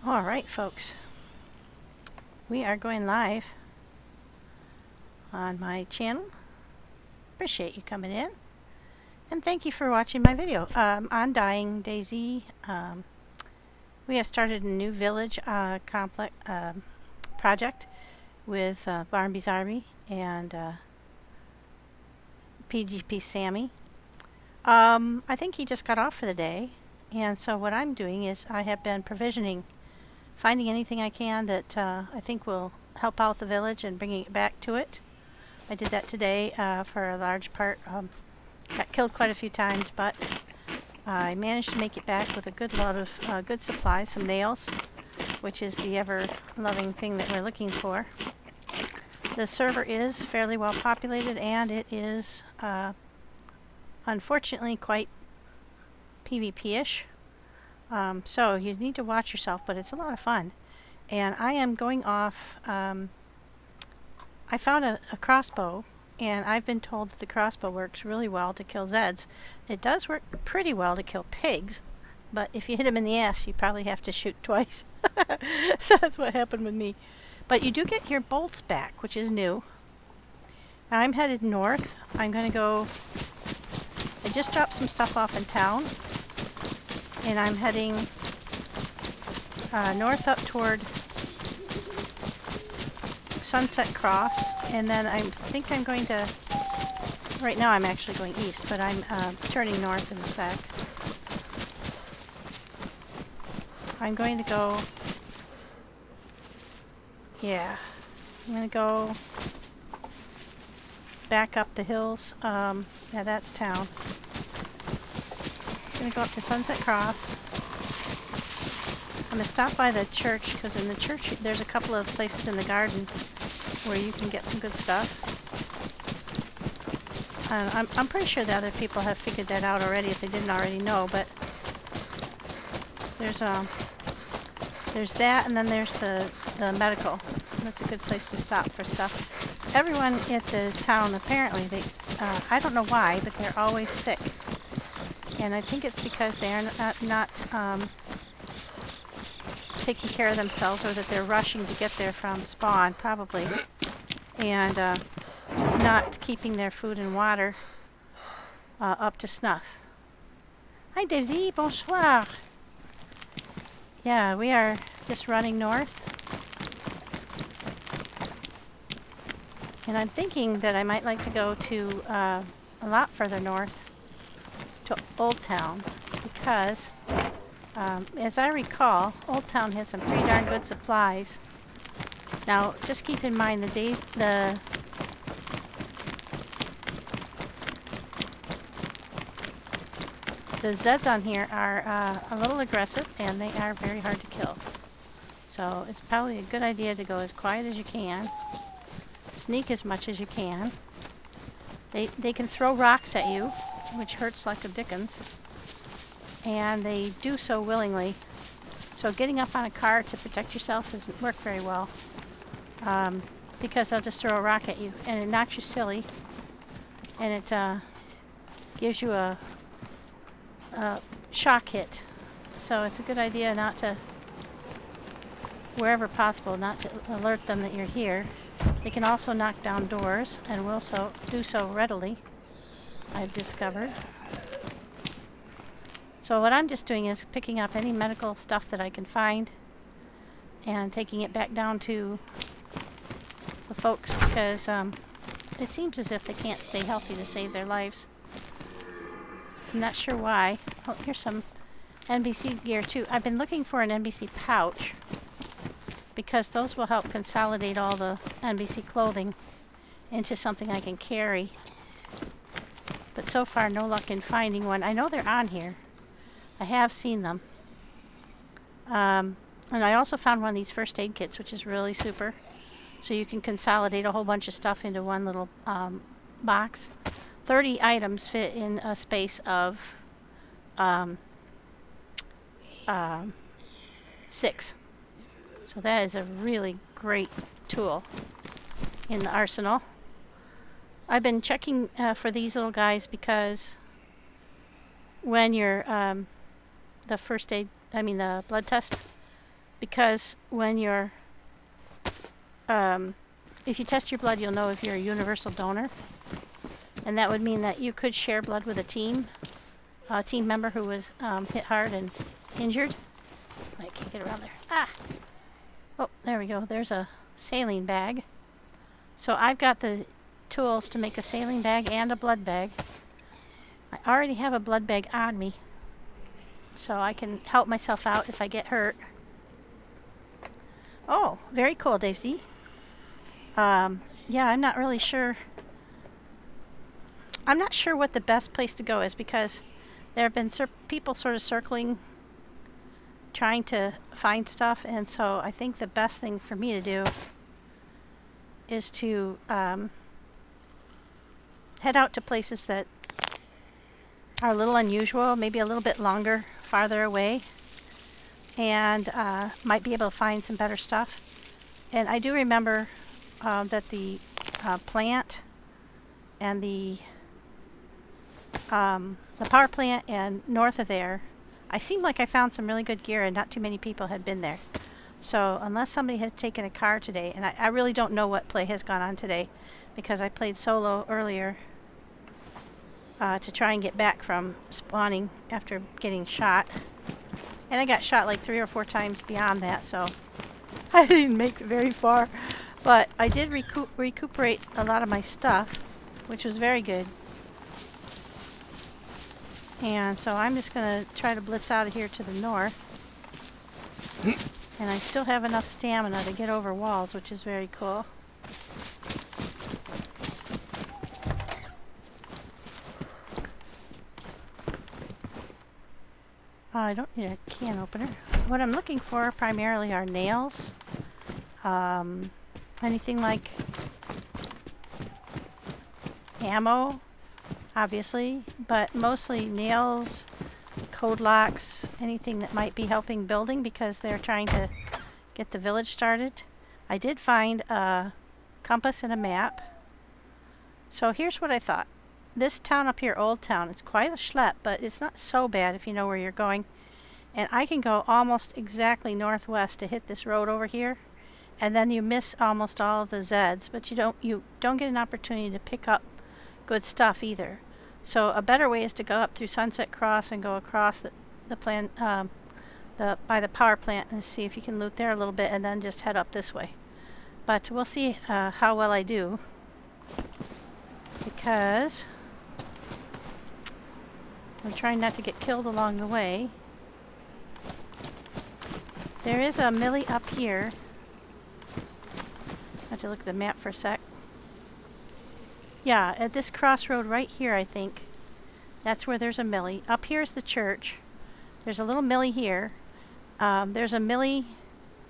Alright folks, we are going live on my channel. Appreciate you coming in and thank you for watching my video on dying DayZ. We have started a new village complex project with Barmby's Army and PGP Sammy. I think he just got off for the day, and so what I'm doing is I have been provisioning, finding anything I can that I think will help out the village and bringing it back to it. I did that today for a large part. Got killed quite a few times, but I managed to make it back with a good lot of good supplies, some nails, which is the ever-loving thing that we're looking for. The server is fairly well populated, and it is unfortunately quite PvP-ish. So you need to watch yourself, but it's a lot of fun. And I am going off, I found a crossbow, and I've been told that the crossbow works really well to kill Zeds. It does work pretty well to kill pigs, but if you hit them in the ass, you probably have to shoot twice. So that's what happened with me. But you do get your bolts back, which is new. Now I'm headed north. I'm going to go, I just dropped some stuff off in town, and I'm heading north up toward Sunset Cross, and then I think I'm going to, right now I'm actually going east, but I'm turning north in a sec. I'm going to go, yeah, I'm going to go back up the hills. Yeah, that's town. I'm going to go up to Sunset Cross. I'm going to stop by the church, because in the church there's a couple of places in the garden where you can get some good stuff. I'm pretty sure the other people have figured that out already if they didn't already know, but there's that, and then there's the medical. That's a good place to stop for stuff. Everyone at the town, apparently, I don't know why, but they're always sick. And I think it's because they are not taking care of themselves, or that they're rushing to get there from spawn, probably, and not keeping their food and water up to snuff. Hi DayZ, bonsoir. Yeah, we are just running north, and I'm thinking that I might like to go to a lot further north, to Old Town, because as I recall, Old Town had some pretty darn good supplies. Now, just keep in mind the Zeds on here are a little aggressive, and they are very hard to kill. So it's probably a good idea to go as quiet as you can, sneak as much as you can. They can throw rocks at you, which hurts like a dickens, and they do so willingly. So getting up on a car to protect yourself doesn't work very well, because they'll just throw a rock at you, and it knocks you silly, and it gives you a shock hit. So it's a good idea not to, wherever possible, not to alert them that you're here. They can also knock down doors, and will do so readily, I've discovered. So what I'm just doing is picking up any medical stuff that I can find and taking it back down to the folks, because it seems as if they can't stay healthy to save their lives. I'm not sure why. Oh, here's some NBC gear too. I've been looking for an NBC pouch, because those will help consolidate all the NBC clothing into something I can carry. But so far, no luck in finding one. I know they're on here. I have seen them. And I also found one of these first aid kits, which is really super. So you can consolidate a whole bunch of stuff into one little box. 30 items fit in a space of 6. So that is a really great tool in the arsenal. I've been checking for these little guys, because when you're the blood test because when you're, if you test your blood, you'll know if you're a universal donor. And that would mean that you could share blood with a team member who was hit hard and injured. I can't get around there. Ah! Oh, there we go. There's a saline bag. So I've got the tools to make a saline bag and a blood bag. I already have a blood bag on me, so I can help myself out if I get hurt. Oh, very cool, DayZ. Yeah, I'm not really sure. I'm not sure what the best place to go is, because there have been people sort of circling, trying to find stuff, and so I think the best thing for me to do is to head out to places that are a little unusual, maybe a little bit longer, farther away, and might be able to find some better stuff. And I do remember that the plant and the power plant and north of there, I seemed like I found some really good gear and not too many people had been there. So unless somebody has taken a car today, and I really don't know what play has gone on today, because I played solo earlier to try and get back from spawning after getting shot. And I got shot like 3 or 4 times beyond that, so I didn't make it very far. But I did recuperate a lot of my stuff, which was very good. And so I'm just going to try to blitz out of here to the north. And I still have enough stamina to get over walls, which is very cool. I don't need a can opener. What I'm looking for primarily are nails. Anything like ammo, obviously, but mostly nails, code locks, anything that might be helping building, because they're trying to get the village started. I did find a compass and a map. So here's what I thought. This town up here, Old Town, it's quite a schlep, but it's not so bad if you know where you're going. And I can go almost exactly northwest to hit this road over here, and then you miss almost all of the Zeds, but you don't get an opportunity to pick up good stuff either. So a better way is to go up through Sunset Cross and go across by the power plant and see if you can loot there a little bit, and then just head up this way. But we'll see how well I do, because I'm trying not to get killed along the way. There is a millie up here. I have to look at the map for a sec. Yeah, at this crossroad right here, I think. That's where there's a millie. Up here is the church. There's a little millie here. There's a millie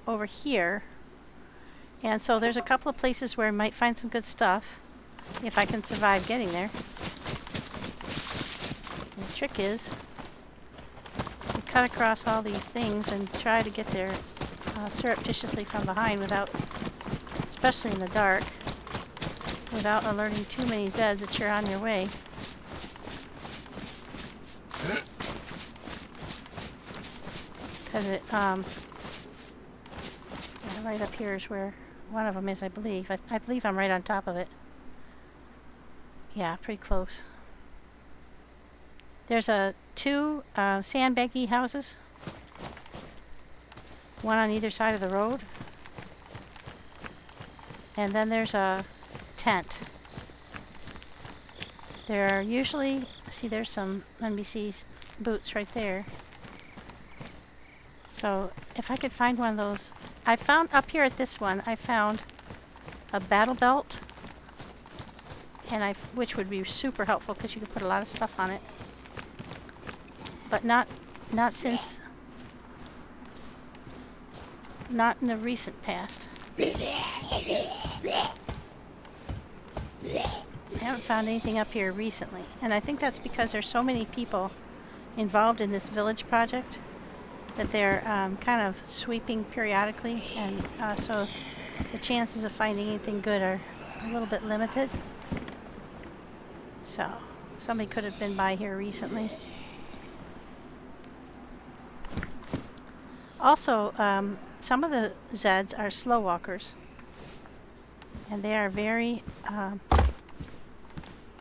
over here. And so there's a couple of places where I might find some good stuff, if I can survive getting there. And the trick is, you cut across all these things and try to get there surreptitiously from behind without, especially in the dark, without alerting too many Zeds that you're on your way. Because it, yeah, right up here is where one of them is, I believe. I believe I'm right on top of it. Yeah, pretty close. There's two sandbaggy houses. One on either side of the road. And then there's a tent. There are usually, see, there's some NBC boots right there. So if I could find one of those, I found up here at this one, I found a battle belt, and which would be super helpful because you could put a lot of stuff on it. But not in the recent past. I haven't found anything up here recently, and I think that's because there's so many people involved in this village project that they're kind of sweeping periodically, and so the chances of finding anything good are a little bit limited. So somebody could have been by here recently. Also, some of the Zeds are slow walkers. And they are very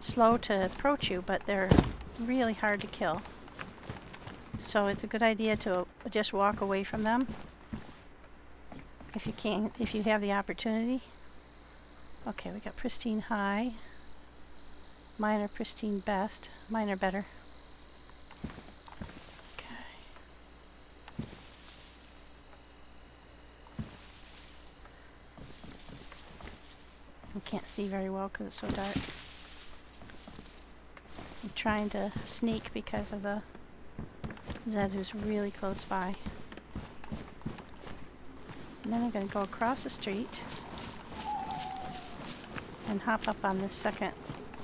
slow to approach you, but they're really hard to kill. So it's a good idea to just walk away from them if you can, if you have the opportunity. Okay, we got pristine high. Mine are pristine best. Mine are better. Okay. I can't see very well because it's so dark. I'm trying to sneak because of the Zed who's really close by. And then I'm going to go across the street and hop up on this second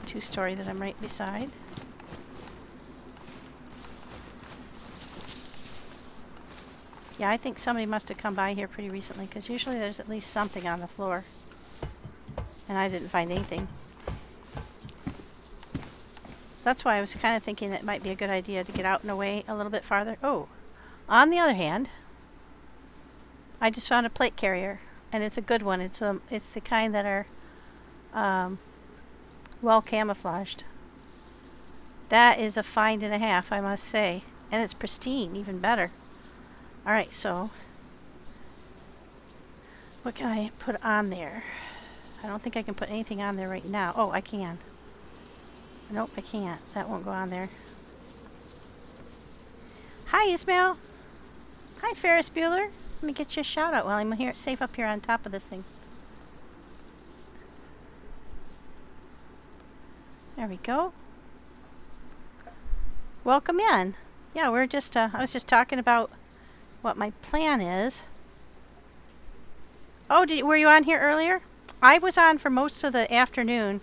two-story that I'm right beside. Yeah, I think somebody must have come by here pretty recently because usually there's at least something on the floor. And I didn't find anything. So that's why I was kind of thinking it might be a good idea to get out and away a little bit farther. Oh, on the other hand, I just found a plate carrier, and it's a good one. It's the kind that are well camouflaged. That is a find and a half, I must say, and it's pristine, even better. All right, so what can I put on there? I don't think I can put anything on there right now. Oh, I can. Nope, I can't. That won't go on there. Hi, Ismail. Hi, Ferris Bueller. Let me get you a shout out while I'm here, safe up here on top of this thing. There we go. Welcome in. Yeah, we're just, I was just talking about what my plan is. Oh, were you on here earlier? I was on for most of the afternoon,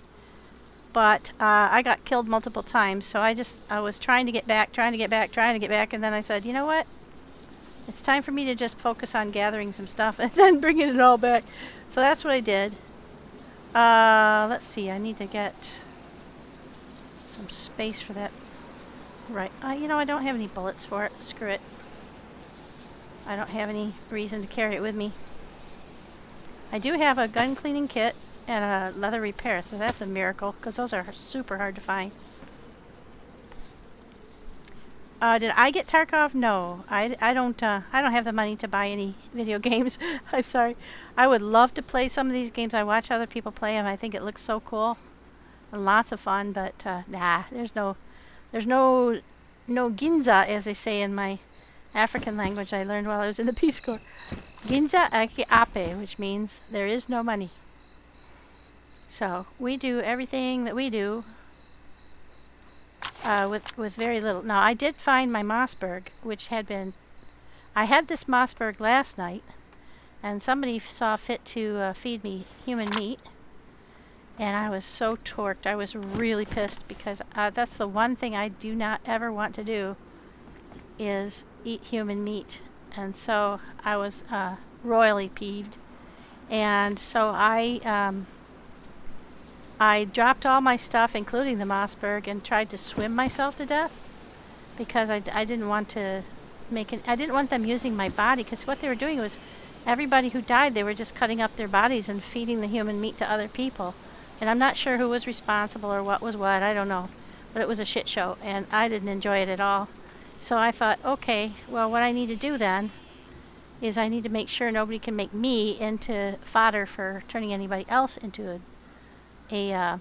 but I got killed multiple times, so I was trying to get back, and then I said, you know what? It's time for me to just focus on gathering some stuff and then bringing it all back. So that's what I did. Let's see, I need to get some space for that. Right, you know, I don't have any bullets for it. Screw it. I don't have any reason to carry it with me. I do have a gun cleaning kit and a leather repair, so that's a miracle, because those are super hard to find. Did I get Tarkov? No, I don't have the money to buy any video games. I'm sorry. I would love to play some of these games. I watch other people play them. I think it looks so cool and lots of fun, but nah, there's no ginza, as they say in my African language I learned while I was in the Peace Corps. Ginza ake ape, which means there is no money. So we do everything that we do with very little. Now I did find my Mossberg, which had been, I had this Mossberg last night, and somebody saw fit to feed me human meat, and I was so torqued. I was really pissed because that's the one thing I do not ever want to do, is eat human meat. And so I was royally peeved, and so I dropped all my stuff, including the Mossberg, and tried to swim myself to death because I didn't want to make it. I didn't want them using my body, because what they were doing was everybody who died, they were just cutting up their bodies and feeding the human meat to other people. And I'm not sure who was responsible or what was what. I don't know, but it was a shit show, and I didn't enjoy it at all. So I thought, okay, well, what I need to do then is I need to make sure nobody can make me into fodder for turning anybody else into a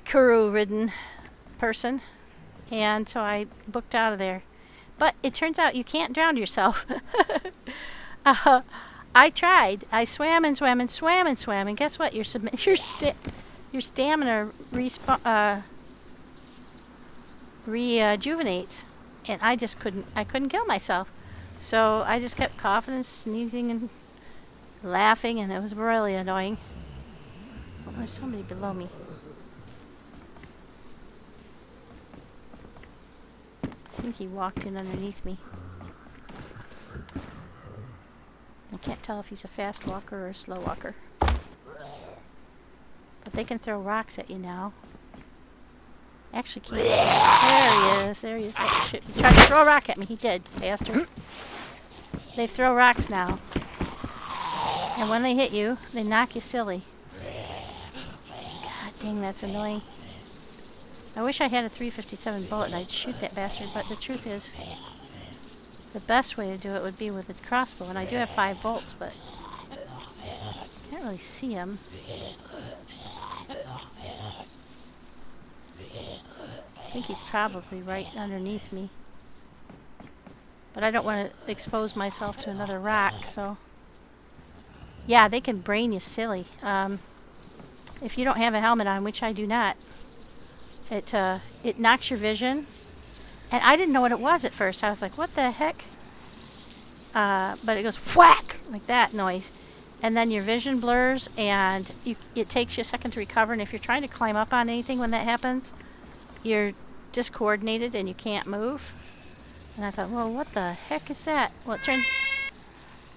Kuru-ridden person. And so I booked out of there. But it turns out you can't drown yourself. I tried. I swam and swam and swam and swam, and guess what? Your stamina rejuvenates, and I just couldn't kill myself. So I just kept coughing and sneezing and laughing, and it was really annoying. Oh, there's somebody below me. I think he walked in underneath me. I can't tell if he's a fast walker or a slow walker. But they can throw rocks at you now. Actually, can't. There he is. There he is. Oh, shit. He tried to throw a rock at me. He did, bastard. They throw rocks now. And when they hit you, they knock you silly. God dang, that's annoying. I wish I had a 357 bullet and I'd shoot that bastard, but the truth is, the best way to do it would be with a crossbow. And I do have 5 bolts, but I can't really see him. I think he's probably right underneath me. But I don't want to expose myself to another rock, so... Yeah, they can brain you silly. If you don't have a helmet on, which I do not, it knocks your vision. And I didn't know what it was at first. I was like, what the heck? But it goes whack, like that noise. And then your vision blurs, and it takes you a second to recover. And if you're trying to climb up on anything when that happens, you're discoordinated and you can't move. And I thought, well, what the heck is that? Well, it turned...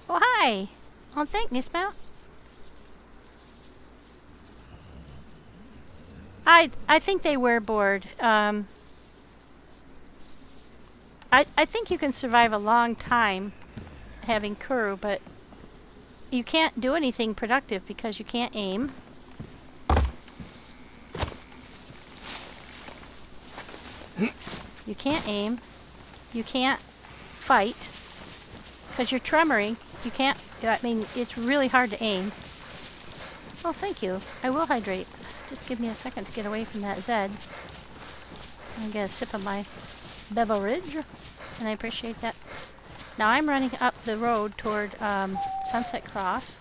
Oh, hi! Oh, thank you, Smell. I think they were bored. I think you can survive a long time having crew, but you can't do anything productive because you can't aim. You can't aim. You can't fight because you're tremoring. You can't, I mean, it's really hard to aim. Oh, thank you. I will hydrate. Just give me a second to get away from that Zed. I'll get a sip of my beverage, and I appreciate that. Now I'm running up the road toward Sunset Cross.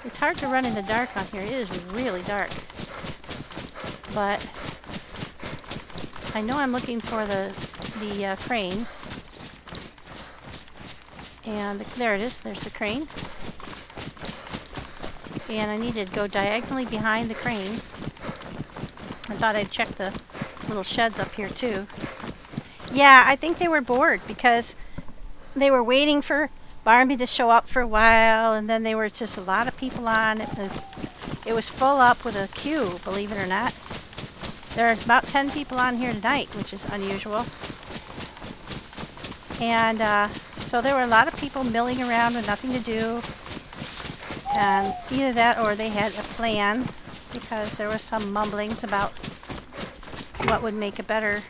It's hard to run in the dark on here. It is really dark. But I know I'm looking for the crane. And there it is. There's the crane. And I need to go diagonally behind the crane. I thought I'd check the little sheds up here too. Yeah, I think they were bored because they were waiting for Barmby to show up for a while, and then there were just a lot of people on. It was full up with a queue, believe it or not. There are about 10 people on here tonight, which is unusual. And so there were a lot of people milling around with nothing to do. And either that or they had a plan, because there were some mumblings about what would make a better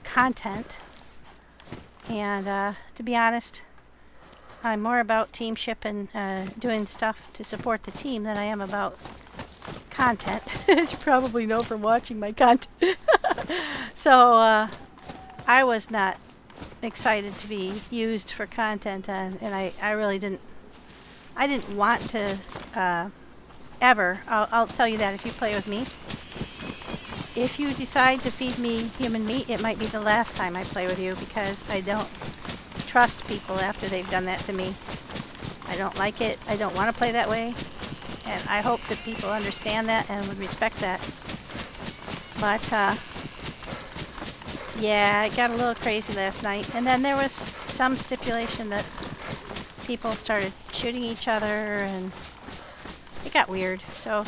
content. And to be honest, I'm more about teamship and doing stuff to support the team than I am about content. As you probably know from watching my content. So I was not excited to be used for content, and I really didn't. I didn't want to ever. I'll tell you that if you play with me. If you decide to feed me human meat, it might be the last time I play with you, because I don't trust people after they've done that to me. I don't like it. I don't want to play that way. And I hope that people understand that and would respect that. But, yeah, it got a little crazy last night. And then there was some stipulation that people started shooting each other, and it got weird. So,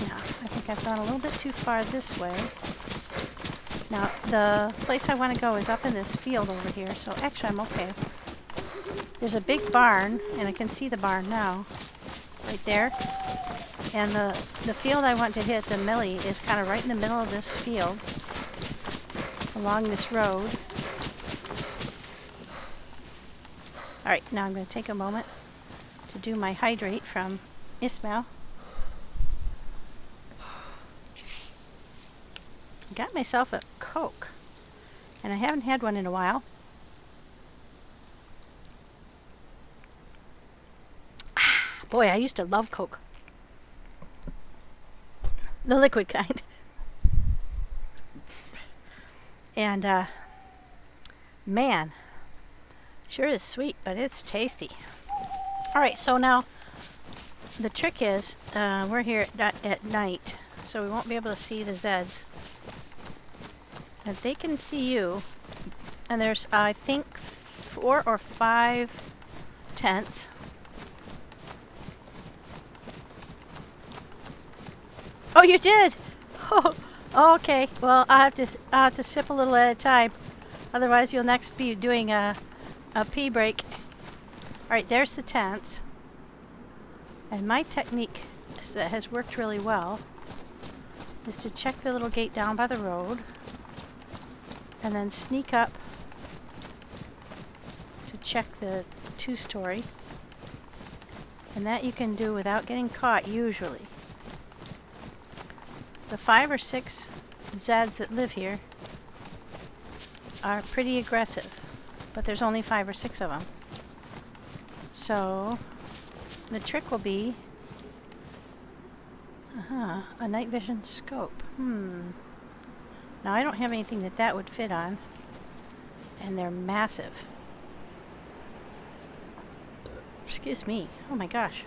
yeah, I think I've gone a little bit too far this way. Now, the place I want to go is up in this field over here, so actually I'm okay. There's a big barn, and I can see the barn now, right there. And the field I want to hit, the millie, is kind of right in the middle of this field, along this road. Alright, now I'm going to take a moment to do my hydrate from Ismail. Got myself a Coke, and I haven't had one in a while. Boy, I used to love Coke. The liquid kind. And, man, sure is sweet, but it's tasty. Alright, so now, the trick is, we're here at night, so we won't be able to see the Zeds. If they can see you, and there's, I think, 4 or 5 tents. Oh, you did? Oh, okay. Well, I'll have to sip a little at a time. Otherwise, you'll next be doing a pee break. All right, there's the tents. And my technique that has worked really well is to check the little gate down by the road and then sneak up to check the 2-story. And that you can do without getting caught, usually. The 5 or 6 Zeds that live here are pretty aggressive, but there's only 5 or 6 of them. So the trick will be a night vision scope. Now I don't have anything that would fit on, and they're massive. Excuse me. Oh my gosh.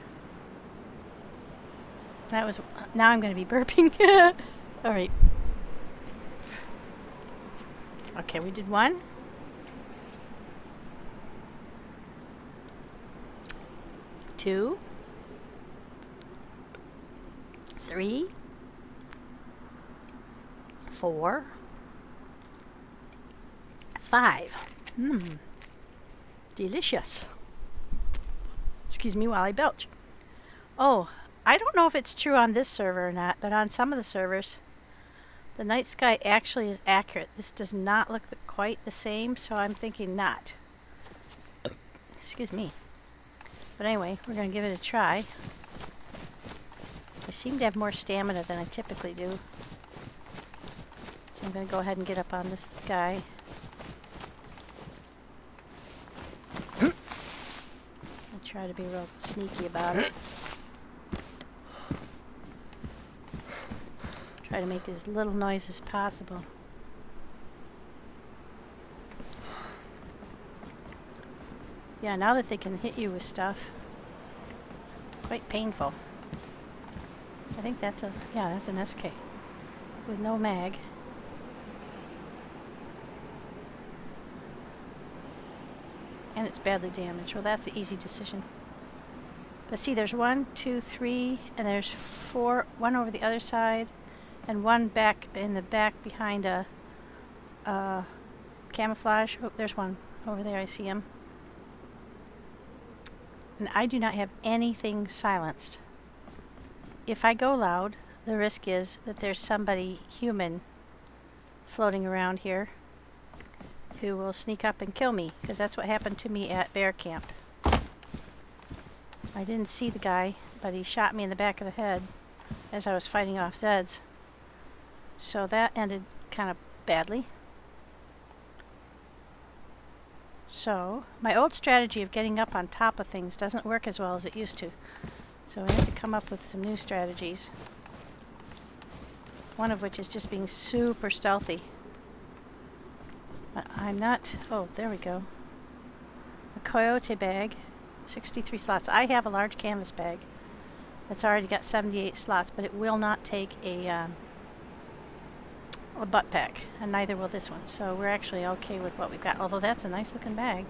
That was... Now I'm going to be burping. All right. Okay, we did 1. 2. 3. 4. 5. Delicious. Excuse me while I belch. Oh, I don't know if it's true on this server or not, but on some of the servers, the night sky actually is accurate. This does not look quite the same, so I'm thinking not. Excuse me. But anyway, we're going to give it a try. I seem to have more stamina than I typically do. So I'm going to go ahead and get up on this guy. I'll try to be real sneaky about it. Try to make as little noise as possible. Yeah, now that they can hit you with stuff, it's quite painful. I think that's a... Yeah, that's an SK. With no mag. And it's badly damaged. Well, that's an easy decision. But see, there's 1, 2, 3, and there's 4. 1 over the other side, and 1 back in the back behind a camouflage. Oh, there's 1 over there. I see him. And I do not have anything silenced. If I go loud, the risk is that there's somebody human floating around here who will sneak up and kill me, because that's what happened to me at bear camp. I didn't see the guy, but he shot me in the back of the head as I was fighting off Zeds. So that ended kind of badly. So my old strategy of getting up on top of things doesn't work as well as it used to. So I have to come up with some new strategies. One of which is just being super stealthy. But I'm not... Oh, there we go. A coyote bag. 63 slots. I have a large canvas bag that's already got 78 slots, but it will not take a butt pack, and neither will this one. So we're actually okay with what we've got, although that's a nice looking bag.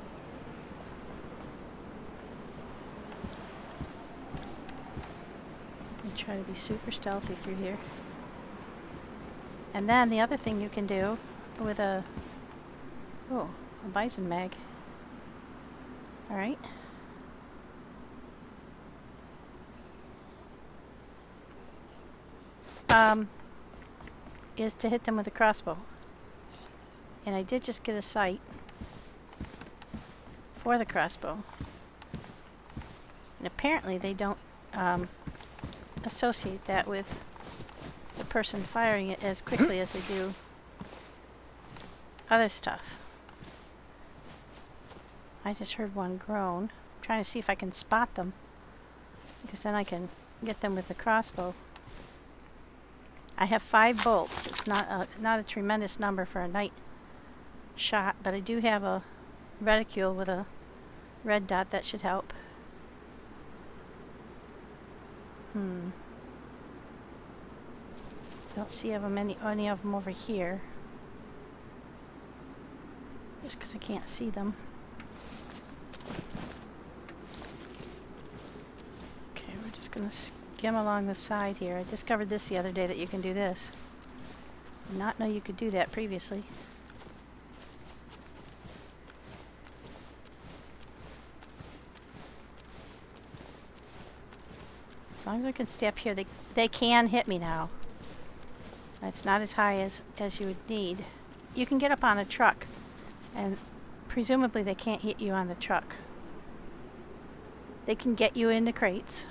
I'm try to be super stealthy through here. And then the other thing you can do with a bison mag. Alright. Is to hit them with a crossbow. And I did just get a sight for the crossbow. And apparently they don't associate that with the person firing it as quickly as they do other stuff. I just heard one groan. I'm trying to see if I can spot them, because then I can get them with the crossbow. I have 5 bolts. It's not a tremendous number for a night shot, but I do have a reticule with a red dot that should help. Don't see any of them over here, just because I can't see them. Okay, we're just gonna skim along the side here. I discovered this the other day, that you can do this. Did not know you could do that previously. As long as I can stay up here, they can hit me now. It's not as high as you would need. You can get up on a truck, and presumably they can't hit you on the truck. They can get you in the crates.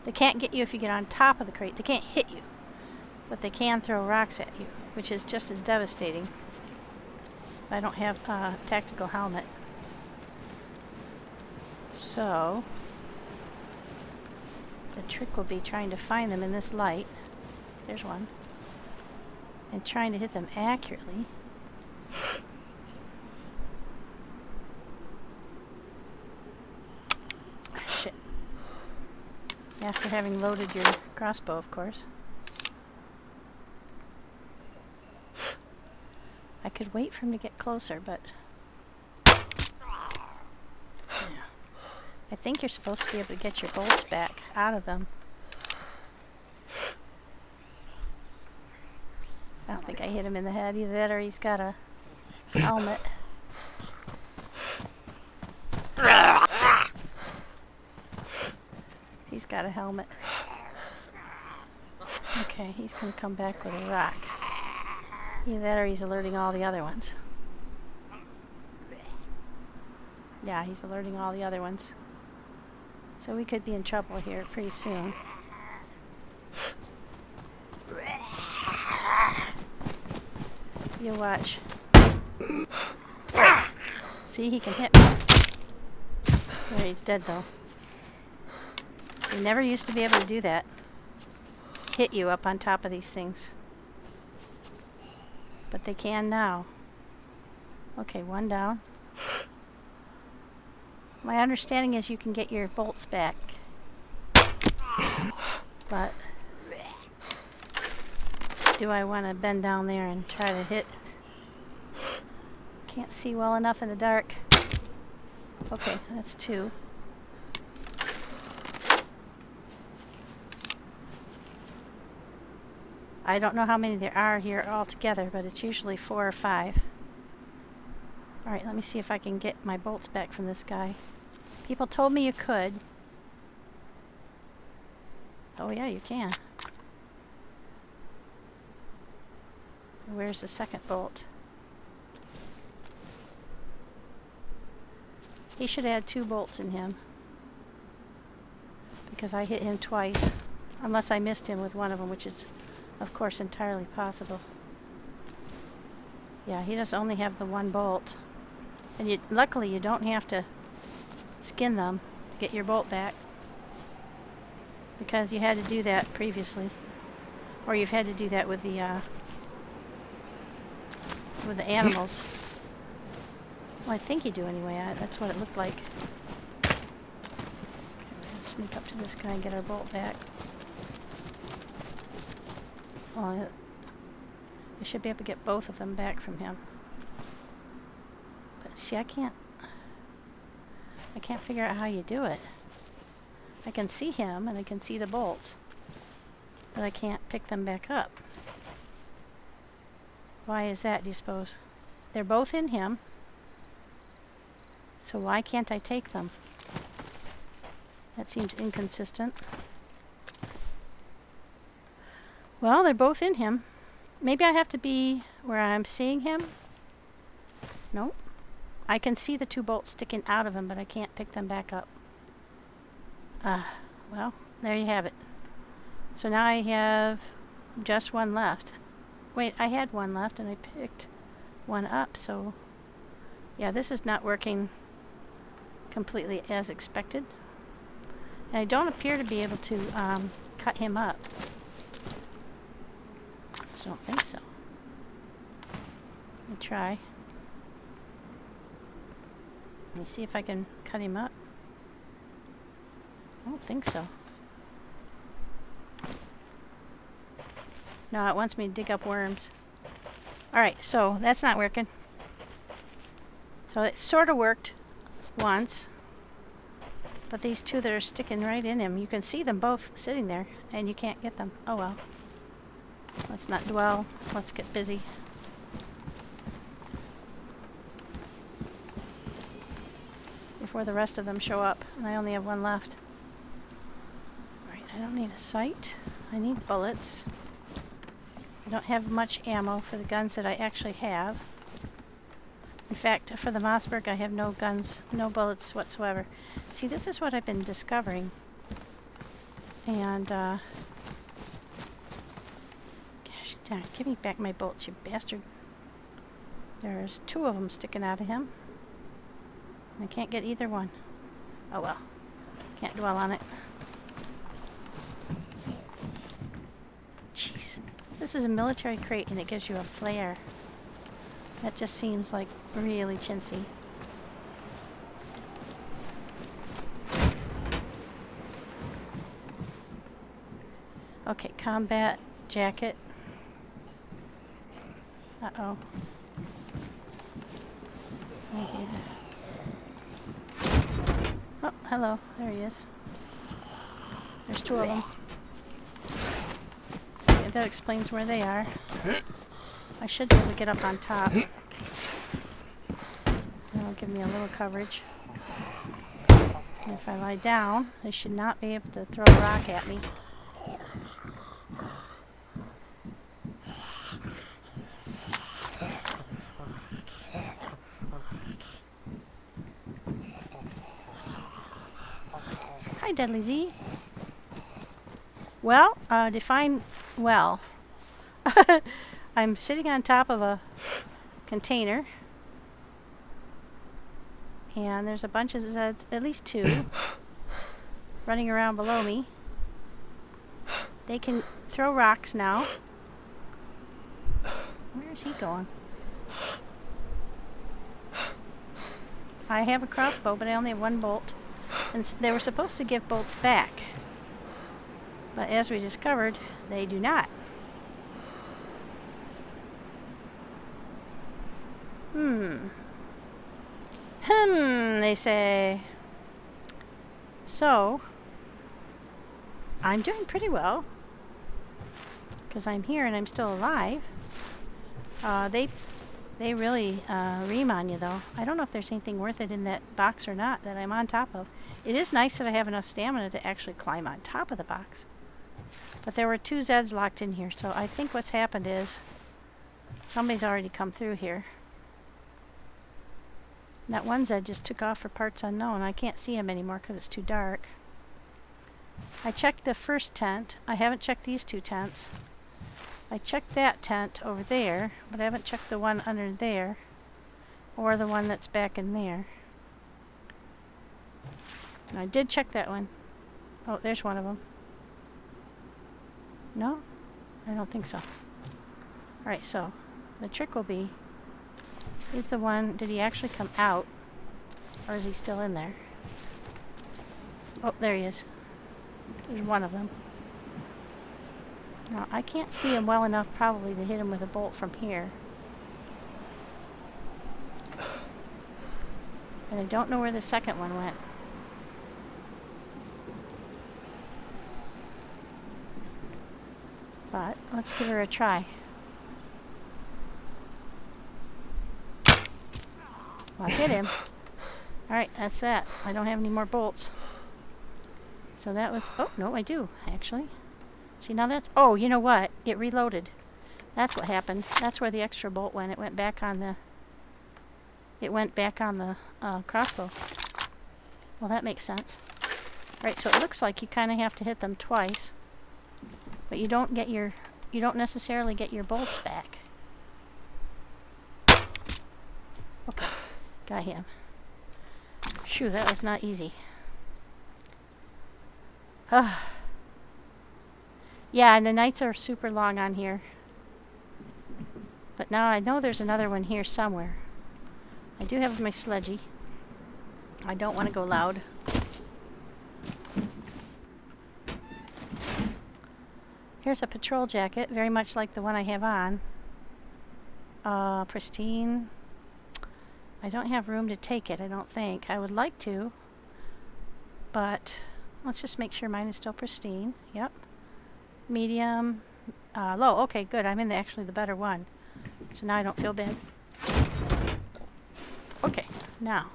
They can't get you if you get on top of the crate. They can't hit you, but they can throw rocks at you, which is just as devastating. I don't have a tactical helmet. So the trick will be trying to find them in this light. There's one. And trying to hit them accurately. Shit. After having loaded your crossbow, of course. I could wait for him to get closer, but... Yeah. I think you're supposed to be able to get your bolts back out of them. I don't think I hit him in the head. Either that or he's got a helmet. He's got a helmet. Okay, he's going to come back with a rock. Either that or he's alerting all the other ones. Yeah, he's alerting all the other ones. So we could be in trouble here pretty soon. You watch. See, he can hit me. There, he's dead though. He never used to be able to do that. Hit you up on top of these things. But they can now. Okay, one down. My understanding is you can get your bolts back. But do I want to bend down there and try to hit? Can't see well enough in the dark. Okay, that's two. I don't know how many there are here altogether, but it's usually 4 or 5. Alright, let me see if I can get my bolts back from this guy. People told me you could. Oh yeah, you can. Where's the second bolt? He should have had 2 bolts in him. Because I hit him twice. Unless I missed him with one of them, which is, of course, entirely possible. Yeah, he does only have the 1 bolt. And luckily you don't have to skin them to get your bolt back. Because you had to do that previously. Or you've had to do that with the animals. Well, I think you do anyway. That's what it looked like. Okay, we're gonna sneak up to this guy and get our bolt back. Well, I should be able to get both of them back from him. But see, I can't figure out how you do it. I can see him and I can see the bolts, but I can't pick them back up. Why is that, do you suppose? They're both in him. So why can't I take them? That seems inconsistent. Well, they're both in him. Maybe I have to be where I'm seeing him? Nope. I can see the 2 bolts sticking out of him, but I can't pick them back up. Well, there you have it. So now I have just 1 left. Wait, I had 1 left and I picked 1 up, so yeah, this is not working completely as expected. And I don't appear to be able to cut him up. I don't think so. Let me try. Let me see if I can cut him up. I don't think so. No, it wants me to dig up worms. Alright, so that's not working. So it sort of worked once, But these two that are sticking right in him, you can see them both sitting there, and you can't get them. Oh well. Let's not dwell. Let's get busy. Before the rest of them show up, and I only have one left. Alright, I don't need a sight. I need bullets. I don't have much ammo for the guns that I actually have. In fact, for the Mossberg, I have no guns, no bullets whatsoever. See, this is what I've been discovering. And, gosh darn, give me back my bolts, you bastard. There's two of them sticking out of him. I can't get either one. Oh well. Can't dwell on it. Jeez. This is a military crate and it gives you a flare. That just seems like really chintzy. Okay, combat jacket. Uh-oh. Okay. Oh, hello. There he is. There's two of them. Okay, that explains where they are. I should be able to get up on top. That'll give me a little coverage. And if I lie down, they should not be able to throw a rock at me. Hi, Deadly Z. Well, define well. I'm sitting on top of a container. And there's a bunch of Zeds, at least two, running around below me. They can throw rocks now. Where is he going? I have a crossbow, but I only have one bolt. And they were supposed to give bolts back. But as we discovered, they do not. They say. So, I'm doing pretty well. Because I'm here and I'm still alive. They really ream on you, though. I don't know if there's anything worth it in that box or not that I'm on top of. It is nice that I have enough stamina to actually climb on top of the box. But there were two Zeds locked in here, so I think what's happened is somebody's already come through here. And that one Zed just took off for parts unknown. I can't see him anymore because it's too dark. I checked the first tent. I haven't checked these two tents. I checked that tent over there, but I haven't checked the one under there, or the one that's back in there. And I did check that one. Oh, there's one of them. No? I don't think so. Alright, so the trick will be, is the one, did he actually come out, or is he still in there? Oh, there he is. There's one of them. Now, I can't see him well enough probably to hit him with a bolt from here. And I don't know where the second one went. But let's give her a try. Well, I hit him. Alright, that's that. I don't have any more bolts. So that was... Oh, no, I do, actually. See, now that's... Oh, you know what? It reloaded. That's what happened. That's where the extra bolt went. It went back on the... It went back on the crossbow. Well, that makes sense. Right, so it looks like you kind of have to hit them twice. But you don't get your... You don't necessarily get your bolts back. Okay. Got him. Phew, that was not easy. Yeah, and the nights are super long on here. But now I know there's another one here somewhere. I do have my sledgy. I don't want to go loud. Here's a patrol jacket, very much like the one I have on. Pristine. I don't have room to take it, I don't think. I would like to. But let's just make sure mine is still pristine. Yep. Medium. Low. Okay, good. I'm in actually the better one. So now I don't feel bad. Okay, now.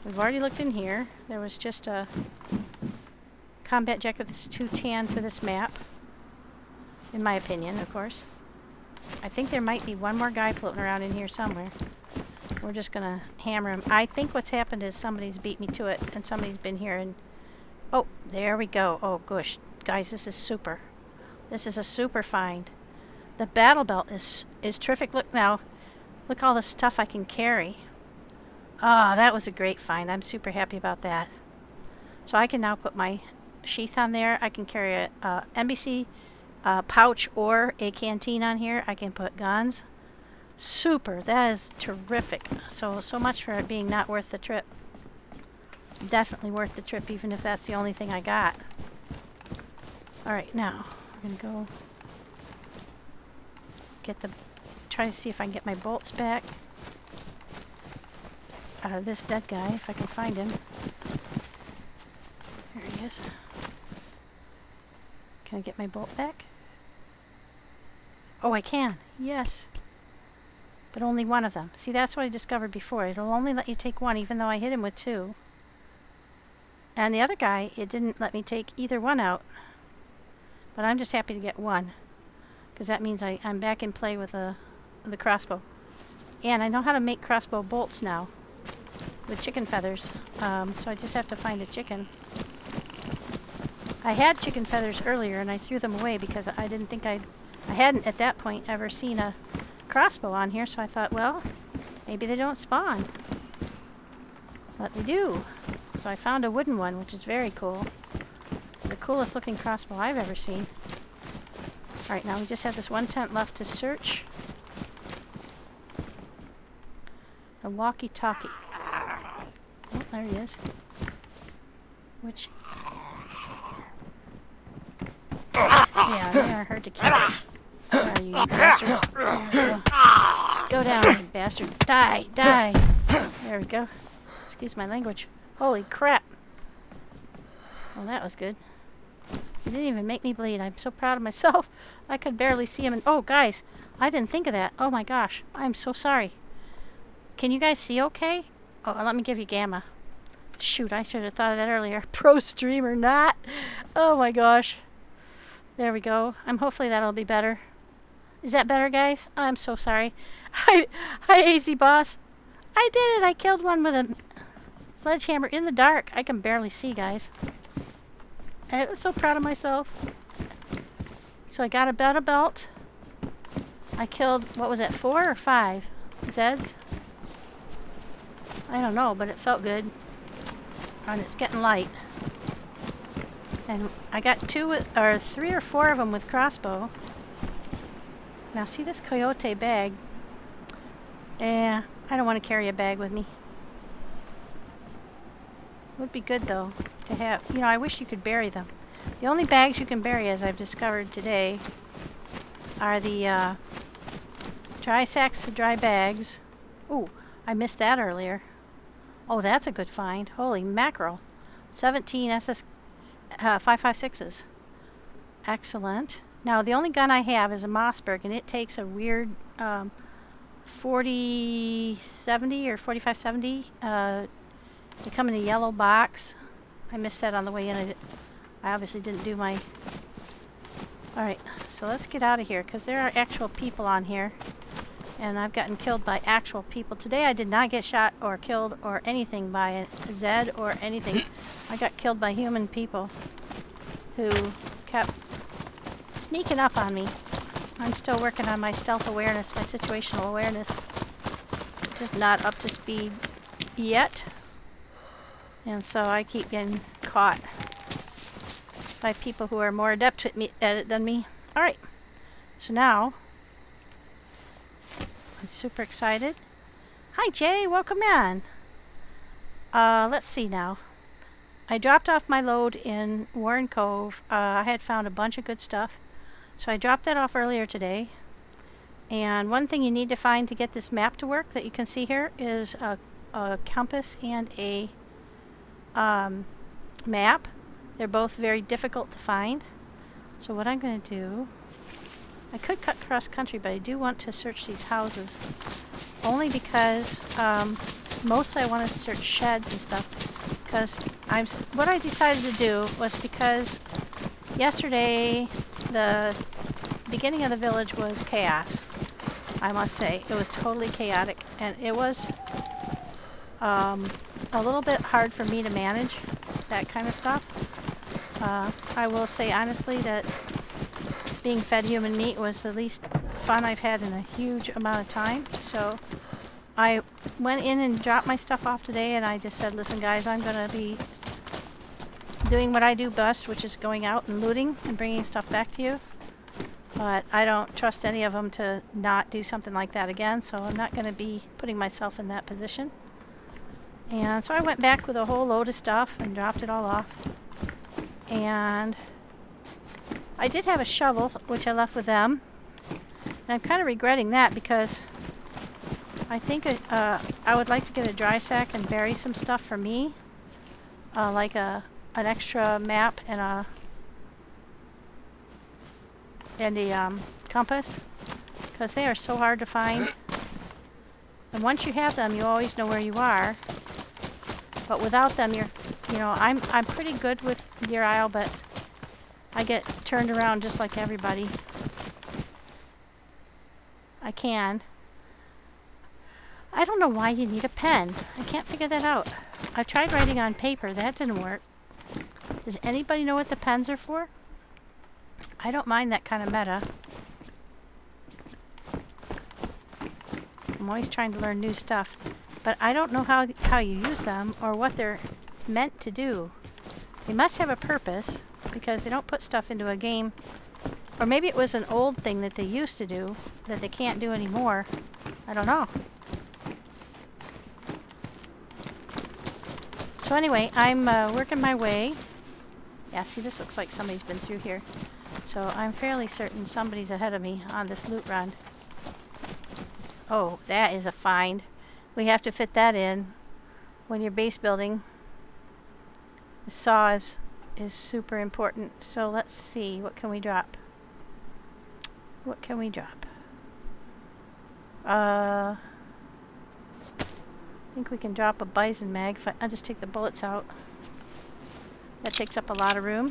We've already looked in here. There was just a combat jacket that's too tan for this map. In my opinion, of course. I think there might be one more guy floating around in here somewhere. We're just gonna hammer him. I think what's happened is somebody's beat me to it, and somebody's been here and... Oh, there we go. Oh, gosh. Guys, this is super. This is a super find. The battle belt is terrific. Look now. Look all the stuff I can carry. Ah, that was a great find. I'm super happy about that. So I can now put my sheath on there. I can carry a NBC pouch or a canteen on here. I can put guns. Super. That is terrific. So much for it being not worth the trip. Definitely worth the trip, even if that's the only thing I got. Alright, now we're going to go get the... Try to see if I can get my bolts back out of this dead guy, if I can find him. There he is. Can I get my bolt back? Oh, I can. Yes. But only one of them. See, that's what I discovered before. It'll only let you take one, even though I hit him with two. And the other guy, it didn't let me take either one out. But I'm just happy to get one. Because that means I'm back in play with the crossbow. And I know how to make crossbow bolts now. With chicken feathers. So I just have to find a chicken. I had chicken feathers earlier and I threw them away because I didn't think I hadn't at that point ever seen a crossbow on here, so I thought, well, maybe they don't spawn. But they do. So I found a wooden one, which is very cool. The coolest looking crossbow I've ever seen. Alright, now we just have this one tent left to search. A walkie-talkie. Oh, there he is. Which... Yeah, they are hard to kill. Where are you, you bastard? Go down, you bastard. Die, die. There we go. Excuse my language. Holy crap. Well, that was good. He didn't even make me bleed. I'm so proud of myself. I could barely see him. And oh, guys, I didn't think of that. Oh my gosh, I'm so sorry. Can you guys see okay? Oh, let me give you gamma. Shoot, I should have thought of that earlier. Pro streamer, not. Oh my gosh. There we go. Hopefully that'll be better. Is that better, guys? I'm so sorry. Hi, AZ Boss. I did it. I killed one with a sledgehammer in the dark. I can barely see, guys. I was so proud of myself. So I got a battle belt. I killed, what was that, 4 or 5 Zeds? I don't know, but it felt good. And it's getting light. And I got 3 or 4 of them with crossbow. Now see this coyote bag? Yeah, I don't want to carry a bag with me. Would be good though to have. You know, I wish you could bury them. The only bags you can bury, as I've discovered today, are the dry sacks to dry bags. Ooh, I missed that earlier. Oh, that's a good find. Holy mackerel. 17 SS 5.56s. Excellent. Now, the only gun I have is a Mossberg, and it takes a weird 4070 or 4570 to come in a yellow box. I missed that on the way in. I obviously didn't do my... Alright, so let's get out of here, because there are actual people on here. And I've gotten killed by actual people. Today I did not get shot or killed or anything by a Zed or anything. I got killed by human people who kept sneaking up on me. I'm still working on my stealth awareness, my situational awareness. Just not up to speed yet. And so I keep getting caught by people who are more adept at it than me. Alright, so now I'm super excited. Hi Jay, welcome in. Let's see now. I dropped off my load in Warren Cove. I had found a bunch of good stuff. So I dropped that off earlier today. And one thing you need to find to get this map to work that you can see here is a compass and a map. They're both very difficult to find. So what I'm going to do, I could cut cross country, but I do want to search these houses. Only because mostly I want to search sheds and stuff. Because what I decided to do was because yesterday the beginning of the village was chaos. I must say, it was totally chaotic, and it was a little bit hard for me to manage that kind of stuff. I will say honestly that being fed human meat was the least fun I've had in a huge amount of time. So I went in and dropped my stuff off today, and I just said, listen guys, I'm going to be doing what I do best, which is going out and looting and bringing stuff back to you. But I don't trust any of them to not do something like that again, so I'm not going to be putting myself in that position. And so I went back with a whole load of stuff and dropped it all off. And I did have a shovel, which I left with them. And I'm kind of regretting that because I think I would like to get a dry sack and bury some stuff for me. Like an extra map and a compass, because they are so hard to find. And once you have them, you always know where you are. But without them, I'm pretty good with DeerIsle, but I get turned around just like everybody. I don't know why you need a pen. I can't figure that out. I tried writing on paper. That didn't work. Does anybody know what the pens are for? I don't mind that kind of meta. I'm always trying to learn new stuff. But I don't know how you use them or what they're meant to do. They must have a purpose, because they don't put stuff into a game. Or maybe it was an old thing that they used to do that they can't do anymore. I don't know. So anyway, I'm working my way. Yeah, see, this looks like somebody's been through here. So I'm fairly certain somebody's ahead of me on this loot run. Oh, that is a find. We have to fit that in when you're base building. The saw is super important. So let's see, what can we drop? What can we drop? I think we can drop a bison mag. I'll just take the bullets out. That takes up a lot of room.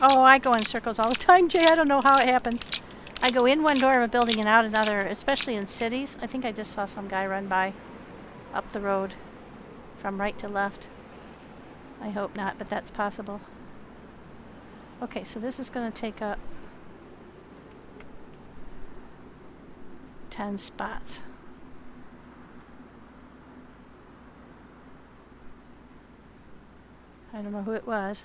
Oh, I go in circles all the time, Jay. I don't know how it happens. I go in one door of a building and out another, especially in cities. I think I just saw some guy run by up the road from right to left. I hope not, but that's possible. Okay, so this is going to take up 10 spots. I don't know who it was.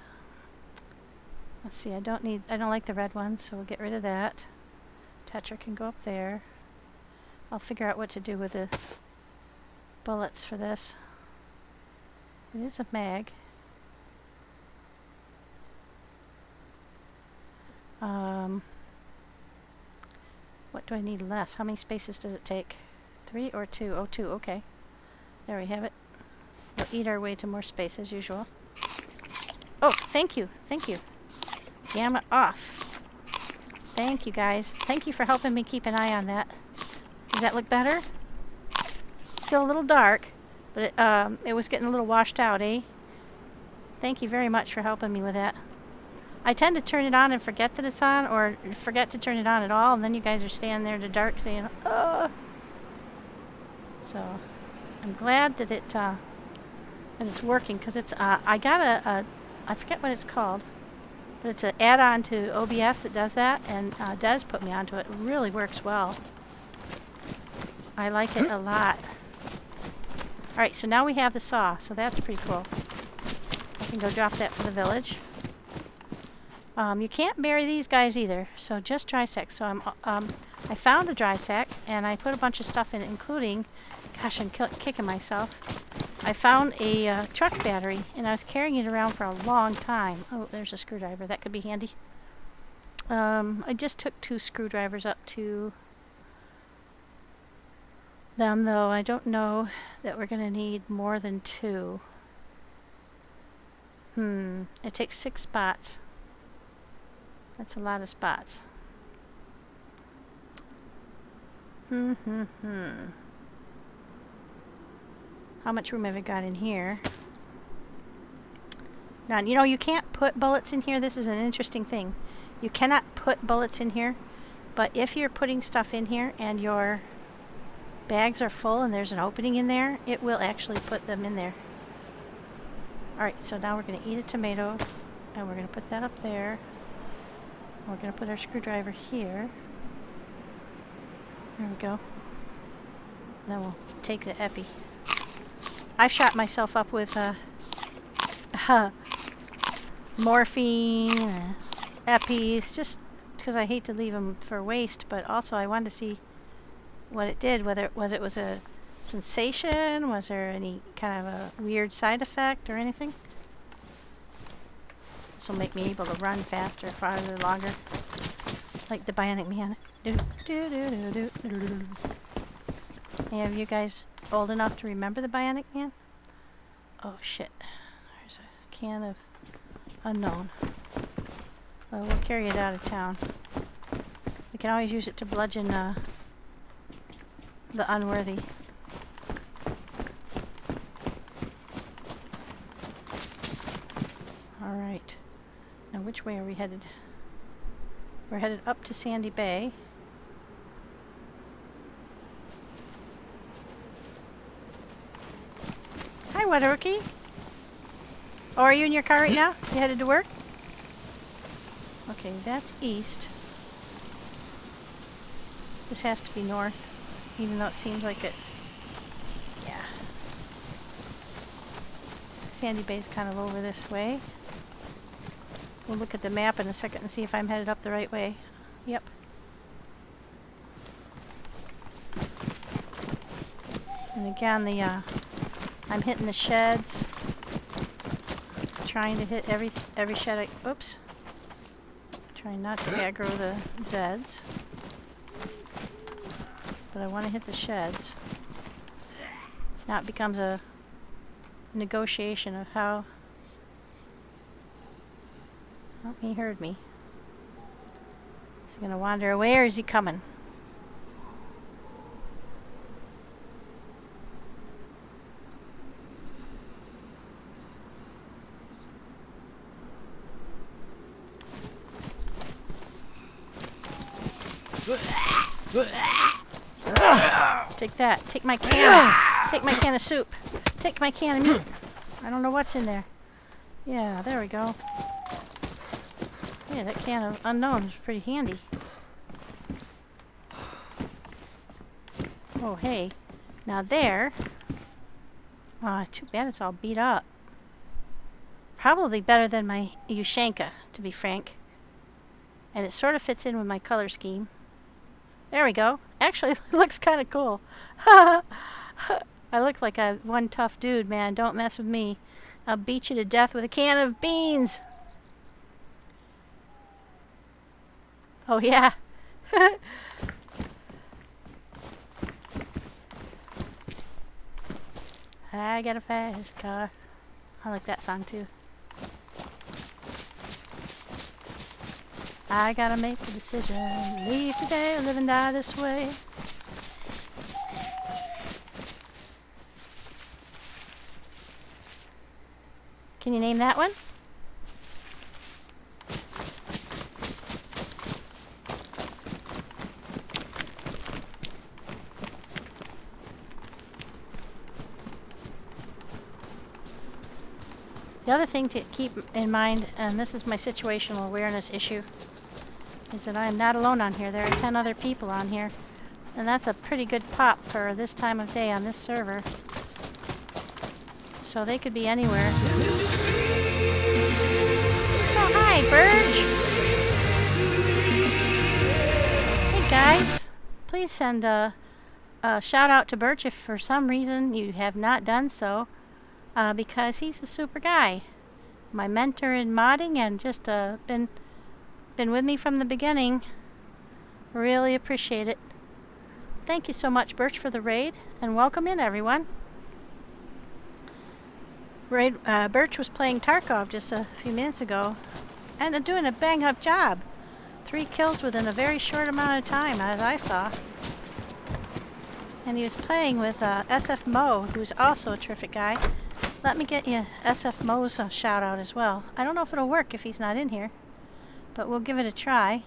Let's see, I don't like the red one, so we'll get rid of that. Tetra can go up there. I'll figure out what to do with the bullets for this. It is a mag. What do I need less? How many spaces does it take? 3 or 2? Oh, 2, okay. There we have it. We'll eat our way to more space as usual. Oh, thank you, thank you. Gamma off. Thank you guys. Thank you for helping me keep an eye on that. Does that look better? Still a little dark, but it was getting a little washed out, eh? Thank you very much for helping me with that. I tend to turn it on and forget that it's on, or forget to turn it on at all, and then you guys are standing there in the dark saying, "Oh." So I'm glad that it's working, because it's I got I forget what it's called, but it's an add-on to OBS that does that, and Des put me onto it. It really works well. I like it a lot. Alright, so now we have the saw, so that's pretty cool. I can go drop that for the village. You can't bury these guys either, so just dry sack. So I found a dry sack, and I put a bunch of stuff in it, including, gosh, I'm kicking myself. I found a truck battery, and I was carrying it around for a long time. Oh, there's a screwdriver. That could be handy. I just took 2 screwdrivers up to them, though. I don't know that we're going to need more than 2. It takes 6 spots. That's a lot of spots. How much room have I got in here? Now, you know, you can't put bullets in here. This is an interesting thing. You cannot put bullets in here, but if you're putting stuff in here and your bags are full and there's an opening in there, it will actually put them in there. Alright, so now we're going to eat a tomato, and we're going to put that up there. We're going to put our screwdriver here. There we go. Then we'll take the epi. I've shot myself up with morphine, epis, just because I hate to leave them for waste, but also I wanted to see what it did, whether it was a sensation, was there any kind of a weird side effect or anything. This will make me able to run faster, farther, longer, like the Bionic Man. Any of you guys old enough to remember the Bionic Man? Oh shit, there's a can of unknown. Well, we'll carry it out of town. We can always use it to bludgeon the unworthy. Alright. Now which way are we headed? We're headed up to Sandy Bay. Hi, Waterookie. Oh, are you in your car right now? You headed to work? Okay, that's east. This has to be north, even though it seems like it's... yeah. Sandy Bay's kind of over this way. We'll look at the map in a second and see if I'm headed up the right way. Yep. And again, I'm hitting the sheds. Trying to hit every shed oops. Trying not to aggro the Zeds. But I want to hit the sheds. Now it becomes a negotiation of how... oh, he heard me. Is he going to wander away or is he coming? Take that. Take my can. Take my can of soup. Take my can of meat. I don't know what's in there. Yeah, there we go. Yeah, that can of unknown is pretty handy. Oh, hey. Now there. Aw, too bad it's all beat up. Probably better than my Ushanka, to be frank. And it sort of fits in with my color scheme. There we go. Actually, it looks kind of cool. I look like one tough dude, man. Don't mess with me. I'll beat you to death with a can of beans. Oh, yeah. I got a fast car. I like that song, too. I gotta make a decision. Leave today or live and die this way. Can you name that one? The other thing to keep in mind, and this is my situational awareness issue, is that I am not alone on here. There are 10 other people on here. And that's a pretty good pop for this time of day on this server. So they could be anywhere. Oh, hi, Birch! Hey, guys. Please send a shout out to Birch if for some reason you have not done so. Because he's a super guy. My mentor in modding and just been with me from the beginning. Really appreciate it. thank you so much, Birch, for the raid, and welcome in, everyone. Birch was playing Tarkov just a few minutes ago, and doing a bang-up job. 3 kills within a very short amount of time, as I saw. And he was playing with SF Mo, who's also a terrific guy. Let me get you SF Mo's shout out as well. I don't know if it'll work if he's not in here, but we'll give it a try.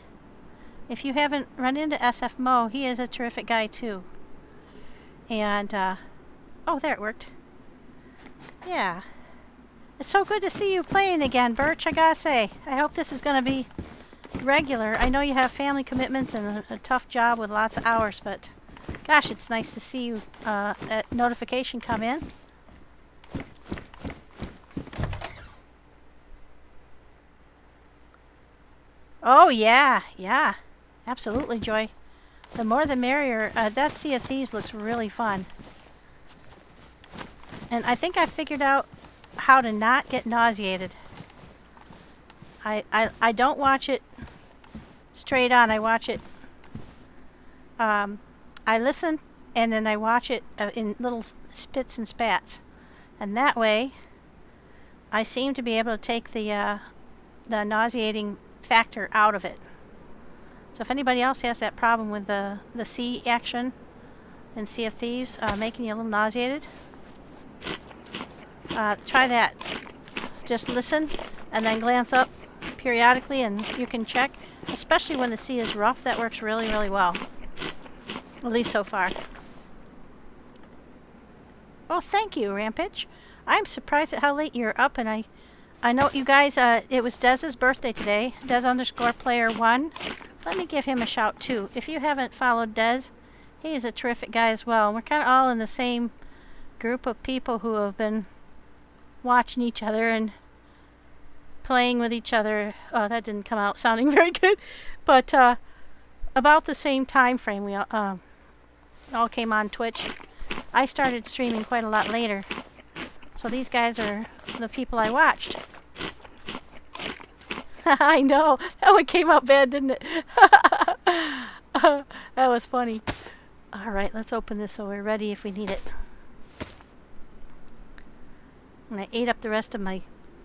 If you haven't run into SF Mo, he is a terrific guy too. And, oh, there it worked. Yeah. It's so good to see you playing again, Birch, I gotta say. I hope this is gonna be regular. I know you have family commitments and a tough job with lots of hours, but gosh, it's nice to see you, a notification come in. Oh, yeah, yeah. Absolutely, Joy. The more the merrier. That Sea of Thieves looks really fun. And I think I figured out how to not get nauseated. I don't watch it straight on. I watch it... I listen, and then I watch it in little spits and spats. And that way, I seem to be able to take the nauseating factor out of it. So if anybody else has that problem with the sea action in Sea of Thieves, making you a little nauseated, try that. Just listen and then glance up periodically and you can check. Especially when the sea is rough, that works really, really well. At least so far. Oh, thank you, Rampage. I'm surprised at how late you're up, and I know you guys, it was Dez's birthday today. Dez_player1. Let me give him a shout too. If you haven't followed Dez, he is a terrific guy as well. We're kind of all in the same group of people who have been watching each other and playing with each other. Oh, that didn't come out sounding very good. But about the same time frame, we all came on Twitch. I started streaming quite a lot later. So these guys are the people I watched. I know. That one came out bad, didn't it? That was funny. Alright, let's open this so we're ready if we need it. And I ate up the rest of my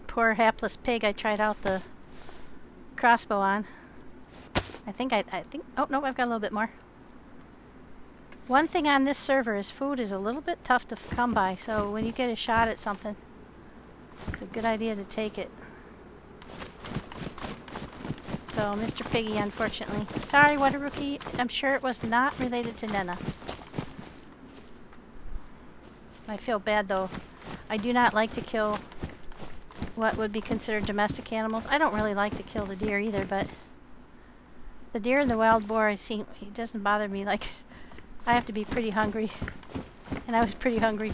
poor hapless pig I tried out the crossbow on. I think, oh no, I've got a little bit more. One thing on this server is food is a little bit tough to come by, so when you get a shot at something, it's a good idea to take it. So, Mr. Piggy, unfortunately. Sorry, what a rookie. I'm sure it was not related to Nena. I feel bad, though. I do not like to kill what would be considered domestic animals. I don't really like to kill the deer either, but the deer and the wild boar, it doesn't bother me. Like, I have to be pretty hungry. And I was pretty hungry.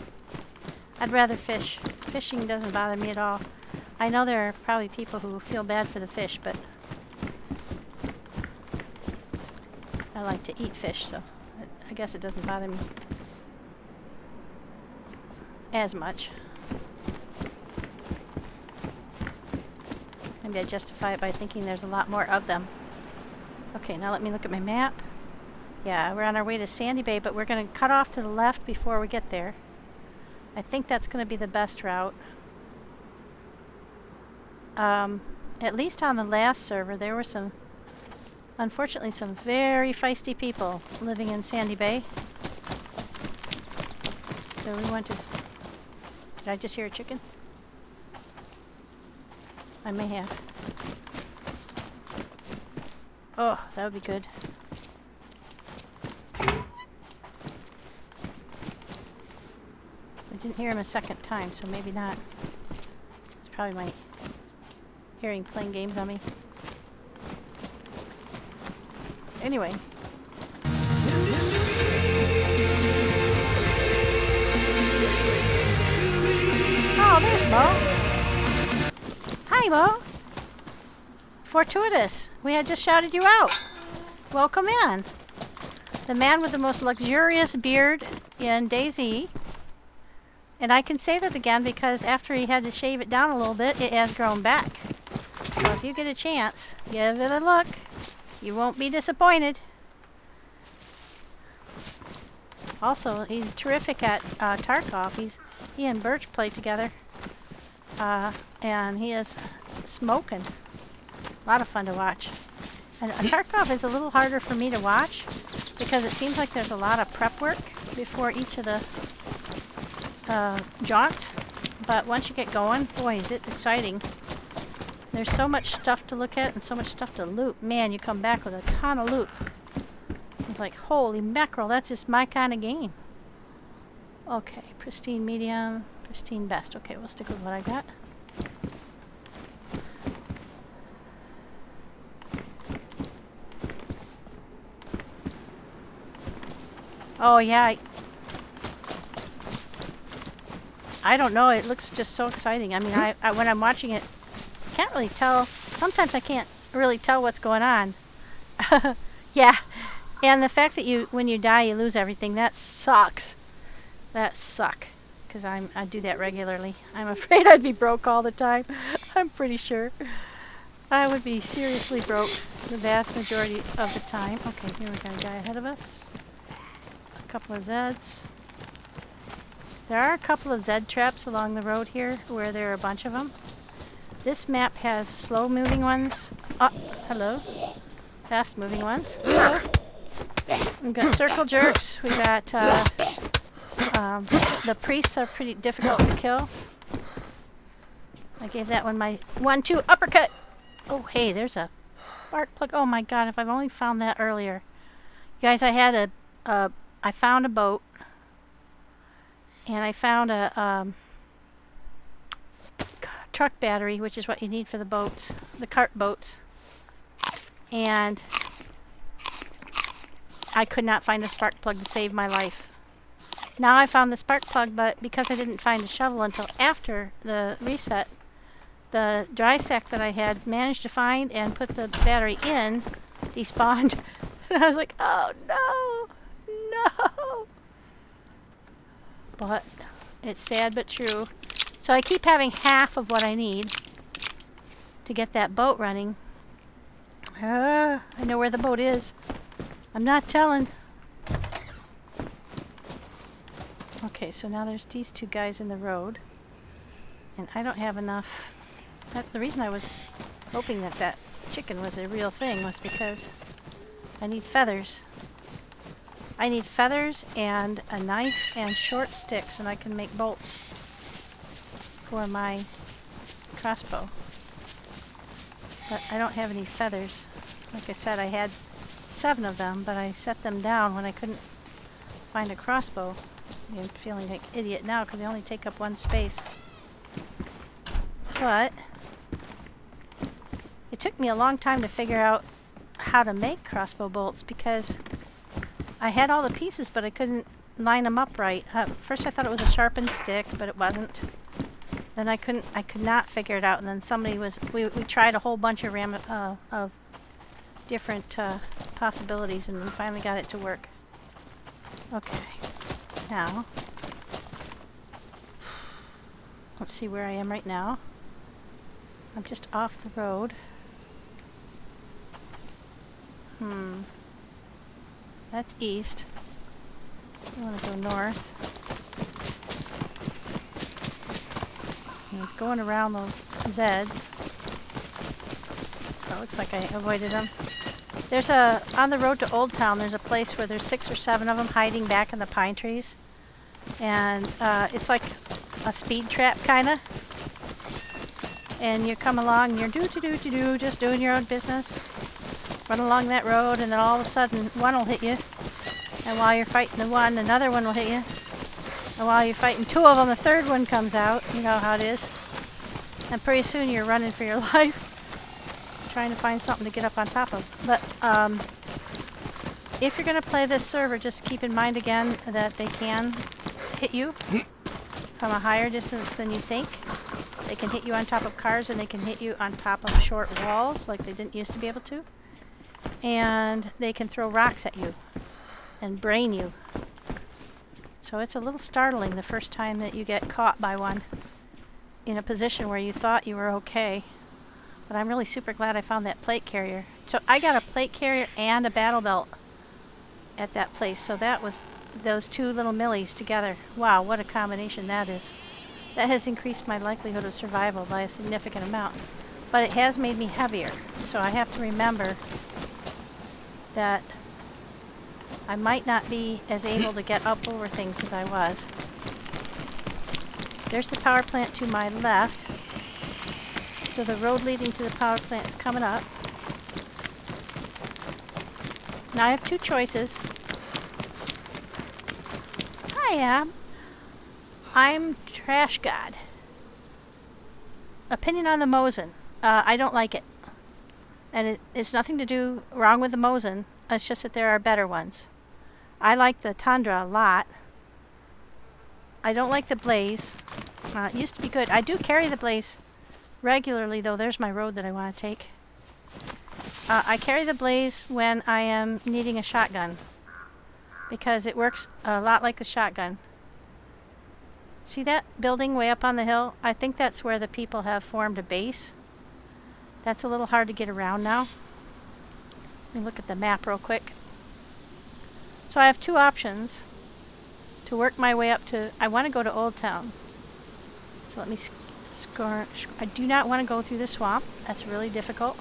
I'd rather fish. Fishing doesn't bother me at all. I know there are probably people who feel bad for the fish, but I like to eat fish, so I guess it doesn't bother me as much. Maybe I justify it by thinking there's a lot more of them. Okay, now let me look at my map. Yeah, we're on our way to Sandy Bay, but we're going to cut off to the left before we get there. I think that's going to be the best route. At least on the last server, there were unfortunately, some very feisty people living in Sandy Bay. So we went to... Did I just hear a chicken? I may have. Oh, that would be good. I didn't hear him a second time, so maybe not. It's probably my hearing playing games on me. Anyway. Oh, there's Mo. Hi, Mo. Fortuitous. We had just shouted you out. Welcome in. The man with the most luxurious beard in DayZ. And I can say that again because after he had to shave it down a little bit, it has grown back. So if you get a chance, give it a look. You won't be disappointed. Also, he's terrific at Tarkov. He and Birch play together. And he is smoking. A lot of fun to watch. And Tarkov is a little harder for me to watch because it seems like there's a lot of prep work before each of the jaunts. But once you get going, boy, is it exciting. There's so much stuff to look at and so much stuff to loot. Man, you come back with a ton of loot. It's like, holy mackerel, that's just my kind of game. Okay, pristine medium, pristine best. Okay, we'll stick with what I got. Oh yeah, I don't know, it looks just so exciting. I mean, I when I'm watching it, I can't really tell. Sometimes I can't really tell what's going on. Yeah, and the fact that when you die, you lose everything, that sucks. That suck, because I do that regularly. I'm afraid I'd be broke all the time. I'm pretty sure. I would be seriously broke the vast majority of the time. Okay, here we got a guy ahead of us. A couple of Zeds. There are a couple of Zed traps along the road here where there are a bunch of them. This map has slow moving ones. Oh, hello. Fast moving ones. Hello. We've got circle jerks. We've got the priests are pretty difficult to kill. I gave that one my 1-2 uppercut. Oh hey, there's a spark plug. Oh my god, if I've only found that earlier. You guys, I found a boat. And I found a truck battery, which is what you need for the boats, the cart boats. And I could not find a spark plug to save my life. Now I found the spark plug, but because I didn't find a shovel until after the reset, the dry sack that I had managed to find and put the battery in despawned. And I was like, oh no, no. But it's sad but true. So I keep having half of what I need to get that boat running. I know where the boat is. I'm not telling. Okay, so now there's these two guys in the road. And I don't have enough. The reason I was hoping that that chicken was a real thing was because I need feathers. I need feathers and a knife and short sticks, and I can make bolts for my crossbow. But I don't have any feathers. Like I said, I had 7 of them, but I set them down when I couldn't find a crossbow. I'm feeling like an idiot now because they only take up 1 space. But it took me a long time to figure out how to make crossbow bolts because I had all the pieces, but I couldn't line them up right. First I thought it was a sharpened stick, but it wasn't. Then I could not figure it out, and then we tried a whole bunch of different possibilities, and we finally got it to work. Okay, now, let's see where I am right now. I'm just off the road. That's east. I want to go north. I was going around those Zeds. Oh, looks like I avoided them. There's on the road to Old Town, there's a place where there's 6 or 7 of them hiding back in the pine trees. And it's like a speed trap, kinda. And you come along and you're just doing your own business. Run along that road, and then all of a sudden one will hit you. And while you're fighting the one, another one will hit you. And while you're fighting 2 of them, the 3rd one comes out. You know how it is. And pretty soon you're running for your life, trying to find something to get up on top of. But if you're going to play this server, just keep in mind again that they can hit you from a higher distance than you think. They can hit you on top of cars, and they can hit you on top of short walls like they didn't used to be able to. And they can throw rocks at you and brain you. So it's a little startling the first time that you get caught by one in a position where you thought you were okay. But I'm really super glad I found that plate carrier. So I got a plate carrier and a battle belt at that place, so that was those two little milis together. Wow, what a combination that is. That has increased my likelihood of survival by a significant amount. But it has made me heavier. So I have to remember that I might not be as able to get up over things as I was. There's the power plant to my left. So the road leading to the power plant is coming up. Now I have two choices. I'm Trash God. Opinion on the Mosin. I don't like it. And it's nothing to do wrong with the Mosin. It's just that there are better ones. I like the Tundra a lot. I don't like the Blaze. It used to be good. I do carry the Blaze regularly, though. There's my road that I want to take. I carry the Blaze when I am needing a shotgun, because it works a lot like a shotgun. See that building way up on the hill? I think that's where the people have formed a base. That's a little hard to get around now. Let me look at the map real quick. So I have two options to work my way up to... I want to go to Old Town. So let me score... I do not want to go through the swamp. That's really difficult.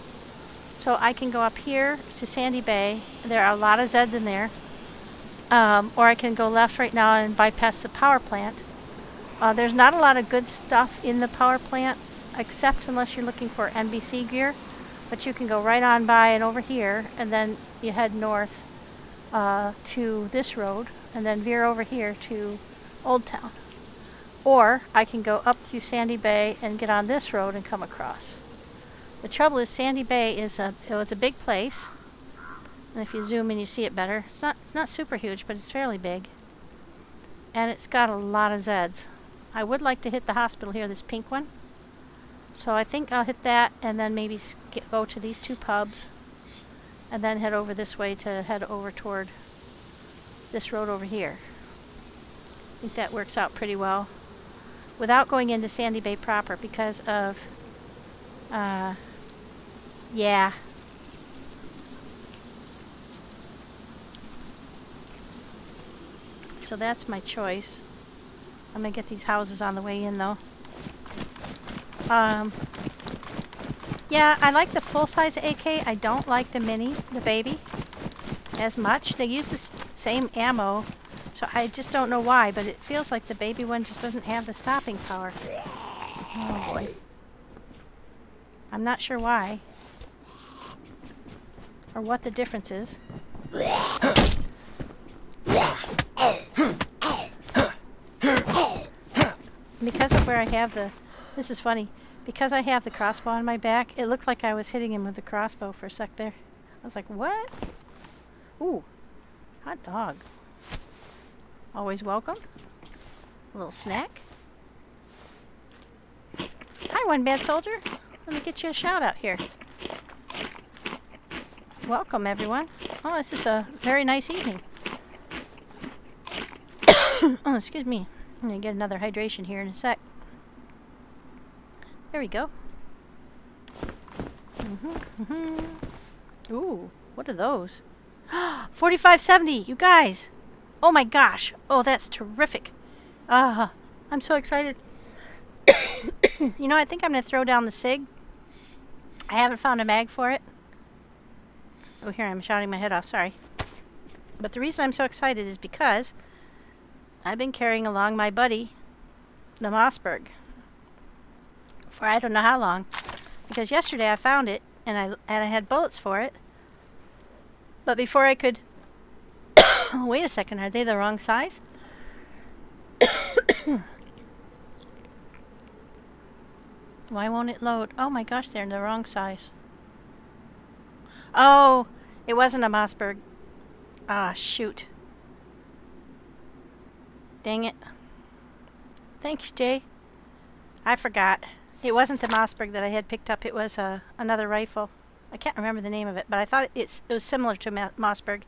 So I can go up here to Sandy Bay. There are a lot of Zeds in there. Or I can go left right now and bypass the power plant. There's not a lot of good stuff in the power plant, except unless you're looking for NBC gear. But you can go right on by and over here, and then you head north to this road, and then veer over here to Old Town. Or I can go up through Sandy Bay and get on this road and come across. The trouble is Sandy Bay is it was a big place. And if you zoom in, you see it better. It's not super huge, but it's fairly big. And it's got a lot of Zeds. I would like to hit the hospital here, this pink one. So I think I'll hit that and then maybe go to these two pubs. And then head over this way to head over toward this road over here. I think that works out pretty well. Without going into Sandy Bay proper because of... yeah. So that's my choice. I'm gonna get these houses on the way in though. Yeah, I like the full-size AK. I don't like the mini, the baby, as much. They use the same ammo, so I just don't know why, but it feels like the baby one just doesn't have the stopping power. Oh boy. I'm not sure why. Or what the difference is. Because of where I have the... This is funny. Because I have the crossbow on my back, it looked like I was hitting him with the crossbow for a sec there. I was like, what? Ooh. Hot dog. Always welcome. A little snack. Hi, One Bad Soldier. Let me get you a shout out here. Welcome, everyone. Oh, this is a very nice evening. Oh, excuse me. I'm going to get another hydration here in a sec. There we go. Ooh, what are those? 4570, you guys! Oh my gosh! Oh, that's terrific. I'm so excited. You know, I think I'm going to throw down the SIG. I haven't found a mag for it. Oh, here I'm shouting my head off, sorry. But the reason I'm so excited is because I've been carrying along my buddy, the Mossberg, for I don't know how long. Because yesterday I found it, and I had bullets for it. But before I could... Wait a second, are they the wrong size? Why won't it load? Oh my gosh, they're the wrong size. Oh, it wasn't a Mossberg. Ah, shoot. Dang it. Thanks, Jay. I forgot. It wasn't the Mossberg that I had picked up. It was another rifle. I can't remember the name of it, but I thought it was similar to Mossberg.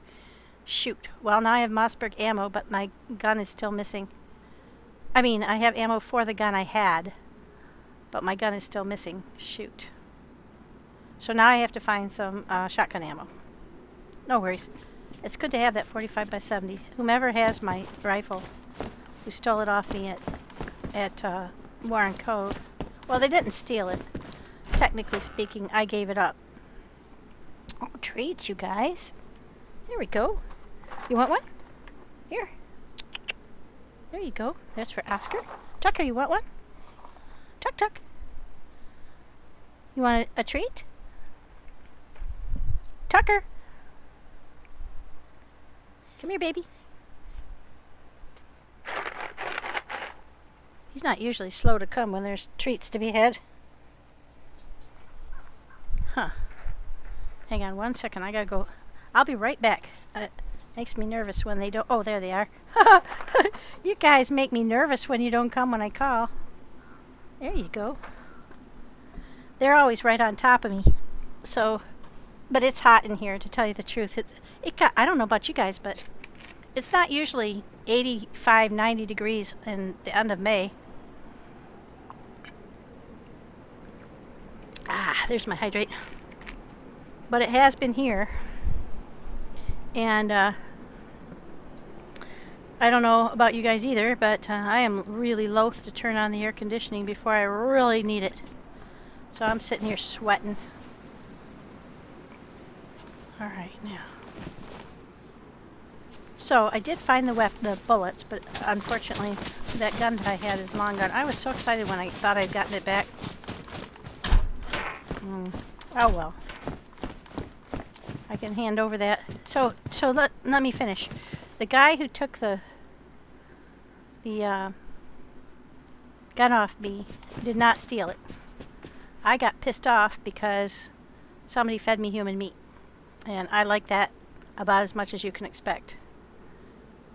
Shoot. Well, now I have Mossberg ammo, but my gun is still missing. I mean, I have ammo for the gun I had, but my gun is still missing. Shoot. So now I have to find some shotgun ammo. No worries. It's good to have that 45 by 70. Whomever has my rifle, who stole it off me at Warren Cove. Well, they didn't steal it. Technically speaking, I gave it up. Oh, treats, you guys. There we go. You want one? Here. There you go. That's for Oscar. Tucker, you want one? Tuck, Tuck. You want a treat? Tucker. Come here, baby. He's not usually slow to come when there's treats to be had. Huh. Hang on 1 second. I gotta go. I'll be right back. Makes me nervous when they don't. Oh, there they are. You guys make me nervous when you don't come when I call. There you go. They're always right on top of me. So, but it's hot in here, to tell you the truth. I don't know about you guys, but it's not usually 85, 90 degrees in the end of May. Ah, there's my hydrate. But it has been here. And I don't know about you guys either, but I am really loath to turn on the air conditioning before I really need it. So I'm sitting here sweating. Alright, now. So I did find the bullets, but unfortunately that gun that I had is long gone. I was so excited when I thought I'd gotten it back. Oh well. I can hand over that. So let me finish. The guy who took the gun off me did not steal it. I got pissed off because somebody fed me human meat. And I like that about as much as you can expect.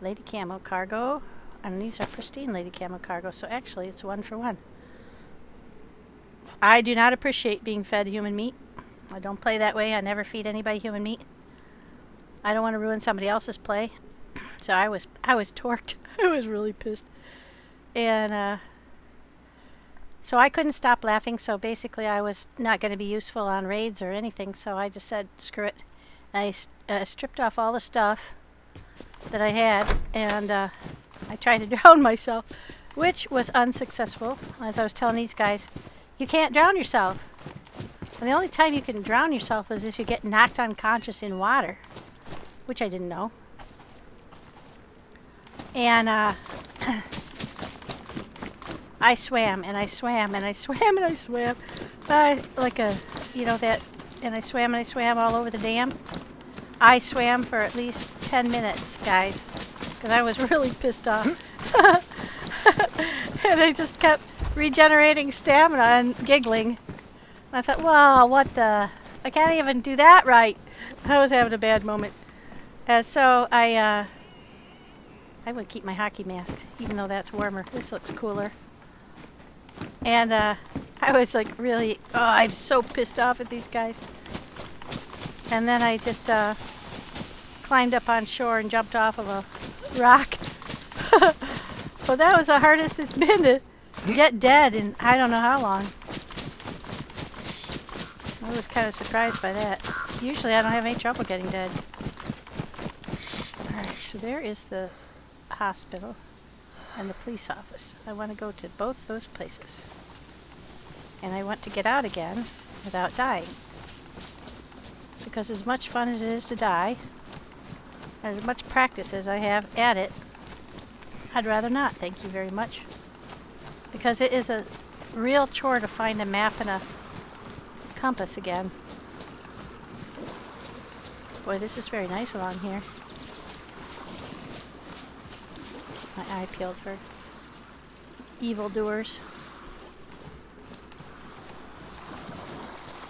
Lady Camo cargo. And these are pristine Lady Camo cargo. So actually it's 1 for 1. I do not appreciate being fed human meat. I don't play that way. I never feed anybody human meat. I don't want to ruin somebody else's play. So I was torqued. I was really pissed. And so I couldn't stop laughing. So basically I was not going to be useful on raids or anything. So I just said, screw it. I stripped off all the stuff that I had. And I tried to drown myself, which was unsuccessful. As I was telling these guys, you can't drown yourself. And the only time you can drown yourself is if you get knocked unconscious in water, which I didn't know. And I swam and I swam and I swam and I swam, like a, you know that, and I swam all over the dam. I swam for at least 10 minutes, guys, because I was really pissed off. And I just kept regenerating stamina and giggling. I thought, well, what the? I can't even do that right. I was having a bad moment. And so I would keep my hockey mask, even though that's warmer. This looks cooler. And I was like really, I'm so pissed off at these guys. And then I just climbed up on shore and jumped off of a rock. Well, that was the hardest it's been to get dead in I don't know how long. I was kind of surprised by that. Usually I don't have any trouble getting dead. Alright, so there is the hospital and the police office. I want to go to both those places. And I want to get out again without dying. Because as much fun as it is to die, and as much practice as I have at it, I'd rather not, thank you very much. Because it is a real chore to find a map and a compass again. Boy, this is very nice along here. My eye peeled for evildoers.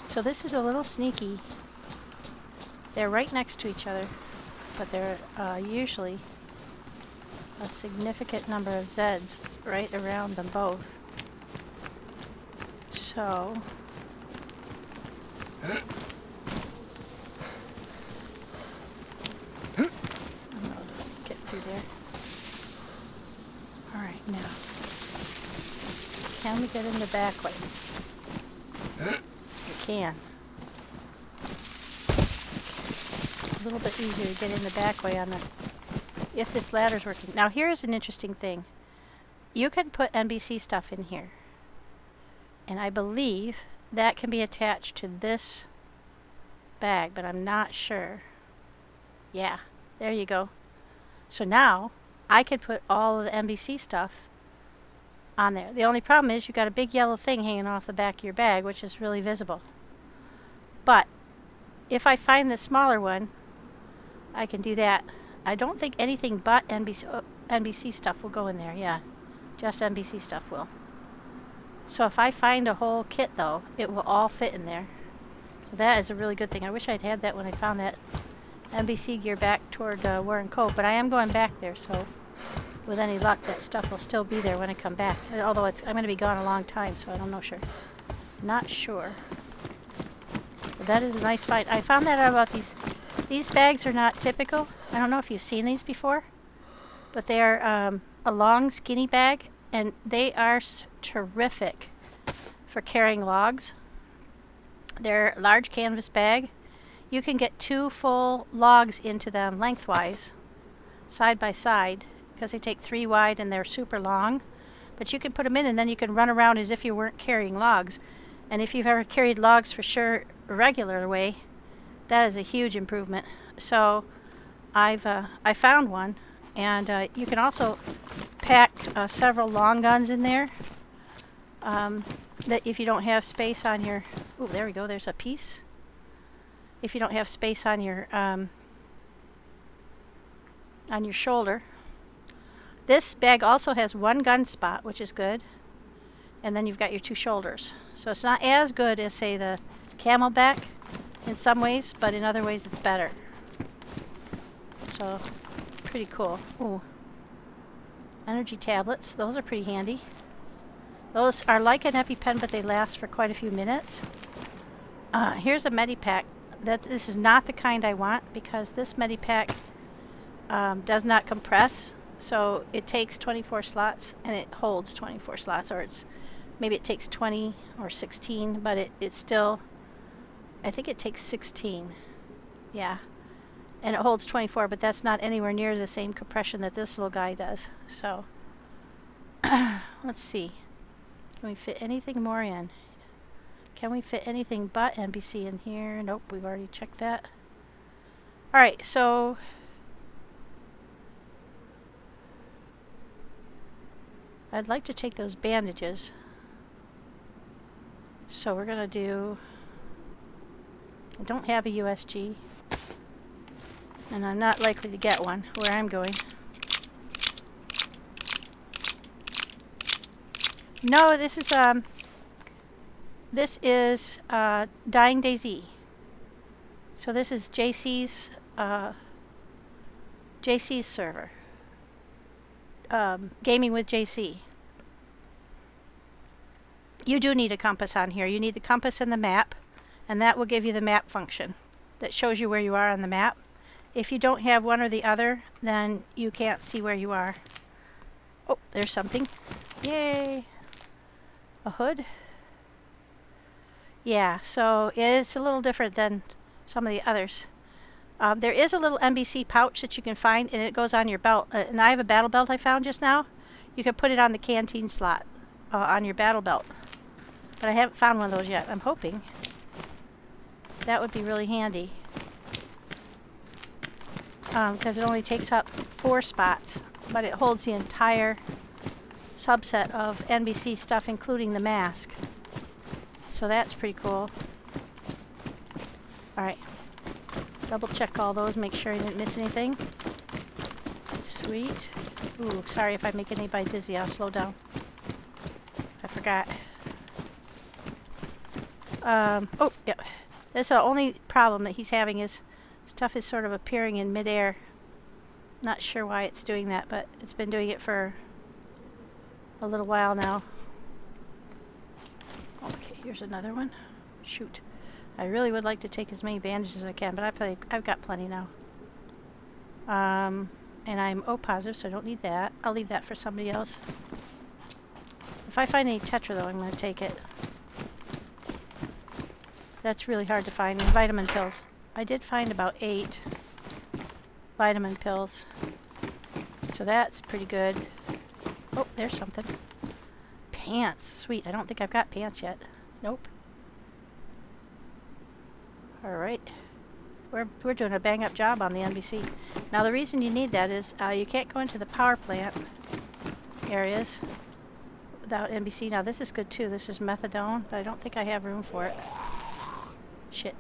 So this is a little sneaky. They're right next to each other, but there are usually a significant number of Zeds right around them both. So I'm gonna get through there. Alright, now. Can we get in the back way? We can. a little bit easier to get in the back way on the, if this ladder's working. Now here's an interesting thing. You can put NBC stuff in here. And I believe that can be attached to this bag, but I'm not sure. Yeah, there you go. So now I can put all of the NBC stuff on there. The only problem is you've got a big yellow thing hanging off the back of your bag, which is really visible. But if I find the smaller one, I can do that. I don't think anything but NBC stuff will go in there. Yeah, just NBC stuff will. So if I find a whole kit, though, it will all fit in there. So that is a really good thing. I wish I'd had that when I found that NBC gear back toward Warren Cove, but I am going back there, so with any luck, that stuff will still be there when I come back. Although I'm going to be gone a long time, so I don't know. Not sure. But that is a nice find. I found that out about these. These bags are not typical. I don't know if you've seen these before, but they're a long, skinny bag, and they are terrific for carrying logs. They're a large canvas bag. You can get 2 full logs into them lengthwise, side by side, because they take 3 wide and they're super long. But you can put them in and then you can run around as if you weren't carrying logs. And if you've ever carried logs for sure a regular way, that is a huge improvement. So I found one, and you can also pack several long guns in there. That if you don't have space on your, oh, there we go. There's a piece. If you don't have space on your shoulder, this bag also has 1 gun spot, which is good, and then you've got your 2 shoulders. So it's not as good as, say, the Camelback in some ways, but in other ways it's better. So pretty cool. Ooh, energy tablets. Those are pretty handy. Those are like an EpiPen, but they last for quite a few minutes. Here's a Medipack. This is not the kind I want, because this Medipack does not compress, so it takes 24 slots and it holds 24 slots, or maybe it takes 20 or 16, but it's still, I think it takes 16. Yeah, and it holds 24, but that's not anywhere near the same compression that this little guy does. So let's see, can we fit anything more in? Can we fit anything but NBC in here? Nope, we've already checked that. Alright, so I'd like to take those bandages. So we're going to do, I don't have a USG, and I'm not likely to get one where I'm going. No, this is Dying DayZ. So this is JC's server. Gaming with JC. You do need a compass on here. You need the compass and the map, and that will give you the map function that shows you where you are on the map. If you don't have one or the other, then you can't see where you are. Oh, there's something. Yay! A hood. Yeah, so it's a little different than some of the others. There is a little NBC pouch that you can find, and it goes on your belt. And I have a battle belt I found just now. You can put it on the canteen slot on your battle belt. But I haven't found one of those yet. I'm hoping. That would be really handy. Because it only takes up 4 spots, but it holds the entire subset of NBC stuff, including the mask. So that's pretty cool. Alright. Double check all those, make sure I didn't miss anything. Sweet. Ooh, sorry if I make anybody dizzy, I'll slow down. I forgot. Oh, yeah. That's the only problem that he's having is stuff is sort of appearing in midair. Not sure why it's doing that, but it's been doing it for a little while now. Okay, here's another one. Shoot. I really would like to take as many bandages as I can, but I've got plenty now. And I'm O positive, so I don't need that. I'll leave that for somebody else. If I find any Tetra, though, I'm going to take it. That's really hard to find. And vitamin pills. I did find about 8. vitamin pills. So that's pretty good. Oh, there's something. Pants. Sweet. I don't think I've got pants yet. Nope. Alright. We're doing a bang-up job on the NBC. Now the reason you need that is you can't go into the power plant areas without NBC. Now this is good too. This is methadone, but I don't think I have room for it. Shit.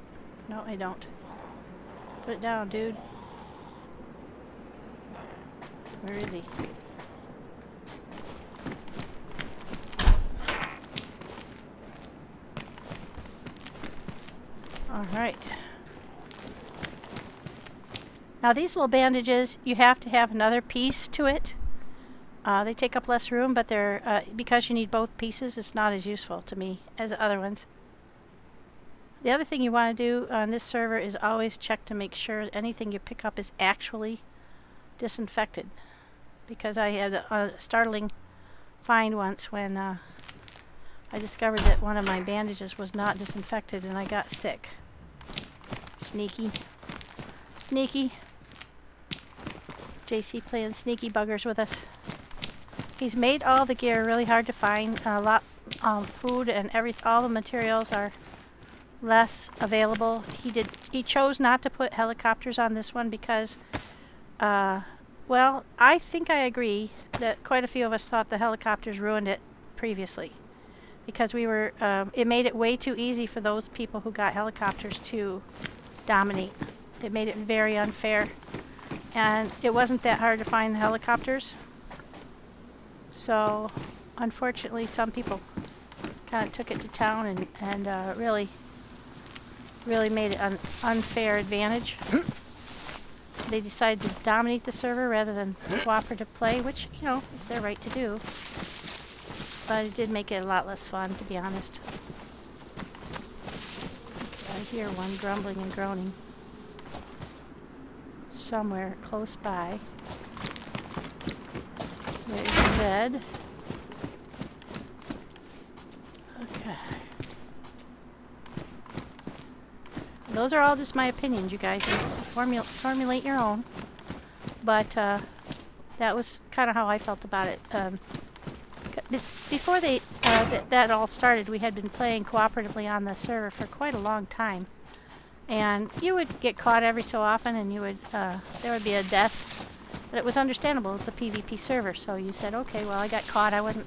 No, I don't. Put it down, dude. Where is he? Alright. Now these little bandages, you have to have another piece to it. They take up less room, but they're because you need both pieces, it's not as useful to me as the other ones. The other thing you want to do on this server is always check to make sure anything you pick up is actually disinfected. Because I had a startling find once when I discovered that one of my bandages was not disinfected and I got sick. Sneaky. Sneaky. JC playing sneaky buggers with us. He's made all the gear really hard to find. A lot of food and all the materials are less available. He chose not to put helicopters on this one because well, I think I agree that quite a few of us thought the helicopters ruined it previously. Because we were it made it way too easy for those people who got helicopters to dominate. It made it very unfair. And it wasn't that hard to find the helicopters. So, unfortunately, some people kind of took it to town and really made it an unfair advantage. They decided to dominate the server rather than cooperative play, which, you know, it's their right to do. But it did make it a lot less fun, to be honest. I hear one grumbling and groaning somewhere close by. There's the bed. Okay. Those are all just my opinions, you guys. You formulate your own. But that was kind of how I felt about it. Before that all started, we had been playing cooperatively on the server for quite a long time. And you would get caught every so often, and you would there would be a death. But it was understandable. It's a PvP server, so you said, okay, well, I got caught. I wasn't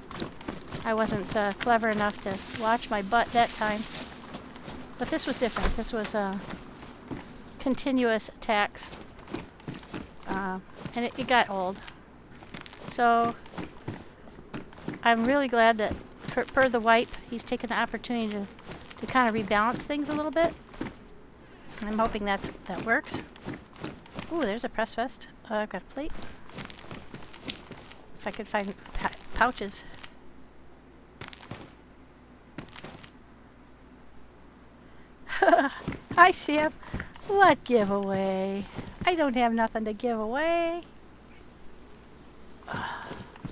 clever enough to watch my butt that time. But this was different. This was continuous attacks, and it got old. So I'm really glad that per the wipe, he's taken the opportunity to kind of rebalance things a little bit. I'm hoping that works. Ooh, there's a press vest. I've got a plate. If I could find pouches. Hi, Sam. What giveaway? I don't have nothing to give away.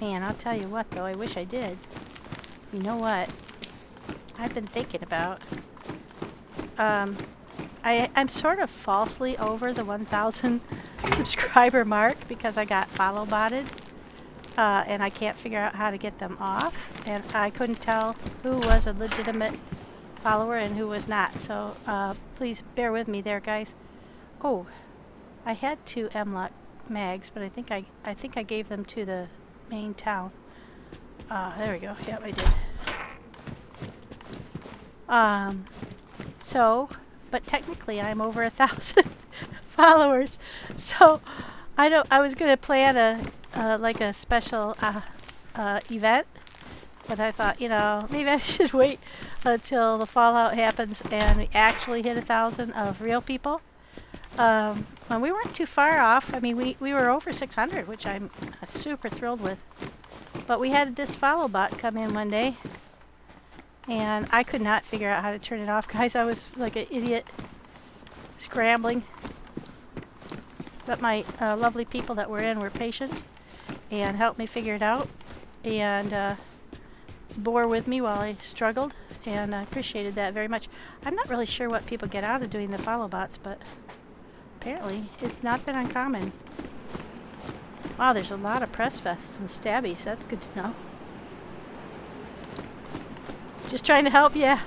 Man, I'll tell you what, though. I wish I did. You know what? I've been thinking about. I'm sort of falsely over the 1,000 subscriber mark because I got follow botted. And I can't figure out how to get them off. And I couldn't tell who was a legitimate follower and who was not. So please bear with me there, guys. Oh, I had 2 MLOC mags, but I think I gave them to the main town. There we go. Yep, I did. But technically I'm over 1,000 followers. So I was gonna plan like a special event, but I thought, you know, maybe I should wait until the fallout happens and we actually hit 1,000 of real people. And we weren't too far off. I mean, we were over 600, which I'm super thrilled with. But we had this follow bot come in one day, and I could not figure out how to turn it off, guys. I was like an idiot scrambling. But my lovely people that were in were patient and helped me figure it out, and bore with me while I struggled, and I appreciated that very much. I'm not really sure what people get out of doing the follow bots, but apparently it's not that uncommon. Wow, there's a lot of press vests and stabbies. That's good to know. Just trying to help, yeah.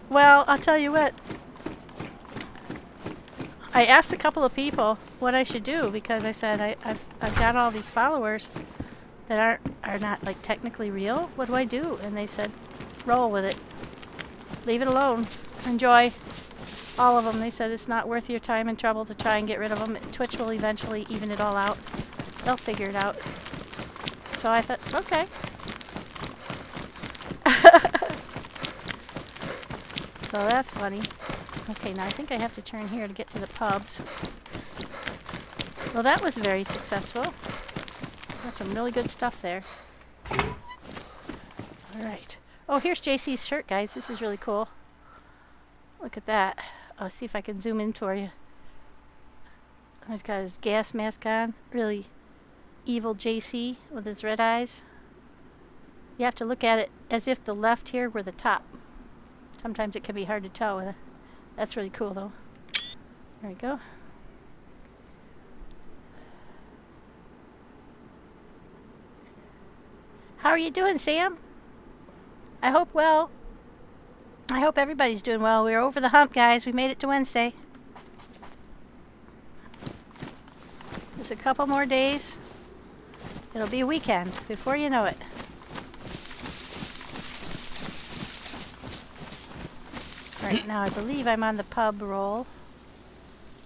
Well, I'll tell you what. I asked a couple of people what I should do because I said I've got all these followers that are not like technically real. What do I do? And they said, roll with it. Leave it alone. Enjoy. All of them. They said it's not worth your time and trouble to try and get rid of them. Twitch will eventually even it all out. They'll figure it out. So I thought, okay. So that's funny. Okay, now I think I have to turn here to get to the pubs. Well, that was very successful. Got some really good stuff there. Alright. Oh, here's JC's shirt, guys. This is really cool. Look at that. I'll see if I can zoom in for you. He's got his gas mask on. Really evil JC with his red eyes. You have to look at it as if the left here were the top. Sometimes it can be hard to tell. That's really cool, though. There we go. How are you doing, Sam? I hope well. I hope everybody's doing well. We're over the hump, guys. We made it to Wednesday. Just a couple more days. It'll be a weekend before you know it. Right now, I believe I'm on the pub roll.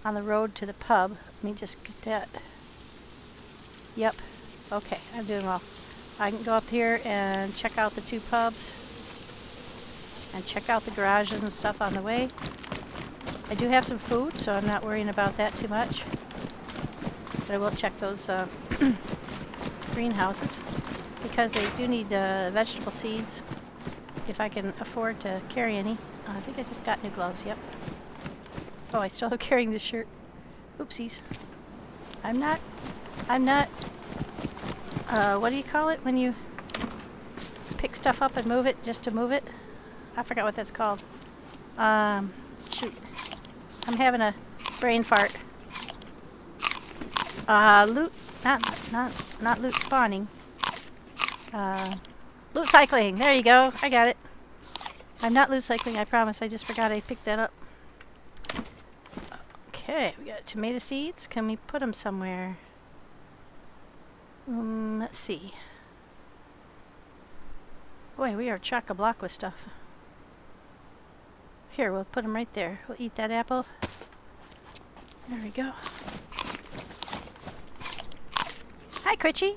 On the road to the pub. Let me just get that. Yep. Okay, I'm doing well. I can go up here and check out the two pubs. And check out the garages and stuff on the way. I do have some food, so I'm not worrying about that too much. But I will check those greenhouses. Because they do need vegetable seeds. If I can afford to carry any. I think I just got new gloves, yep. Oh, I still am carrying this shirt. Oopsies. I'm not, what do you call it when you pick stuff up and move it just to move it? I forgot what that's called. Shoot. I'm having a brain fart. Loot, not loot spawning. Loot cycling, there you go, I got it. I'm not loot cycling, I promise. I just forgot I picked that up. Okay, we got tomato seeds. Can we put them somewhere? Let's see. Boy, we are chock-a-block with stuff. Here, we'll put them right there. We'll eat that apple. There we go. Hi, Critchy.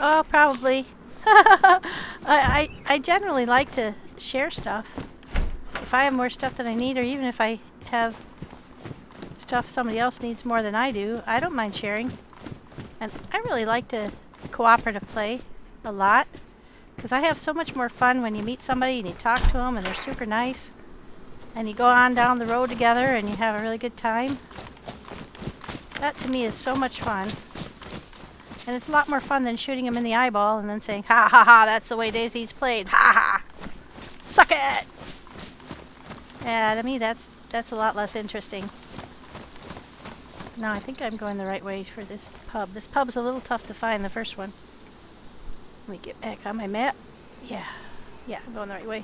Oh, probably. I generally like to share stuff. If I have more stuff than I need, or even if I have stuff somebody else needs more than I do, I don't mind sharing. And I really like to cooperative play a lot, because I have so much more fun when you meet somebody and you talk to them and they're super nice, and you go on down the road together and you have a really good time. That to me is so much fun. And it's a lot more fun than shooting him in the eyeball and then saying, ha ha ha, that's the way DayZ's played. Ha ha! Suck it! Yeah, to me that's a lot less interesting. No, I think I'm going the right way for this pub. This pub's a little tough to find, the first one. Let me get back on my map. Yeah, I'm going the right way.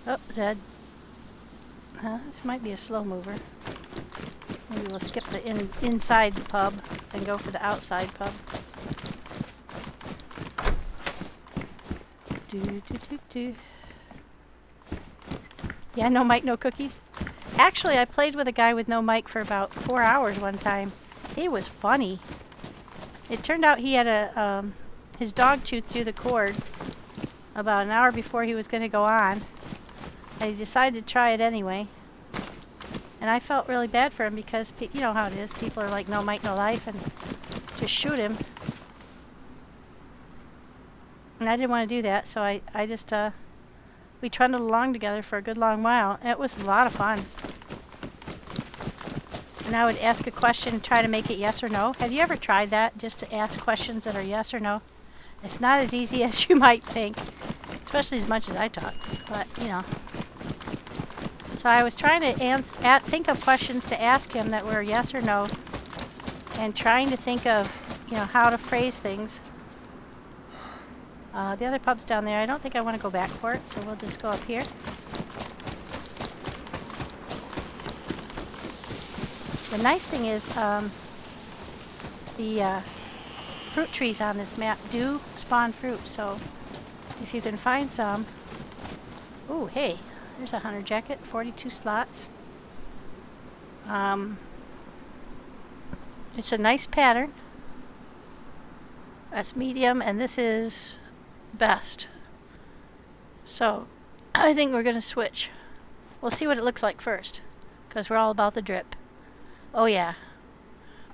Oh, Zed. This might be a slow mover. Maybe we'll skip the inside the pub and go for the outside pub. Yeah, no mic, no cookies. Actually, I played with a guy with no mic for about 4 hours one time. He was funny. It turned out he had his dog chewed through the cord about an hour before he was going to go on. And he decided to try it anyway. And I felt really bad for him because, you know how it is. People are like, no mic, no life, and just shoot him. And I didn't want to do that, so I just, we trundled along together for a good long while. It was a lot of fun. and I would ask a question and try to make it yes or no. Have you ever tried that, just to ask questions that are yes or no? It's not as easy as you might think, especially as much as I talk, but you know. So I was trying to think of questions to ask him that were yes or no, and trying to think of, you know, how to phrase things. The other pub's down there. I don't think I want to go back for it, so we'll just go up here. The nice thing is, the fruit trees on this map do spawn fruit, so if you can find some... Ooh, hey, there's a hunter jacket, 42 slots. It's a nice pattern. That's medium, and this is best. So, I think we're going to switch. We'll see what it looks like first, because we're all about the drip. Oh yeah.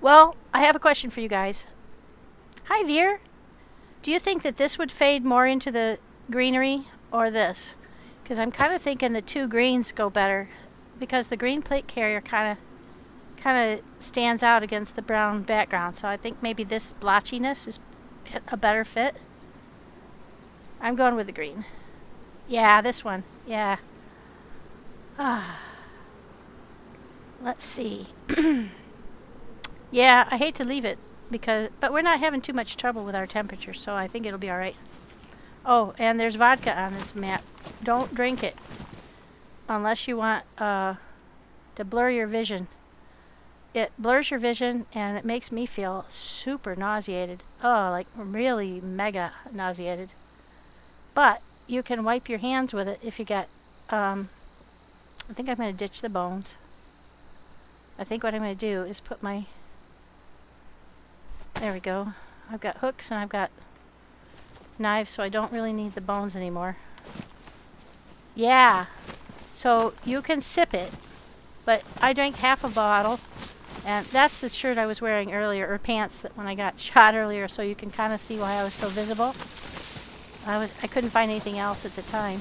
Well, I have a question for you guys. Hi, Veer. Do you think that this would fade more into the greenery or this? Because I'm kind of thinking the two greens go better, because the green plate carrier kind of stands out against the brown background. So I think maybe this blotchiness is a better fit. I'm going with the green. Yeah, this one. Yeah. Let's see. Yeah, I hate to leave it, but we're not having too much trouble with our temperature, so I think it'll be all right. Oh, and there's vodka on this map. Don't drink it unless you want to blur your vision. It blurs your vision, and it makes me feel super nauseated. Oh, like really mega nauseated. But you can wipe your hands with it if you get... I think I'm going to ditch the bones. I think what I'm going to do is put my... There we go. I've got hooks and I've got knives, so I don't really need the bones anymore. Yeah. So you can sip it, but I drank half a bottle, and that's the shirt I was wearing earlier, or pants that when I got shot earlier, so you can kind of see why I was so visible. I couldn't find anything else at the time.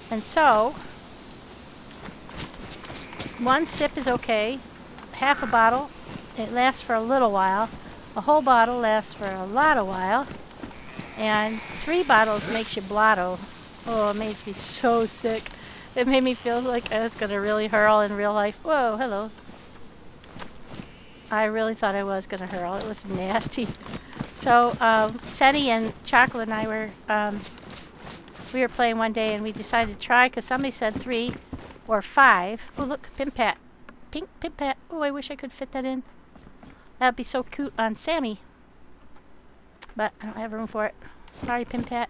And so, one sip is okay. Half a bottle, it lasts for a little while. A whole bottle lasts for a lot of while. And 3 bottles makes you blotto. Oh, it makes me so sick. It made me feel like I was going to really hurl in real life. Whoa, hello. I really thought I was going to hurl. It was nasty. So, Sammy and Chocolate and I were... we were playing one day and we decided to try because somebody said 3 or 5. Oh, look, Pimpat. Pink Pimpat. Oh, I wish I could fit that in. That would be so cute on Sammy. But I don't have room for it. Sorry, Pimpat.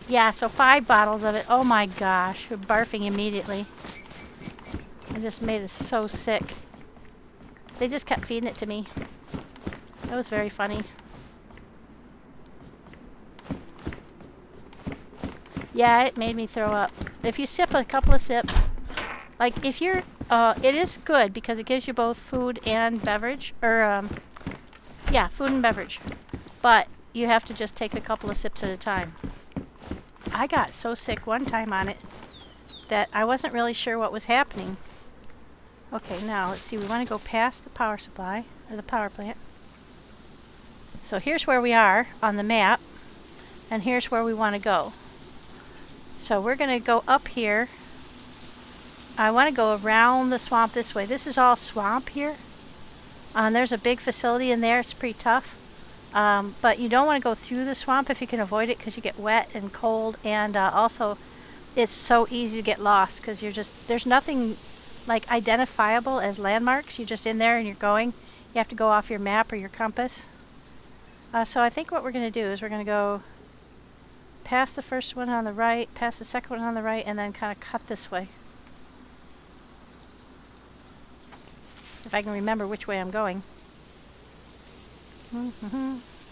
Yeah, so 5 bottles of it. Oh my gosh. We're barfing immediately. It just made us so sick. They just kept feeding it to me. That was very funny. Yeah, it made me throw up. If you sip a couple of sips, like if you're, it is good because it gives you both food and beverage, or, yeah, food and beverage. But you have to just take a couple of sips at a time. I got so sick one time on it that I wasn't really sure what was happening. Okay, now let's see, we want to go past the power supply, or the power plant. So here's where we are on the map, and here's where we want to go. So we're going to go up here. I want to go around the swamp this way. This is all swamp here. There's a big facility in there. It's pretty tough. But you don't want to go through the swamp if you can avoid it because you get wet and cold. And also, it's so easy to get lost because you're just... There's nothing like identifiable as landmarks. You're just in there and you're going. You have to go off your map or your compass. So I think what we're going to do is we're going to go... past the first one on the right, past the second one on the right, and then kind of cut this way. If I can remember which way I'm going.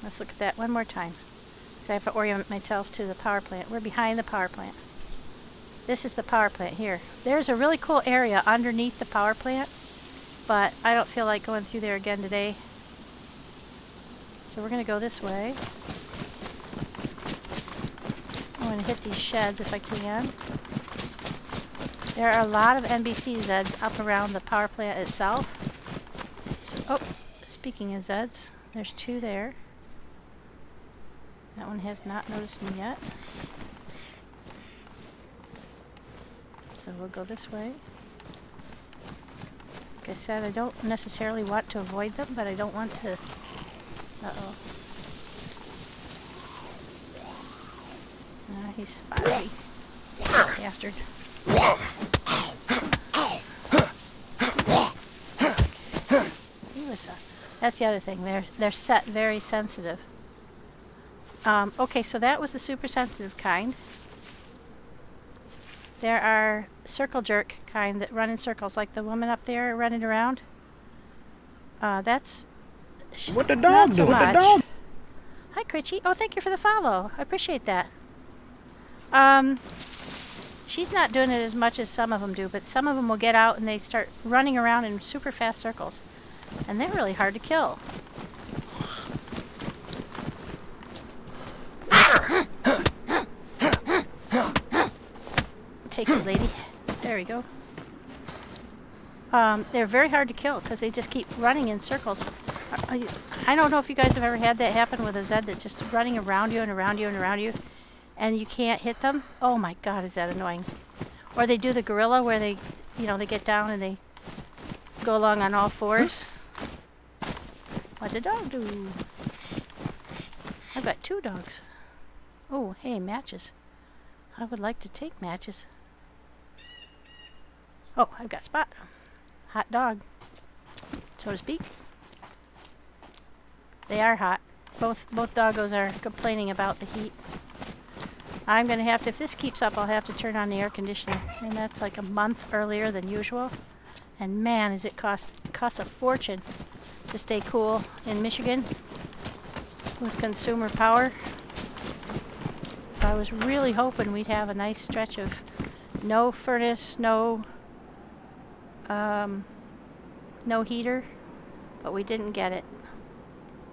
Let's look at that one more time. I have to orient myself to the power plant. We're behind the power plant. This is the power plant here. There's a really cool area underneath the power plant, but I don't feel like going through there again today. So we're going to go this way. going to hit these sheds if I can. There are a lot of NBC Zeds up around the power plant itself. So, oh, speaking of Zeds, there's 2 there. That one has not noticed me yet. So we'll go this way. Like I said, I don't necessarily want to avoid them, but I don't want to... Uh-oh. He's spotted me. Bastard. He was that's the other thing. They're set very sensitive. Okay, so that was the super sensitive kind. There are circle jerk kind that run in circles, like the woman up there running around. That's what the dog do? What the dog? Hi, Critchy. Oh, thank you for the follow. I appreciate that. She's not doing it as much as some of them do, but some of them will get out and they start running around in super fast circles. And they're really hard to kill. Take you, lady. There we go. They're very hard to kill because they just keep running in circles. I don't know if you guys have ever had that happen with a Zed that's just running around you and around you and around you, and you can't hit them. Oh my God, is that annoying? Or they do the gorilla where they, you know, they get down and they go along on all fours. What did the dog do? I've got 2 dogs. Oh, hey, matches. I would like to take matches. Oh, I've got Spot. Hot dog, so to speak. They are hot. Both doggos are complaining about the heat. I'm going to have to, if this keeps up, I'll have to turn on the air conditioner. And that's like a month earlier than usual. And man, does it cost a fortune to stay cool in Michigan with consumer power. So I was really hoping we'd have a nice stretch of no furnace, no heater, but we didn't get it.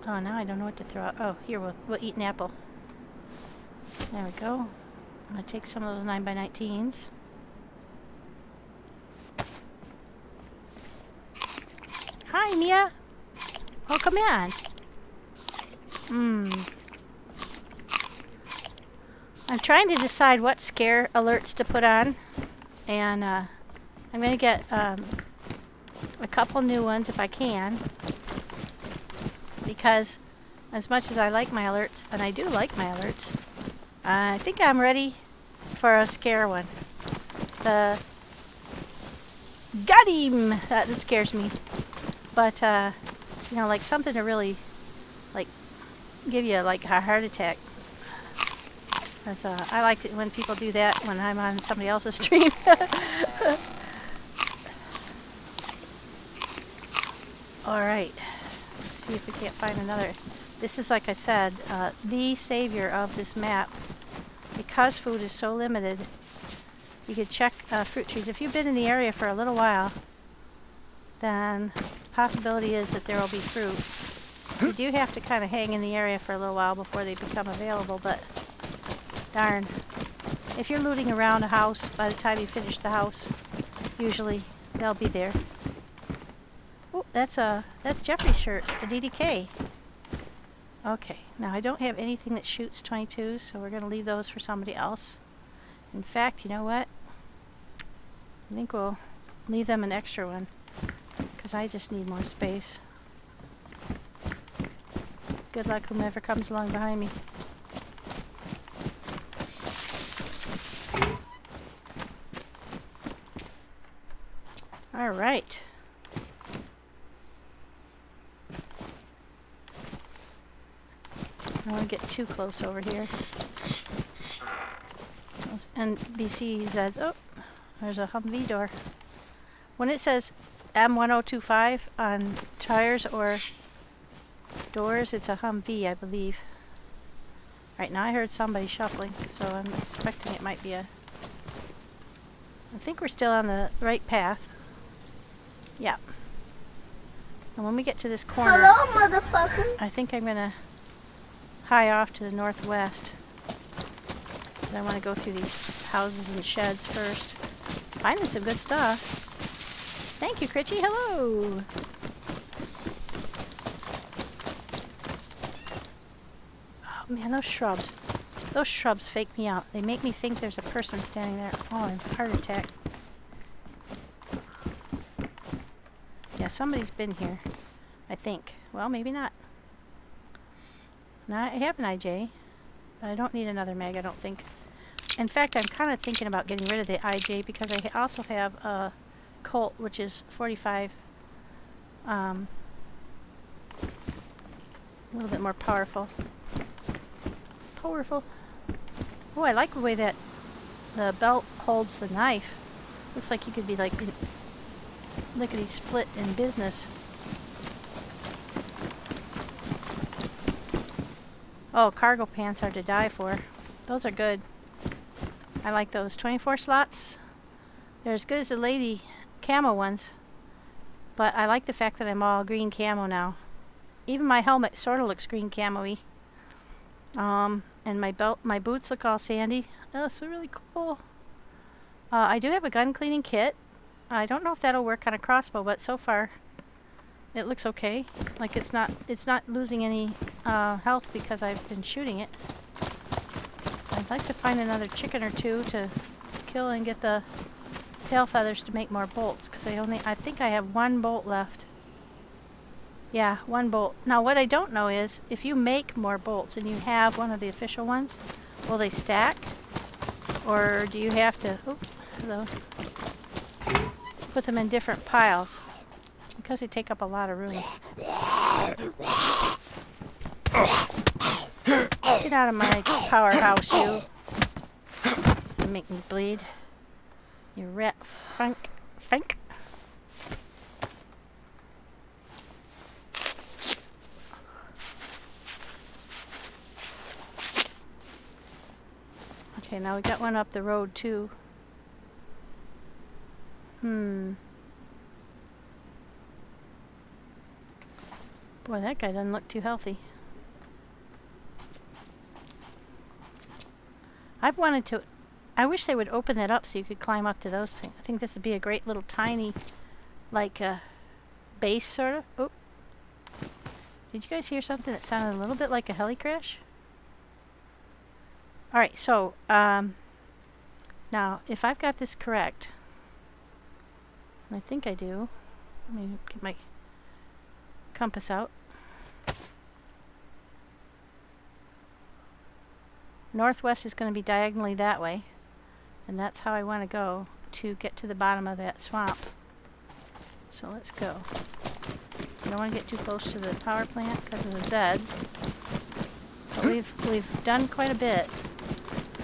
Oh, now I don't know what to throw out. Oh, here, we'll eat an apple. There we go. I'm going to take some of those 9x19s. Hi, Mia. Oh, come on. I'm trying to decide what scare alerts to put on. And I'm going to get a couple new ones if I can. Because as much as I like my alerts, and I do like my alerts, I think I'm ready for a scare one. Got him! That scares me. But, you know, like something to really, like, give you, like, a heart attack. That's, I like it when people do that when I'm on somebody else's stream. Alright. Let's see if we can't find another. This is, like I said, the savior of this map. Because food is so limited, you could check fruit trees. If you've been in the area for a little while, then the possibility is that there will be fruit. You do have to kind of hang in the area for a little while before they become available, but darn. If you're looting around a house, by the time you finish the house, usually they'll be there. Oh, that's Jeffrey's shirt, a DDK. Okay, now I don't have anything that shoots 22s, so we're going to leave those for somebody else. In fact, you know what? I think we'll leave them an extra one, because I just need more space. Good luck whomever comes along behind me. All right. I don't want to get too close over here. Those NBC says, oh, there's a Humvee door. When it says M1025 on tires or doors, it's a Humvee, I believe. Right now I heard somebody shuffling, so I'm expecting it might be a... I think we're still on the right path. Yeah. And when we get to this corner... Hello, motherfucker! I think I'm gonna high off to the northwest. I want to go through these houses and sheds first. Finding some good stuff. Thank you, Critchy. Hello! Oh man, those shrubs. Those shrubs fake me out. They make me think there's a person standing there. Oh, I have a heart attack. Yeah, somebody's been here. I think. Well, maybe not. Now, I have an IJ. But I don't need another mag, I don't think. In fact, I'm kind of thinking about getting rid of the IJ because I also have a Colt, which is 45. A little bit more powerful. Powerful. Oh, I like the way that the belt holds the knife. Looks like you could be like lickety split in business. Oh, cargo pants are to die for. Those are good. I like those. 24 slots. They're as good as the lady camo ones. But I like the fact that I'm all green camo now. Even my helmet sort of looks green camo-y. And my boots look all sandy. Oh, so really cool. I do have a gun cleaning kit. I don't know if that'll work on a crossbow, but so far it looks okay. Like it's not losing any health because I've been shooting it. I'd like to find another chicken or two to kill and get the tail feathers to make more bolts, because I think I have one bolt left. Yeah, one bolt. Now what I don't know is if you make more bolts and you have one of the official ones, will they stack? Or do you have to put them in different piles? Because they take up a lot of room. Get out of my powerhouse, you. You make me bleed. You rat funk. Okay, now we got one up the road too. Boy, that guy doesn't look too healthy. I wish they would open that up so you could climb up to those things. I think this would be a great little tiny, like, base sort of. Oh. Did you guys hear something that sounded a little bit like a heli crash? Alright, so, now, if I've got this correct, and I think I do, let me get my compass out. Northwest is going to be diagonally that way, and that's how I want to go to get to the bottom of that swamp. So let's go. I don't want to get too close to the power plant because of the Zeds, but we've done quite a bit.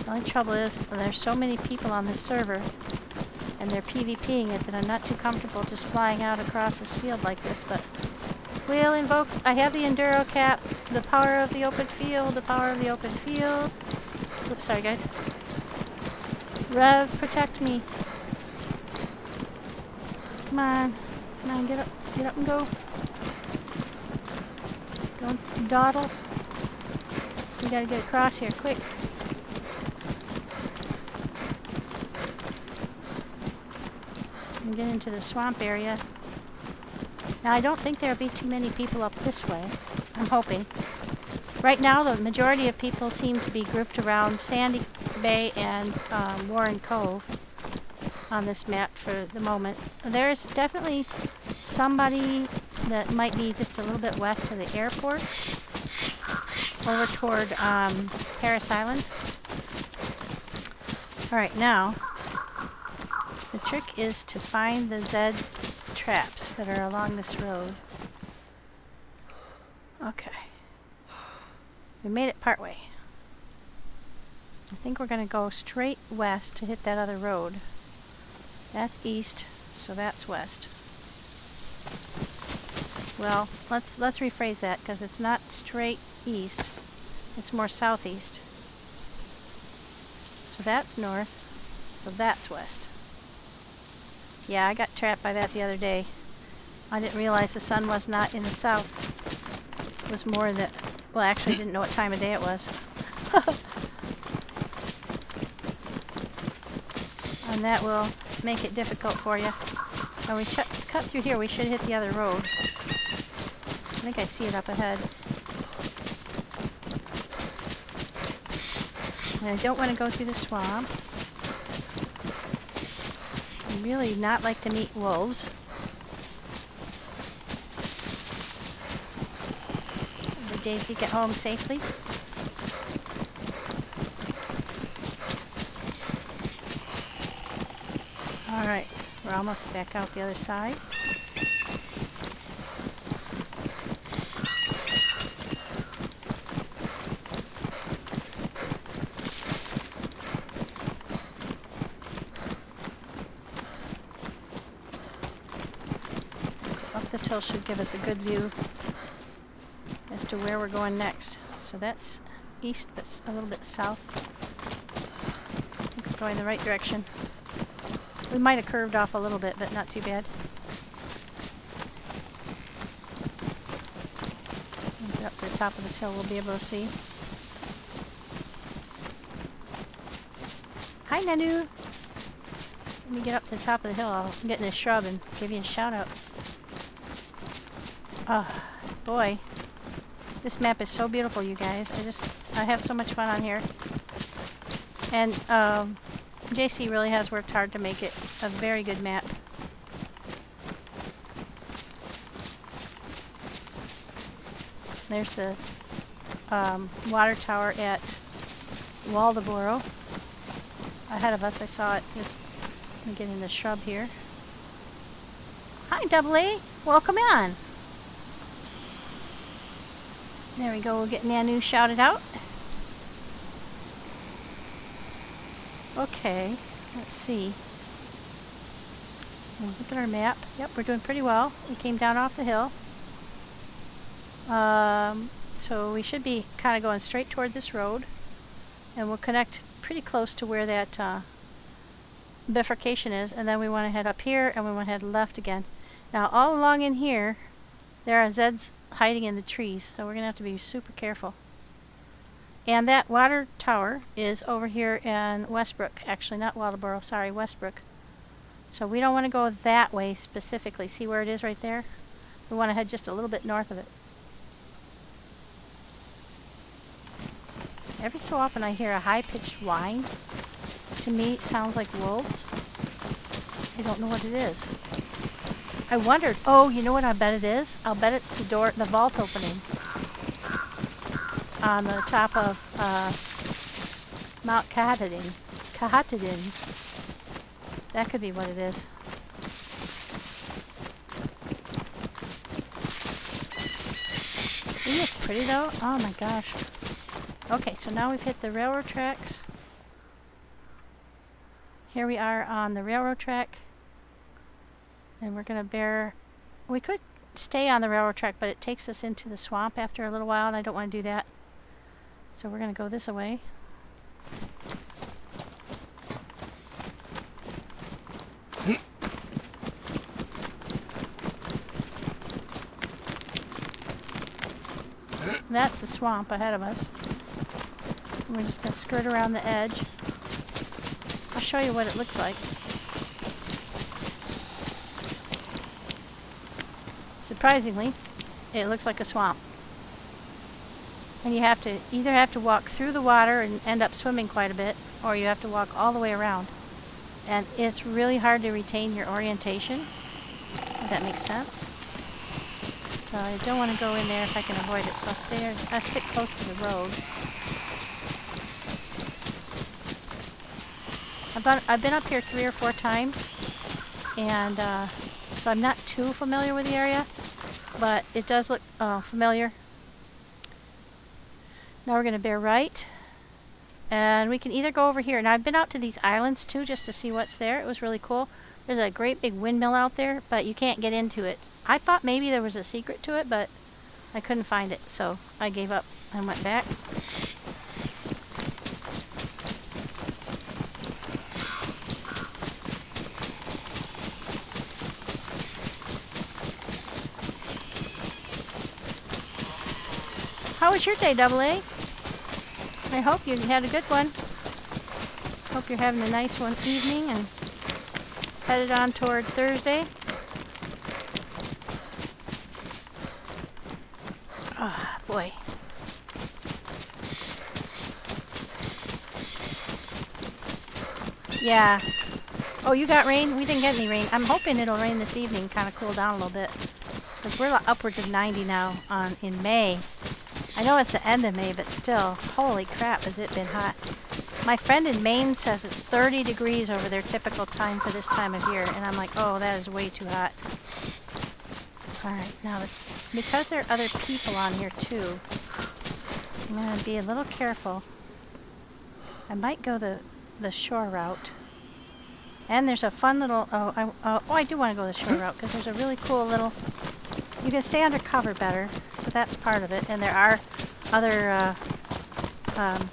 The only trouble is there's so many people on this server, and they're PvPing it, that I'm not too comfortable just flying out across this field like this, but we'll invoke. I have the Enduro cap, the power of the open field, the power of the open field. Oops, sorry guys. Rev, protect me. Come on, get up and go. Don't dawdle. We gotta get across here, quick. And get into the swamp area. Now I don't think there'll be too many people up this way. I'm hoping. Right now the majority of people seem to be grouped around Sandy Bay and Warren Cove on this map for the moment. There's definitely somebody that might be just a little bit west of the airport, over toward Paris Island. Alright, now the trick is to find the Zed traps that are along this road. Okay. We made it part way. I think we're going to go straight west to hit that other road. That's east, so that's west. Well, let's rephrase that, because it's not straight east. It's more southeast. So that's north, so that's west. Yeah, I got trapped by that the other day. I didn't realize the sun was not in the south. It was more that, well, actually I didn't know what time of day it was. and that will make it difficult for you. When we cut through here, we should hit the other road. I think I see it up ahead. And I don't want to go through the swamp. I really not like to meet wolves. Did DayZ get home safely? Alright, we're almost back out the other side. Up this hill should give us a good view as to where we're going next. So that's east, that's a little bit south. I think we're going the right direction. We might have curved off a little bit, but not too bad. When we get up to the top of this hill, we'll be able to see. Hi, Nanu! Let me get up to the top of the hill. I'll get in this shrub and give you a shout out. Oh, boy. This map is so beautiful, you guys. I have so much fun on here. And, JC really has worked hard to make it a very good map. There's the water tower at Waldoboro. Ahead of us, I saw it. Just let me get in the shrub here. Hi, Double A. Welcome in. There we go. We'll get Nanu shouted out. Okay, let's see. Look at our map. Yep, we're doing pretty well. We came down off the hill. So we should be kind of going straight toward this road. And we'll connect pretty close to where that bifurcation is. And then we want to head up here and we want to head left again. Now, all along in here, there are Zeds hiding in the trees. So we're going to have to be super careful. And that water tower is over here in Westbrook. Actually, not Waldoboro, sorry, Westbrook. So we don't want to go that way specifically. See where it is right there? We want to head just a little bit north of it. Every so often I hear a high-pitched whine. To me, it sounds like wolves. I don't know what it is. I wondered, oh, you know what I bet it is? I'll bet it's the door, the vault opening. On the top of Mount Kahadin. That could be what it is. Isn't this pretty though? Oh my gosh. Okay, so now we've hit the railroad tracks. Here we are on the railroad track. And we're going to bear... We could stay on the railroad track, but it takes us into the swamp after a little while, and I don't want to do that. So we're going to go this way. That's the swamp ahead of us. And we're just going to skirt around the edge. I'll show you what it looks like. Surprisingly, it looks like a swamp. And you have to either walk through the water and end up swimming quite a bit, or you have to walk all the way around. And it's really hard to retain your orientation, if that makes sense. So I don't want to go in there if I can avoid it, so I'll stick close to the road. I've been up here 3 or 4 times, and so I'm not too familiar with the area, but it does look familiar. Now we're going to bear right, and we can either go over here. Now I've been out to these islands too just to see what's there. It was really cool. There's a great big windmill out there, but you can't get into it. I thought maybe there was a secret to it, but I couldn't find it, so I gave up and went back. How was your day, Double A? I hope you had a good one. Hope you're having a nice evening and headed on toward Thursday. Oh, boy. Yeah. Oh, you got rain? We didn't get any rain. I'm hoping it'll rain this evening, kind of cool down a little bit. Because we're upwards of 90 now in May. I know it's the end of May, but still, holy crap, has it been hot. My friend in Maine says it's 30 degrees over their typical time for this time of year, and I'm like, oh, that is way too hot. Alright, now, because there are other people on here too, I'm going to be a little careful. I might go the shore route. And there's a fun little, I do want to go the shore route, because there's a really cool little, you can stay under cover better, so that's part of it. And there are other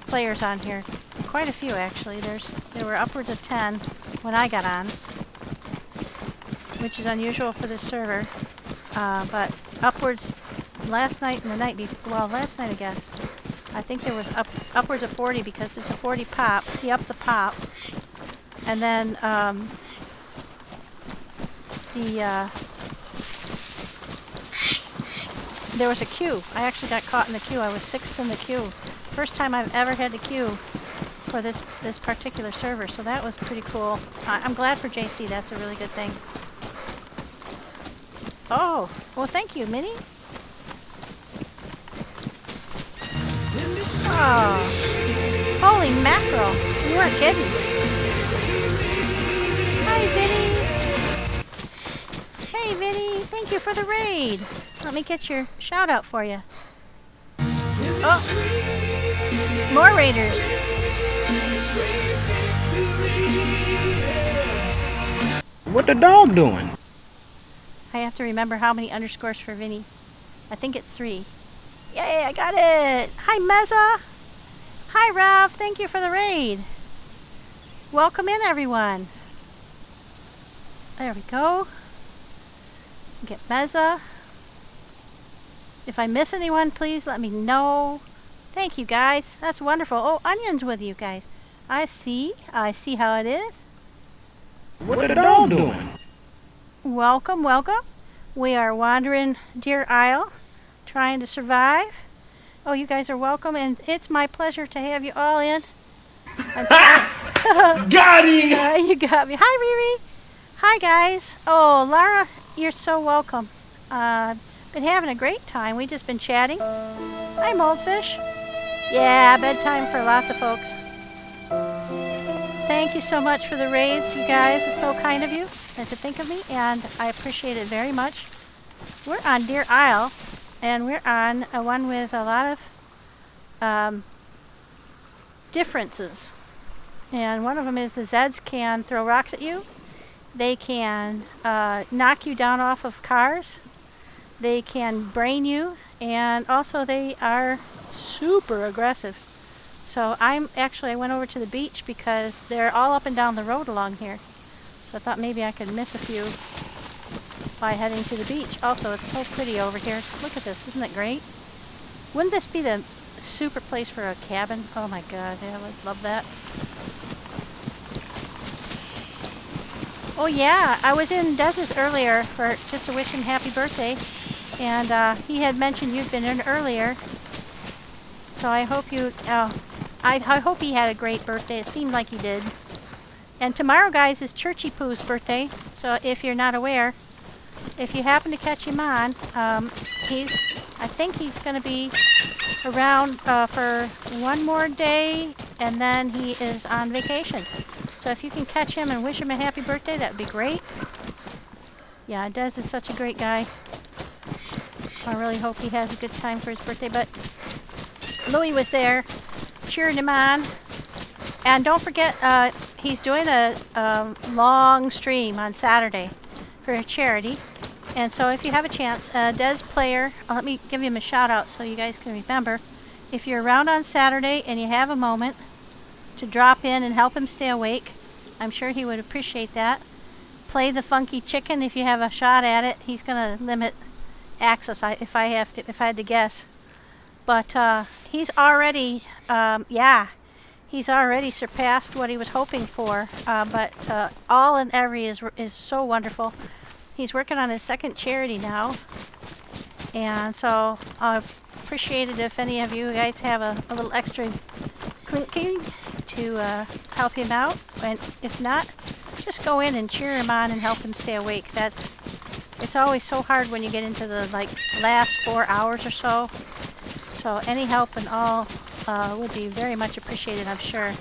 players on here, quite a few actually. There were upwards of 10 when I got on, which is unusual for this server. But upwards, last night and the night before, well, last night I guess, I think there was upwards of 40 because it's a 40 pop. He upped the pop. And then there was a queue. I actually got caught in the queue. I was 6th in the queue. First time I've ever had to queue for this particular server, so that was pretty cool. I'm glad for JC. That's a really good thing. Oh, well, thank you, Minnie. Oh, holy mackerel! You weren't kidding. Hi, Vinny. Hey, Vinny. Thank you for the raid. Let me get your shout out for you. Oh, more raiders. What the dog doing? I have to remember how many underscores for Vinny. I think it's 3. Yay, I got it. Hi, Meza. Hi, Rav. Thank you for the raid. Welcome in, everyone. There we go. Get Meza. If I miss anyone, please let me know. Thank you, guys. That's wonderful. Oh, Onion's with you guys. I see how it is. What the dog doing? Welcome, welcome. We are wandering DeerIsle, trying to survive. Oh, you guys are welcome, and it's my pleasure to have you all in. Got him! You got me. Hi, Riri. Hi, guys. Oh, Lara, you're so welcome. Been having a great time. We've just been chatting. Hi, Moldfish. Yeah, bedtime for lots of folks. Thank you so much for the raids, you guys. It's so kind of you to think of me, and I appreciate it very much. We're on DeerIsle, and we're on one with a lot of differences. And one of them is the Zeds can throw rocks at you. They can knock you down off of cars. They can brain you, and also they are super aggressive. So I went over to the beach because they're all up and down the road along here. So I thought maybe I could miss a few by heading to the beach. Also, it's so pretty over here. Look at this, isn't it great? Wouldn't this be the super place for a cabin? Oh my god, yeah, I would love that. Oh yeah, I was in DayZ earlier for just to wish him happy birthday. And he had mentioned you'd been in earlier. So I hope you, I hope he had a great birthday. It seemed like he did. And tomorrow, guys, is Churchy Poo's birthday. So if you're not aware, if you happen to catch him on, I think he's going to be around for one more day, and then he is on vacation. So if you can catch him and wish him a happy birthday, that would be great. Yeah, Des is such a great guy. I really hope he has a good time for his birthday. But Louis was there, cheering him on. And don't forget, he's doing a long stream on Saturday for a charity. And so if you have a chance, Des Player, let me give him a shout out so you guys can remember. If you're around on Saturday and you have a moment to drop in and help him stay awake, I'm sure he would appreciate that. Play the funky chicken if you have a shot at it. He's going to limit access if I had to guess. But he's already, he's already surpassed what he was hoping for, but all and every is so wonderful. He's working on his second charity now, and so I'd appreciate it if any of you guys have a little extra clinking to help him out, and if not, just go in and cheer him on and help him stay awake. It's always so hard when you get into the last 4 hours or so. So any help and all would be very much appreciated, I'm sure.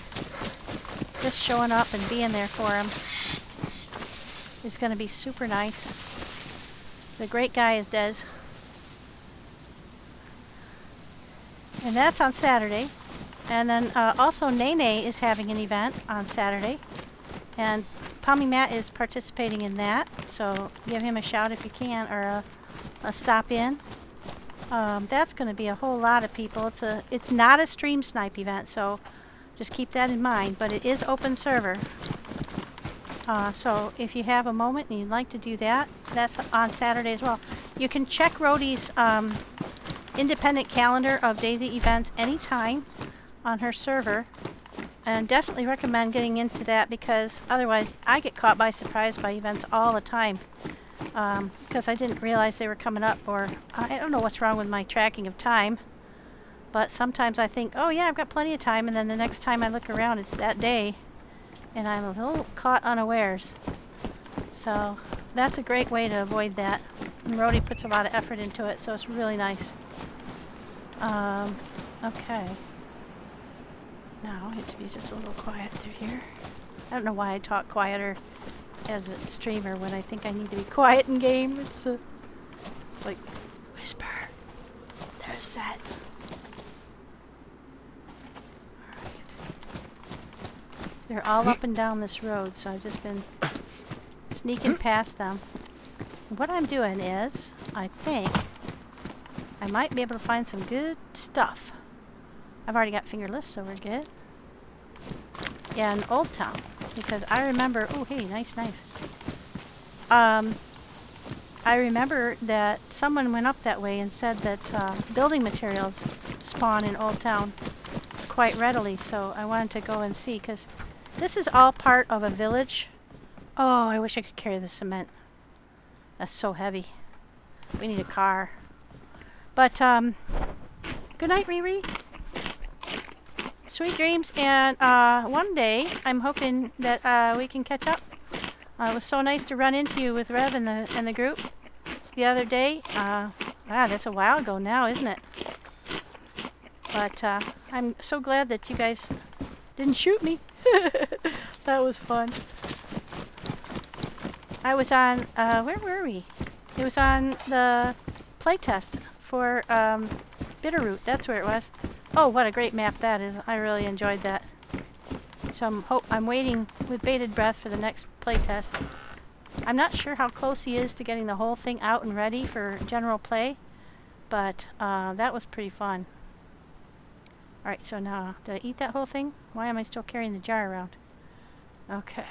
Just showing up and being there for him is going to be super nice. The great guy is DayZ. And that's on Saturday. And then also Nene is having an event on Saturday. And Pommy Matt is participating in that. So give him a shout if you can, or a stop in. That's going to be a whole lot of people. It's not a stream snipe event, so just keep that in mind. But it is open server. So if you have a moment and you'd like to do that, that's on Saturday as well. You can check Rhodey's independent calendar of DayZ events anytime on her server, and definitely recommend getting into that, because otherwise I get caught by surprise by events all the time, because I didn't realize they were coming up, or I don't know what's wrong with my tracking of time, but sometimes I think, oh yeah, I've got plenty of time, and then the next time I look around it's that day and I'm a little caught unawares. So that's a great way to avoid that, and Rhodey puts a lot of effort into it, so it's really nice. Okay. Now I need to be just a little quiet through here. I don't know why I talk quieter as a streamer when I think I need to be quiet in game. It's like, whisper. There's sets. Alright. They're all up and down this road, so I've just been sneaking past them. What I'm doing is, I think, I might be able to find some good stuff. I've already got fingerless, so we're good. Yeah, in Old Town, because I remember. Oh, hey, nice knife. I remember that someone went up that way and said that building materials spawn in Old Town quite readily. So I wanted to go and see, because this is all part of a village. Oh, I wish I could carry the cement. That's so heavy. We need a car. But good night, Riri. Sweet dreams, and one day I'm hoping that we can catch up. It was so nice to run into you with Rev and the group the other day. Wow, that's a while ago now, isn't it? But I'm so glad that you guys didn't shoot me. That was fun. I was on where were we? It was on the playtest for Bitterroot. That's where it was. Oh, what a great map that is. I really enjoyed that. So I'm waiting with bated breath for the next playtest. I'm not sure how close he is to getting the whole thing out and ready for general play, but that was pretty fun. Alright, so now, did I eat that whole thing? Why am I still carrying the jar around? Okay.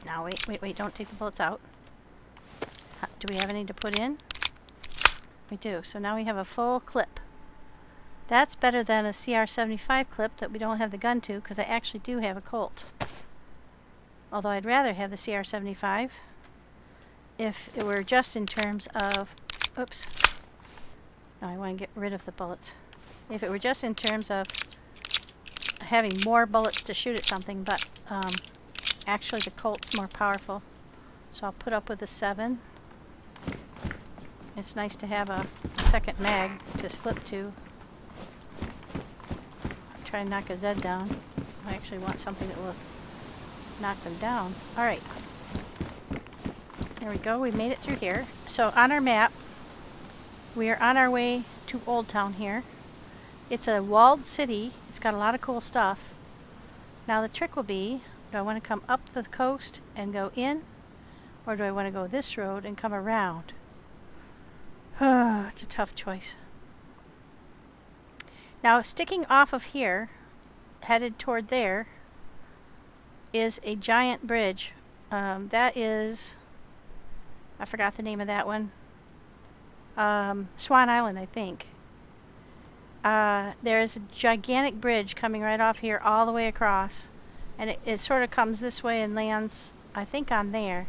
Now, wait, don't take the bullets out. Do we have any to put in? We do. So now we have a full clip. That's better than a CR75 clip that we don't have the gun to, because I actually do have a Colt. Although I'd rather have the CR75 if it were just in terms of... Oops. No, I want to get rid of the bullets. If it were just in terms of having more bullets to shoot at something, but actually the Colt's more powerful. So I'll put up with a 7. It's nice to have a second mag to flip to. Try and knock a Z down. I actually want something that will knock them down. Alright. There we go. We made it through here. So on our map, we are on our way to Old Town here. It's a walled city. It's got a lot of cool stuff. Now the trick will be, do I want to come up the coast and go in? Or do I want to go this road and come around? It's a tough choice. Now, sticking off of here, headed toward there, is a giant bridge. That is... I forgot the name of that one. Swan Island, I think. There's a gigantic bridge coming right off here all the way across. And it sort of comes this way and lands, I think, on there.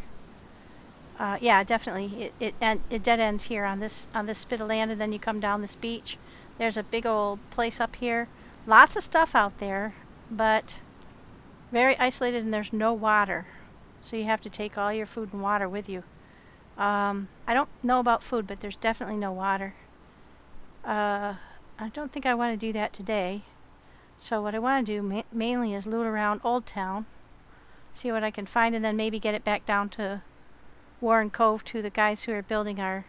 Yeah, definitely. It dead ends here on this spit of land, and then you come down this beach. There's a big old place up here. Lots of stuff out there, but very isolated, and there's no water. So you have to take all your food and water with you. I don't know about food, but there's definitely no water. I don't think I want to do that today. So what I want to do mainly is loot around Old Town, see what I can find, and then maybe get it back down to Warren Cove to the guys who are building the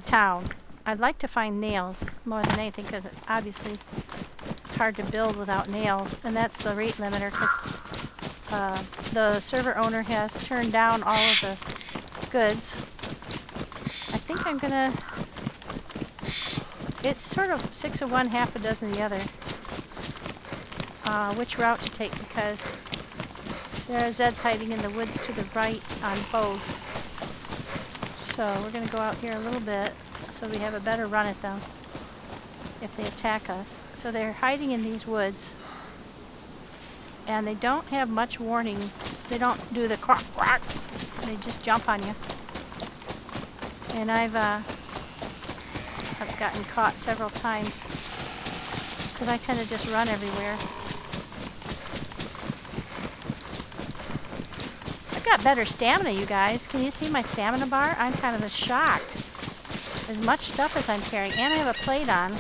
town. I'd like to find nails more than anything, because obviously it's hard to build without nails, and that's the rate limiter, because the server owner has turned down all of the goods. I think I'm gonna... It's sort of 6 of one, half a dozen of the other. Which route to take, because there are Zeds hiding in the woods to the right on both. So we're going to go out here a little bit so we have a better run at them if they attack us. So they're hiding in these woods, and they don't have much warning. They don't do the quack quack. They just jump on you. And I've gotten caught several times because I tend to just run everywhere. I've got better stamina, you guys. Can you see my stamina bar? I'm kind of shocked. As much stuff as I'm carrying, and I have a plate on.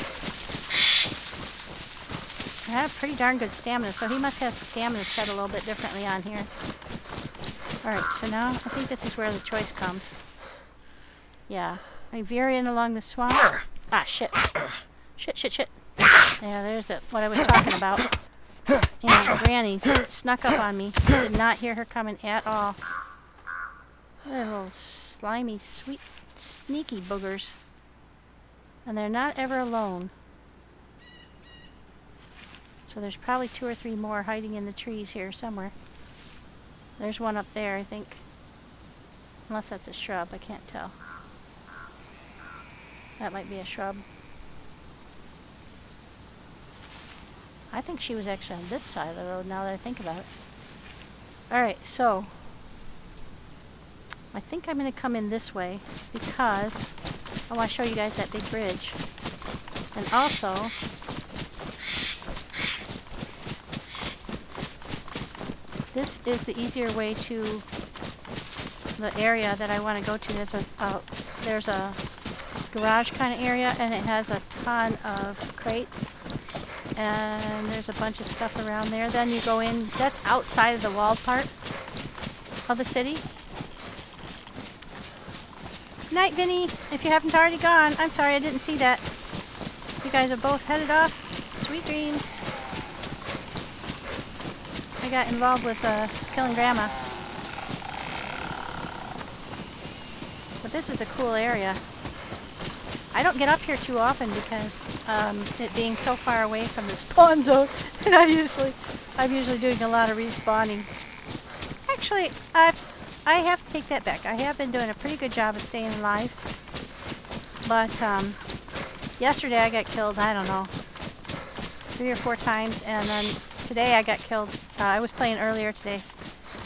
I have pretty darn good stamina, so he must have stamina set a little bit differently on here. Alright, so now I think this is where the choice comes. Yeah. I veer in along the swamp. Ah, shit. Shit. Yeah, there's what I was talking about. And Granny snuck up on me. Did not hear her coming at all. They're little slimy, sweet, sneaky boogers. And they're not ever alone. So there's probably 2 or 3 more hiding in the trees here somewhere. There's one up there, I think. Unless that's a shrub, I can't tell. That might be a shrub. I think she was actually on this side of the road now that I think about it. Alright, so I think I'm going to come in this way because I want to show you guys that big bridge. And also, this is the easier way to the area that I want to go to. There's a garage kind of area, and it has a ton of crates, and there's a bunch of stuff around there. Then you go in, that's outside of the walled part of the city. Night, Vinny, if you haven't already gone. I'm sorry, I didn't see that. You guys are both headed off. Sweet dreams. I got involved with killing Grandma. But this is a cool area. I don't get up here too often because it being so far away from the spawn zone, and I'm usually doing a lot of respawning. Actually, I have to take that back. I have been doing a pretty good job of staying alive. But yesterday I got killed, I don't know, 3 or 4 times, and then today I got killed. I was playing earlier today.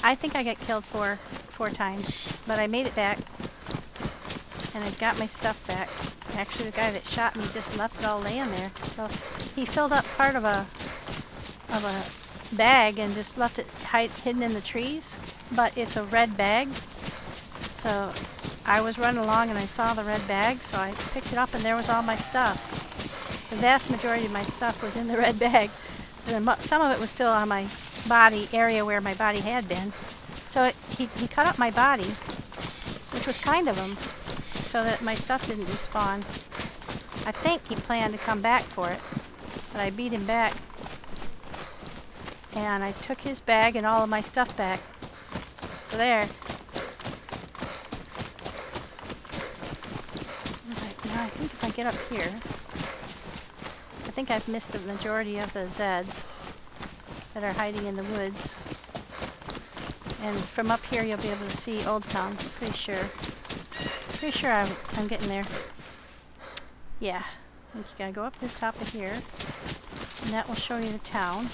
I think I got killed 4 times, but I made it back, and I got my stuff back. Actually, the guy that shot me just left it all laying there. So he filled up part of a bag and just left it hidden in the trees. But it's a red bag. So I was running along and I saw the red bag, so I picked it up and there was all my stuff. The vast majority of my stuff was in the red bag. And then some of it was still on my body area where my body had been. So he cut up my body, which was kind of him, so that my stuff didn't respawn. I think he planned to come back for it, but I beat him back. And I took his bag and all of my stuff back. So there. Now I think if I get up here, I think I've missed the majority of the Zeds that are hiding in the woods. And from up here you'll be able to see Old Town, pretty sure. Pretty sure I'm getting there. Yeah. I think you gotta go up this top of here. And that will show you the town.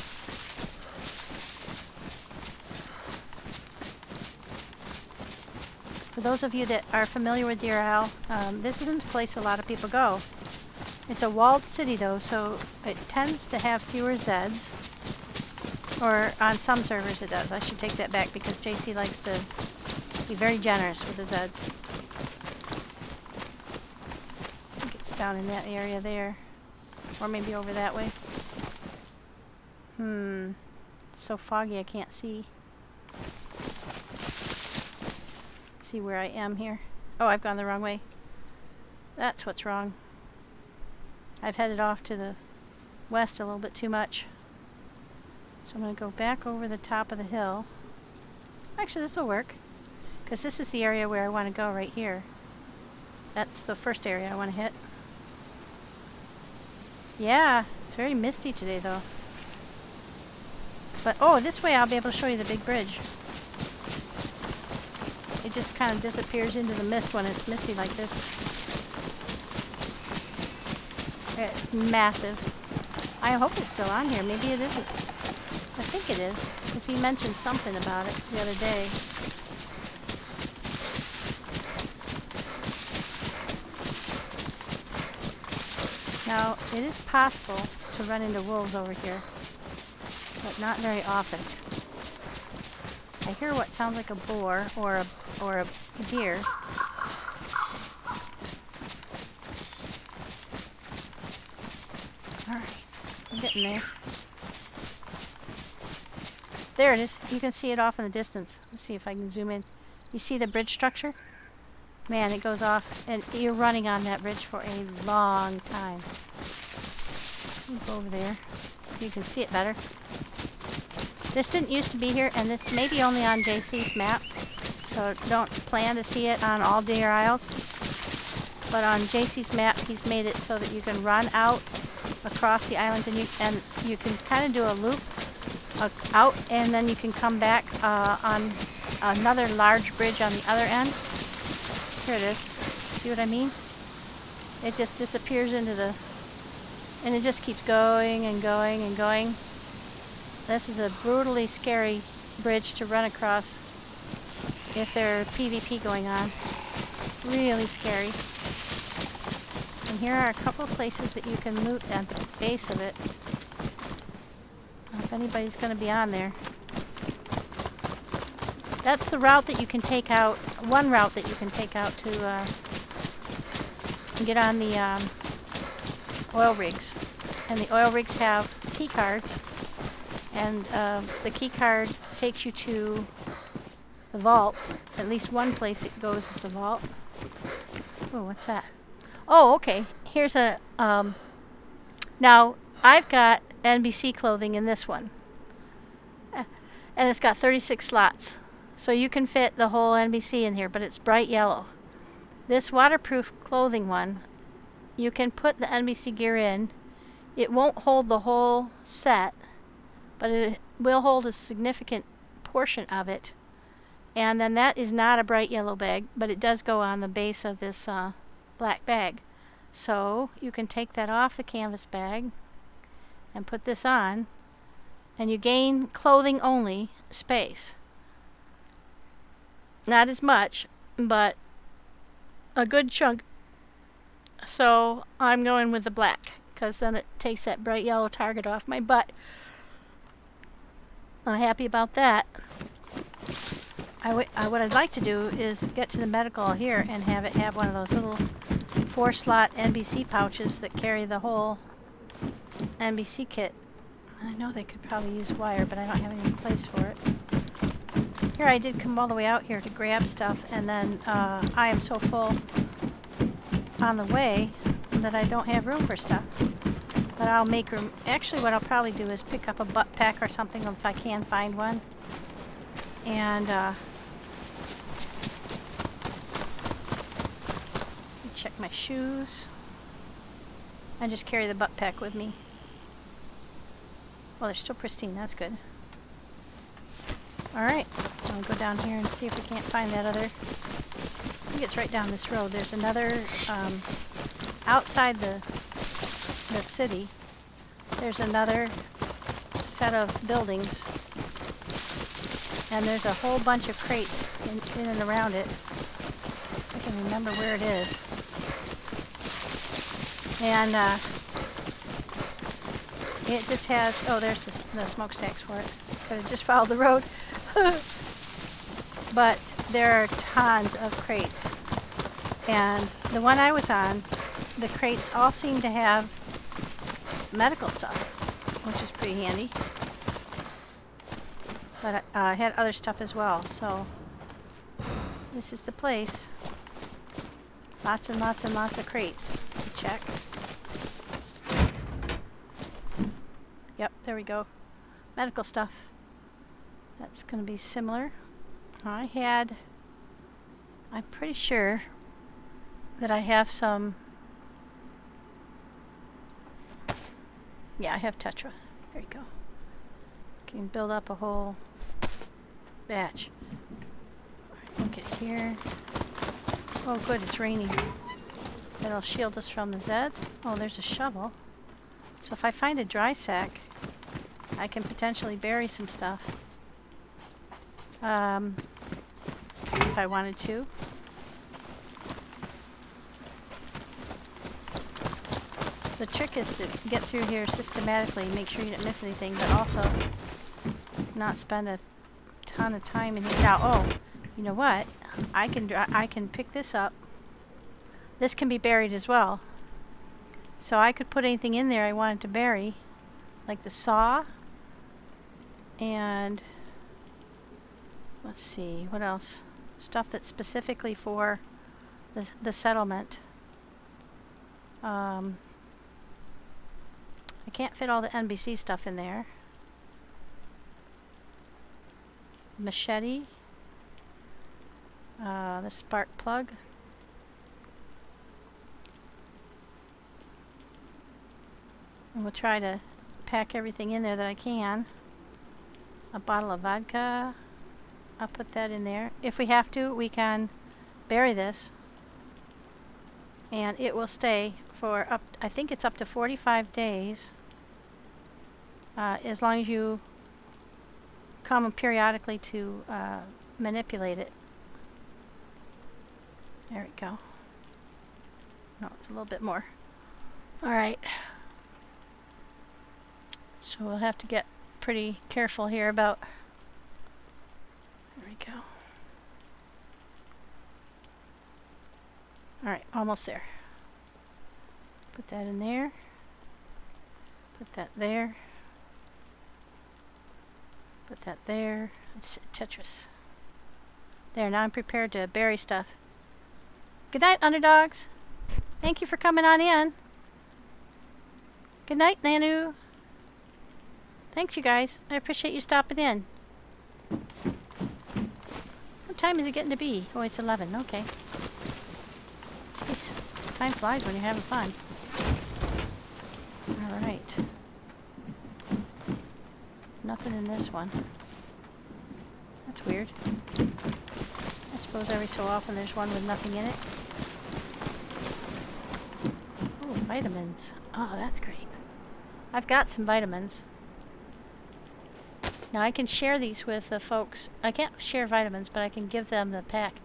For those of you that are familiar with DeerIsle, this isn't a place a lot of people go. It's a walled city though, so it tends to have fewer Zeds. Or on some servers it does. I should take that back because JC likes to be very generous with the Zeds. I think it's down in that area there. Or maybe over that way. It's so foggy I can't see. See where I am here. Oh, I've gone the wrong way. That's what's wrong. I've headed off to the west a little bit too much. So I'm going to go back over the top of the hill. Actually, this will work. Because this is the area where I want to go right here. That's the first area I want to hit. Yeah, it's very misty today though. But, oh, this way I'll be able to show you the big bridge. It just kind of disappears into the mist when it's misty like this. It's massive. I hope it's still on here. Maybe it isn't. I think it is, because he mentioned something about it the other day. Now, it is possible to run into wolves over here, but not very often. I hear what sounds like a boar or a deer. Alright, I'm getting there. There it is. You can see it off in the distance. Let's see if I can zoom in. You see the bridge structure? Man, it goes off, and you're running on that bridge for a long time. Go over there. You can see it better. This didn't used to be here, and this may be only on JC's map, so don't plan to see it on all DeerIsles. But on JC's map, he's made it so that you can run out across the island, and you can kind of do a loop out, and then you can come back on another large bridge on the other end. Here it is. See what I mean? It just disappears into the... and it just keeps going and going and going. This is a brutally scary bridge to run across if there's PvP going on. Really scary. And here are a couple of places that you can loot at the base of it. If anybody's going to be on there. That's the route that you can take out, one route that you can take out to get on the oil rigs. And the oil rigs have key cards. And the key card takes you to the vault. At least one place it goes is the vault. Oh, what's that? Oh, okay. Here's a... now, I've got NBC clothing in this one. And it's got 36 slots. So you can fit the whole NBC in here, but it's bright yellow. This waterproof clothing one, you can put the NBC gear in. It won't hold the whole set, but it will hold a significant portion of it. And then that is not a bright yellow bag, but it does go on the base of this black bag. So you can take that off the canvas bag and put this on, and you gain clothing only space. Not as much, but a good chunk. So I'm going with the black, because then it takes that bright yellow target off my butt. I'm happy about that. What I'd like to do is get to the medical here and have it have one of those little 4-slot NBC pouches that carry the whole NBC kit. I know they could probably use wire, but I don't have any place for it. Here I did come all the way out here to grab stuff, and then I am so full on the way that I don't have room for stuff. But I'll make room. Actually, what I'll probably do is pick up a butt pack or something if I can find one. And check my shoes. I just carry the butt pack with me. Well, they're still pristine. That's good. Alright. I'll go down here and see if we can't find that other... I think it's right down this road. There's another outside the city, there's another set of buildings, and there's a whole bunch of crates in and around it. I can remember where it is. And it just has, oh, there's the smokestacks for it. Could have just followed the road. But there are tons of crates. And the one I was on, the crates all seem to have medical stuff, which is pretty handy. But I had other stuff as well, so this is the place. Lots and lots and lots of crates to check. Yep, there we go. Medical stuff. That's going to be similar. I'm pretty sure that I have some. Yeah, I have Tetra. There you go. Can build up a whole batch. Look at here. Oh good, it's raining. That'll shield us from the Zeds. Oh, there's a shovel. So if I find a dry sack, I can potentially bury some stuff. If I wanted to. The trick is to get through here systematically, make sure you don't miss anything, but also not spend a ton of time in here. Now, oh, you know what? I can pick this up. This can be buried as well. So I could put anything in there I wanted to bury, like the saw, and let's see, what else? Stuff that's specifically for the settlement. I can't fit all the NBC stuff in there. Machete. The spark plug. And we'll try to pack everything in there that I can. A bottle of vodka. I'll put that in there. If we have to, we can bury this. And it will stay for I think it's up to 45 days. As long as you come periodically to manipulate it. There we go. No, a little bit more. Alright. So we'll have to get pretty careful here about... There we go. Alright, almost there. Put that in there. Put that there. Put that there. It's Tetris. There, now I'm prepared to bury stuff. Good night, underdogs. Thank you for coming on in. Good night, Nanu. Thanks, you guys. I appreciate you stopping in. What time is it getting to be? Oh, it's 11. Okay. Jeez. Time flies when you're having fun. Alright. Nothing in this one. That's weird. I suppose every so often there's one with nothing in it. Oh, vitamins. Oh, that's great. I've got some vitamins. Now I can share these with the folks. I can't share vitamins, but I can give them the pack.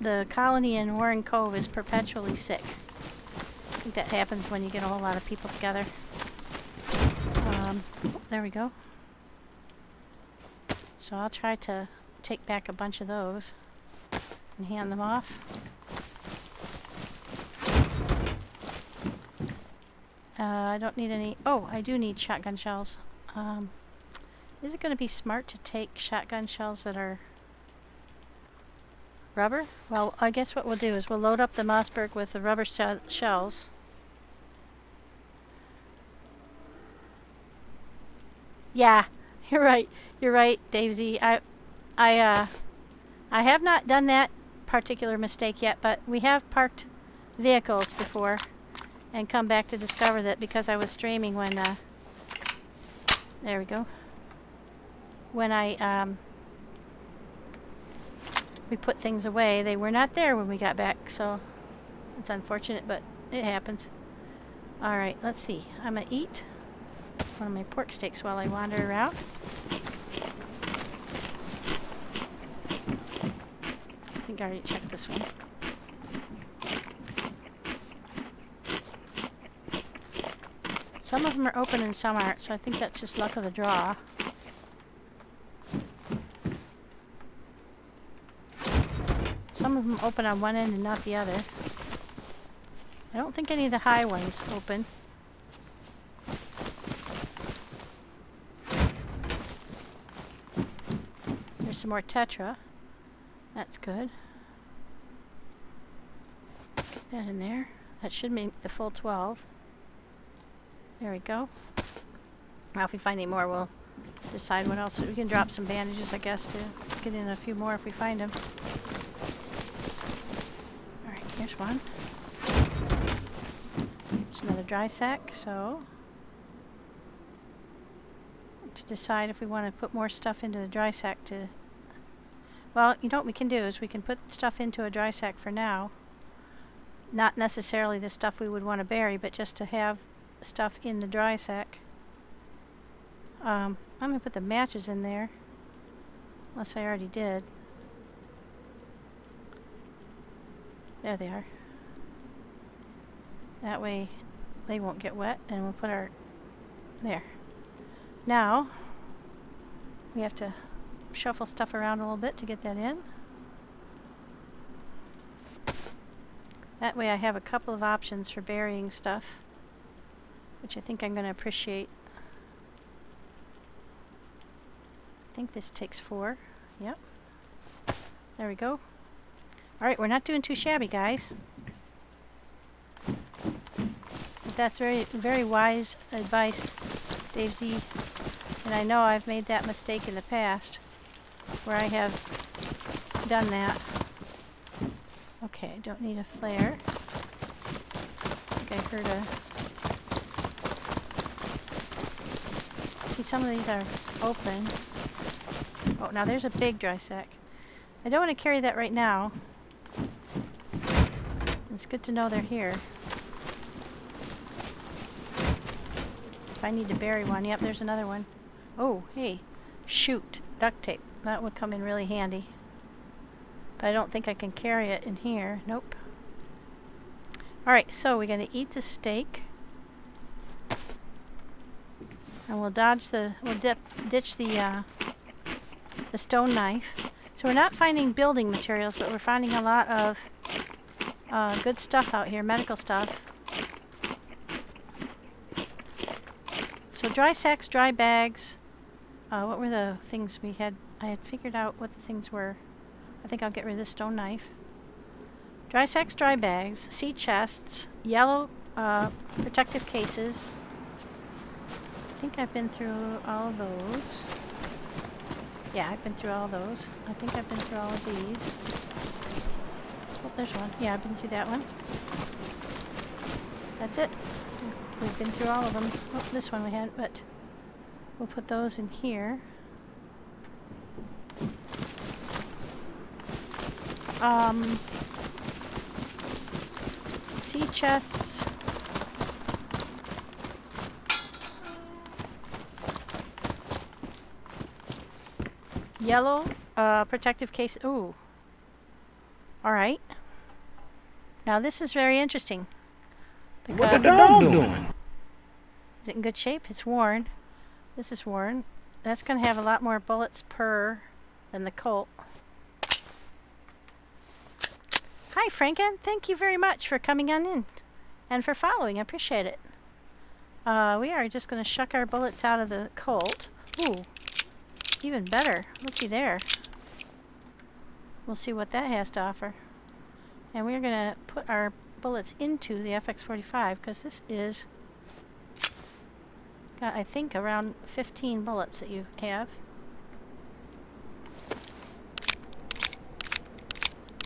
The colony in Warren Cove is perpetually sick. I think that happens when you get a whole lot of people together. There we go. So I'll try to take back a bunch of those and hand them off. I don't need any... Oh, I do need shotgun shells. Is it going to be smart to take shotgun shells that are rubber? Well, I guess what we'll do is we'll load up the Mossberg with the rubber shells. Yeah, you're right. You're right, DayZ. I have not done that particular mistake yet, but we have parked vehicles before and come back to discover that because I was streaming when there we go. When we put things away, they were not there when we got back, so It's unfortunate, but it happens. Alright, let's see. I'm gonna eat one of my pork steaks while I wander around. I think I already checked this one. Some of them are open and some aren't, so I think that's just luck of the draw. Some of them open on one end and not the other. I don't think any of the high ones open. There's some more tetra. That's good. Get that in there. That should make the full 12. There we go. Now if we find any more, we'll decide what else. We can drop some bandages, I guess, to get in a few more if we find them. Alright, here's one. There's another dry sack, so to decide if we want to put more stuff into the dry sack to... Well, you know what we can do is we can put stuff into a dry sack for now. Not necessarily the stuff we would want to bury, but just to have stuff in the dry sack. I'm going to put the matches in there. Unless I already did. There they are. That way they won't get wet, and we'll put our... There. Now, we have to shuffle stuff around a little bit to get that in. That way I have a couple of options for burying stuff, which I think I'm going to appreciate. I think this takes 4. Yep. There we go. Alright, we're not doing too shabby, guys. But that's very, very wise advice, DayZ. And I know I've made that mistake in the past, where I have done that. Okay, don't need a flare. I think I heard a... See, some of these are open. Oh, now there's a big dry sack. I don't want to carry that right now. It's good to know they're here. If I need to bury one, yep, there's another one. Oh, hey, shoot, duct tape. That would come in really handy. But I don't think I can carry it in here. Nope. Alright, so we're going to eat the steak. And we'll dodge the... We'll ditch the stone knife. So we're not finding building materials, but we're finding a lot of good stuff out here, medical stuff. So dry sacks, dry bags. What were the things we had? I had figured out what the things were. I think I'll get rid of this stone knife. Dry sacks, dry bags, sea chests, yellow protective cases. I think I've been through all of those. Yeah, I've been through all those. I think I've been through all of these. Oh, there's one. Yeah, I've been through that one. That's it. We've been through all of them. Oh, this one we hadn't, but we'll put those in here. Sea chests. Yellow, protective case. Ooh. Alright. Now this is very interesting. What the dog doing? Is it in good shape? It's worn. This is worn. That's going to have a lot more bullets per than the Colt. Hi, Franken. Thank you very much for coming on in and for following. I appreciate it. We are just going to shuck our bullets out of the Colt. Ooh. Even better. Looky there. We'll see what that has to offer. And we're going to put our bullets into the FX45 because this is got, I think, around 15 bullets that you have.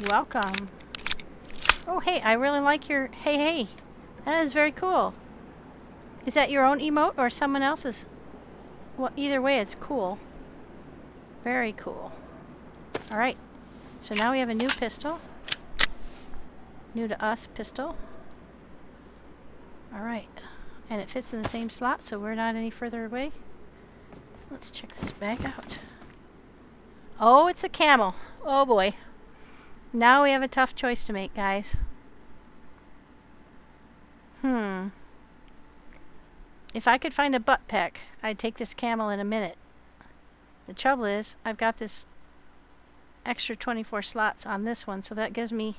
Welcome. Oh, hey, I really like your hey. That is very cool. Is that your own emote or someone else's? Well, either way, it's cool. Very cool. Alright, so now we have a new pistol. New to us pistol. Alright. And it fits in the same slot, so we're not any further away. Let's check this bag out. Oh, it's a camel. Oh boy. Now we have a tough choice to make, guys. If I could find a butt pack, I'd take this camel in a minute. The trouble is, I've got this extra 24 slots on this one, so that gives me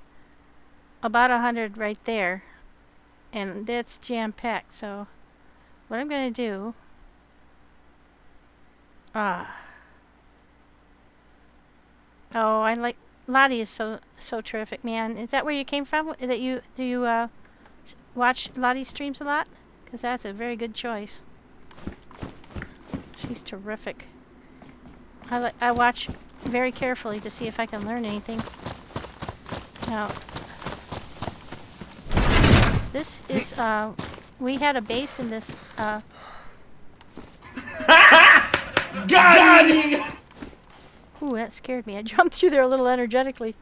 about 100 right there. And that's jam-packed, so what I'm going to do... Oh, I like... Lottie is so terrific, man. Is that where you came from? Do you watch Lottie's streams a lot? Because that's a very good choice. She's terrific. I watch very carefully to see if I can learn anything. Now, this is, we had a base in this, Got him! Ooh, that scared me. I jumped through there a little energetically.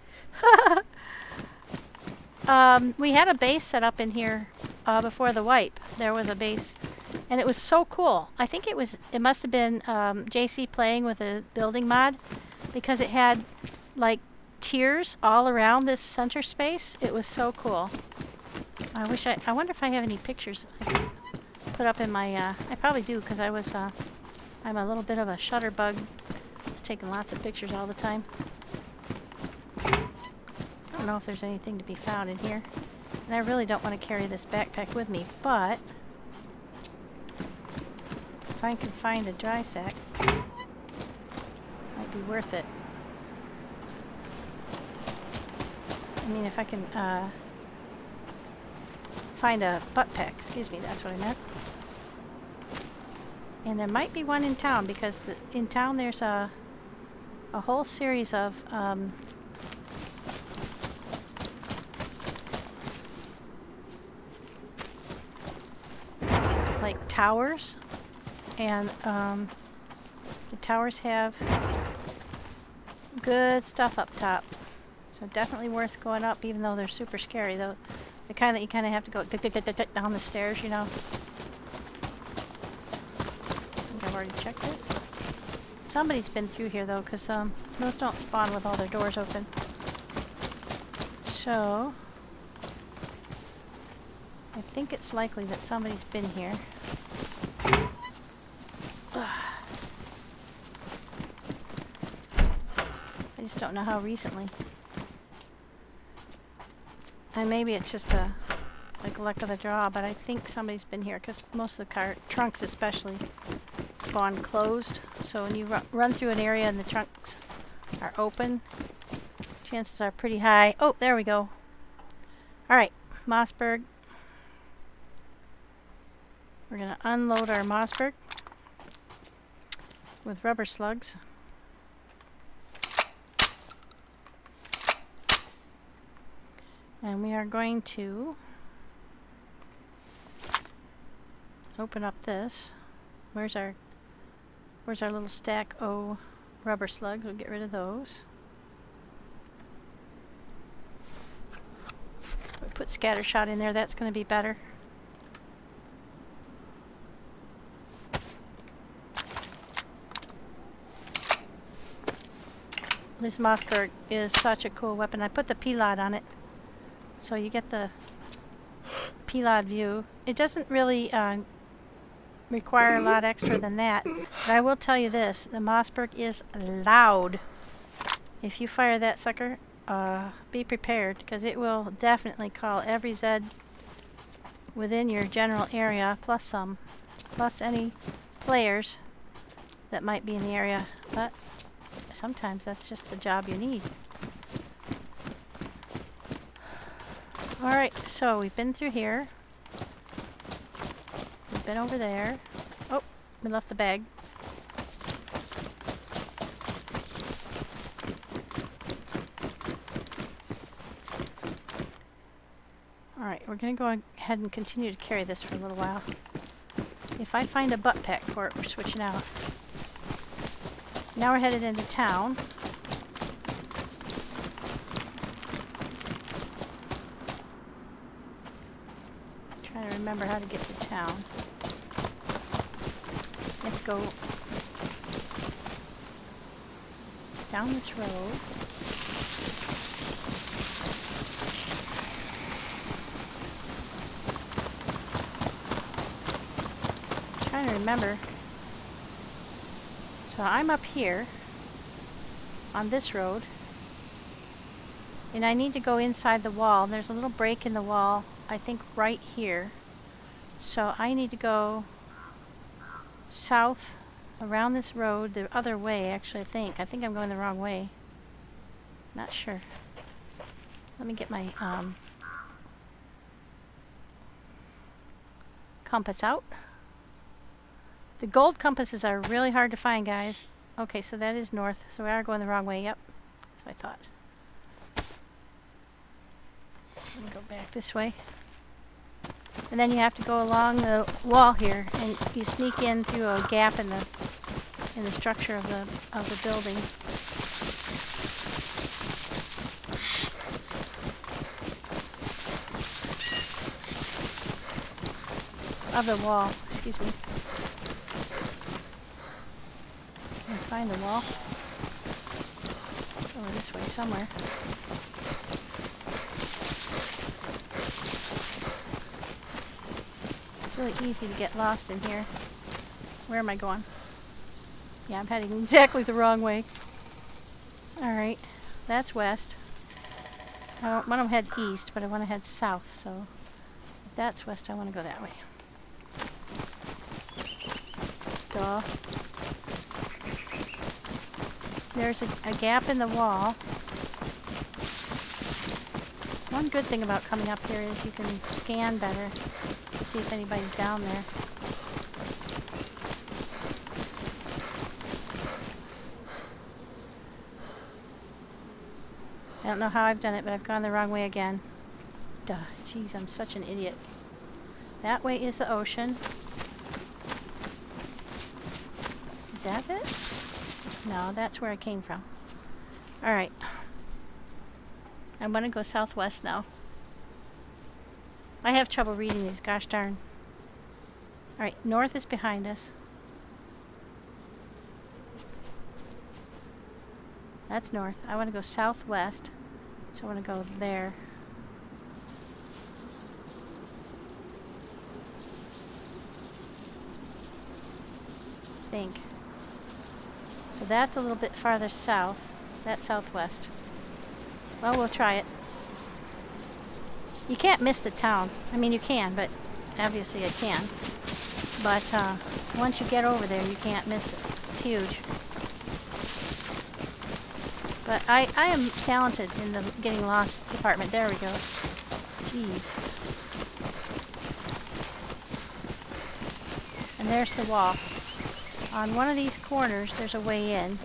We had a base set up in here before the wipe. There was a base, and it was so cool. I think it must have been JC playing with a building mod, because it had like tiers all around this center space. It was so cool. I wonder if I have any pictures I can put up in my, I probably do, because I'm a little bit of a shutter bug. Just taking lots of pictures all the time. I don't know if there's anything to be found in here. And I really don't want to carry this backpack with me, but if I can find a dry sack, might be worth it. I mean, if I can find a butt pack, excuse me, that's what I meant. And there might be one in town, because in town there's a whole series of like towers, and the towers have good stuff up top, so definitely worth going up, even though they're super scary. Though the kind that you kind of have to go down the stairs, you know. I've already checked this. Somebody's been through here though, because those don't spawn with all their doors open. So I think it's likely that somebody's been here. I just don't know how recently. And maybe it's just like luck of the draw, but I think somebody's been here, because most of the car trunks especially spawn closed. So when you run through an area and the trunks are open, chances are pretty high. Oh, there we go. Alright, Mossberg. We're going to unload our Mossberg with rubber slugs. And we are going to open up this. Where's our little stack of rubber slugs? We'll get rid of those. We put scatter shot in there, that's going to be better. This Mossberg is such a cool weapon. I put the P-Lod on it, so you get the P-Lod view. It doesn't really require a lot extra than that, but I will tell you this, the Mossberg is loud. If you fire that sucker, be prepared, because it will definitely call every Zed within your general area, plus some, plus any players that might be in the area, but sometimes that's just the job you need. Alright, so we've been through here. We've been over there. Oh, we left the bag. Alright, we're going to go ahead and continue to carry this for a little while. If I find a butt pack for it, we're switching out. Now we're headed into town. remember how to get to town. You have to go down this road. I'm trying to remember. So I'm up here on this road. And I need to go inside the wall. There's a little break in the wall, I think right here. So I need to go south around this road, the other way actually, I think. I think I'm going the wrong way. Not sure. Let me get my compass out. The gold compasses are really hard to find, guys. Okay, so that is north. So we are going the wrong way. Yep, that's what I thought. Let me go back this way. And then you have to go along the wall here, and you sneak in through a gap in the structure of the building. Of the wall, excuse me. Find the wall. Over this way somewhere. It's really easy to get lost in here. Where am I going? Yeah, I'm heading exactly the wrong way. Alright, that's west. I don't want to head east, but I want to head south, so if that's west, I want to go that way. Duh. There's a gap in the wall. One good thing about coming up here is you can scan better to see if anybody's down there. I don't know how I've done it, but I've gone the wrong way again. Duh, jeez, I'm such an idiot. That way is the ocean. Is that it? No, that's where I came from. Alright. I'm gonna go southwest now. I have trouble reading these, gosh darn. Alright, north is behind us. That's north. I want to go southwest. So I want to go there. I think. So that's a little bit farther south. That's southwest. Well, we'll try it. You can't miss the town. I mean, you can, but obviously I can. But once you get over there, you can't miss it. It's huge. But I am talented in the getting lost department. There we go. Jeez. And there's the wall. On one of these corners, there's a way in.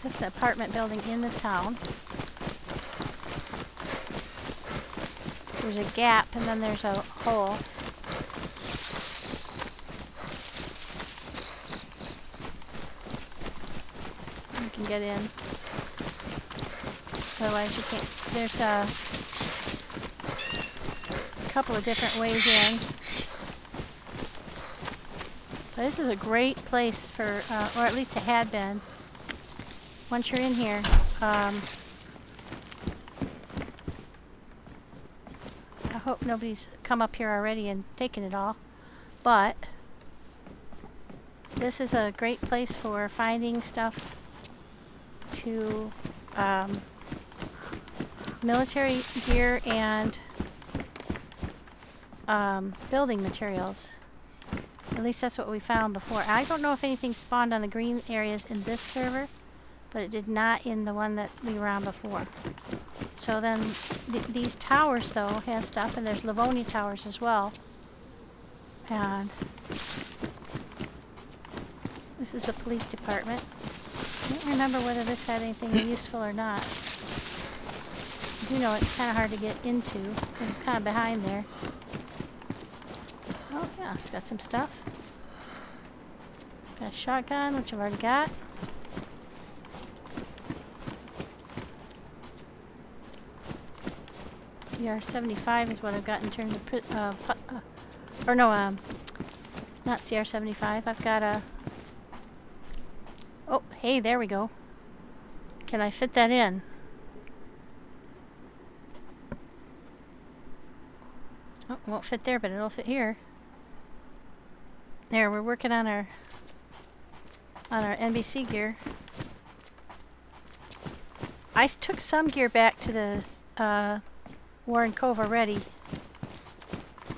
That's the apartment building in the town. There's a gap and then there's a hole. You can get in. Otherwise you can't. There's a couple of different ways in. But this is a great place for, or at least it had been. Once you're in here, I hope nobody's come up here already and taken it all, but this is a great place for finding stuff to military gear and building materials. At least that's what we found before. I don't know if anything spawned on the green areas in this server, but it did not in the one that we were on before. So then these towers though have stuff, and there's Livonia towers as well. And this is the police department. I don't remember whether this had anything useful or not. I do know it's kind of hard to get into. It's kind of behind there. Oh yeah, it's got some stuff. Got a shotgun, which I've already got. CR75 is what I've got in terms of or no, not CR75. I've got a... Oh, hey, there we go. Can I fit that in? Oh, it won't fit there, but it'll fit here. There, we're working on our NBC gear. I took some gear back to the Warren Cove already,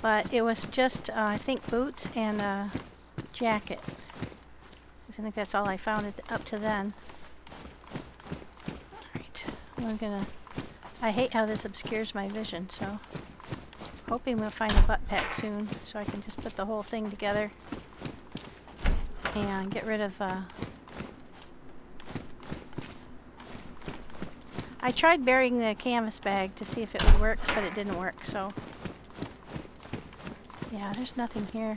but it was just I think boots and a jacket. I think that's all I found up to then. Alright, I'm gonna... I hate how this obscures my vision, so hoping we'll find a butt pack soon so I can just put the whole thing together and get rid of... I tried burying the canvas bag to see if it would work, but it didn't work, so... Yeah, there's nothing here.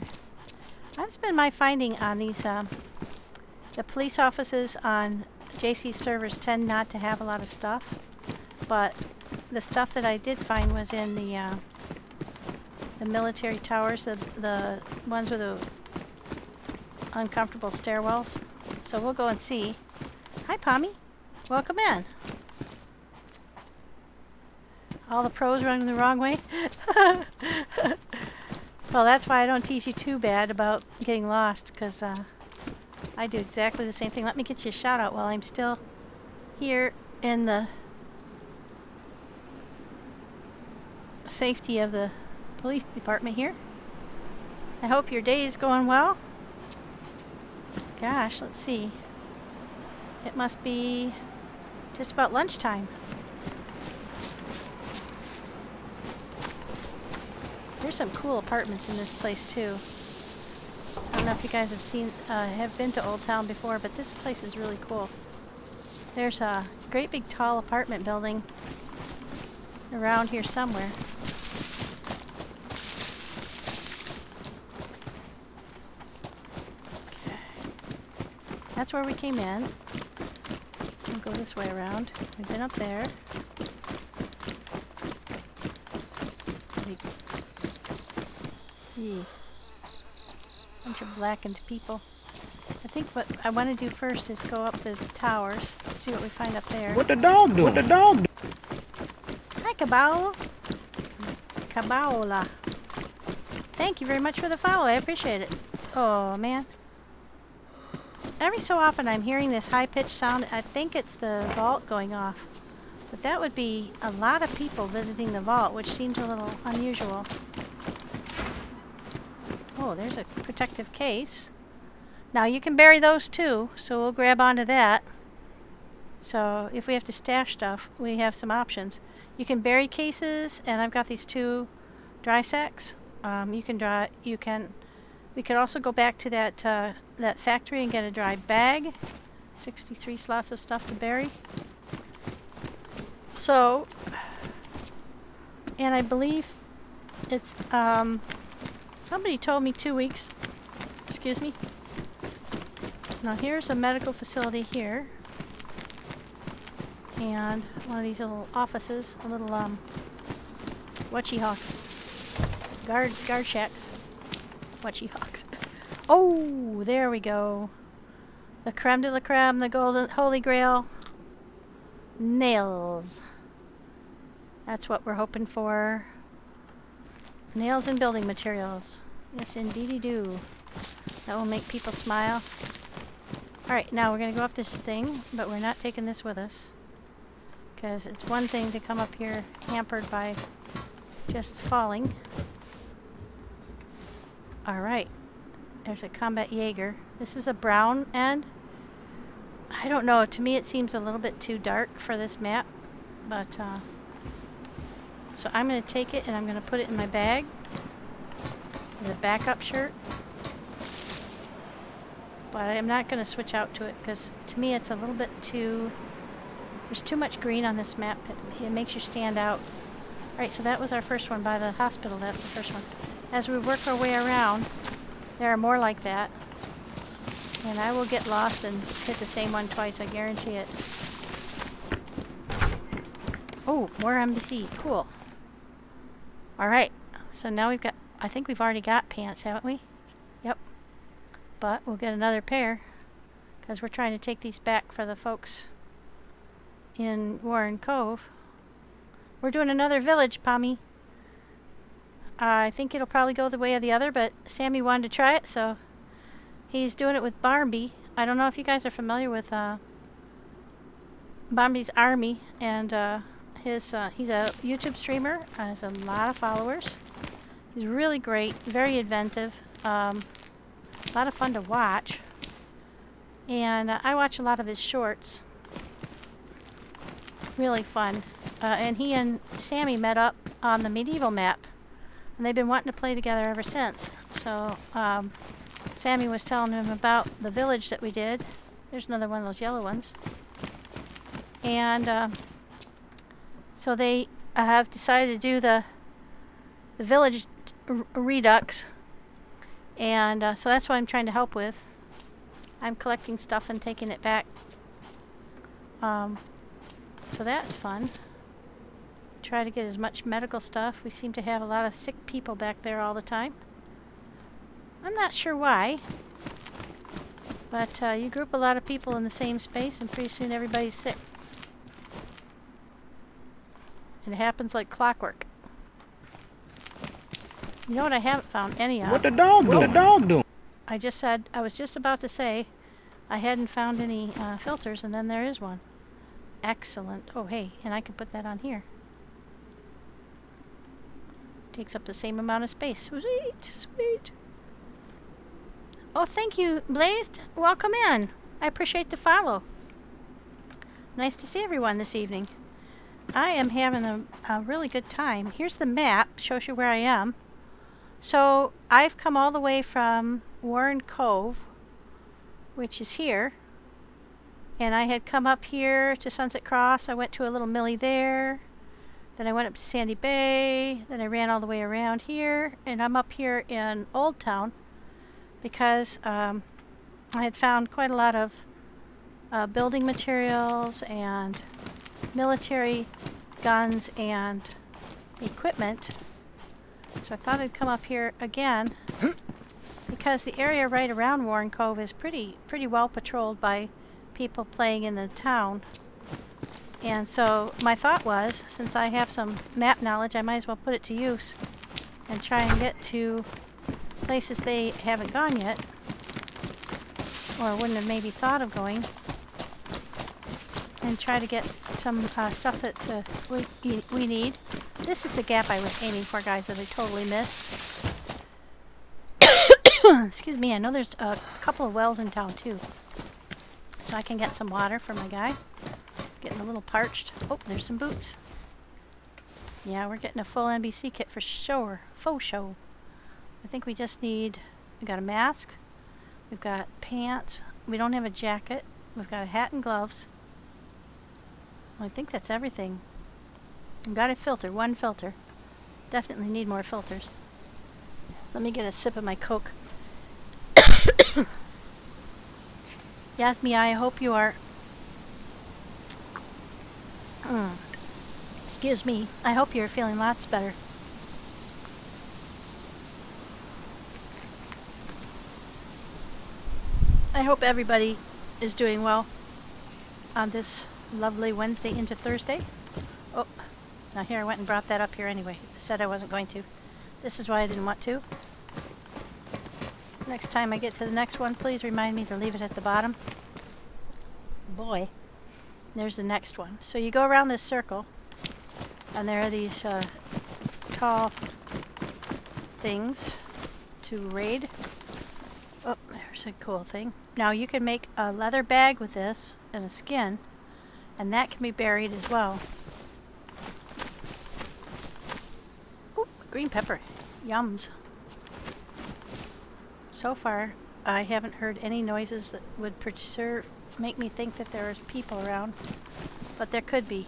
I've been my finding on these, the police offices on JC's servers tend not to have a lot of stuff, but the stuff that I did find was in the military towers, the ones with the uncomfortable stairwells. So we'll go and see. Hi, Pommy. Welcome in. All the pros running the wrong way. Well, that's why I don't teach you too bad about getting lost, because I do exactly the same thing. Let me get you a shout out while I'm still here in the safety of the police department here. I hope your day is going well. Gosh, let's see. It must be just about lunchtime. There's some cool apartments in this place too. I don't know if you guys have been to Old Town before, but this place is really cool. There's a great big tall apartment building around here somewhere. Okay. That's where we came in. We'll go this way around. We've been up there. Bunch of blackened people. I think what I want to do first is go up the towers, see what we find up there. What the dog doing? What the dog doing? Hi, Cabal. Cabaola. Thank you very much for the follow. I appreciate it. Oh, man. Every so often I'm hearing this high-pitched sound. I think it's the vault going off. But that would be a lot of people visiting the vault, which seems a little unusual. Oh, there's a protective case. Now you can bury those too, so we'll grab onto that. So if we have to stash stuff, we have some options. You can bury cases, and I've got these 2 dry sacks. We could also go back to that factory and get a dry bag. 63 slots of stuff to bury. So, and I believe it's somebody told me 2 weeks. Excuse me. Now here's a medical facility here. And one of these little offices, a little whatchy-hawk. Guard shacks. Whatchy-hawks. Oh, there we go. The creme de la creme, the golden holy grail. Nails. That's what we're hoping for. Nails and building materials. Yes, indeedy do. That will make people smile. Alright, now we're going to go up this thing, but we're not taking this with us. Because it's one thing to come up here hampered by just falling. Alright. There's a combat Jaeger. This is a brown end. I don't know. To me it seems a little bit too dark for this map. But, so I'm going to take it and I'm going to put it in my bag. As a backup shirt. But I'm not going to switch out to it because to me it's a little bit too... There's too much green on this map. It makes you stand out. Alright, so that was our first one by the hospital. That's the first one. As we work our way around, there are more like that. And I will get lost and hit the same one twice, I guarantee it. Oh, more MDC. Cool. Alright, so now we've got, I think we've already got pants, haven't we? Yep. But we'll get another pair, because we're trying to take these back for the folks in Warren Cove. We're doing another village, Pommy. I think it'll probably go the way of the other, but Sammy wanted to try it, so he's doing it with Barmby. I don't know if you guys are familiar with Barmby's army, and he's a YouTube streamer, has a lot of followers. He's really great, very inventive, a lot of fun to watch. And I watch a lot of his shorts. Really fun. And he and Sammy met up on the medieval map, and they've been wanting to play together ever since. So Sammy was telling him about the village that we did. There's another one of those yellow ones. And so they have decided to do the village ReDux. And so that's what I'm trying to help with. I'm collecting stuff and taking it back. So that's fun. Try to get as much medical stuff. We seem to have a lot of sick people back there all the time. I'm not sure why. But you group a lot of people in the same space and pretty soon everybody's sick. And it happens like clockwork. You know what I haven't found any of? What the dog do? What the dog do? I just said, I was just about to say I hadn't found any filters, and then there is one. Excellent. Oh, hey, and I can put that on here. Takes up the same amount of space. Sweet, sweet. Oh, thank you, Blazed. Welcome in. I appreciate the follow. Nice to see everyone this evening. I am having a really good time. Here's the map. Shows you where I am. So I've come all the way from Warren Cove, which is here. And I had come up here to Sunset Cross. I went to a little millie there. Then I went up to Sandy Bay. Then I ran all the way around here. And I'm up here in Old Town because I had found quite a lot of building materials and military guns and equipment. So I thought I'd come up here again because the area right around Warren Cove is pretty well patrolled by people playing in the town. And so my thought was, since I have some map knowledge, I might as well put it to use and try and get to places they haven't gone yet, or wouldn't have maybe thought of going, and try to get some stuff that we need. This is the gap I was aiming for, guys, that I totally missed. Excuse me, I know there's a couple of wells in town too, so I can get some water for my guy. Getting a little parched. Oh, there's some boots. Yeah, we're getting a full NBC kit for sure. Faux show. I think we just need, we got a mask, we've got pants, we don't have a jacket, we've got a hat and gloves. Well, I think that's everything. We've got a filter, one filter. Definitely need more filters. Let me get a sip of my Coke. Yasmi, I hope you are... Excuse me. I hope you're feeling lots better. I hope everybody is doing well on this lovely Wednesday into Thursday. Oh, now here I went and brought that up here anyway. I said I wasn't going to. This is why I didn't want to. Next time I get to the next one, please remind me to leave it at the bottom. Boy, there's the next one. So you go around this circle, and there are these tall things to raid. Oh, there's a cool thing. Now you can make a leather bag with this and a skin, and that can be buried as well. Ooh, green pepper. Yums. So far, I haven't heard any noises that would make me think that there is people around, but there could be.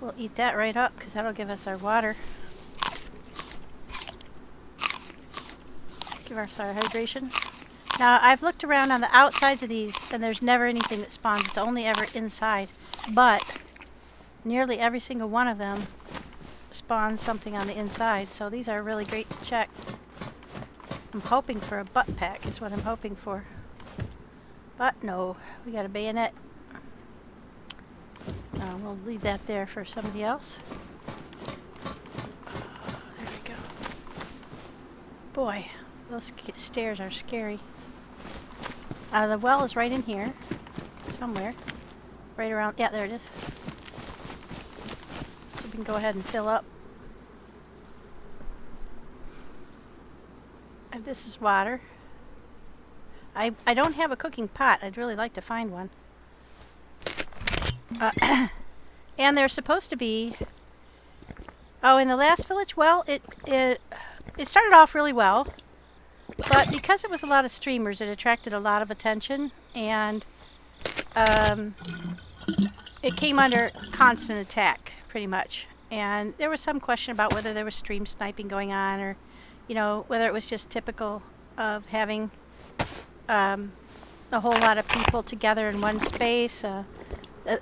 We'll eat that right up because that'll give us our water. Give us our hydration. Now, I've looked around on the outsides of these, and there's never anything that spawns. It's only ever inside. But nearly every single one of them spawns something on the inside, so these are really great to check. I'm hoping for a butt pack is what I'm hoping for. But no, we got a bayonet. We'll leave that there for somebody else. There we go. Boy, those stairs are scary. The well is right in here, somewhere. Right around, yeah, there it is. So we can go ahead and fill up. And this is water. I don't have a cooking pot. I'd really like to find one. And there's supposed to be... Oh, in the last village, well, it started off really well. But because it was a lot of streamers, it attracted a lot of attention. And it came under constant attack, pretty much. And there was some question about whether there was stream sniping going on, or, you know, whether it was just typical of having a whole lot of people together in one space.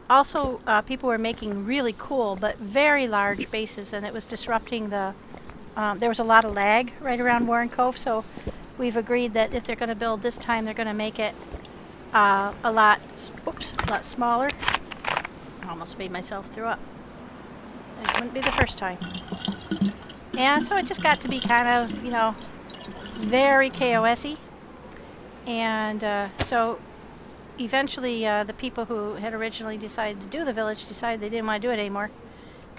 Also, people were making really cool but very large bases, and it was disrupting the... there was a lot of lag right around Warren Cove, so we've agreed that if they're going to build this time, they're going to make it a lot smaller. I almost made myself throw up. It wouldn't be the first time. And so it just got to be kind of, you know, very KOS-y. And so eventually the people who had originally decided to do the village decided they didn't want to do it anymore.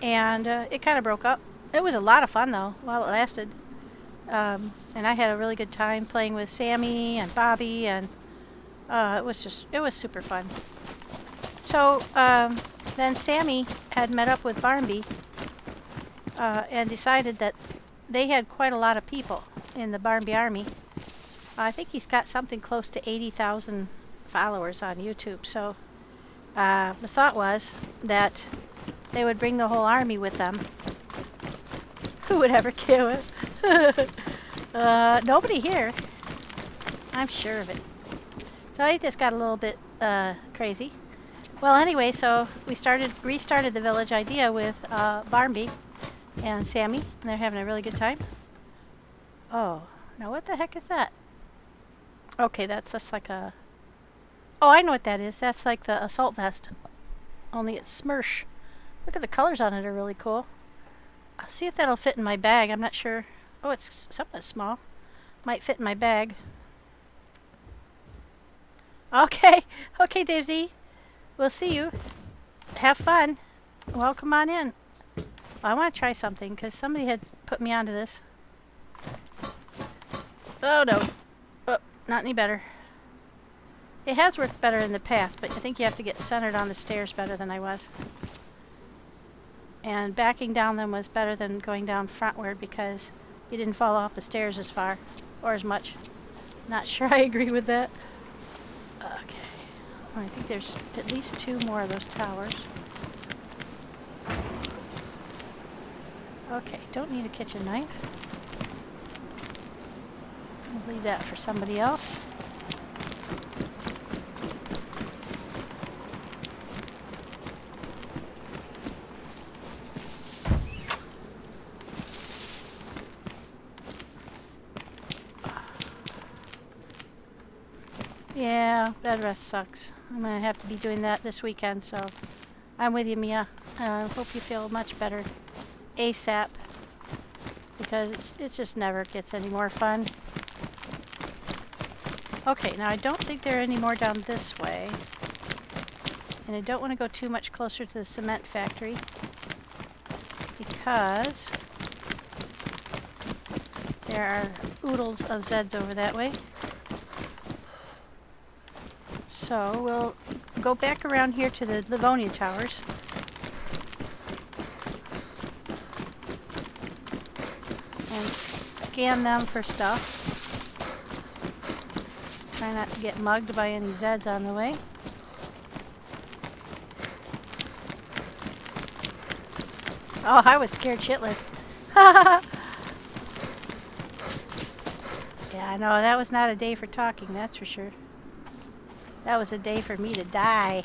And it kind of broke up. It was a lot of fun, though, while it lasted. And I had a really good time playing with Sammy and Bobby, and it was super fun. So then Sammy had met up with Barmby and decided that they had quite a lot of people in the Barmby army. I think he's got something close to 80,000 followers on YouTube. So the thought was that they would bring the whole army with them. Who would ever kill us? Nobody here. I'm sure of it. So I just got a little bit crazy. Well, anyway, so we restarted the village idea with Barmby and Sammy, and they're having a really good time. Oh, now what the heck is that? Okay, that's just like a... Oh, I know what that is. That's like the assault vest. Only it's Smersh. Look at the colors on it, are really cool. I'll see if that'll fit in my bag. I'm not sure. Oh, it's somewhat small. Might fit in my bag. Okay. Okay, DayZ. We'll see you. Have fun. Welcome on in. Well, I want to try something because somebody had put me onto this. Oh, no. Oh, not any better. It has worked better in the past, but I think you have to get centered on the stairs better than I was. And backing down them was better than going down frontward because you didn't fall off the stairs as far or as much. Not sure I agree with that. Okay. I think there's at least 2 more of those towers. Okay, don't need a kitchen knife. I'll leave that for somebody else. Yeah, bed rest sucks. I'm going to have to be doing that this weekend, so I'm with you, Mia. Hope you feel much better ASAP, because it just never gets any more fun. Okay, now I don't think there are any more down this way, and I don't want to go too much closer to the cement factory, because there are oodles of Zeds over that way. So we'll go back around here to the Livonia Towers. And scan them for stuff. Try not to get mugged by any Zeds on the way. Oh, I was scared shitless. Yeah, no, that was not a day for talking, that's for sure. That was a day for me to die.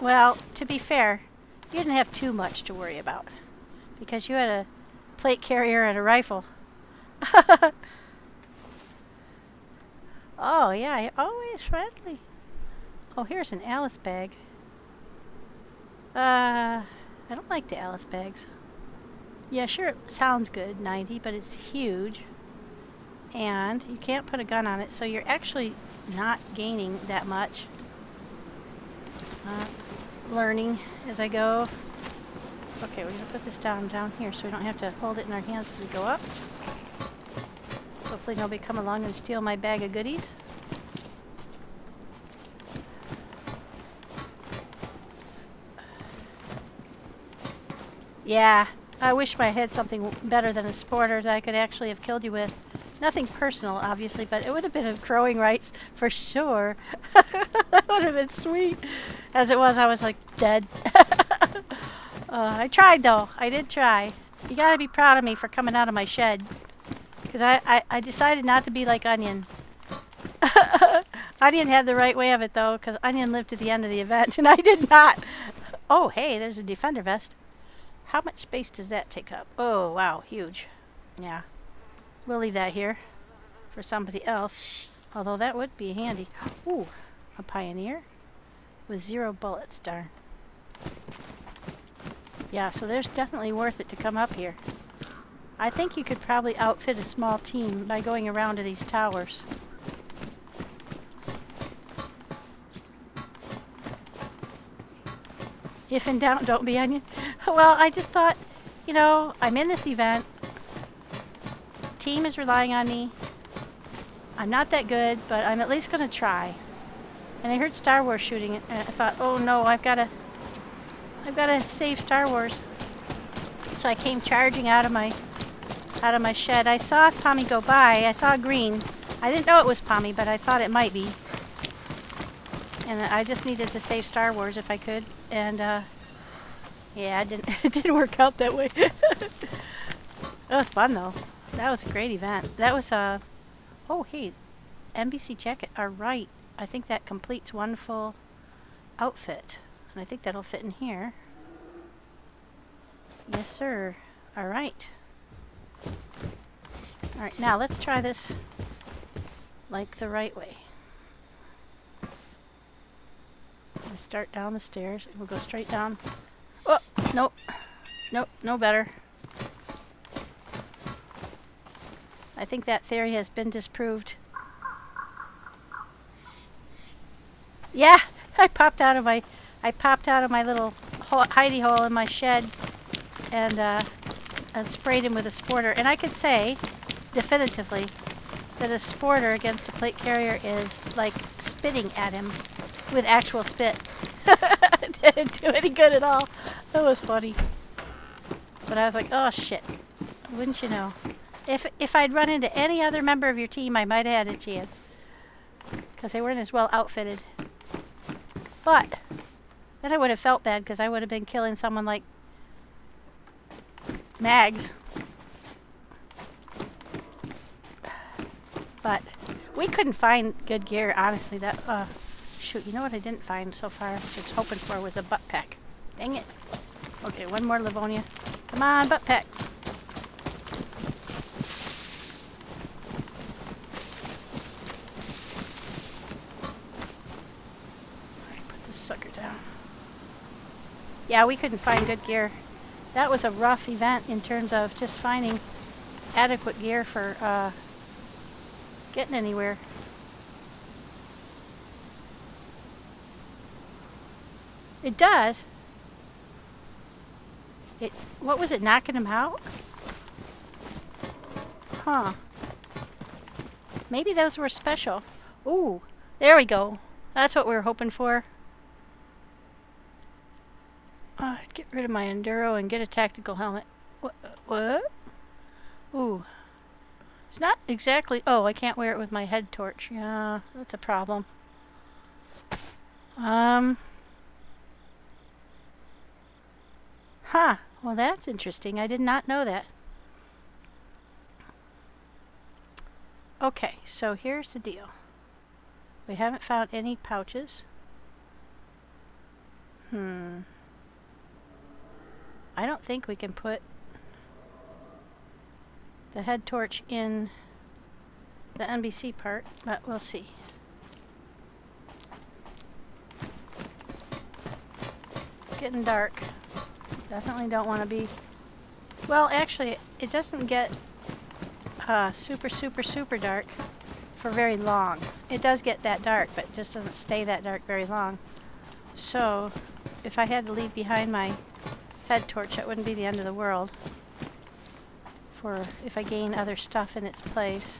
Well, to be fair, you didn't have too much to worry about. Because you had a plate carrier and a rifle. Oh, yeah, you're always friendly. Oh, here's an Alice bag. I don't like the Alice bags. Yeah, sure, it sounds good, 90, but it's huge. And you can't put a gun on it, so you're actually not gaining that much. Learning as I go. Okay, we're going to put this down here so we don't have to hold it in our hands as we go up. Hopefully nobody come along and steal my bag of goodies. Yeah, I wish I had something better than a sporter that I could actually have killed you with. Nothing personal, obviously, but it would have been a growing rights for sure. That would have been sweet. As it was, I was like dead. I tried though. I did try. You gotta be proud of me for coming out of my shed. Because I decided not to be like Onion. Onion had the right way of it though, because Onion lived to the end of the event, and I did not. Oh, hey, there's a defender vest. How much space does that take up? Oh, wow, huge. Yeah. We'll leave that here for somebody else. Although that would be handy. Ooh, a Pioneer with 0 bullets, darn. Yeah, so there's definitely worth it to come up here. I think you could probably outfit a small team by going around to these towers. If in doubt, don't be Onion. Well, I just thought, you know, I'm in this event. Team is relying on me. I'm not that good, but I'm at least going to try. And I heard Star Wars shooting, and I thought, oh no, I've got to save Star Wars. So I came charging out of my shed. I saw Pommy go by. I saw green. I didn't know it was Pommy, but I thought it might be. And I just needed to save Star Wars if I could. And yeah, it didn't work out that way. It was fun though. That was a great event. That was oh hey, NBC jacket. All right. I think that completes one full outfit. And I think that'll fit in here. Yes, sir. All right. All right, now let's try this like the right way. We'll start down the stairs. We'll go straight down. Oh, nope. Nope, no better. I think that theory has been disproved. Yeah, I popped out of my little hidey hole in my shed and sprayed him with a sporter. And I could say definitively that a sporter against a plate carrier is like spitting at him with actual spit. It didn't do any good at all. That was funny. But I was like, oh shit. Wouldn't you know? If I'd run into any other member of your team, I might have had a chance. Because they weren't as well outfitted. But then I would have felt bad because I would have been killing someone like Mags. But we couldn't find good gear, honestly. That shoot, you know what I didn't find so far? I was hoping for was a butt pack. Dang it. Okay, one more Livonia. Come on, butt pack. Alright, put this sucker down. Yeah, we couldn't find good gear. That was a rough event in terms of just finding adequate gear for getting anywhere. It does. What was it, knocking him out? Huh. Maybe those were special. Ooh, there we go. That's what we were hoping for. Get rid of my Enduro and get a tactical helmet. What? Ooh. It's not exactly... Oh, I can't wear it with my head torch. Yeah, that's a problem. Huh. Well, that's interesting. I did not know that. Okay, so here's the deal. We haven't found any pouches. I don't think we can put the head torch in the NBC part, but we'll see. Getting dark. Definitely don't want to be... Well, actually, it doesn't get super dark for very long. It does get that dark, but it just doesn't stay that dark very long. So, if I had to leave behind my head torch, that wouldn't be the end of the world. For if I gain other stuff in its place,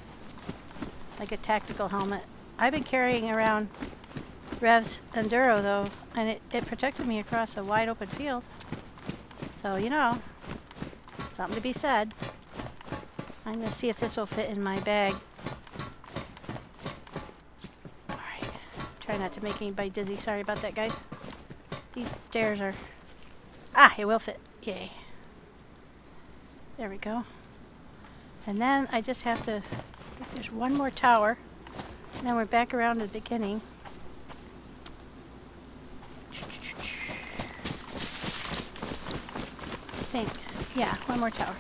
like a tactical helmet. I've been carrying around Rev's Enduro though, and it protected me across a wide open field. So, you know, something to be said. I'm going to see if this will fit in my bag. Alright. Try not to make anybody dizzy. Sorry about that, guys. These stairs are... Ah, it will fit. Yay. There we go. And then I just have to... There's one more tower. And then we're back around to the beginning. I think. Yeah, one more tower.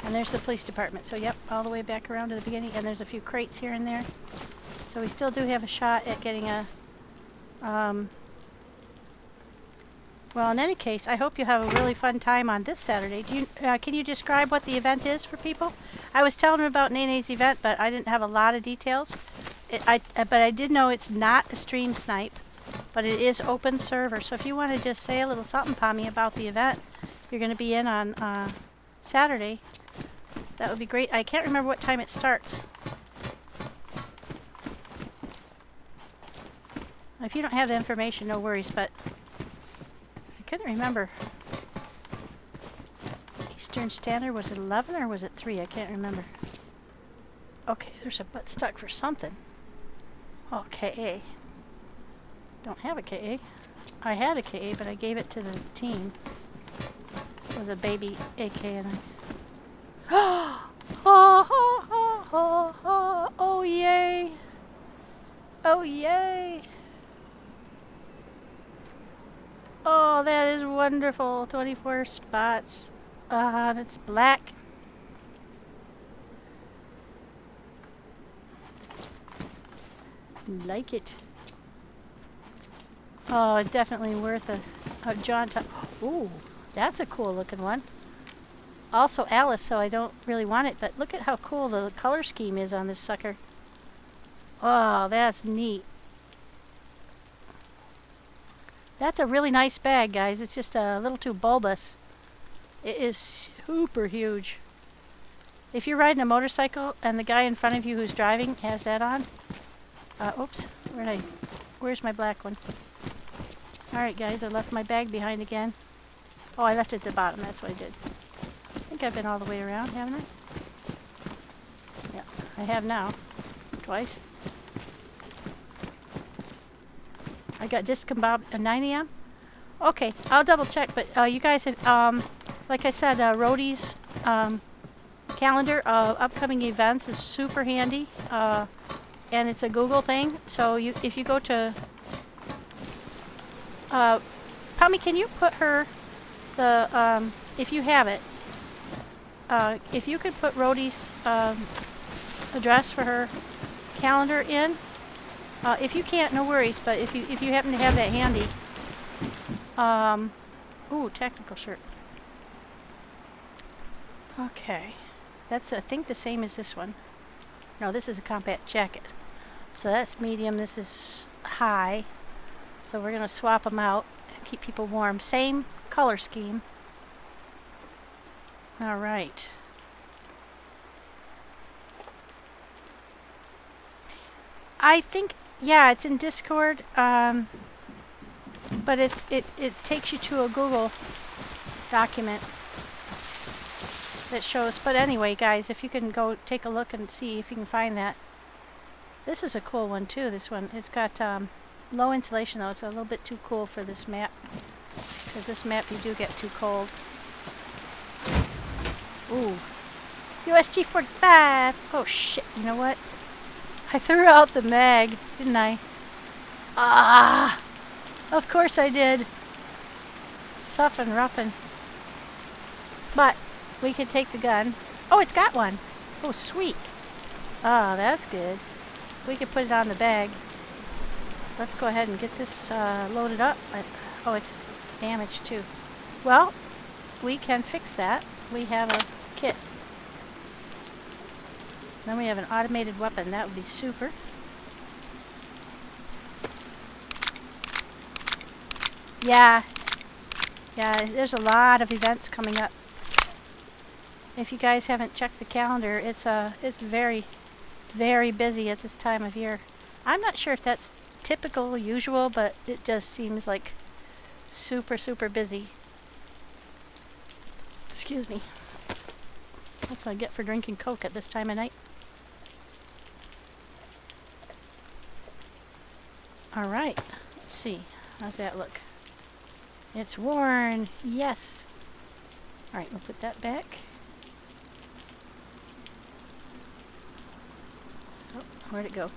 And there's the police department. So, yep, all the way back around to the beginning. And there's a few crates here and there. So we still do have a shot at getting a... Well, in any case, I hope you have a really fun time on this Saturday. Do you, can you describe what the event is for people? I was telling them about Nene's event, but I didn't have a lot of details. But I did know it's not a stream snipe, but it is open server. So if you want to just say a little something, Pommy, about the event you're going to be in on Saturday, that would be great. I can't remember what time it starts. If you don't have the information, no worries, but I couldn't remember. Eastern Standard, was it 11 or was it 3? I can't remember. Okay, there's a butt stuck for something. Oh, KA. Don't have a KA. I had a KA, but I gave it to the team. It was a baby AK and I... Oh, yay! Oh, yay! Oh, that is wonderful. 24 spots. And it's black. Like it. Oh, definitely worth a John. Ooh, that's a cool looking one. Also Alice, so I don't really want it, but look at how cool the color scheme is on this sucker. Oh, that's neat. That's a really nice bag, guys. It's just a little too bulbous. It is super huge. If you're riding a motorcycle and the guy in front of you who's driving has that on... oops. Where's my black one? Alright, guys. I left my bag behind again. Oh, I left it at the bottom. That's what I did. I think I've been all the way around, haven't I? Yeah, I have now. Twice. I got discombobulated 9am. Okay, I'll double check, but you guys have, like I said, Rhodey's calendar of upcoming events is super handy, and it's a Google thing. So if you go to, Pommy, can you put her if you have it, if you could put Rhodey's address for her calendar in. If you can't, no worries, but if you happen to have that handy. Ooh, tactical shirt. Okay. That's, I think, the same as this one. No, this is a combat jacket. So that's medium, this is high. So we're going to swap them out and keep people warm. Same color scheme. Alright. I think... Yeah, it's in Discord, but it takes you to a Google document that shows. But anyway, guys, if you can go take a look and see if you can find that. This is a cool one too. This one, it's got low insulation though. It's a little bit too cool for this map, because this map you do get too cold. Ooh, USG 45. Oh shit, you know what? I threw out the mag, didn't I? Ah! Of course I did. Suffin' roughin'. But we could take the gun. Oh, it's got one. Oh, sweet. Oh, that's good. We could put it on the bag. Let's go ahead and get this loaded up. Oh, it's damaged too. Well, we can fix that. We have a kit. Then we have an automated weapon. That would be super. Yeah. Yeah, there's a lot of events coming up. If you guys haven't checked the calendar, it's very, very busy at this time of year. I'm not sure if that's typical, usual, but it just seems like super, super busy. Excuse me. That's what I get for drinking Coke at this time of night. Alright, let's see. How's that look? It's worn. Yes. Alright, we'll put that back. Oh, where'd it go?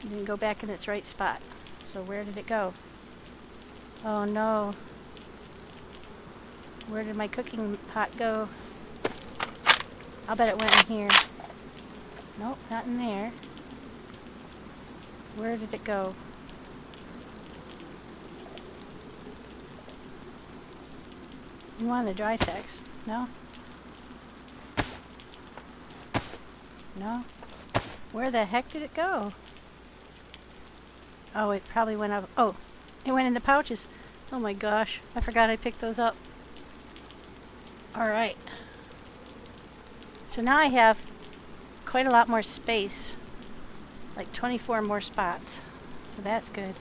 It didn't go back in its right spot. So where did it go? Oh no. Where did my cooking pot go? I'll bet it went in here. Nope, not in there. Where did it go? You want the dry sacks? No? No? Where the heck did it go? Oh, it probably went up. Oh, it went in the pouches. Oh my gosh, I forgot I picked those up. Alright. So now I have quite a lot more space. Like 24 more spots. So that's good.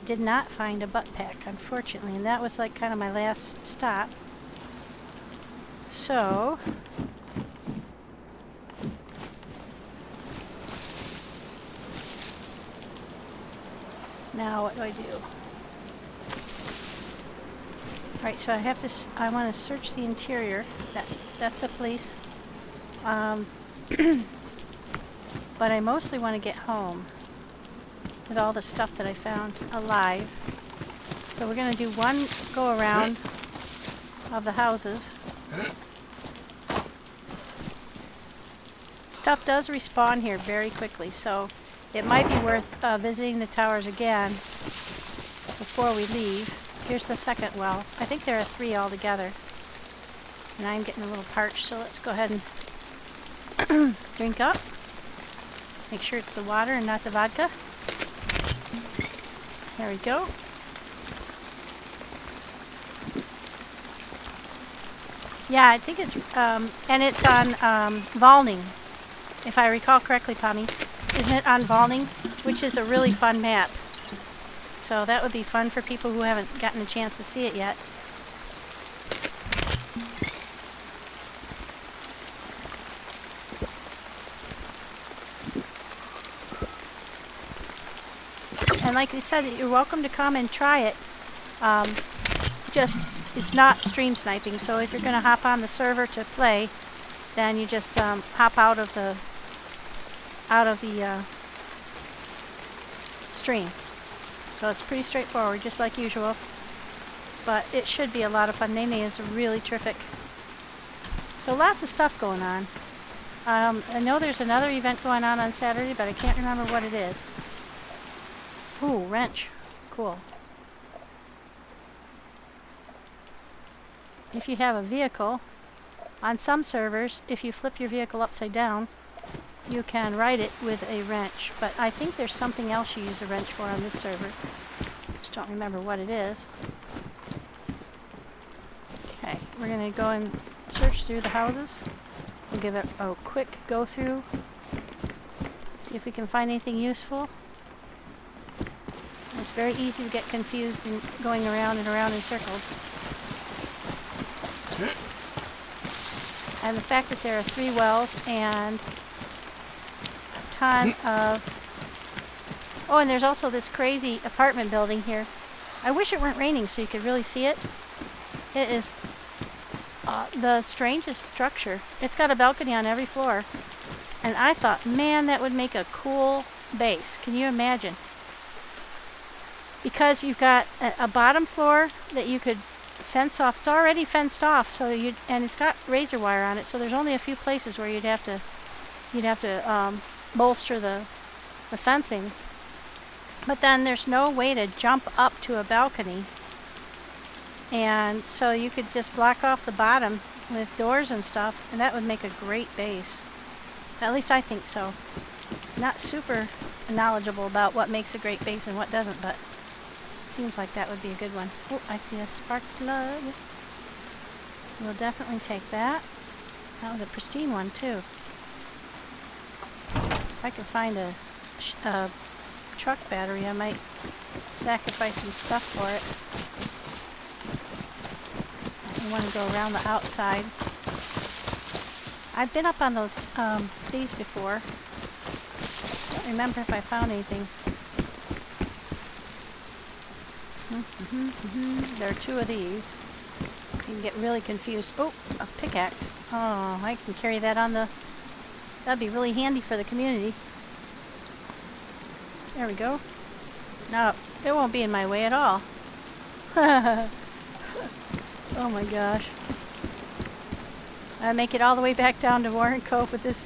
Did not find a butt pack, unfortunately, and that was like kind of my last stop. So now what do I do? Alright, so I want to search the interior. That's a place. But I mostly want to get home with all the stuff that I found alive. So we're going to do one go around of the houses. Stuff does respawn here very quickly, so it might be worth visiting the towers again before we leave. Here's the second well. I think there are 3 altogether. And I'm getting a little parched, so let's go ahead and drink up. Make sure it's the water and not the vodka. There we go. Yeah, I think it's, and it's on Valning, if I recall correctly, Pommy. Isn't it on Valning? Which is a really fun map. So that would be fun for people who haven't gotten a chance to see it yet. And like I said, you're welcome to come and try it. It's not stream sniping, so if you're going to hop on the server to play, then you just hop out of the stream. So it's pretty straightforward, just like usual. But it should be a lot of fun. Nene is really terrific. So lots of stuff going on. I know there's another event going on Saturday, but I can't remember what it is. Ooh, wrench. Cool. If you have a vehicle, on some servers, if you flip your vehicle upside down, you can ride it with a wrench. But I think there's something else you use a wrench for on this server. Just don't remember what it is. Okay, we're going to go and search through the houses. We'll give it a quick go through. See if we can find anything useful. It's very easy to get confused in going around and around in circles. And the fact that there are 3 wells and a ton of... Oh, and there's also this crazy apartment building here. I wish it weren't raining so you could really see it. It is the strangest structure. It's got a balcony on every floor. And I thought, man, that would make a cool base. Can you imagine? Because you've got a bottom floor that you could fence off. It's already fenced off, so and it's got razor wire on it. So there's only a few places where you'd have to bolster the fencing. But then there's no way to jump up to a balcony. And so you could just block off the bottom with doors and stuff, and that would make a great base. At least I think so. Not super knowledgeable about what makes a great base and what doesn't, but seems like that would be a good one. Oh, I see a spark plug. We'll definitely take that. That was a pristine one too. If I could find a truck battery, I might sacrifice some stuff for it. I want to go around the outside. I've been up on these before. Don't remember if I found anything. There are two of these. You can get really confused. Oh, a pickaxe. Oh, I can carry that on the... That'd be really handy for the community. There we go. No, it won't be in my way at all. Oh my gosh. I make it all the way back down to Warren Cove with this.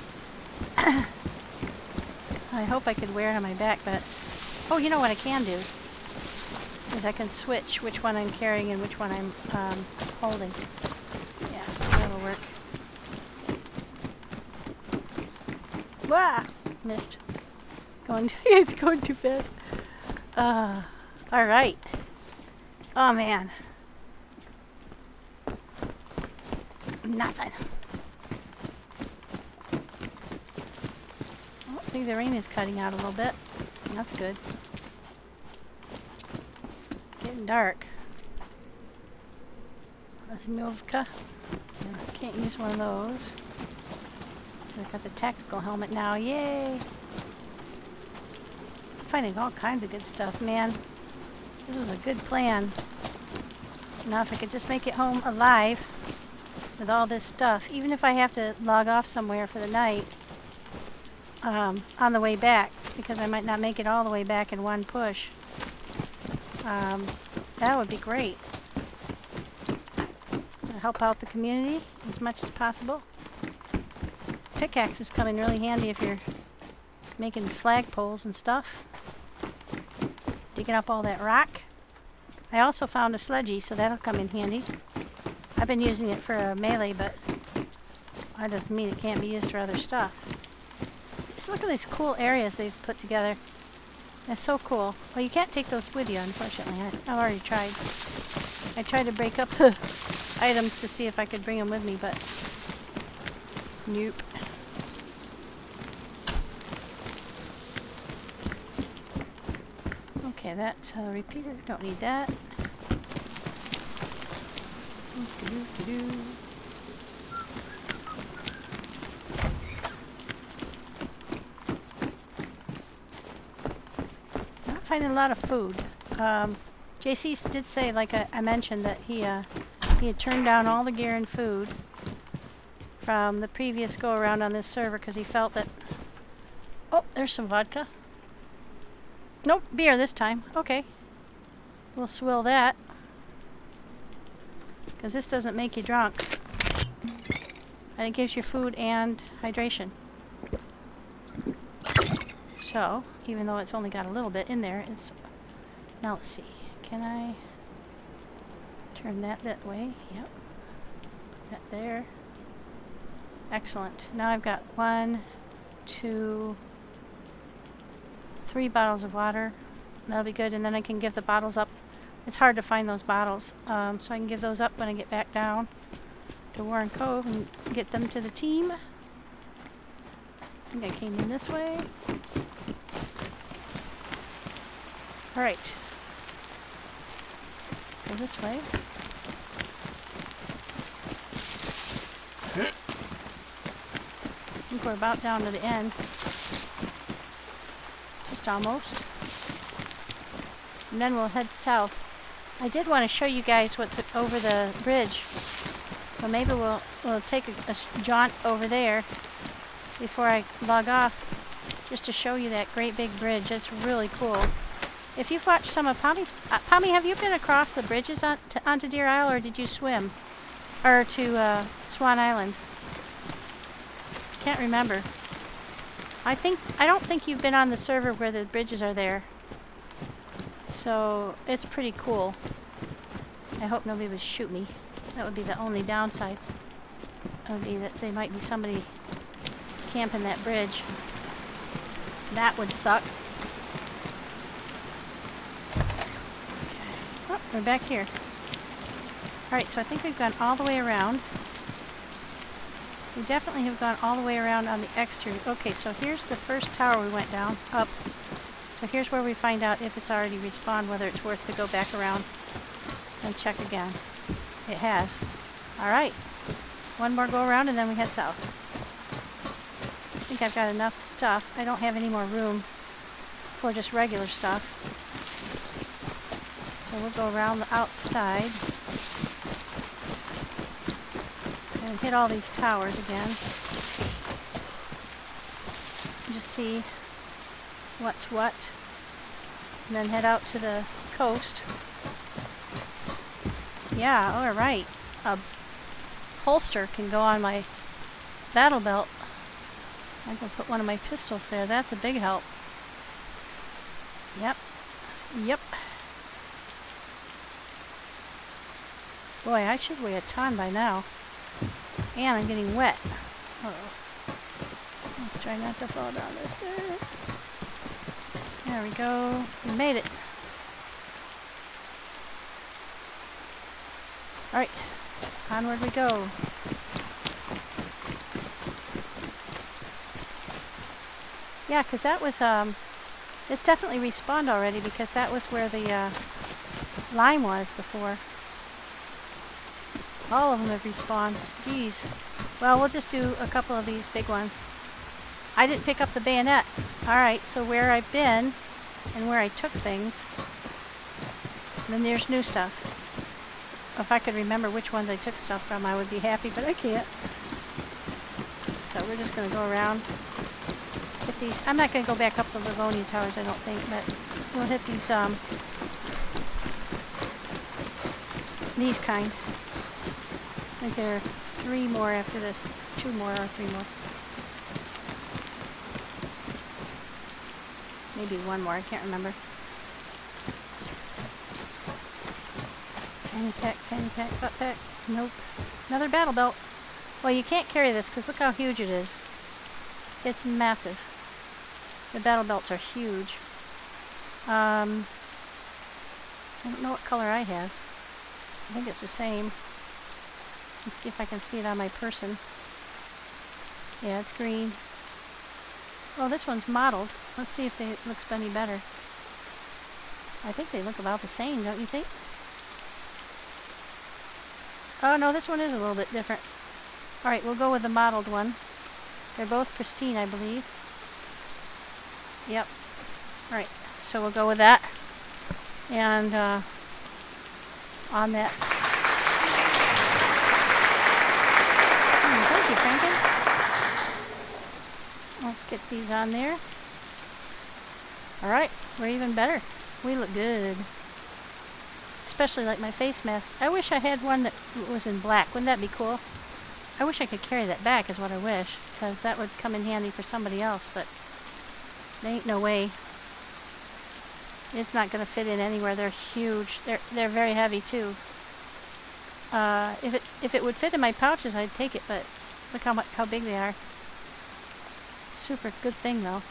I hope I could wear it on my back, but... Oh, you know what I can do? Is I can switch which one I'm carrying and which one I'm holding. Yeah, so that'll work. Wah! Missed. It's going too fast. Alright. Oh man. Nothing. Oh, I think the rain is cutting out a little bit. That's good. Getting dark. Razmovka. I can't use one of those. I've got the tactical helmet now. Yay! Finding all kinds of good stuff, man. This was a good plan. Now if I could just make it home alive with all this stuff, even if I have to log off somewhere for the night on the way back, because I might not make it all the way back in one push. That would be great. Help out the community as much as possible. Pickaxes come in really handy if you're making flagpoles and stuff. Digging up all that rock. I also found a sledgy, so that'll come in handy. I've been using it for a melee, but that doesn't mean it can't be used for other stuff. Just look at these cool areas they've put together. That's so cool. Well, you can't take those with you, unfortunately. I've already tried. I tried to break up the items to see if I could bring them with me, but nope. Okay, that's a repeater. Don't need that. Not finding a lot of food. JC did say, like I mentioned, that he had turned down all the gear and food from the previous go-around on this server because he felt that... Oh, there's some vodka. Nope, beer this time. Okay. We'll swill that. Because this doesn't make you drunk. And it gives you food and hydration. So, even though it's only got a little bit in there, it's... Now let's see. Can I turn that way? Yep. That there. Excellent. Now I've got 1, 2, 3 bottles of water. That'll be good, and then I can give the bottles up. It's hard to find those bottles, so I can give those up when I get back down to Warren Cove and get them to the team. I think I came in this way. Alright. Go this way. I think we're about down to the end. Just almost. And then we'll head south. I did want to show you guys what's over the bridge. Well, maybe we'll take a jaunt over there before I log off, just to show you that great big bridge. It's really cool. If you've watched some of Pommy's... Pommy, have you been across the bridges onto DeerIsle, or did you swim? Or to Swan Island? Can't remember. I don't think you've been on the server where the bridges are there. So, it's pretty cool. I hope nobody would shoot me. That would be the only downside. That would be that there might be somebody camping that bridge. That would suck. Oh, we're back here. Alright, so I think we've gone all the way around. We definitely have gone all the way around on the exterior. Okay, so here's the first tower we went down, up. So here's where we find out if it's already respawned, whether it's worth to go back around and check again. It has. Alright. One more go around and then we head south. I think I've got enough stuff. I don't have any more room for just regular stuff. So we'll go around the outside and hit all these towers again. Just see what's what. And then head out to the coast. Yeah, alright. A holster can go on my battle belt. I can put one of my pistols there. That's a big help. Yep. Yep. Boy, I should weigh a ton by now. And I'm getting wet. Uh-oh. I'll try not to fall down this stairs. There we go. We made it. Alright. Onward we go. Yeah, because that was, it's definitely respawned already, because that was where the, lime was before. All of them have respawned. Jeez. Well, we'll just do a couple of these big ones. I didn't pick up the bayonet. Alright, so where I've been, and where I took things, and then there's new stuff. If I could remember which ones I took stuff from, I would be happy, but I can't. So we're just going to go around. Hit these. I'm not going to go back up the Livonia towers, I don't think, but we'll hit these kind. I think there are 3 more after this. 2 more or 3 more. Maybe 1 more, I can't remember. Fanny pack, butt pack. Nope. Another battle belt. Well, you can't carry this because look how huge it is. It's massive. The battle belts are huge. I don't know what color I have. I think it's the same. Let's see if I can see it on my person. Yeah, it's green. Oh, this one's mottled. Let's see if it looks any better. I think they look about the same, don't you think? Oh, no, this one is a little bit different. Alright, we'll go with the mottled one. They're both pristine, I believe. Yep. Alright, so we'll go with that. And, on that. Thank you, Franken. Let's get these on there. Alright, we're even better. We look good. Especially like my face mask. I wish I had one that was in black. Wouldn't that be cool? I wish I could carry that back is what I wish. Because that would come in handy for somebody else. But there ain't no way. It's not going to fit in anywhere. They're huge. They're very heavy too. If it would fit in my pouches, I'd take it. But look how big they are. Super good thing though.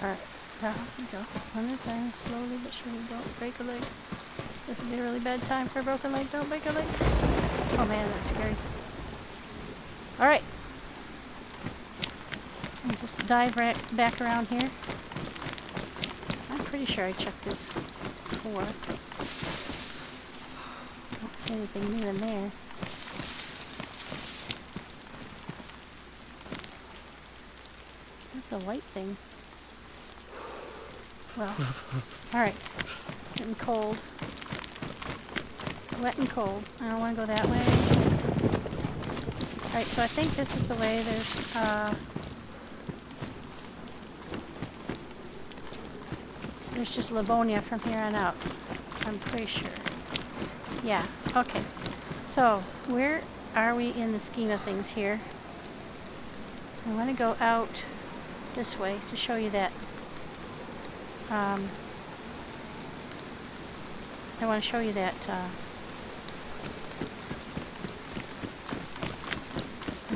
Alright. Down we go. 100 times, slowly but surely. Don't break a leg. This would be a really bad time for a broken leg. Don't break a leg. Oh man, that's scary. Alright. I'll just dive right back around here. I'm pretty sure I checked this before. Don't see anything new in there. That's a white thing. Well, alright. Getting cold. wet and cold. I don't want to go that way. Alright, so I think this is the way. There's just Livonia from here on out. I'm pretty sure. Yeah, okay. So, where are we in the scheme of things here? I want to go out this way to show you that. I want to show you that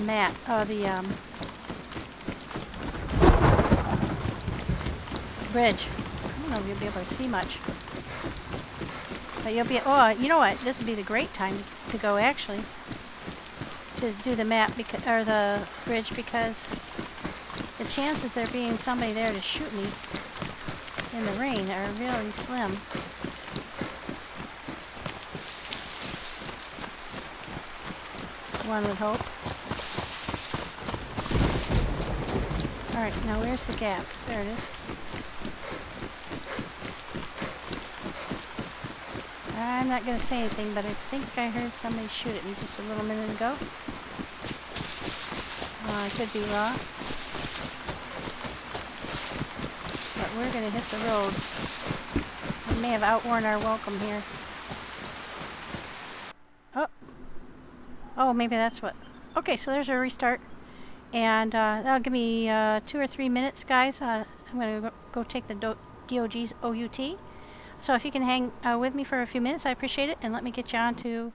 map, the bridge. I don't know if you'll be able to see much. But you'll be, oh, you know what? This would be the great time to go actually. To do the map, or the bridge, because the chances there being somebody there to shoot me in the rain are really slim. One would hope. Alright, now where's the gap? There it is. I'm not going to say anything, but I think I heard somebody shoot at me just a little minute ago. I could be wrong. But we're going to hit the road. We may have outworn our welcome here. Oh. Oh, maybe that's what. Okay, so there's a restart. And that'll give me 2 or 3 minutes, guys. I'm going to go take the DOG's OUT. So if you can hang with me for a few minutes, I appreciate it. And let me get you on to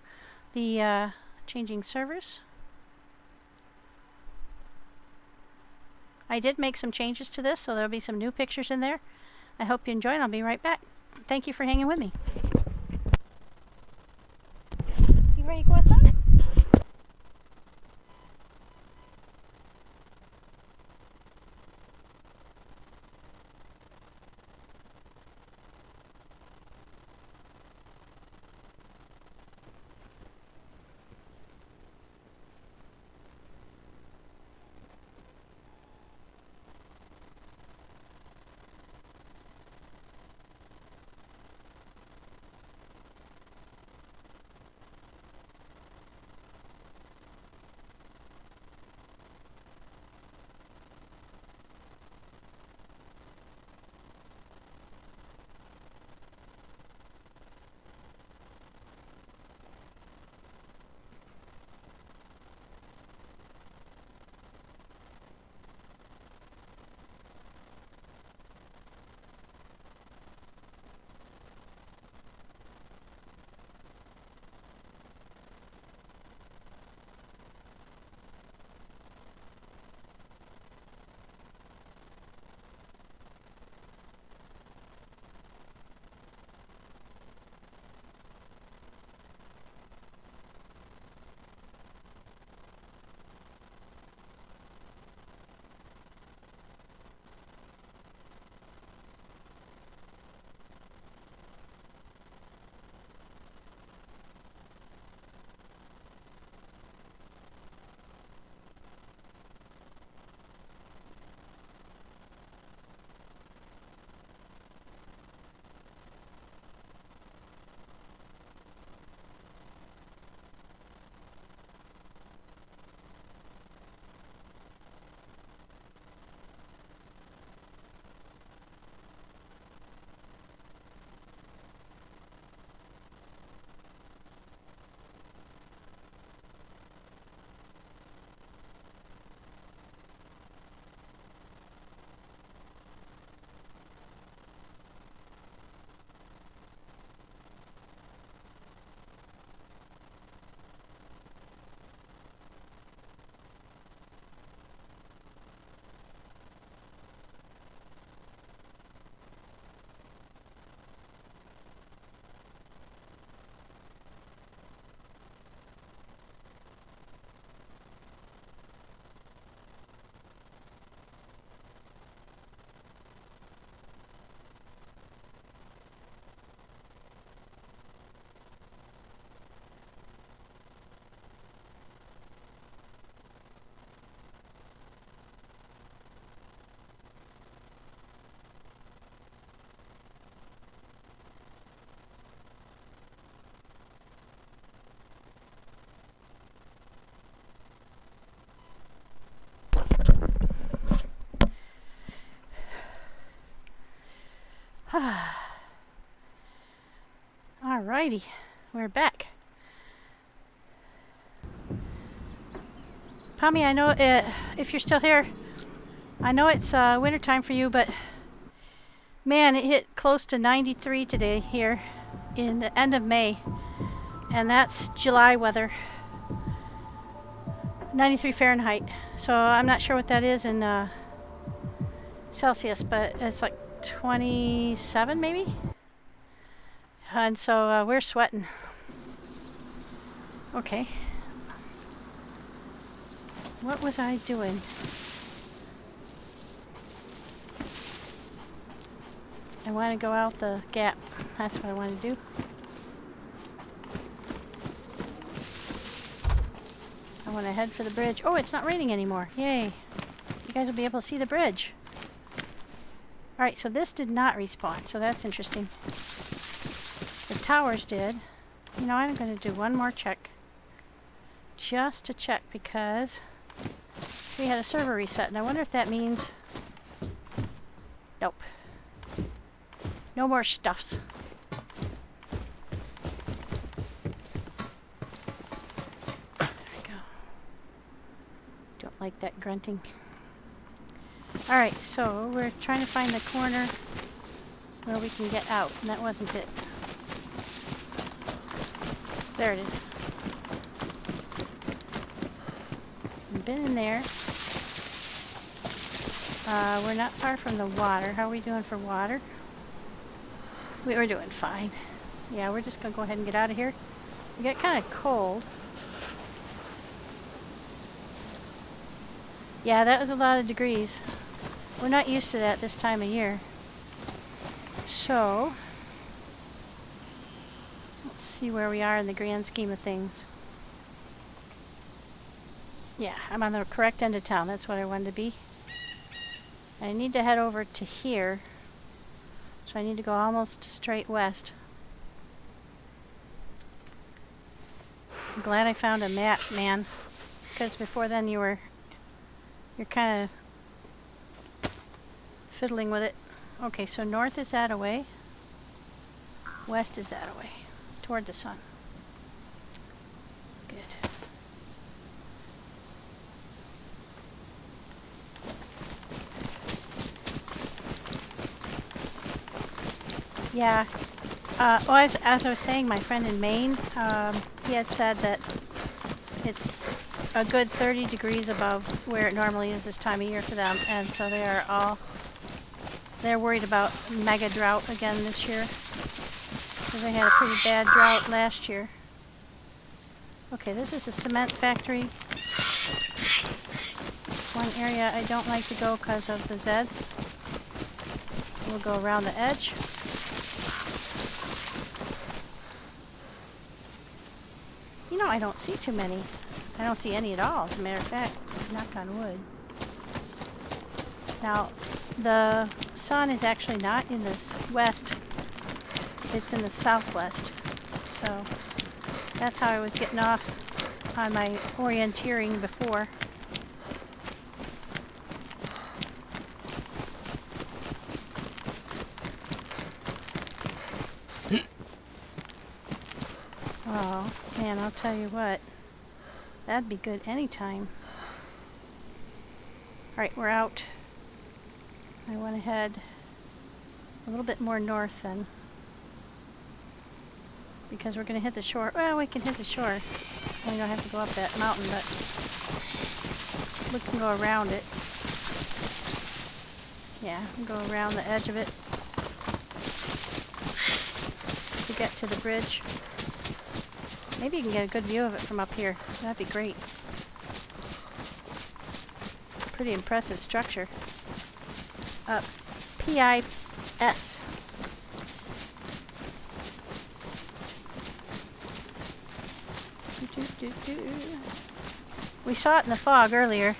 the changing servers. I did make some changes to this, so there'll be some new pictures in there. I hope you enjoy, and I'll be right back. Thank you for hanging with me. You ready to go outside? Alrighty, we're back. Pommy, I know if you're still here, I know it's winter time for you, but man, it hit close to 93 today here in the end of May, and that's July weather. 93 Fahrenheit. So I'm not sure what that is in Celsius, but it's like 27 maybe. And so we're sweating. Okay. What was I doing? I want to go out the gap. That's what I want to do. I want to head for the bridge. Oh, it's not raining anymore. Yay. You guys will be able to see the bridge. Alright, so this did not respawn, so that's interesting. The towers did. You know, I'm going to do one more check. Just to check, because we had a server reset, and I wonder if that means... Nope. No more stuffs. There we go. Don't like that grunting. Alright, so we're trying to find the corner where we can get out, and that wasn't it. There it is. I've been in there. We're not far from the water. How are we doing for water? We were doing fine. Yeah, we're just going to go ahead and get out of here. We got kind of cold. Yeah, that was a lot of degrees. We're not used to that this time of year. So, let's see where we are in the grand scheme of things. Yeah, I'm on the correct end of town. That's what I wanted to be. I need to head over to here. So I need to go almost straight west. I'm glad I found a map, man. Because before then you're kind of fiddling with it. Okay, so north is that away. West is that away. Toward the sun. Good. Yeah. Well, as I was saying, my friend in Maine, he had said that it's a good 30 degrees above where it normally is this time of year for them, and so they're worried about mega drought again this year. So they had a pretty bad drought last year. Okay, this is a cement factory. One area I don't like to go because of the Zeds. We'll go around the edge. You know, I don't see too many. I don't see any at all, as a matter of fact. Knock on wood. Now, the sun is actually not in the west. It's in the southwest. So, that's how I was getting off on my orienteering before. Oh, man, I'll tell you what. That'd be good anytime. Alright, we're out. I want to head a little bit more north then. Because we're going to hit the shore. Well, we can hit the shore. We don't have to go up that mountain, but we can go around it. Yeah, we'll go around the edge of it to get to the bridge. Maybe you can get a good view of it from up here. That'd be great. Pretty impressive structure. PIS. We saw it in the fog earlier.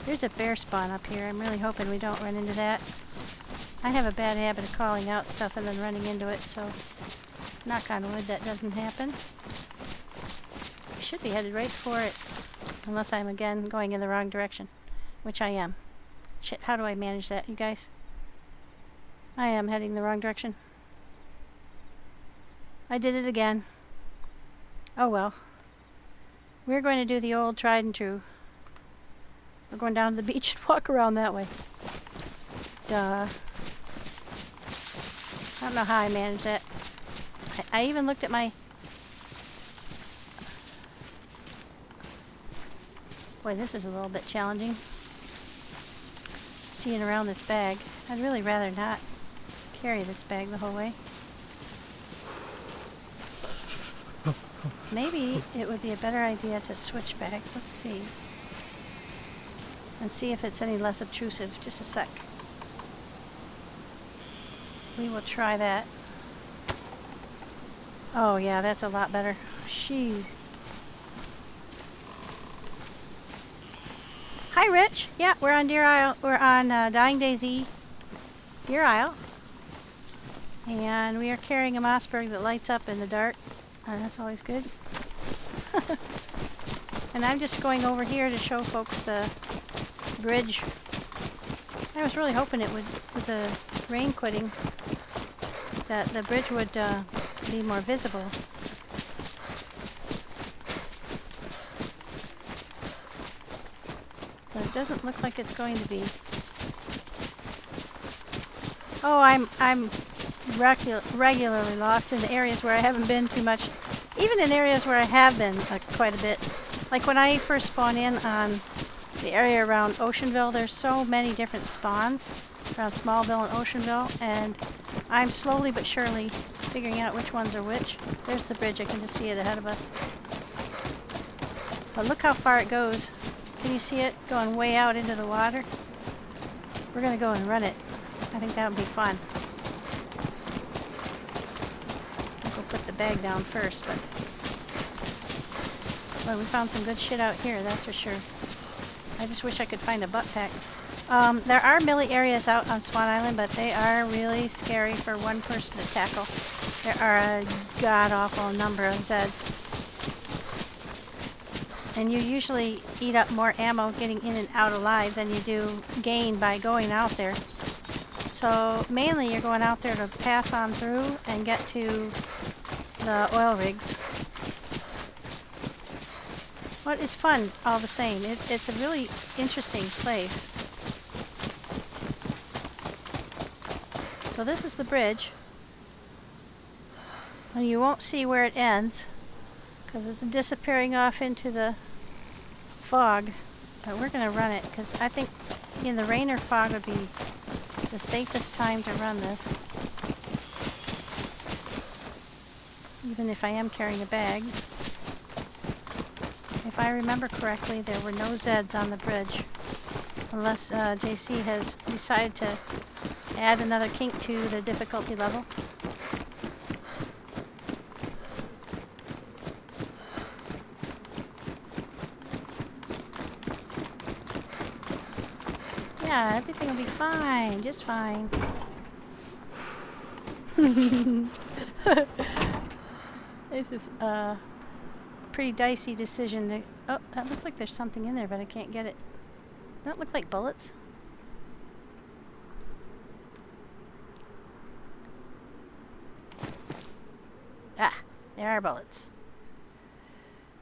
There's a bear spawn up here. I'm really hoping we don't run into that. I have a bad habit of calling out stuff and then running into it, so knock on wood that doesn't happen. We should be headed right for it. Unless I'm again going in the wrong direction, which I am. Shit, how do I manage that, you guys? I am heading the wrong direction. I did it again. Oh well. We're going to do the old tried and true. We're going down to the beach and walk around that way. Duh. I don't know how I managed that. I even looked at my... Boy, this is a little bit challenging. Seeing around this bag. I'd really rather not carry this bag the whole way. Maybe it would be a better idea to switch bags. Let's see. And see if it's any less obtrusive. Just a sec. We will try that. Oh yeah, that's a lot better. Sheesh. Hi Rich. Yeah, we're on DeerIsle. We're on Dying DayZ DeerIsle. And we are carrying a Mossberg that lights up in the dark. That's always good. And I'm just going over here to show folks the bridge. I was really hoping it would, with the rain quitting, that the bridge would be more visible. But it doesn't look like it's going to be. Oh, I'm regularly lost in areas where I haven't been too much. Even in areas where I have been quite a bit. Like when I first spawn in on the area around Oceanville, there's so many different spawns around Smallville and Oceanville, and I'm slowly but surely figuring out which ones are which. There's the bridge, I can just see it ahead of us. But look how far it goes. Can you see it going way out into the water? We're gonna go and run it. I think that would be fun. I'll go put the bag down first, but... Well, we found some good shit out here, that's for sure. I just wish I could find a butt pack. There are millie areas out on Swan Island, but they are really scary for one person to tackle. There are a god-awful number of Zeds. And you usually eat up more ammo getting in and out alive than you do gain by going out there. So mainly you're going out there to pass on through and get to the oil rigs. But it's fun all the same. It's a really interesting place. So this is the bridge. And you won't see where it ends because it's disappearing off into the fog. But we're going to run it because I think in the rain or fog would be the safest time to run this. Even if I am carrying a bag. If I remember correctly, there were no Zeds on the bridge. Unless JC has decided to add another kink to the difficulty level. Yeah, everything will be fine. Just fine. This is pretty dicey decision to... Oh, that looks like there's something in there, but I can't get it. Does that look like bullets? Ah, there are bullets.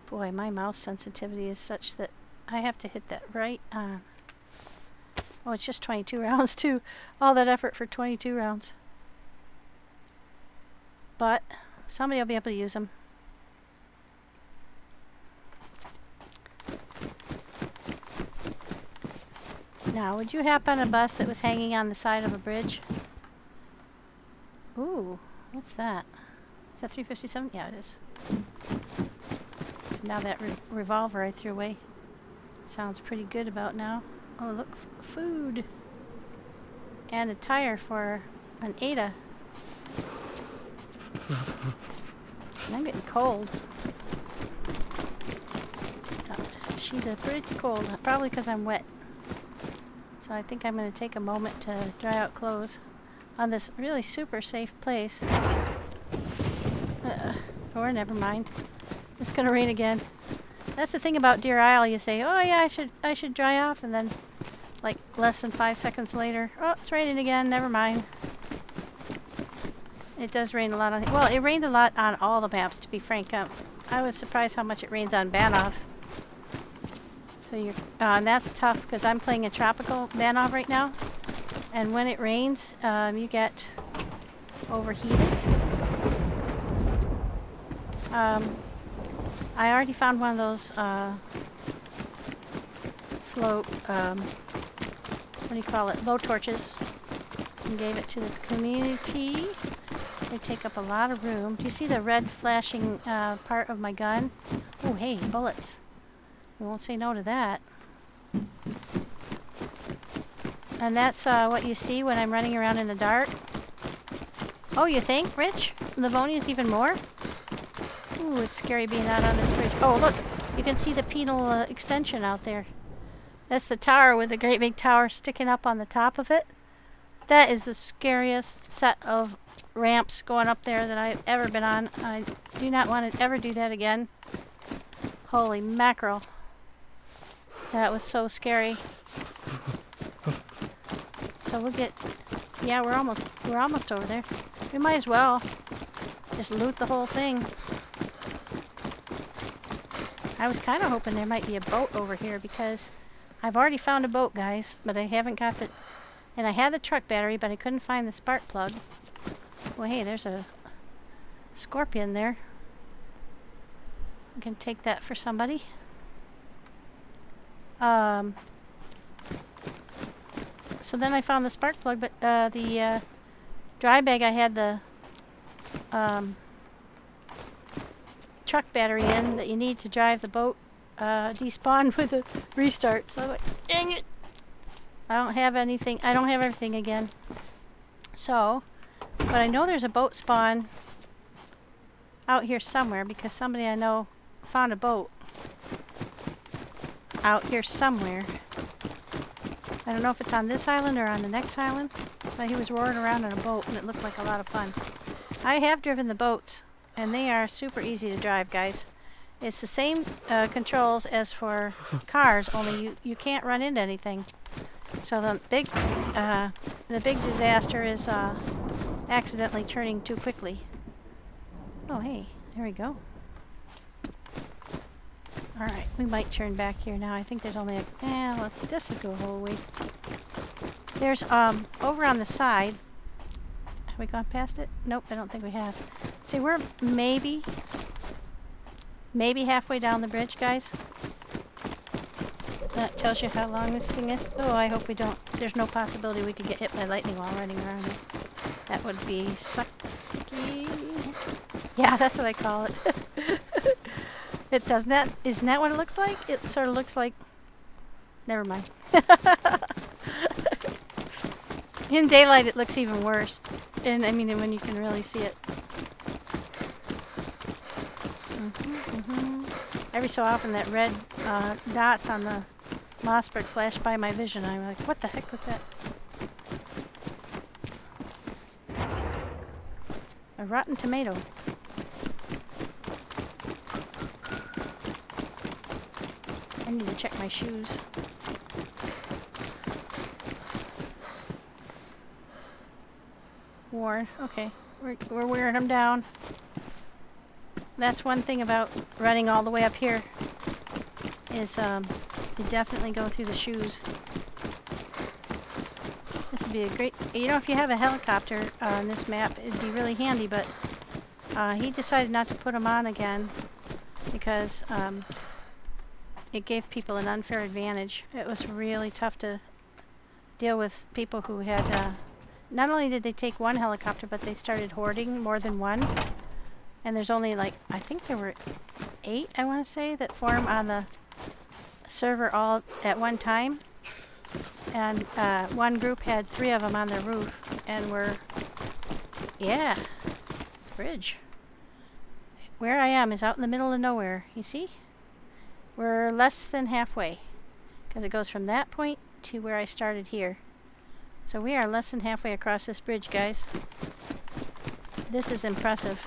Boy, my mouse sensitivity is such that I have to hit that right on. Oh, it's just 22 rounds too. All that effort for 22 rounds. But somebody will be able to use them. Now, would you hop on a bus that was hanging on the side of a bridge? Ooh, what's that? Is that 357? Yeah, it is. So now that revolver I threw away sounds pretty good about now. Oh, look, food. And a tire for an Ada. And I'm getting cold. Oh, she's pretty cold, probably because I'm wet. So I think I'm going to take a moment to dry out clothes on this really super safe place. Or never mind. It's going to rain again. That's the thing about DeerIsle. You say, oh yeah, I should dry off, and then like less than 5 seconds later, oh, it's raining again, never mind. It does rain a lot on, well, it rained a lot on all the maps, to be frank. I was surprised how much it rains on Banov. So you're, and that's tough because I'm playing a tropical Banov right now. And when it rains, you get overheated. I already found one of those float, what do you call it, low torches, and gave it to the community. They take up a lot of room. Do you see the red flashing part of my gun? Oh, hey, bullets. We won't say no to that. And that's what you see when I'm running around in the dark. Oh, you think, Rich? Livonia's even more? Ooh, it's scary being out on this bridge. Oh, look! You can see the penal extension out there. That's the tower with the great big tower sticking up on the top of it. That is the scariest set of ramps going up there that I've ever been on. I do not want to ever do that again. Holy mackerel. That was so scary. So we'll get, yeah, we're almost over there. We might as well just loot the whole thing. I was kind of hoping there might be a boat over here because I've already found a boat, guys, but I haven't got the, and I had the truck battery, but I couldn't find the spark plug. Well, hey, there's a scorpion there. I can take that for somebody. So then I found the spark plug, but the dry bag I had the truck battery in that you need to drive the boat despawned with a restart. So I was like, dang it! I don't have anything. I don't have everything again. So, but I know there's a boat spawn out here somewhere because somebody I know found a boat out here somewhere. I don't know if it's on this island or on the next island, but he was roaring around in a boat and it looked like a lot of fun. I have driven the boats and they are super easy to drive, guys. It's the same controls as for cars, only you can't run into anything. So the big disaster is accidentally turning too quickly. Oh hey, there we go. Alright, we might turn back here now. I think there's only a... let's just go a whole way. There's, over on the side... Have we gone past it? Nope, I don't think we have. See, we're maybe halfway down the bridge, guys. That tells you how long this thing is. Oh, I hope we don't... There's no possibility we could get hit by lightning while running around it. That would be sucky. Yeah, that's what I call it. It does not. Isn't that what it looks like? It sort of looks like... Never mind. In daylight, it looks even worse. And I mean, when you can really see it. Every so often, that red dots on the Mossberg flash by my vision. I'm like, what the heck was that? A rotten tomato. I need to check my shoes. Warren, okay. We're wearing them down. That's one thing about running all the way up here is you definitely go through the shoes. This would be a great... You know, if you have a helicopter on this map, it'd be really handy, but he decided not to put them on again because it gave people an unfair advantage. It was really tough to deal with people who had... not only did they take one helicopter, but they started hoarding more than one. And there's only like, I think there were 8, I want to say, that form on the server all at one time. And one group had 3 of them on their roof. And we're, yeah, bridge. Where I am is out in the middle of nowhere, you see? We're less than halfway. Because it goes from that point to where I started here. So we are less than halfway across this bridge, guys. This is impressive.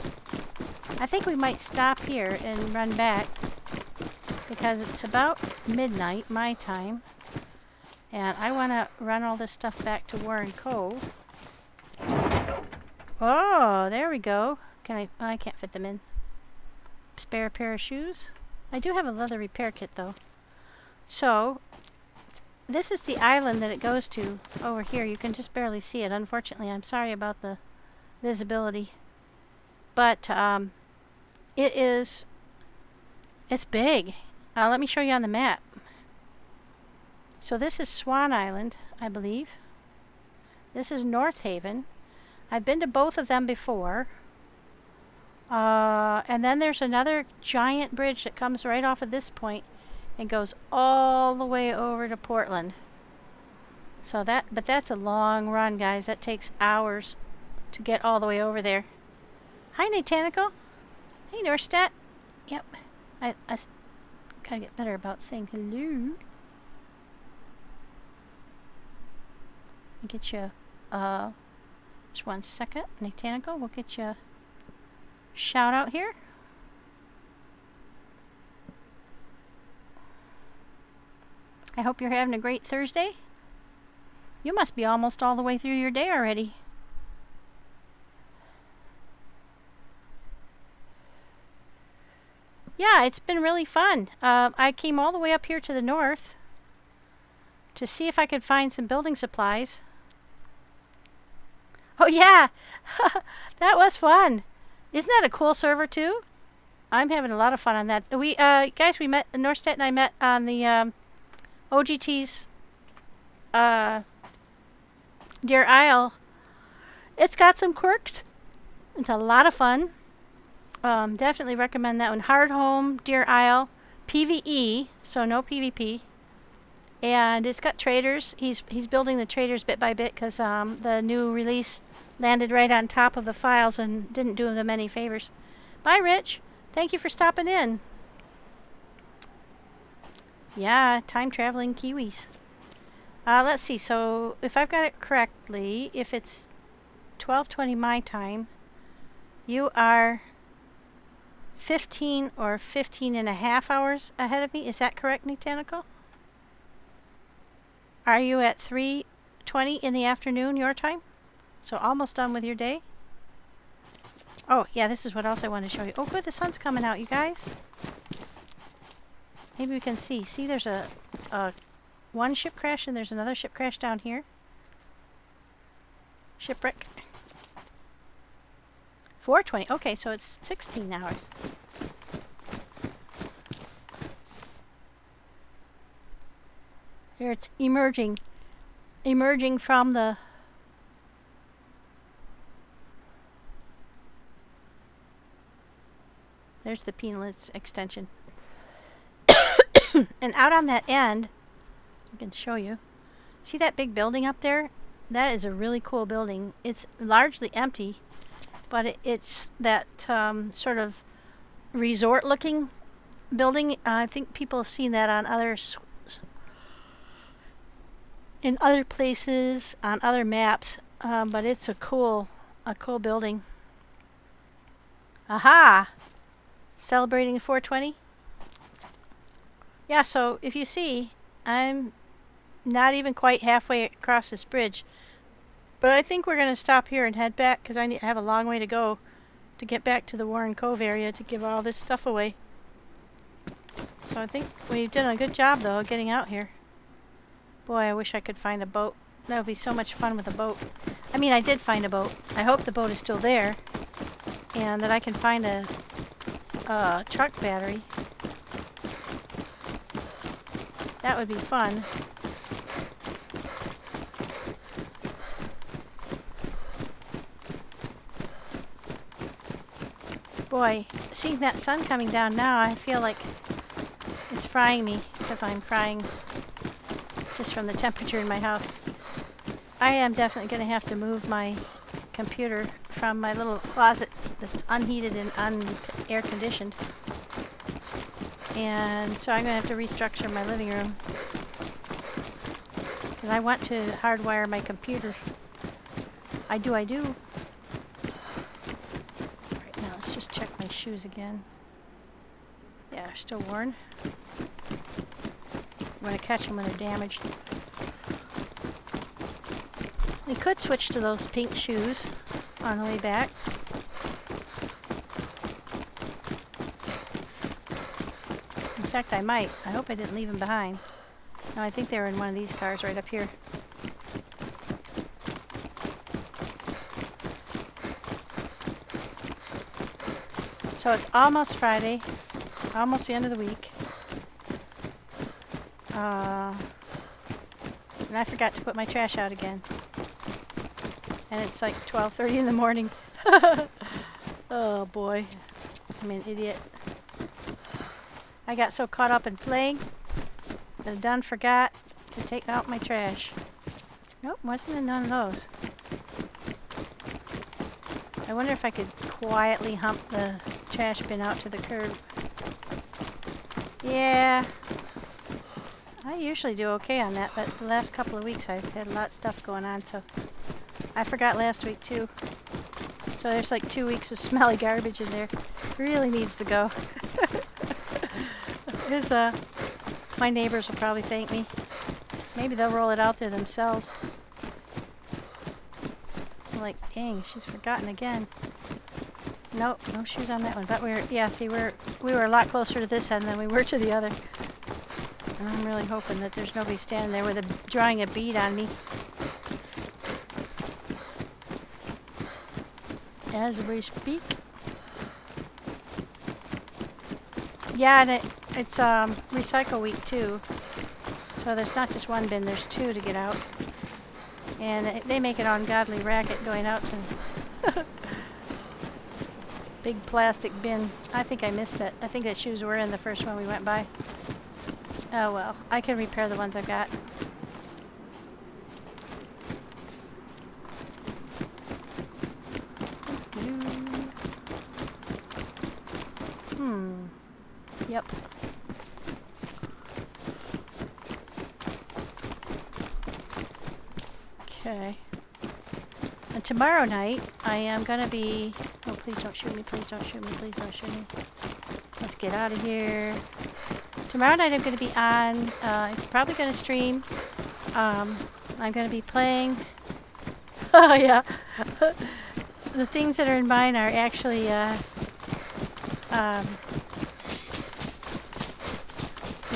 I think we might stop here and run back. because it's about midnight my time, and I want to run all this stuff back to Warren Cove. Oh, there we go. Can I? Oh, I can't fit them in. Spare pair of shoes. I do have a leather repair kit though. So this is the island that it goes to over here. You can just barely see it. Unfortunately, I'm sorry about the visibility, but it's big. Let me show you on the map. So this is Swan Island, I believe. This is North Haven. I've been to both of them before. And then there's another giant bridge that comes right off of this point and goes all the way over to Portland. So but that's a long run, guys. That takes hours to get all the way over there. Hi, Natanical. Hey, Norstat. Yep. I gotta get better about saying hello. I'll get you, just 1 second. Natanical, we'll get you a shout out here. I hope you're having a great Thursday. You must be almost all the way through your day already. Yeah, it's been really fun. I came all the way up here to the north to see if I could find some building supplies. Oh yeah, that was fun. Isn't that a cool server too? I'm having a lot of fun on that. We guys, we met, Norstat and I met on the OGT's DeerIsle. It's got some quirks. It's a lot of fun. Definitely recommend that one. Hard Home, DeerIsle, PvE, so no PvP. And it's got traders. He's building the traders bit by bit because the new release landed right on top of the files and didn't do them any favors. Bye, Rich. Thank you for stopping in. Yeah, time-traveling Kiwis. Let's see. So if I've got it correctly, if it's 12:20 my time, you are 15 or 15 and a half hours ahead of me. Is that correct, Natanical? Are you at 3:20 in the afternoon your time? So almost done with your day? Oh, yeah, this is what else I want to show you. Oh, good, the sun's coming out, you guys. Maybe we can see. See, there's a one ship crash and there's another ship crash down here. Shipwreck. 4:20. Okay, so it's 16 hours. Here it's emerging from the there's the Peanuts extension. And out on that end, I can show you. See that big building up there? That is a really cool building. It's largely empty, but it's that sort of resort-looking building. I think people have seen that on in other places, on other maps, but it's a cool building. Aha! Celebrating 420? Yeah, so if you see, I'm not even quite halfway across this bridge. But I think we're going to stop here and head back because I have a long way to go to get back to the Warren Cove area to give all this stuff away. So I think we've done a good job, though, getting out here. Boy, I wish I could find a boat. That would be so much fun with a boat. I mean, I did find a boat. I hope the boat is still there and that I can find a truck battery. That would be fun. Boy, seeing that sun coming down now, I feel like it's frying me because I'm frying just from the temperature in my house. I am definitely going to have to move my computer from my little closet that's unheated and air conditioned. And so I'm going to have to restructure my living room because I want to hardwire my computer. I do. Right now, let's just check my shoes again. Yeah, they're still worn. going to catch them when they're damaged. We could switch to those pink shoes on the way back. In fact, I might. I hope I didn't leave them behind. No, I think they were in one of these cars right up here. So it's almost Friday, almost the end of the week. And I forgot to put my trash out again. And it's like 12:30 in the morning. Oh boy, I'm an idiot. I got so caught up in playing that I done forgot to take out my trash. Nope, wasn't in none of those. I wonder if I could quietly hump the trash bin out to the curb. Yeah, I usually do okay on that, but the last couple of weeks I've had a lot of stuff going on, so I forgot last week too. So there's like 2 weeks of smelly garbage in there. Really needs to go. My neighbors will probably thank me. Maybe they'll roll it out there themselves. I'm like, dang, she's forgotten again. Nope, no shoes on that one. But we were a lot closer to this end than we were to the other. And I'm really hoping that there's nobody standing there with drawing a bead on me. As we speak. Yeah, and it's recycle week too. So there's not just one bin, there's 2 to get out. And they make an ungodly racket going out to big plastic bin. I think I missed that. I think that shoes were in the first one we went by. Oh well, I can repair the ones I've got. Yep. Okay. And tomorrow night, I am going to be... Oh, please don't shoot me, please don't shoot me, please don't shoot me. Let's get out of here. Tomorrow night I'm going to be on... I'm probably going to stream. I'm going to be playing... Oh, yeah. The things that are in mine are actually...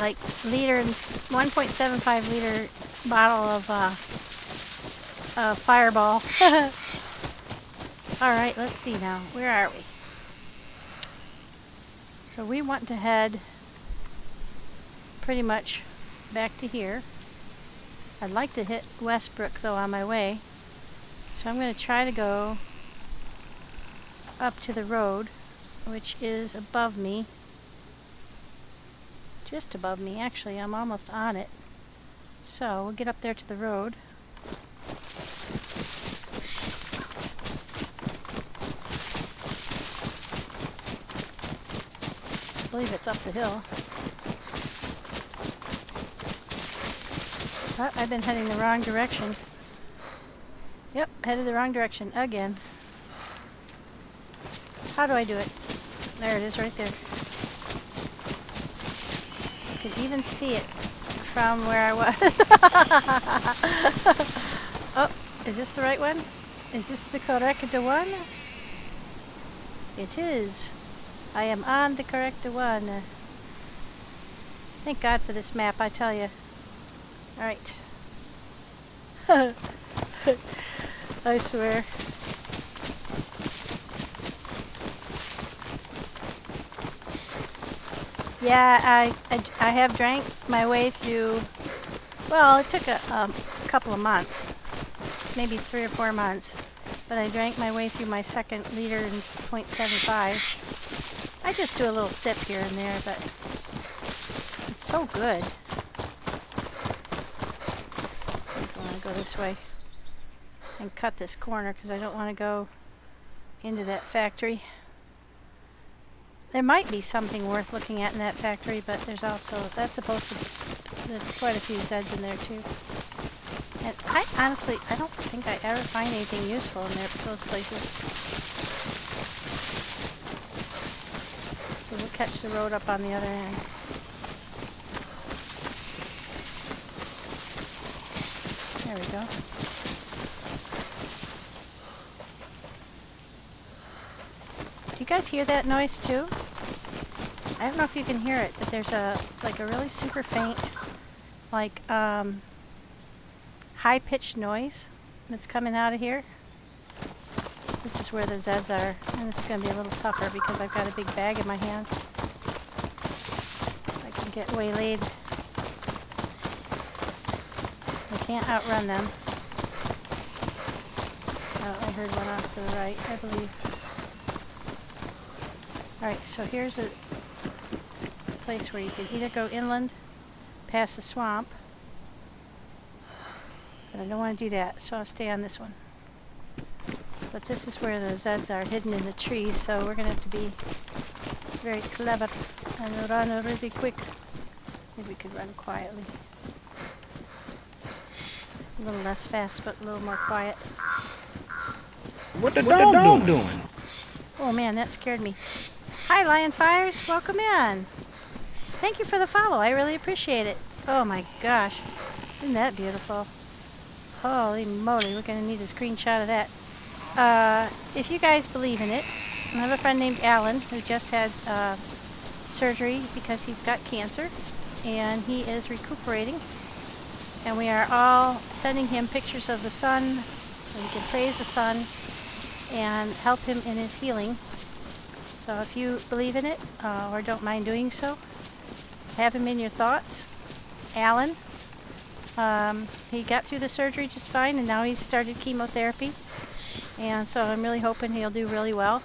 like liter and 1.75 liter bottle of Fireball. All right, let's see now. Where are we? So we want to head pretty much back to here. I'd like to hit Westbrook though on my way. So I'm going to try to go up to the road, which is above me. Just above me, actually. I'm almost on it. So we'll get up there to the road. I believe it's up the hill. Oh, I've been heading the wrong direction. Yep, headed the wrong direction again. How do I do it? There it is right there. You can even see it from where I was. Oh, is this the right one? Is this the correct one? It is. I am on the correct one. Thank God for this map, I tell you. Alright. I swear. Yeah, I have drank my way through, well, it took a couple of months, maybe 3 or 4 months, but I drank my way through my second liter in 0.75. I just do a little sip here and there, but it's so good. I want to go this way and cut this corner because I don't want to go into that factory. There might be something worth looking at in that factory, but there's also, that's supposed to, there's quite a few Zeds in there too. And I honestly, I don't think I ever find anything useful in there, those places. So we'll catch the road up on the other end. There we go. Do you guys hear that noise too? I don't know if you can hear it, but there's a really super faint, like high-pitched noise that's coming out of here. This is where the Zeds are, and it's going to be a little tougher because I've got a big bag in my hands. I can get waylaid. I can't outrun them. Oh, I heard one off to the right, I believe. Alright, so here's a place where you can either go inland, past the swamp, but I don't want to do that, so I'll stay on this one. But this is where the Zeds are hidden in the trees, so we're going to have to be very clever and run really quick. Maybe we could run quietly. A little less fast, but a little more quiet. What the dog doing? Oh man, that scared me. Hi, Lion Fires. Welcome in. Thank you for the follow. I really appreciate it. Oh my gosh. Isn't that beautiful? Holy moly, we're going to need a screenshot of that. If you guys believe in it, I have a friend named Alan who just had surgery because he's got cancer, and he is recuperating. And we are all sending him pictures of the sun so he can praise the sun and help him in his healing. So if you believe in it or don't mind doing so, have him in your thoughts. Alan, he got through the surgery just fine, and now he's started chemotherapy. And so I'm really hoping he'll do really well.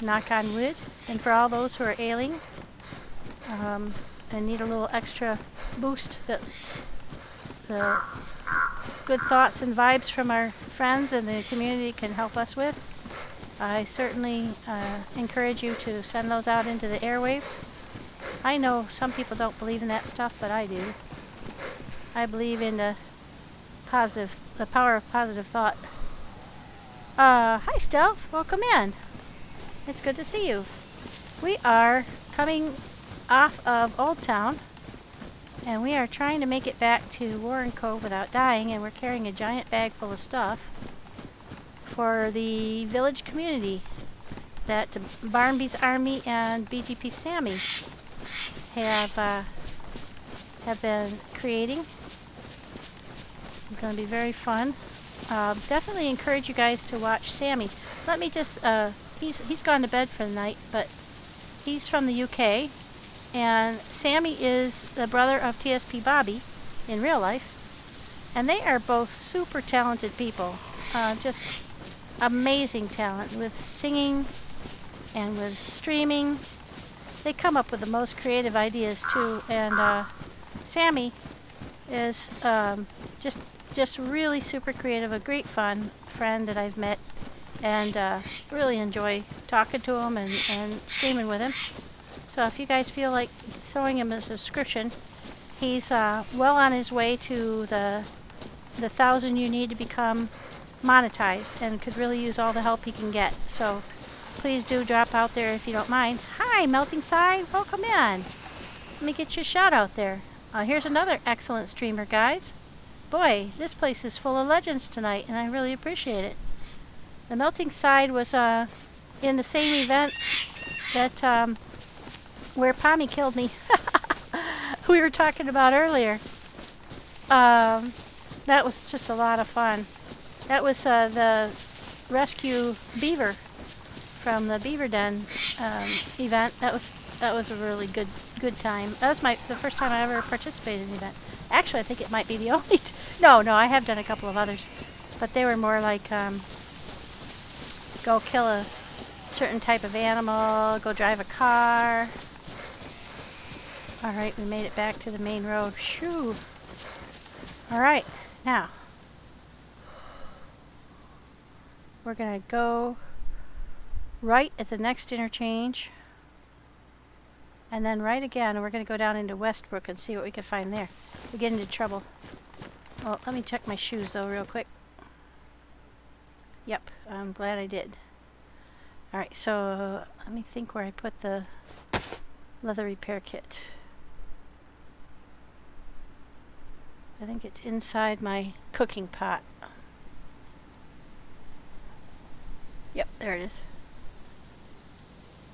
Knock on wood. And for all those who are ailing and need a little extra boost that the good thoughts and vibes from our friends and the community can help us with, I certainly encourage you to send those out into the airwaves. I know some people don't believe in that stuff, but I do. I believe in the power of positive thought. Hi Stealth, welcome in. It's good to see you. We are coming off of Old Town, and we are trying to make it back to Warren Cove without dying, and we're carrying a giant bag full of stuff for the village community that Barmby's Army and BGP Sammy have been creating. It's going to be very fun. Definitely encourage you guys to watch Sammy. Let me just, he's gone to bed for the night, but he's from the UK, and Sammy is the brother of TSP Bobby in real life, and they are both super talented people. Just amazing talent with singing and with streaming. They come up with the most creative ideas too, and Sammy is just really super creative, a great fun friend that I've met, and really enjoy talking to him and streaming with him. So if you guys feel like throwing him a subscription, he's well on his way to the 1,000 you need to become monetized, and could really use all the help he can get. So please do drop out there if you don't mind. Hi, Melting Side, welcome in. Let me get you a shout out there. Here's another excellent streamer, guys. Boy, this place is full of legends tonight, and I really appreciate it. The Melting Side was in the same event that where Pommy killed me. We were talking about earlier. That was just a lot of fun. That was the rescue beaver from the beaver den event. That was a really good time. That was the first time I ever participated in an event. Actually, I think it might be the only. No, I have done a couple of others, but they were more like go kill a certain type of animal, go drive a car. All right, we made it back to the main road. Shoo! All right, now we're gonna go right at the next interchange, and then right again, and we're gonna go down into Westbrook and see what we can find there. We get into trouble. Well, let me check my shoes though real quick. Yep, I'm glad I did. All right, so let me think where I put the leather repair kit. I think it's inside my cooking pot. Yep, there it is.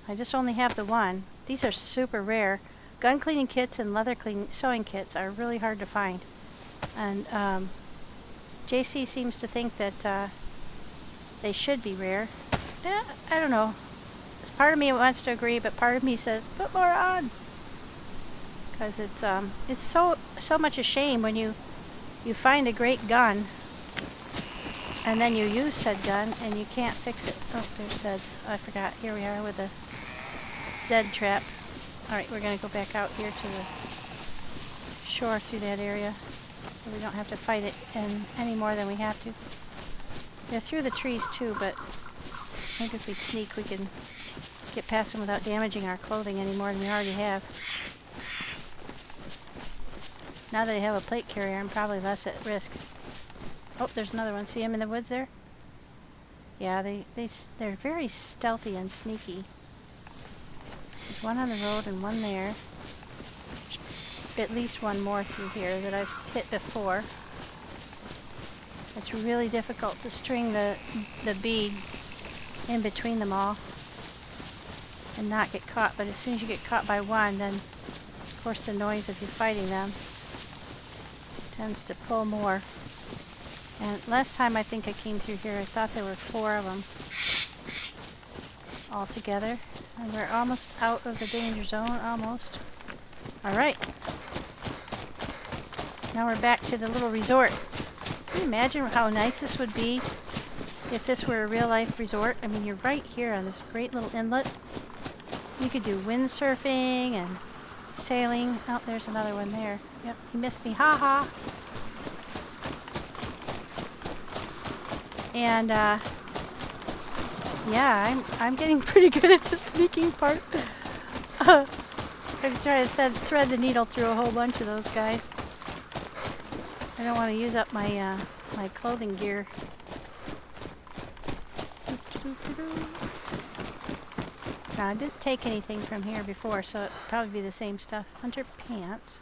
I just only have the one. These are super rare. Gun cleaning kits and leather sewing kits are really hard to find. And JC seems to think that they should be rare. I don't know. Part of me wants to agree, but part of me says, put more on. Because it's so much a shame when you find a great gun and then you use said gun and you can't fix it. Oh, there's Zeds. I forgot. Here we are with a Zed trap. Alright, we're going to go back out here to the shore through that area so we don't have to fight it any more than we have to. They're through the trees too, but I think if we sneak we can get past them without damaging our clothing any more than we already have. Now that I have a plate carrier, I'm probably less at risk. Oh, there's another one. See him in the woods there? Yeah, they're very stealthy and sneaky. There's one on the road and one there. At least one more through here that I've hit before. It's really difficult to string the bead in between them all and not get caught, but as soon as you get caught by one, then of course the noise of you fighting them tends to pull more. And last time I think I came through here, I thought there were 4 of them all together, and we're almost out of the danger zone, almost. Alright, now we're back to the little resort. Can you imagine how nice this would be if this were a real-life resort? I mean, you're right here on this great little inlet. You could do windsurfing and sailing. Oh, there's another one there. Yep, he missed me. Ha ha! And, yeah, I'm getting pretty good at the sneaking part. I'm trying to thread the needle through a whole bunch of those guys. I don't want to use up my my clothing gear. Now, I didn't take anything from here before, so it'd probably be the same stuff. Hunter pants.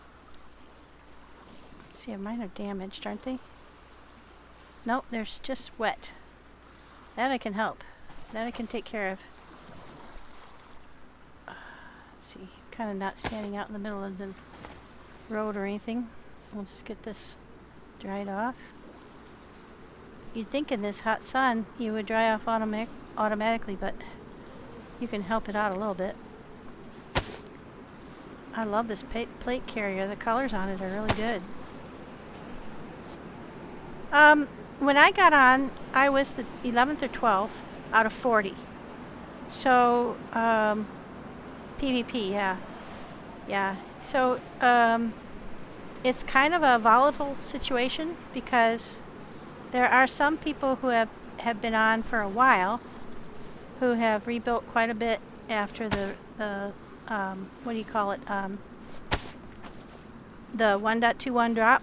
Let's see, mine are damaged, aren't they? Nope, there's just wet. That I can help. That I can take care of. Let's see, kind of not standing out in the middle of the road or anything. We'll just get this dried off. You'd think in this hot sun you would dry off automatically, but you can help it out a little bit. I love this plate carrier. The colors on it are really good. When I got on, I was the 11th or 12th out of 40. So, PvP, yeah. Yeah. So, it's kind of a volatile situation because there are some people who have been on for a while who have rebuilt quite a bit after the what do you call it? The 1.21 drop.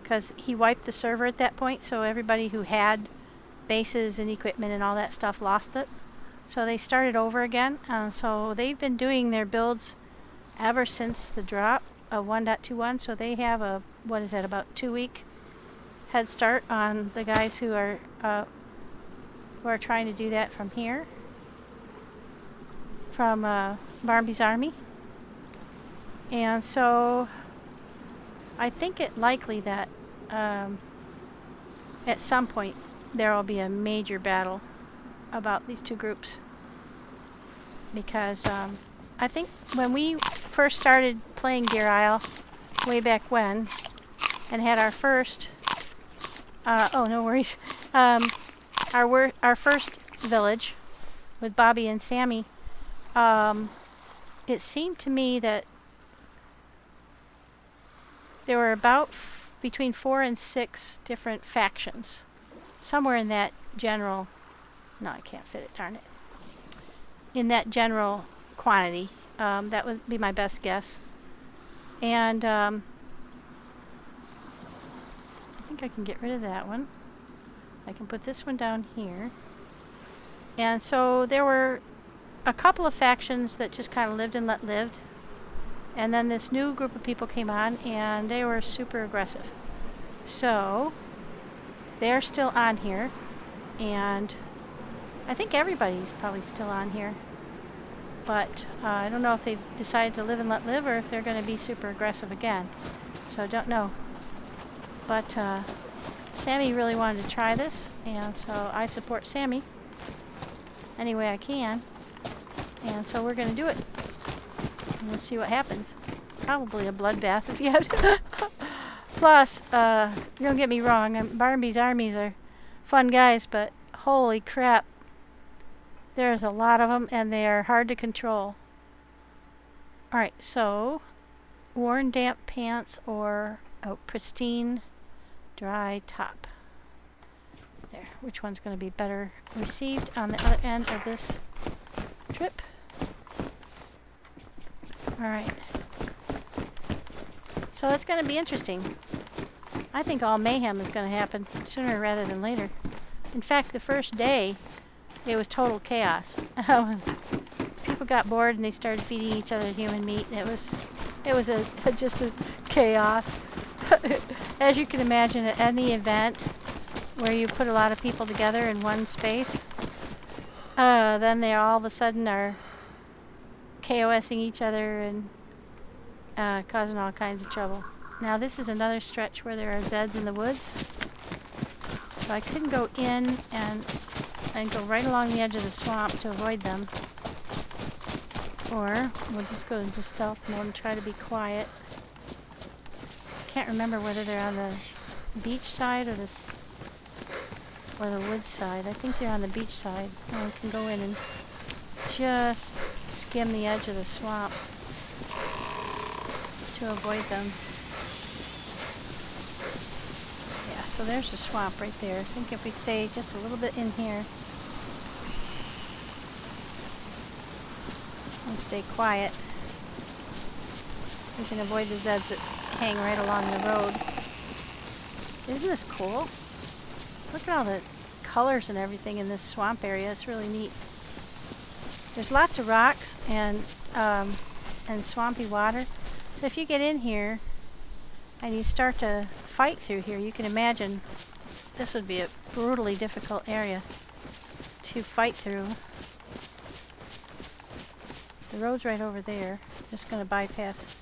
Because he wiped the server at that point, so everybody who had bases and equipment and all that stuff lost it. So they started over again. So they've been doing their builds ever since the drop of 1.21. So they have a, what is that, about 2-week head start on the guys who are trying to do that from here, from Barmby's army. And so I think it likely that at some point there will be a major battle about these two groups, because I think when we first started playing DeerIsle way back when and had our first oh no worries our first village with Bobby and Sammy, it seemed to me that there were about between 4 and 6 different factions. Somewhere in that general... No, I can't fit it, darn it. In that general quantity. That would be my best guess. And I think I can get rid of that one. I can put this one down here. And so there were a couple of factions that just kind of lived and let live. And then this new group of people came on, and they were super aggressive. So they're still on here, and I think everybody's probably still on here. But I don't know if they've decided to live and let live or if they're going to be super aggressive again. So I don't know. But Sammy really wanted to try this, and so I support Sammy any way I can. And so we're going to do it. And we'll see what happens. Probably a bloodbath if you had. Plus, don't get me wrong, Barmby's armies are fun guys, but holy crap. There's a lot of them, and they are hard to control. Alright, so worn damp pants or a pristine dry top. There, which one's going to be better received on the other end of this trip? Alright. So it's going to be interesting. I think all mayhem is going to happen sooner rather than later. In fact, the first day, it was total chaos. People got bored and they started feeding each other human meat. And it was just a chaos. As you can imagine, at any event where you put a lot of people together in one space, then they all of a sudden are KOSing each other and causing all kinds of trouble. Now this is another stretch where there are Zeds in the woods. So I couldn't go in and go right along the edge of the swamp to avoid them. Or we'll just go into stealth mode and try to be quiet. Can't remember whether they're on the beach side or the woods side. I think they're on the beach side. And we can go in and just skim the edge of the swamp to avoid them. Yeah, so there's the swamp right there. I think if we stay just a little bit in here and stay quiet, we can avoid the Zeds that hang right along the road. Isn't this cool? Look at all the colors and everything in this swamp area. It's really neat. There's lots of rocks and swampy water. So if you get in here and you start to fight through here, you can imagine this would be a brutally difficult area to fight through. The road's right over there. Just going to bypass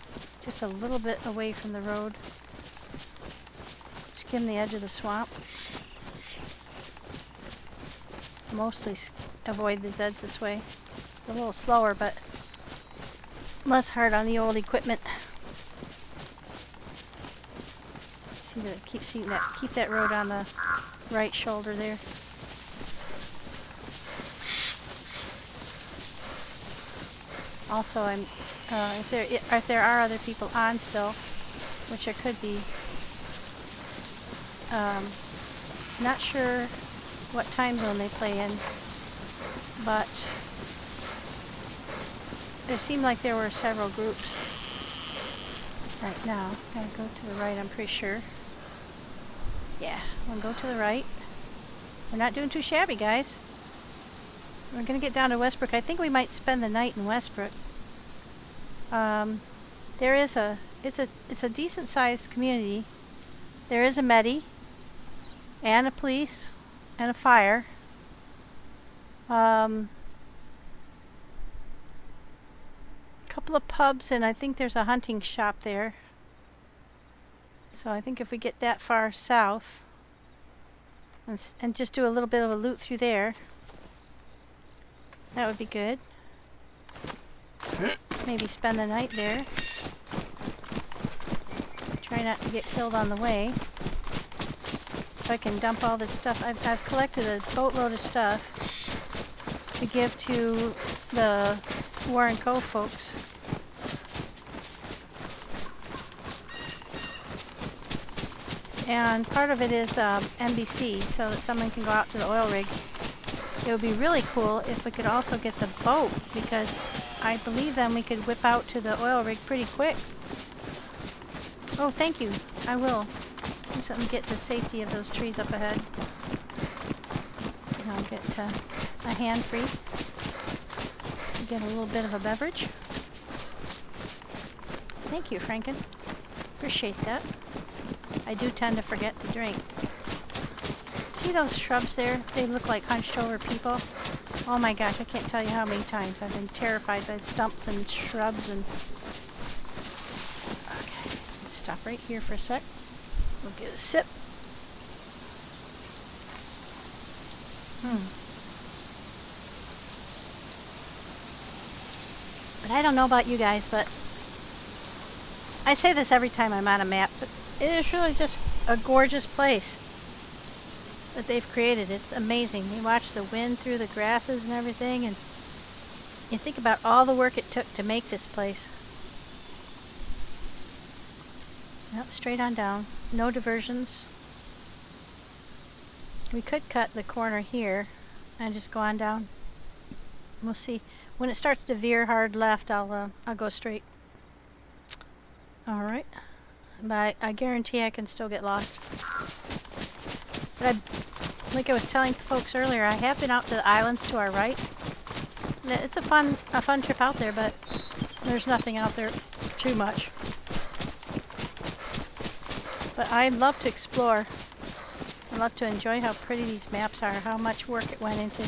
just a little bit away from the road. Skim the edge of the swamp. Mostly avoid the Zeds this way. A little slower, but less hard on the old equipment. See that? Keep that road on the right shoulder there. Also, if there are other people on still, which there could be, not sure what time zone they play in, but it seemed like there were several groups. Right now, I'm gonna go to the right, I'm pretty sure. Yeah, I'm gonna go to the right. We're not doing too shabby, guys. We're gonna get down to Westbrook. I think we might spend the night in Westbrook. It's a decent sized community. There is a Medi and a police and a fire. Couple of pubs, and I think there's a hunting shop there. So I think if we get that far south and just do a little bit of a loot through there, that would be good. Maybe spend the night there. Try not to get killed on the way. So I can dump all this stuff. I've collected a boatload of stuff to give to the Warren Cove folks. And part of it is NBC, so that someone can go out to the oil rig. It would be really cool if we could also get the boat, because I believe then we could whip out to the oil rig pretty quick. Oh, thank you. I will. Do something to get the safety of those trees up ahead. And I'll get a hand free. Get a little bit of a beverage. Thank you, Franken. Appreciate that. I do tend to forget to drink. See those shrubs there? They look like hunched over people. Oh my gosh, I can't tell you how many times I've been terrified by stumps and shrubs and... Okay, stop right here for a sec. We'll get a sip. But I don't know about you guys, but I say this every time I'm on a map, but it is really just a gorgeous place that they've created. It's amazing. You watch the wind through the grasses and everything, and you think about all the work it took to make this place. Yep, straight on down. No diversions. We could cut the corner here and just go on down. We'll see. When it starts to veer hard left, I'll go straight. All right. But I guarantee I can still get lost. But like I was telling folks earlier, I have been out to the islands to our right. It's a fun trip out there, but there's nothing out there too much. But I love to explore. I love to enjoy how pretty these maps are, how much work it went into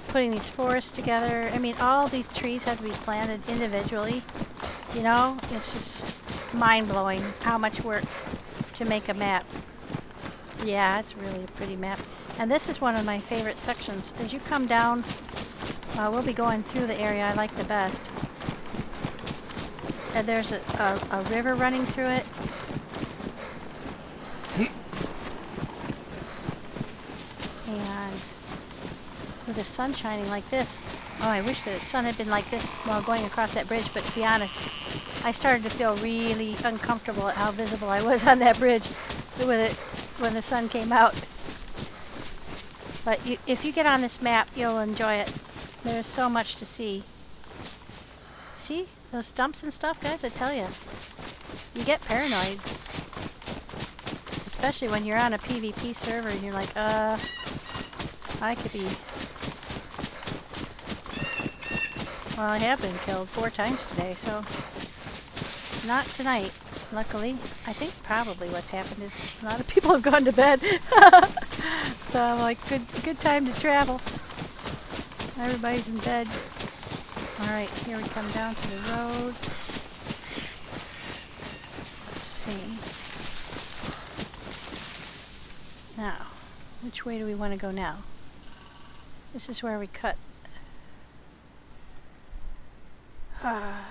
putting these forests together. I mean, all these trees had to be planted individually. You know, it's just mind-blowing how much work to make a map. Yeah, it's really a pretty map. And this is one of my favorite sections. As you come down, we'll be going through the area I like the best. And there's a river running through it. And with the sun shining like this, oh, I wish the sun had been like this while going across that bridge, but to be honest, I started to feel really uncomfortable at how visible I was on that bridge when the sun came out. But if you get on this map, you'll enjoy it. There's so much to see. See? Those stumps and stuff, guys, I tell you. You get paranoid. Especially when you're on a PvP server and you're like, I could be... Well, I have been killed 4 times today, so... Not tonight, luckily. I think probably what's happened is a lot of people have gone to bed. So I'm like, good time to travel. Everybody's in bed. Alright, here we come down to the road. Let's see. Now, which way do we want to go now? This is where we cut. I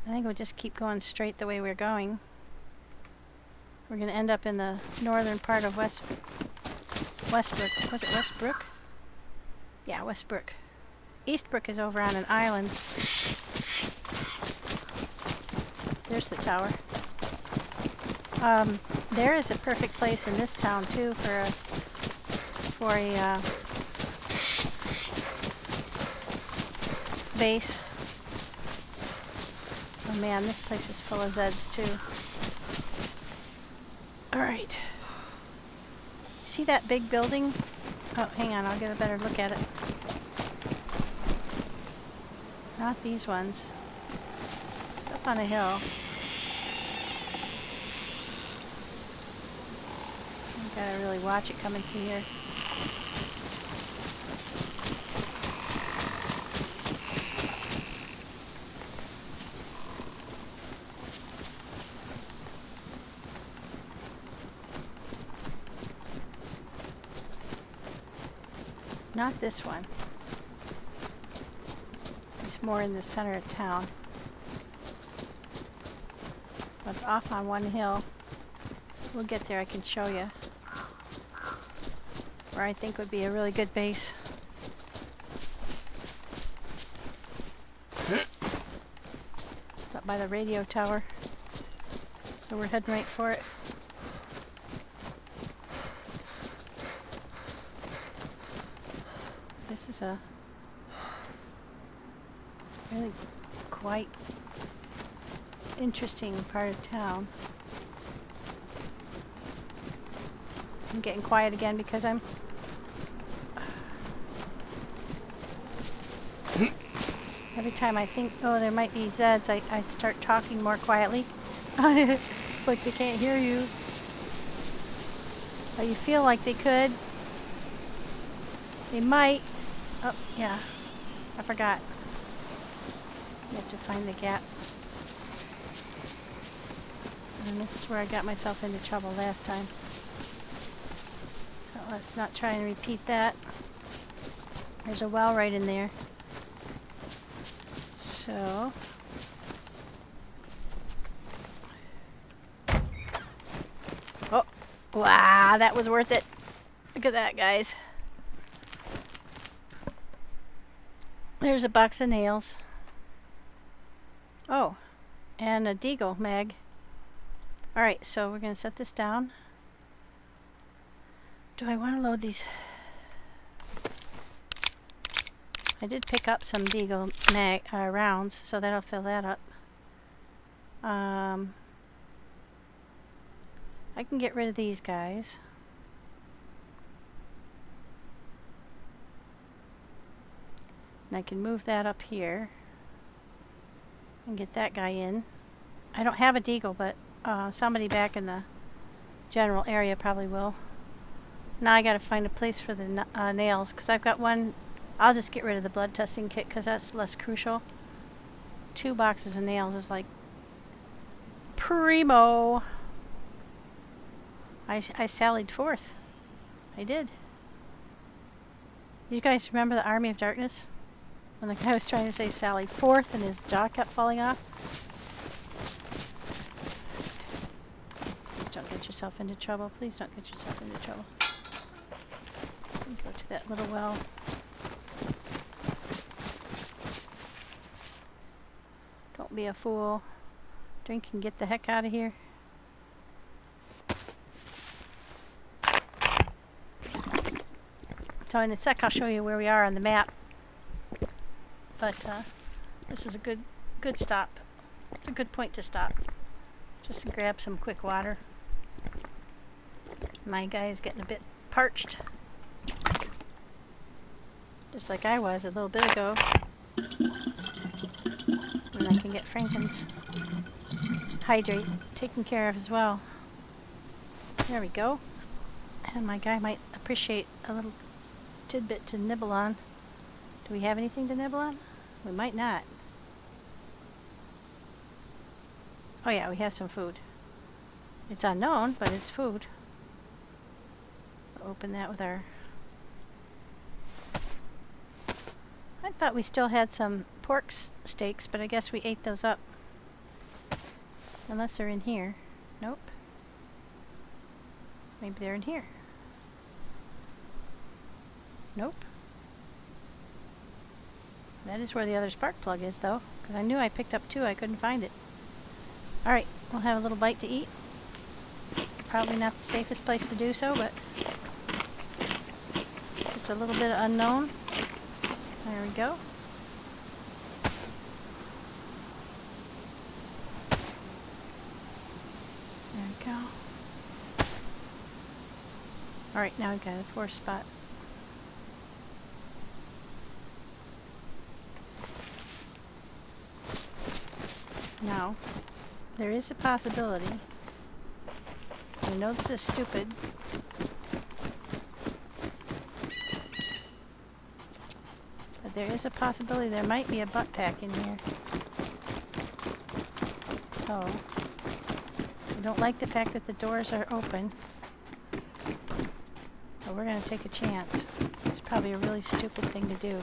think we'll just keep going straight the way we're going. We're going to end up in the northern part of Westbrook. Was it Westbrook? Yeah, Westbrook. Eastbrook is over on an island. There's the tower. There is a perfect place in this town too for a base. Oh man, this place is full of Zeds too. Alright. See that big building? Oh, hang on, I'll get a better look at it. Not these ones. It's up on a hill. You gotta really watch it coming through here. Not this one. It's more in the center of town. But off on one hill. We'll get there, I can show you. Where I think would be a really good base. Up by the radio tower. So we're heading right for it. This is a really quite interesting part of town. I'm getting quiet again because I'm every time I think, oh, there might be Zeds, I start talking more quietly. Looks like they can't hear you. But you feel like they could. They might. Oh, yeah. I forgot. You have to find the gap. And this is where I got myself into trouble last time. So let's not try and repeat that. There's a well right in there. So... oh! Wow, that was worth it. Look at that, guys. There's a box of nails. Oh, and a DeerIsle mag. Alright, so we're going to set this down. Do I want to load these? I did pick up some DeerIsle mag rounds, so that'll fill that up. I can get rid of these guys. And I can move that up here and get that guy in. I don't have a DeerIsle, but somebody back in the general area probably will. Now I gotta find a place for the nails, because I've got one. I'll just get rid of the blood testing kit because that's less crucial. 2 boxes of nails is like primo. I sallied forth. I did. You guys remember the Army of Darkness? When the guy was trying to say sallied forth and his jaw kept falling off? Please don't get yourself into trouble. Please don't get yourself into trouble. Go to that little well. Don't be a fool. Drink and get the heck out of here. So in a sec I'll show you where we are on the map. But this is a good stop. It's a good point to stop. Just to grab some quick water. My guy is getting a bit parched. Just like I was a little bit ago. And I can get Franken's hydrate taken care of as well. There we go. And my guy might appreciate a little tidbit to nibble on. Do we have anything to nibble on? We might not. Oh yeah, we have some food. It's unknown, but it's food. We'll open that with our... I thought we still had some pork steaks, but I guess we ate those up. Unless they're in here. Nope. Maybe they're in here. Nope. That is where the other spark plug is, though. Because I knew I picked up 2. I couldn't find it. Alright, we'll have a little bite to eat. Probably not the safest place to do so, but... just a little bit of unknown. There we go. There we go. Alright, now we've got a 4th spot. Now, there is a possibility. I know this is stupid. But there is a possibility there might be a butt pack in here. So, I don't like the fact that the doors are open. But we're going to take a chance. It's probably a really stupid thing to do.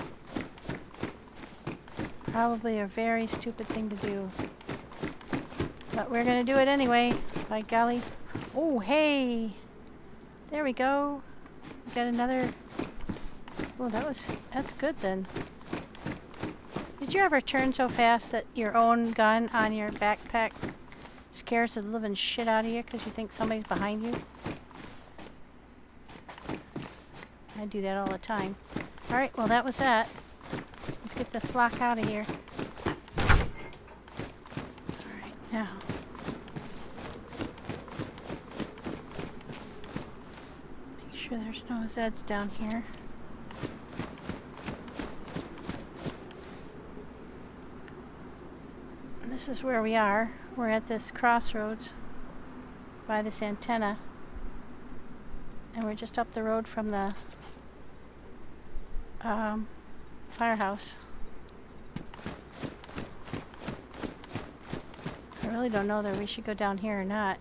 Probably a very stupid thing to do. But we're going to do it anyway. By golly. Oh, hey! There we go. We got another... oh, that's good then. Did you ever turn so fast that your own gun on your backpack scares the living shit out of you because you think somebody's behind you? I do that all the time. Alright, well that was that. Let's get the flock out of here. Alright, now. Make sure there's no Zeds down here. And this is where we are. We're at this crossroads. by this antenna. And we're just up the road from the firehouse. I really don't know whether we should go down here or not.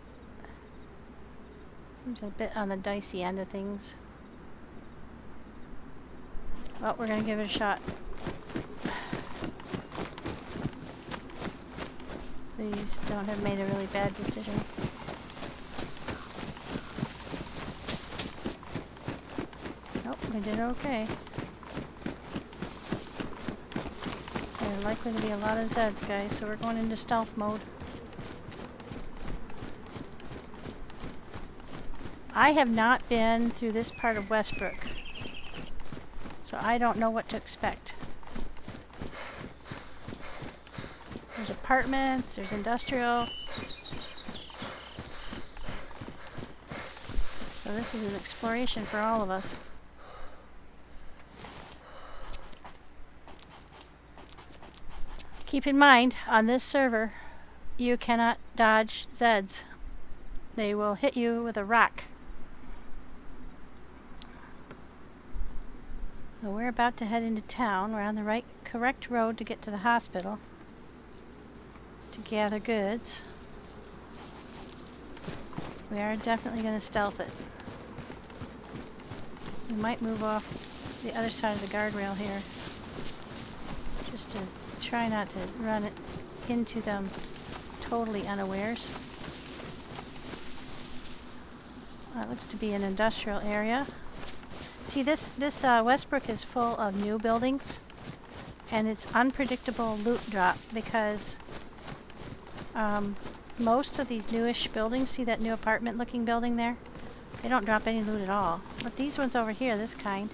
Seems a bit on the dicey end of things. Well, we're gonna give it a shot. Please don't have made a really bad decision. Nope, we did okay. There are likely to be a lot of Zeds, guys, so we're going into stealth mode. I have not been through this part of Westbrook, so I don't know what to expect. There's apartments, there's industrial. So this is an exploration for all of us. Keep in mind, on this server, you cannot dodge Zeds. They will hit you with a rock. So we're about to head into town. We're on the correct road to get to the hospital to gather goods. We are definitely going to stealth it. We might move off the other side of the guardrail here, just to try not to run it into them totally unawares. It looks to be an industrial area. See, this Westbrook is full of new buildings, and it's unpredictable loot drop because most of these newish buildings, see that new apartment looking building there? They don't drop any loot at all. But these ones over here, this kind,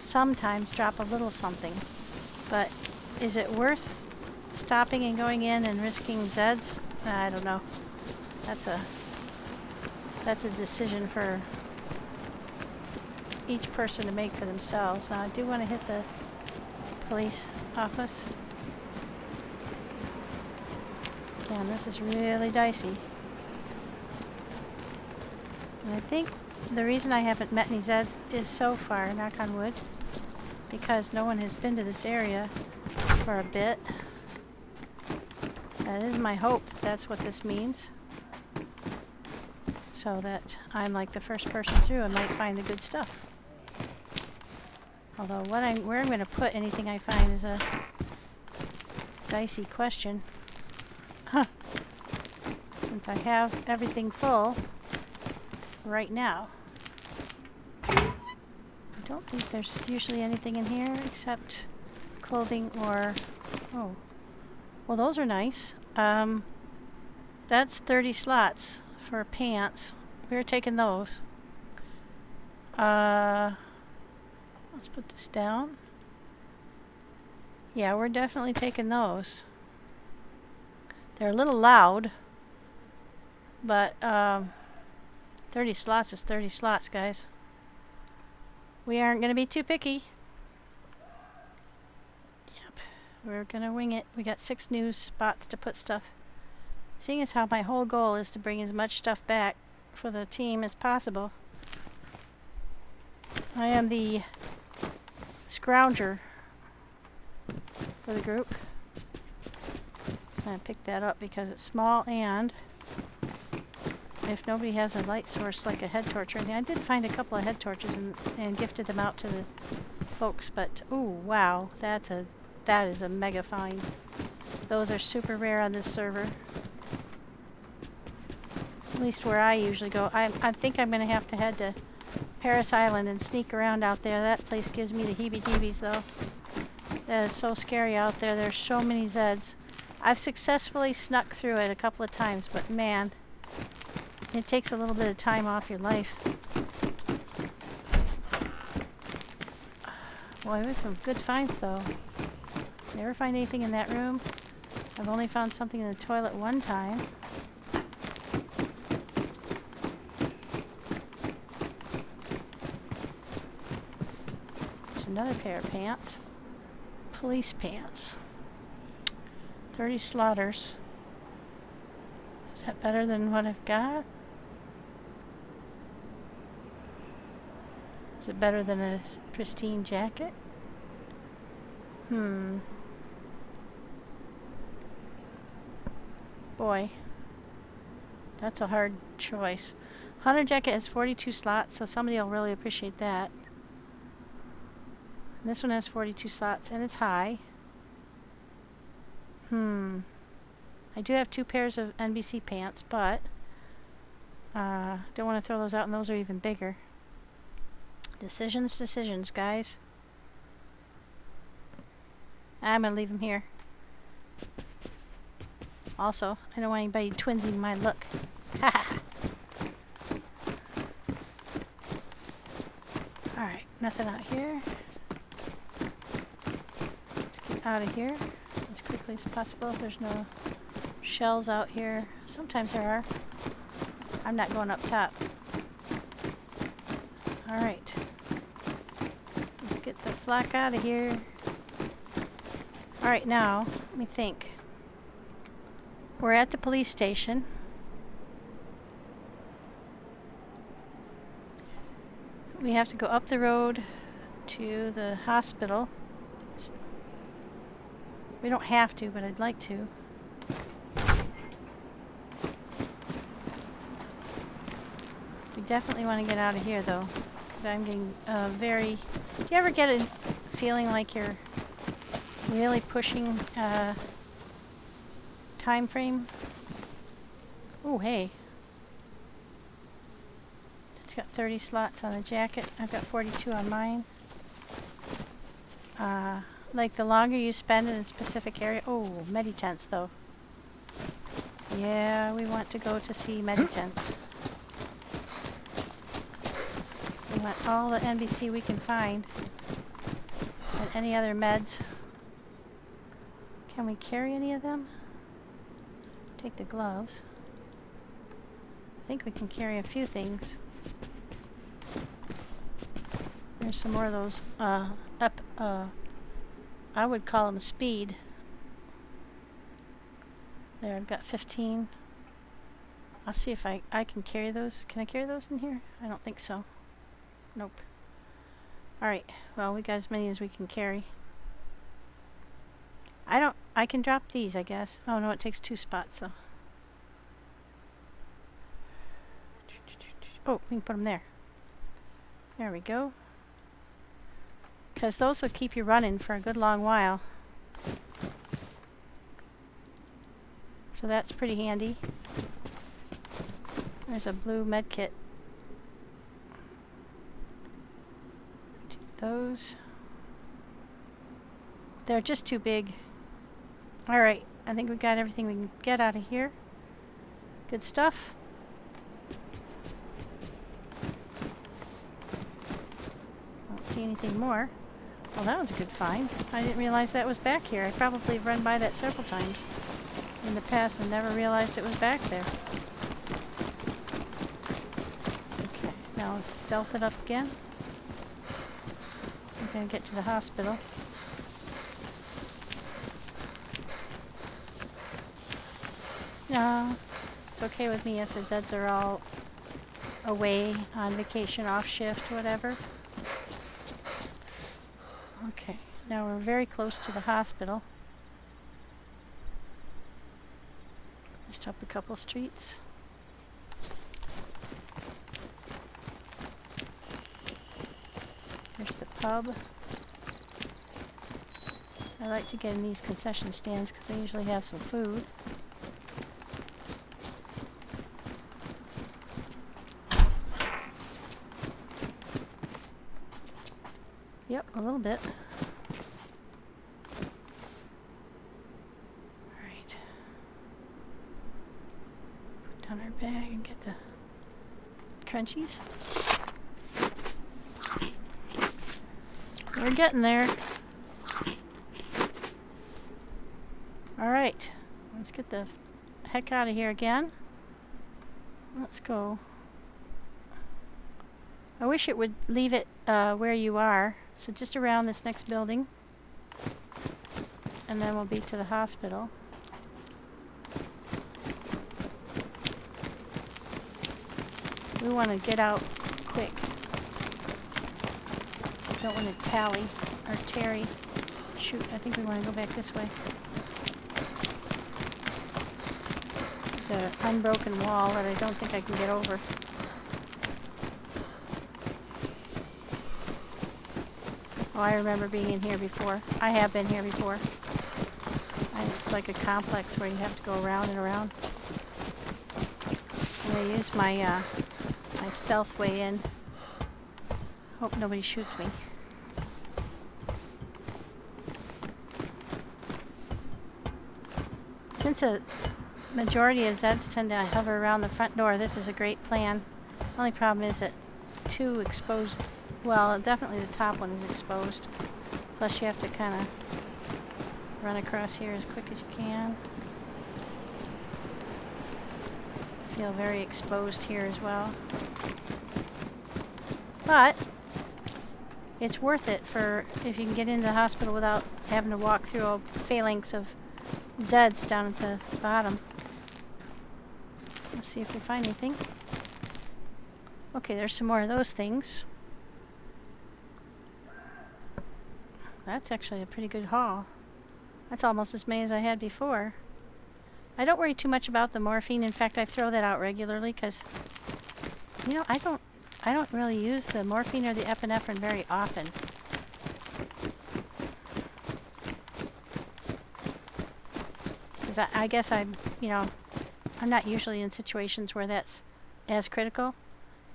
sometimes drop a little something. But is it worth stopping and going in and risking Zeds? I don't know. That's a decision for each person to make for themselves. I do want to hit the police office. Damn, this is really dicey. And I think the reason I haven't met any Zeds is so far, knock on wood, because no one has been to this area for a bit. That is my hope that that's what this means. So that I'm like the first person through and might find the good stuff. Although where I'm going to put anything I find is a dicey question. Huh. Since I have everything full right now. I don't think there's usually anything in here except clothing or... Oh. Well, those are nice. That's 30 slots for pants. We're taking those. Let's put this down. Yeah, we're definitely taking those. They're a little loud, but 30 slots is 30 slots, guys. We aren't going to be too picky. Yep, we're going to wing it. We got 6 new spots to put stuff. Seeing as how my whole goal is to bring as much stuff back for the team as possible. I am the scrounger for the group. I picked that up because it's small, and if nobody has a light source like a head torch or anything, I did find a couple of head torches and gifted them out to the folks, but ooh, wow, that is a mega find. Those are super rare on this server. At least where I usually go. I think I'm going to have to head to Paris Island and sneak around out there. That place gives me the heebie-jeebies, though. That is so scary out there. There's so many Zeds. I've successfully snuck through it a couple of times, but man, it takes a little bit of time off your life. Boy, it was some good finds, though. Never find anything in that room. I've only found something in the toilet one time. There's another pair of pants. Police pants. 30 slaughters. Is that better than what I've got? Is it better than a pristine jacket? Boy, that's a hard choice. Hunter jacket has 42 slots, so somebody will really appreciate that. And this one has 42 slots, and it's high. I do have 2 pairs of NBC pants, but don't want to throw those out, and those are even bigger. Decisions, guys. I'm gonna leave them here. Also, I don't want anybody twinsing my look. Haha. Alright, nothing out here. Let's get out of here as quickly as possible. There's no shells out here. Sometimes there are. I'm not going up top. Alright. Let's get the flak out of here. Alright, now, let me think. We're at the police station. We have to go up the road to the hospital. We don't have to, but I'd like to. We definitely want to get out of here, though. 'Cause I'm getting very... Do you ever get a feeling like you're really pushing time frame? Oh, hey. It's got 30 slots on the jacket. I've got 42 on mine. Like the longer you spend in a specific area... Oh, meditents, though. Yeah, we want to go to see meditents. We want all the NBC we can find. And any other meds. Can we carry any of them? Take the gloves. I think we can carry a few things. There's some more of those I would call them speed. There, I've got 15. I'll see if I can carry those. Can I carry those in here? I don't think so. Nope. Alright, well, we got as many as we can carry. I can drop these, I guess. Oh no, it takes 2 spots though. Oh, we can put them there. There we go. Because those will keep you running for a good long while. So that's pretty handy. There's a blue med kit. Take those. They're just too big. Alright, I think we got everything we can get out of here. Good stuff. Don't see anything more. Well, that was a good find. I didn't realize that was back here. I probably run by that several times in the past and never realized it was back there. Okay, now let's stealth it up again. I'm gonna get to the hospital. No, it's okay with me if the Zeds are all away on vacation, off shift, whatever. Okay, now we're very close to the hospital. Just up a couple streets. There's the pub. I like to get in these concession stands because they usually have some food. Yep, a little bit. Alright. Put down our bag and get the crunchies. We're getting there. Alright. Let's get the heck out of here again. Let's go. I wish it would leave it where you are. So just around this next building. And then we'll be to the hospital. We want to get out quick. don't want to tally or tarry. Shoot, I think we want to go back this way. There's an unbroken wall that I don't think I can get over. Oh, I remember being in here before. I have been here before. It's like a complex where you have to go around and around. I'm going to use my my stealth way in. Hope nobody shoots me. Since a majority of Zeds tend to hover around the front door, this is a great plan. Only problem is that two exposed, well, definitely the top one is exposed. Plus you have to kind of run across here as quick as you can. Feel very exposed here as well. But it's worth it for if you can get into the hospital without having to walk through a phalanx of Zeds down at the bottom. Let's see if we find anything. Okay, there's some more of those things. That's actually a pretty good haul. That's almost as many as I had before. I don't worry too much about the morphine. In fact, I throw that out regularly because, you know, I don't really use the morphine or the epinephrine very often. Because I guess I'm not usually in situations where that's as critical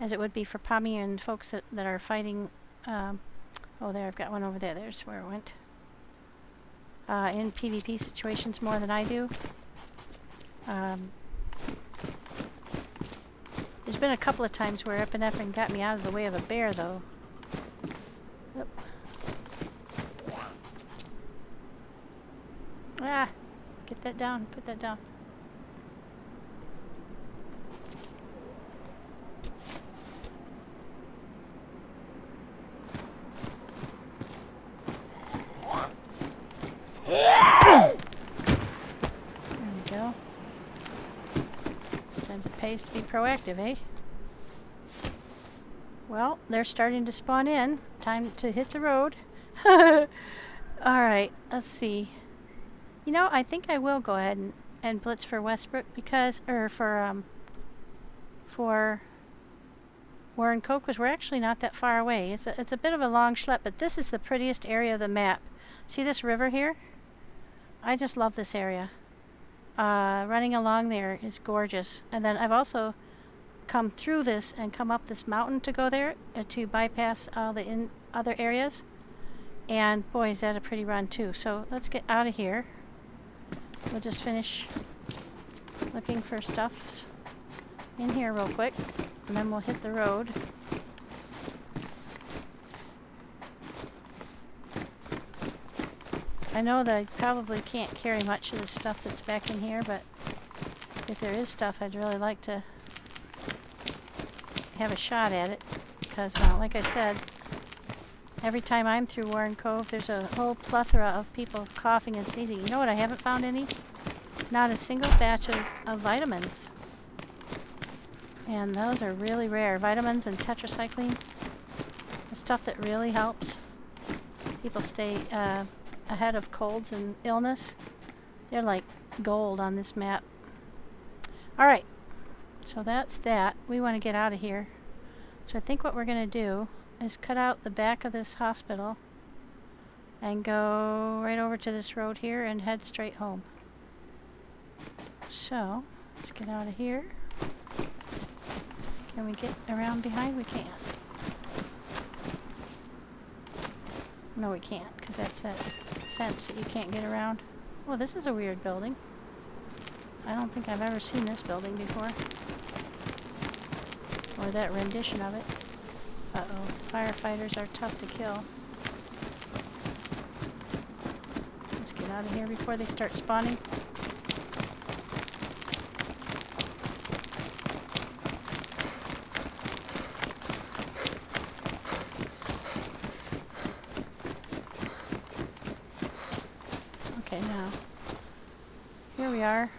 as it would be for Pommy and folks that are fighting. Oh, there, I've got one over there. There's where it went. In PvP situations more than I do. There's been a couple of times where epinephrine got me out of the way of a bear, though. Oop. Ah! Get that down. Put that down. There we go. Sometimes it pays to be proactive, eh? Well, they're starting to spawn in. Time to hit the road. Alright, let's see. You know, I think I will go ahead and blitz for Westbrook because, or for Warren Cove, because we're actually not that far away. It's a bit of a long schlep, but this is the prettiest area of the map. See this river here? I just love this area. Running along there is gorgeous. And then I've also come through this and come up this mountain to go there to bypass all the other areas. And boy, is that a pretty run too. So let's get out of here. We'll just finish looking for stuffs in here real quick, and then we'll hit the road. I know that I probably can't carry much of the stuff that's back in here, but if there is stuff, I'd really like to have a shot at it, because like I said, every time I'm through Warren Cove, there's a whole plethora of people coughing and sneezing. You know what? I haven't found any? Not a single batch of vitamins. And those are really rare. Vitamins and tetracycline. The stuff that really helps people stay ahead of colds and illness. They're like gold on this map. Alright. So that's that. We want to get out of here. So I think what we're going to do is cut out the back of this hospital and go right over to this road here and head straight home. So, let's get out of here. Can we get around behind? We can't. No, we can't, because that's that fence that you can't get around. Well, this is a weird building. I don't think I've ever seen this building before. Or that rendition of it. Uh-oh. Firefighters are tough to kill. Let's get out of here before they start spawning. Okay, now. Here we are.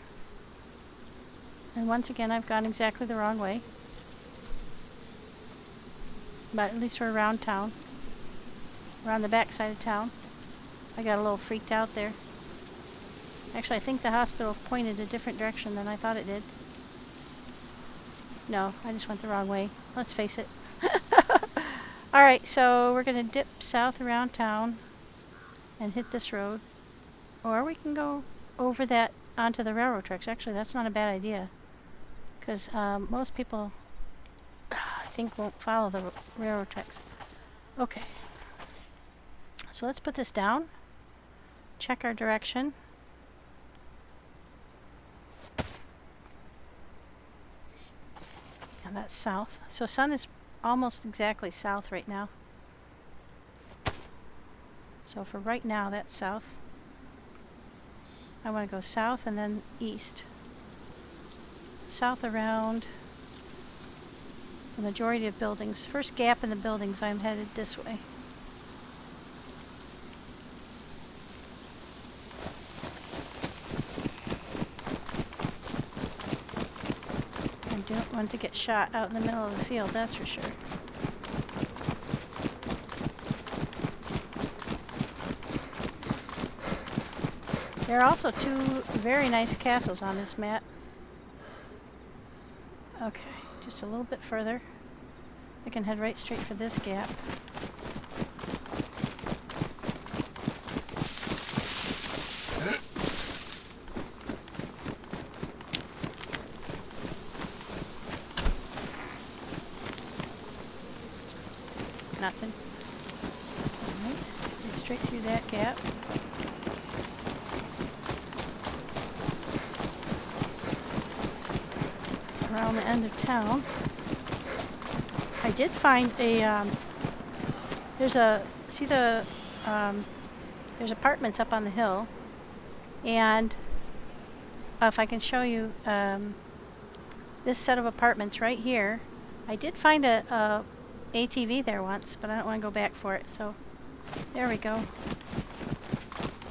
And once again, I've gone exactly the wrong way. But at least we're around town. We're on the back side of town. I got a little freaked out there. Actually, I think the hospital pointed a different direction than I thought it did. No, I just went the wrong way. Let's face it. Alright, so we're going to dip south around town and hit this road. Or we can go over that onto the railroad tracks. Actually, that's not a bad idea. Because most people, I think, won't follow the railroad tracks. Okay. So let's put this down. Check our direction. And that's south. So sun is almost exactly south right now. So for right now, that's south. I want to go south and then east. South around the majority of buildings. First gap in the buildings, I'm headed this way. I don't want to get shot out in the middle of the field, that's for sure. There are also two very nice castles on this map. Okay, just a little bit further. I can head right straight for this gap. Nothing. Alright, get straight through that gap. Around the end of town. I did find a, there's apartments up on the hill, and if I can show you this set of apartments right here. I did find a ATV there once, but I don't want to go back for it, so there we go.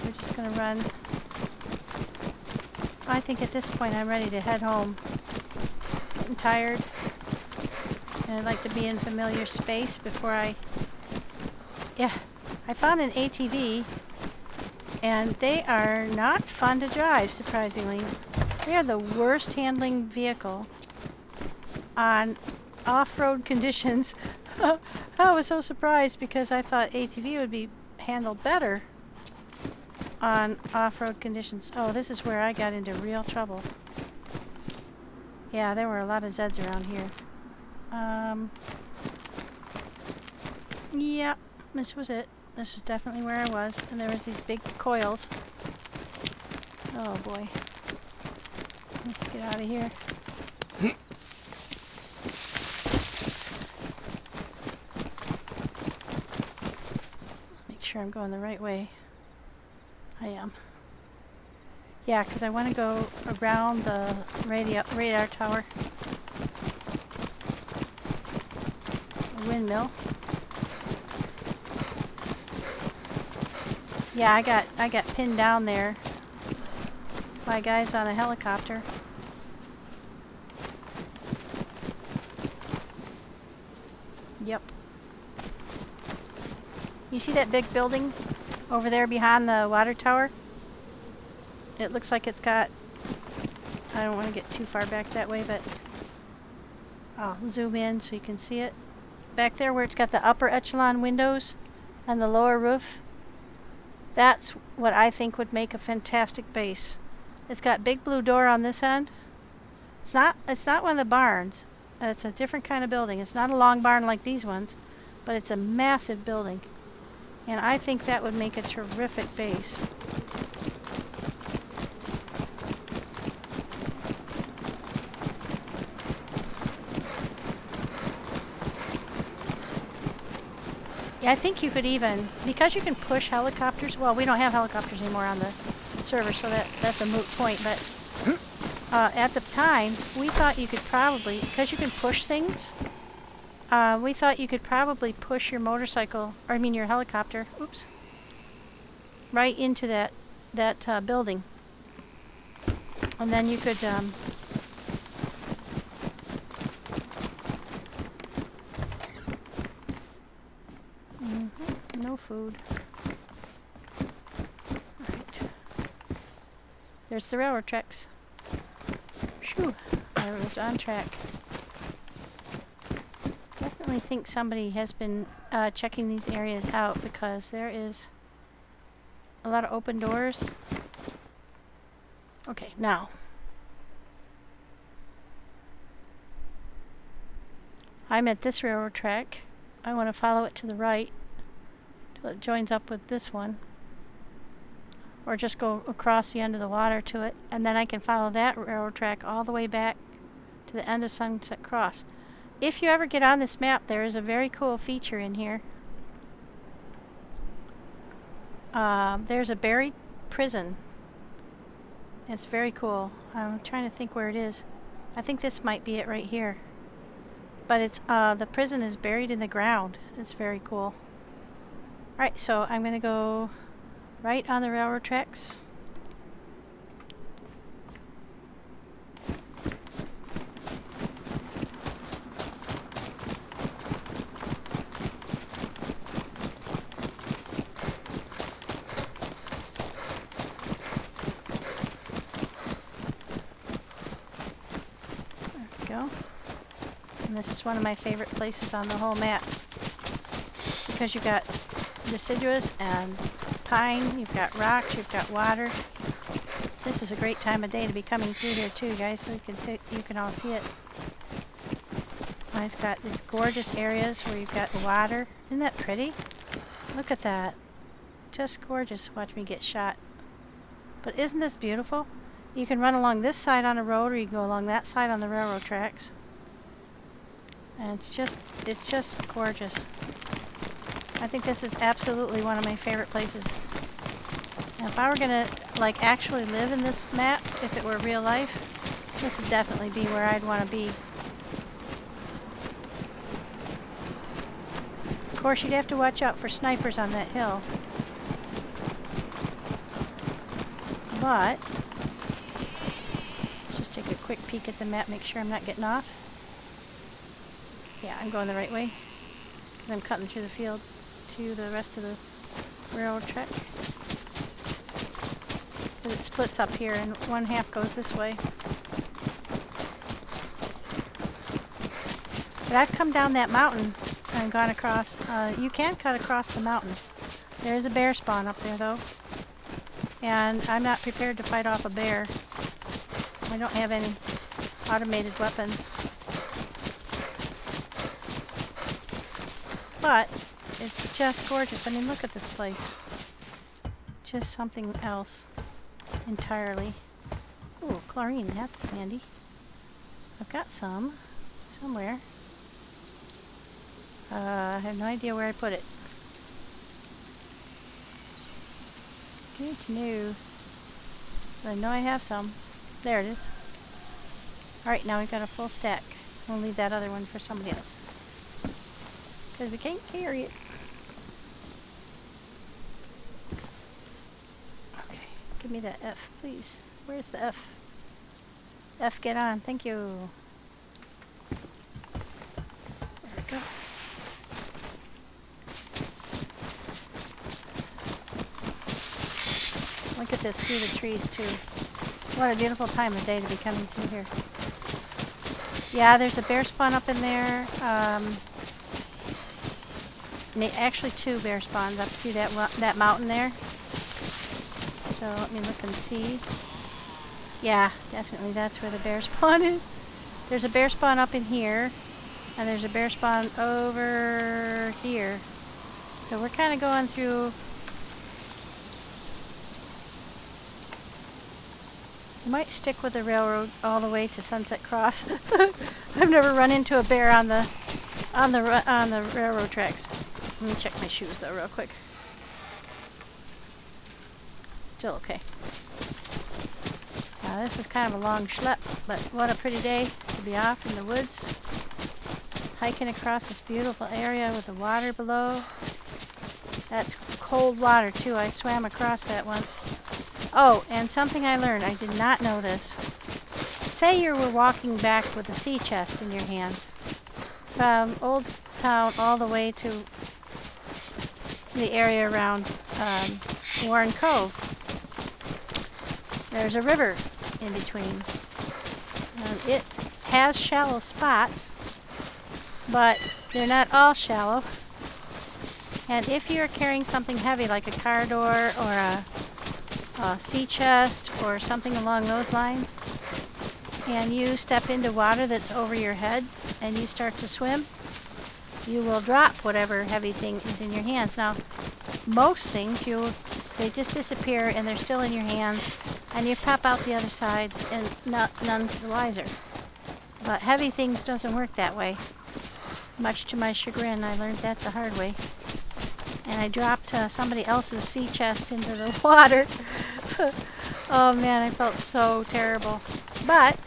We're just going to run. I think at this point I'm ready to head home. Getting tired, and I'd like to be in familiar space before I found an ATV, and they are not fun to drive, surprisingly. They are the worst handling vehicle on off-road conditions. I was so surprised because I thought ATV would be handled better on off-road conditions. Oh, this is where I got into real trouble. Yeah, there were a lot of Zeds around here. Yeah, this was it. This was definitely where I was. And there was these big coils. Oh boy. Let's get out of here. Make sure I'm going the right way. I am. Yeah, because I want to go around the radar tower. The windmill. Yeah, I got pinned down there by guys on a helicopter. Yep. You see that big building over there behind the water tower? It looks like it's got, I don't want to get too far back that way, but I'll zoom in so you can see it. Back there where it's got the upper echelon windows and the lower roof, that's what I think would make a fantastic base. It's got big blue door on this end. It's not one of the barns. It's a different kind of building. It's not a long barn like these ones, but it's a massive building. And I think that would make a terrific base. I think you could even, because you can push helicopters, well, we don't have helicopters anymore on the server, so that's a moot point, but at the time, we thought you could probably, because you can push things, we thought you could probably push your motorcycle, or I mean your helicopter, oops, right into that building. And then you could, no food. Alright. There's the railroad tracks. Phew, I was on track. Definitely think somebody has been checking these areas out because there is a lot of open doors. Okay, now. I'm at this railroad track. I want to follow it to the right till it joins up with this one. Or just go across the end of the water to it, and then I can follow that railroad track all the way back to the end of Sunset Cross. If you ever get on this map, there is a very cool feature in here. There's a buried prison. It's very cool. I'm trying to think where it is. I think this might be it right here. But it's the prison is buried in the ground. It's very cool. Alright, so I'm gonna go right on the railroad tracks. There we go. And this is one of my favorite places on the whole map because you've got deciduous and pine, you've got rocks, you've got water. This is a great time of day to be coming through here too, guys, so you can all see it. It's got these gorgeous areas where you've got the water. Isn't that pretty? Look at that. Just gorgeous. Watch me get shot. But isn't this beautiful? You can run along this side on a road or you can go along that side on the railroad tracks. And it's just gorgeous. I think this is absolutely one of my favorite places. And if I were gonna like actually live in this map, if it were real life, this would definitely be where I'd want to be. Of course, you'd have to watch out for snipers on that hill. But let's just take a quick peek at the map, make sure I'm not getting off. Yeah, I'm going the right way. I'm cutting through the field to the rest of the railroad track. But it splits up here and one half goes this way. But I've come down that mountain and gone across. You can cut across the mountain. There is a bear spawn up there though. And I'm not prepared to fight off a bear. I don't have any automated weapons. But it's just gorgeous. I mean, look at this place. Just something else entirely. Ooh, chlorine, that's handy. I've got some somewhere. I have no idea where I put it. Good to know. But I know I have some. There it is. Alright, now we've got a full stack. We'll leave that other one for somebody else. Because we can't carry it. Okay, give me that F, please. Where's the F? F, get on. Thank you. There we go. Look at this through the trees, too. What a beautiful time of day to be coming through here. Yeah, there's a bear spawn up in there. Actually, two bear spawns up through that mountain there. So let me look and see. Yeah, definitely that's where the bear spawn is. There's a bear spawn up in here, and there's a bear spawn over here. So we're kind of going through. I might stick with the railroad all the way to Sunset Cross. I've never run into a bear on the railroad tracks. Let me check my shoes though real quick. Still okay. Now this is kind of a long schlep, but what a pretty day to be off in the woods. Hiking across this beautiful area with the water below. That's cold water too. I swam across that once. Oh, and something I learned. I did not know this. Say you were walking back with a sea chest in your hands. From Old Town all the way to the area around Warren Cove. There's a river in between. It has shallow spots, but they're not all shallow. And if you're carrying something heavy like a car door or a sea chest or something along those lines, and you step into water that's over your head and you start to swim, you will drop whatever heavy thing is in your hands. Now, most things, they just disappear and they're still in your hands, and you pop out the other side and none's the wiser. But heavy things doesn't work that way. Much to my chagrin, I learned that the hard way. And I dropped somebody else's sea chest into the water. Oh man, I felt so terrible. But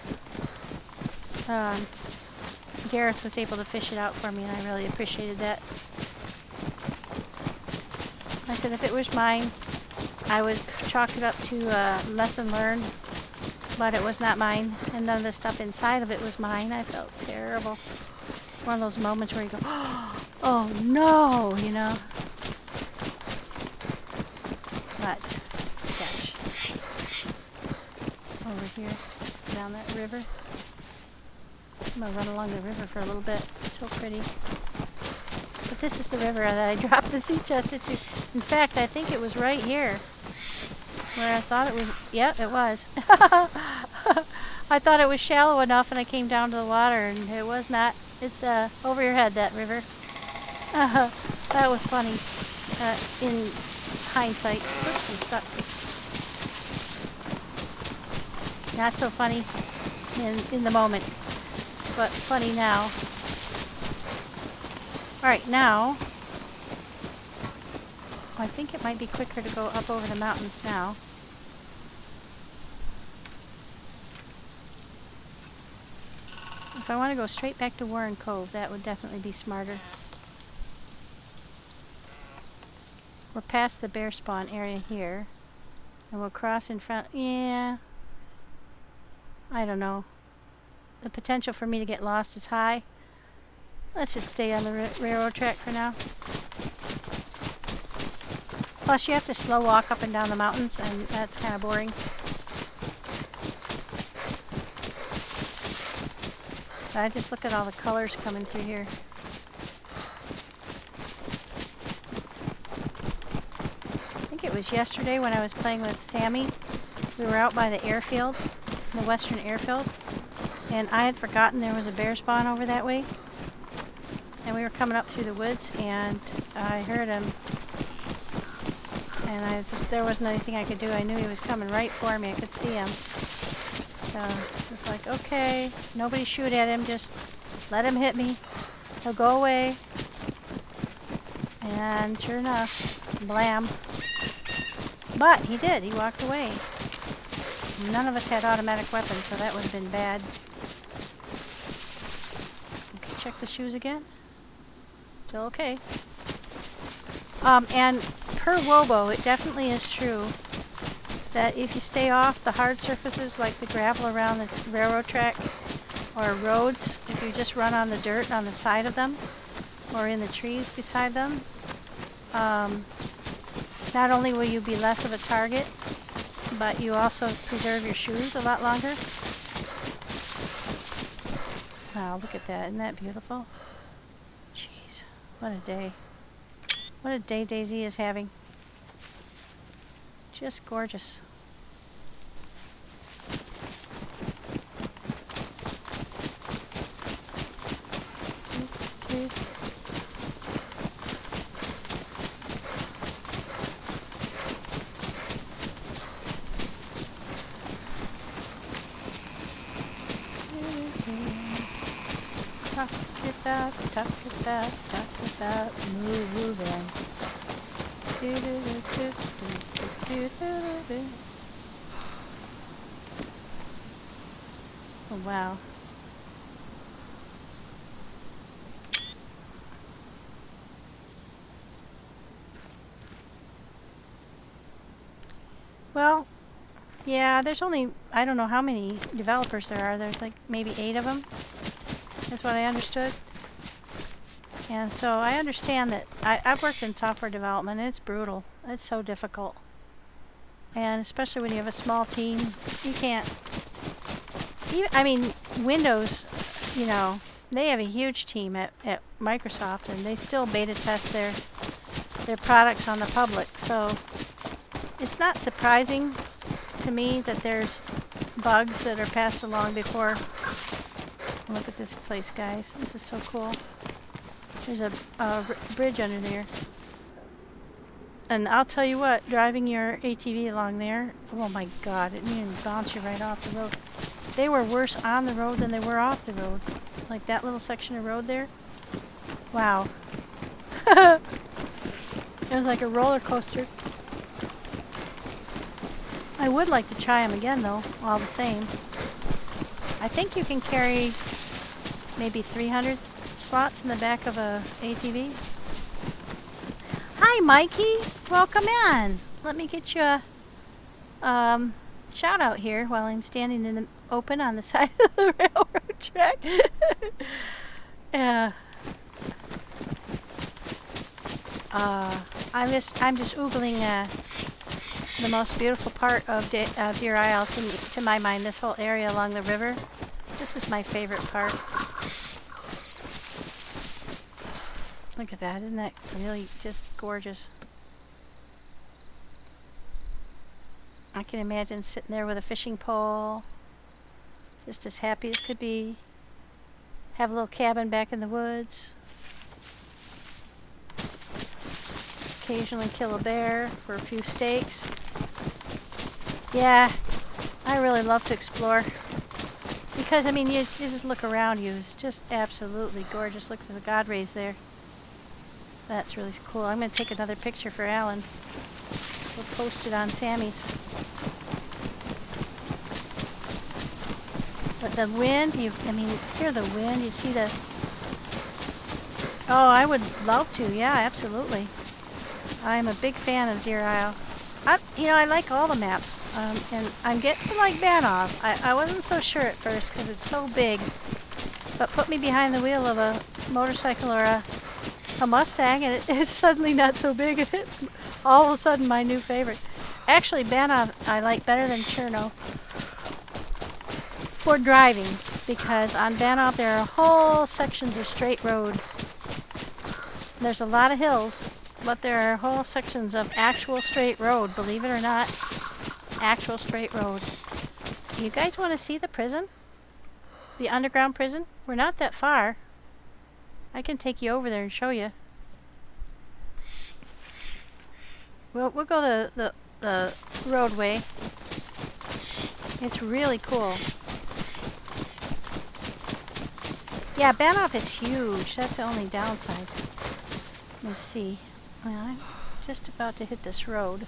Gareth was able to fish it out for me, and I really appreciated that. I said if it was mine, I would chalk it up to a lesson learned, but it was not mine, and none of the stuff inside of it was mine. I felt terrible. It's one of those moments where you go, oh no, you know. But, gosh. Over here, down that river. I'm going to run along the river for a little bit. It's so pretty. But this is the river that I dropped the sea chest into. In fact, I think it was right here. Where I thought it was. Yeah, it was. I thought it was shallow enough and I came down to the water and it was not. It's over your head, that river. That was funny. In hindsight. Oops, I'm stuck. Not so funny in the moment, but funny now. Alright, now, I think it might be quicker to go up over the mountains now. If I want to go straight back to Warren Cove, that would definitely be smarter. We're past the bear spawn area here, and we'll cross in front. Yeah, I don't know. The potential for me to get lost is high. Let's just stay on the railroad track for now. Plus, you have to slow walk up and down the mountains, and that's kind of boring. I just look at all the colors coming through here. I think it was yesterday when I was playing with Sammy. We were out by the airfield, the western airfield, and I had forgotten there was a bear spawn over that way. And we were coming up through the woods, and I heard him. And there wasn't anything I could do. I knew he was coming right for me. I could see him. So it's like, okay, nobody shoot at him. Just let him hit me. He'll go away. And sure enough, blam. But he did. He walked away. None of us had automatic weapons, so that would have been bad. Okay, check the shoes again. Still okay. And per Wobo, it definitely is true that if you stay off the hard surfaces like the gravel around the railroad track or roads, if you just run on the dirt on the side of them or in the trees beside them, not only will you be less of a target, but you also preserve your shoes a lot longer. Wow, look at that. Isn't that beautiful? Jeez, what a day. What a day DayZ is having. Just gorgeous. Talk about moving. Oh, wow. Well, yeah, there's only, I don't know how many developers there are. There's like maybe 8 of them. That's what I understood. And so I understand that I've worked in software development, and it's brutal. It's so difficult. And especially when you have a small team, you can't, even, I mean, Windows, you know, they have a huge team at Microsoft, and they still beta test their products on the public. So it's not surprising to me that there's bugs that are passed along before. Look at this place, guys. This is so cool. There's a bridge under there. And I'll tell you what, driving your ATV along there, oh my God, it even bounce you right off the road. They were worse on the road than they were off the road. Like that little section of road there. Wow. It was like a roller coaster. I would like to try them again though, all the same. I think you can carry maybe 300 slots in the back of a ATV. Hi, Mikey. Welcome in. Let me get you a shout out here while I'm standing in the open on the side of the railroad track. I'm just oogling the most beautiful part of DeerIsle to my mind. This whole area along the river. This is my favorite part. Look at that, isn't that really just gorgeous? I can imagine sitting there with a fishing pole, just as happy as could be. Have a little cabin back in the woods. Occasionally kill a bear for a few steaks. Yeah, I really love to explore. Because, I mean, you just look around you. It's just absolutely gorgeous. Look at the God rays there. That's really cool. I'm going to take another picture for Alan. We'll post it on Sammy's. But the wind, I mean, hear the wind. You see the... Oh, I would love to. Yeah, absolutely. I'm a big fan of DeerIsle. I like all the maps. And I'm getting to like Banov. I wasn't so sure at first because it's so big. But put me behind the wheel of a motorcycle or a Mustang, and it's suddenly not so big, and it's all of a sudden my new favorite. Actually, Banov I like better than Cherno for driving, because on Banov there are whole sections of straight road. There's a lot of hills, but there are whole sections of actual straight road, believe it or not. Actual straight road. You guys want to see the prison? The underground prison? We're not that far. I can take you over there and show you. We'll go the roadway. It's really cool. Yeah, Banov is huge. That's the only downside. Let's see. Well, I'm just about to hit this road,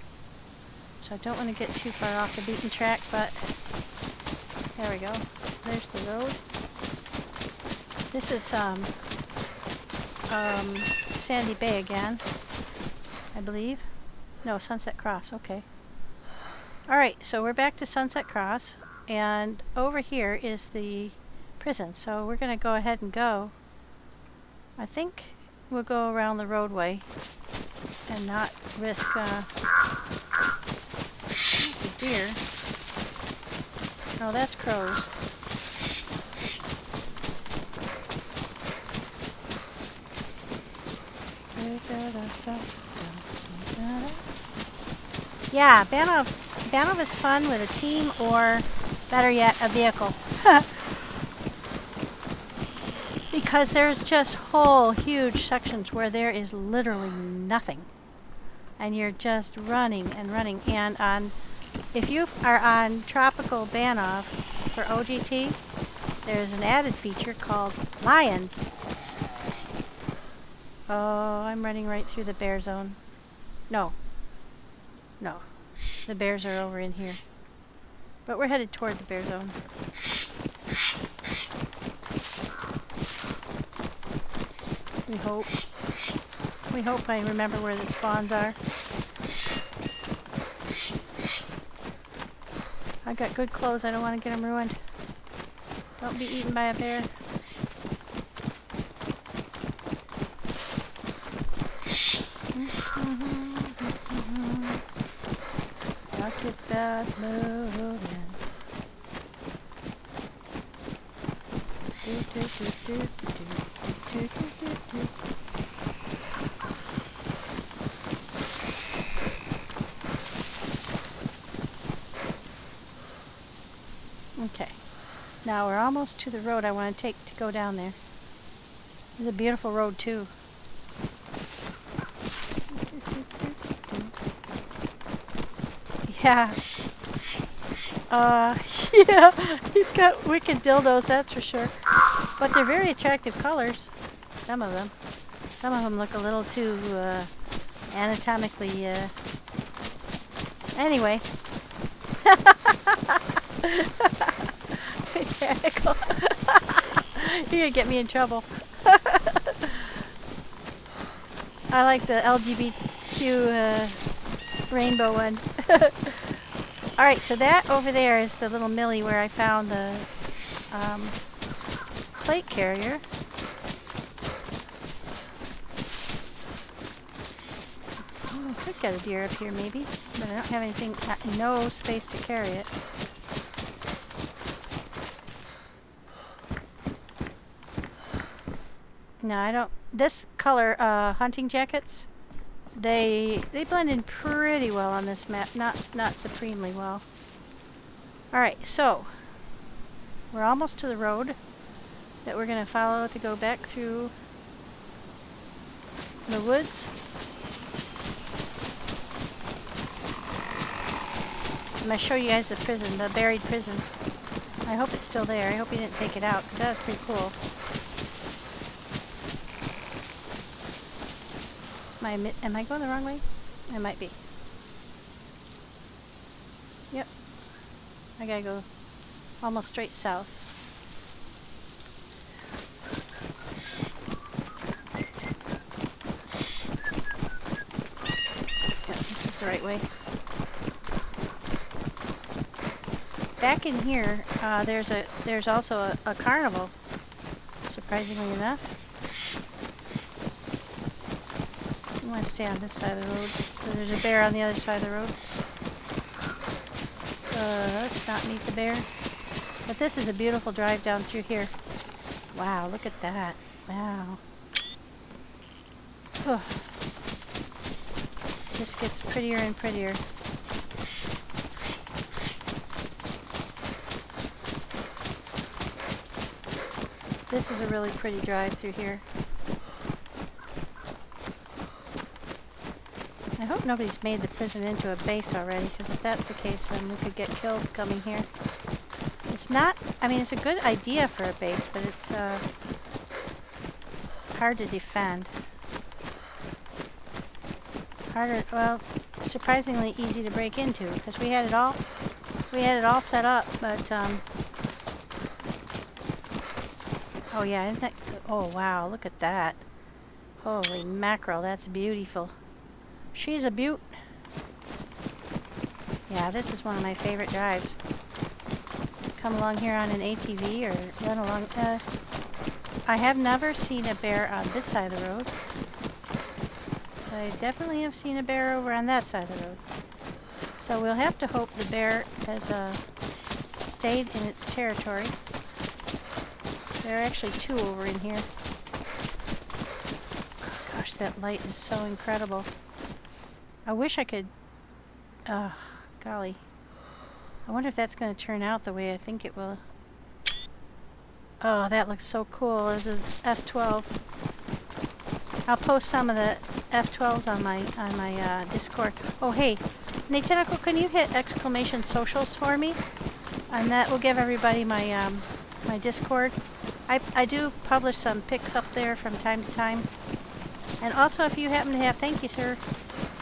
so I don't want to get too far off the beaten track, but there we go. There's the road. This is Sandy Bay again, I believe. No, Sunset Cross, okay. Alright, so we're back to Sunset Cross, and over here is the prison, so we're going to go ahead and go. I think we'll go around the roadway and not risk the deer. Oh, that's crows. Yeah, Banov is fun with a team, or better yet, a vehicle. Because there's just whole huge sections where there is literally nothing. And you're just running and running. And if you are on Tropical Banov for OGT, there's an added feature called Lions. Oh, I'm running right through the bear zone. No. No. The bears are over in here. But we're headed toward the bear zone. We hope. We hope I remember where the spawns are. I've got good clothes. I don't want to get them ruined. Don't be eaten by a bear. God's moving. Do, do, do, do, do, do, do, do, do. Okay, now we're almost to the road I want to take to go down there. It's a beautiful road too. Yeah. Yeah, he's got wicked dildos, that's for sure. But they're very attractive colors. Some of them. Some of them look a little too anatomically. Anyway. Mechanical. You're gonna get me in trouble. I like the LGBTQ rainbow one. Alright, so that over there is the little millie where I found the plate carrier. I could get a deer up here maybe, but I don't have anything, no space to carry it. No, I don't. This color, hunting jackets, they blend in pretty well on this map. Not supremely well. Alright, so we're almost to the road that we're going to follow to go back through the woods. I'm going to show you guys the prison, the buried prison. I hope it's still there. I hope he didn't take it out, because that was pretty cool. Am I going the wrong way? I might be. Yep. I gotta go almost straight south. Yep, this is the right way. Back in here, there's also a carnival, surprisingly enough. I want to stay on this side of the road. So there's a bear on the other side of the road. Let's not meet the bear. But this is a beautiful drive down through here. Wow, look at that. Wow. Oh. Just gets prettier and prettier. This is a really pretty drive through here. I hope nobody's made the prison into a base already, because if that's the case, then we could get killed coming here. It's not, I mean, it's a good idea for a base, but it's hard to defend. Harder, well, surprisingly easy to break into, because we had it all set up, but, oh yeah, isn't that, oh wow, look at that. Holy mackerel, that's beautiful. She's a beaut. Yeah, this is one of my favorite drives. Come along here on an ATV or run along. I have never seen a bear on this side of the road. But I definitely have seen a bear over on that side of the road. So we'll have to hope the bear has stayed in its territory. There are actually two over in here. Gosh, that light is so incredible. I wish I could, golly. I wonder if that's going to turn out the way I think it will. Oh, that looks so cool as an F12. I'll post some of the F12s on my Discord. Oh, hey, Natenical, can you hit exclamation socials for me? And that will give everybody my my Discord. I do publish some pics up there from time to time. And also, if you happen to have, thank you, sir.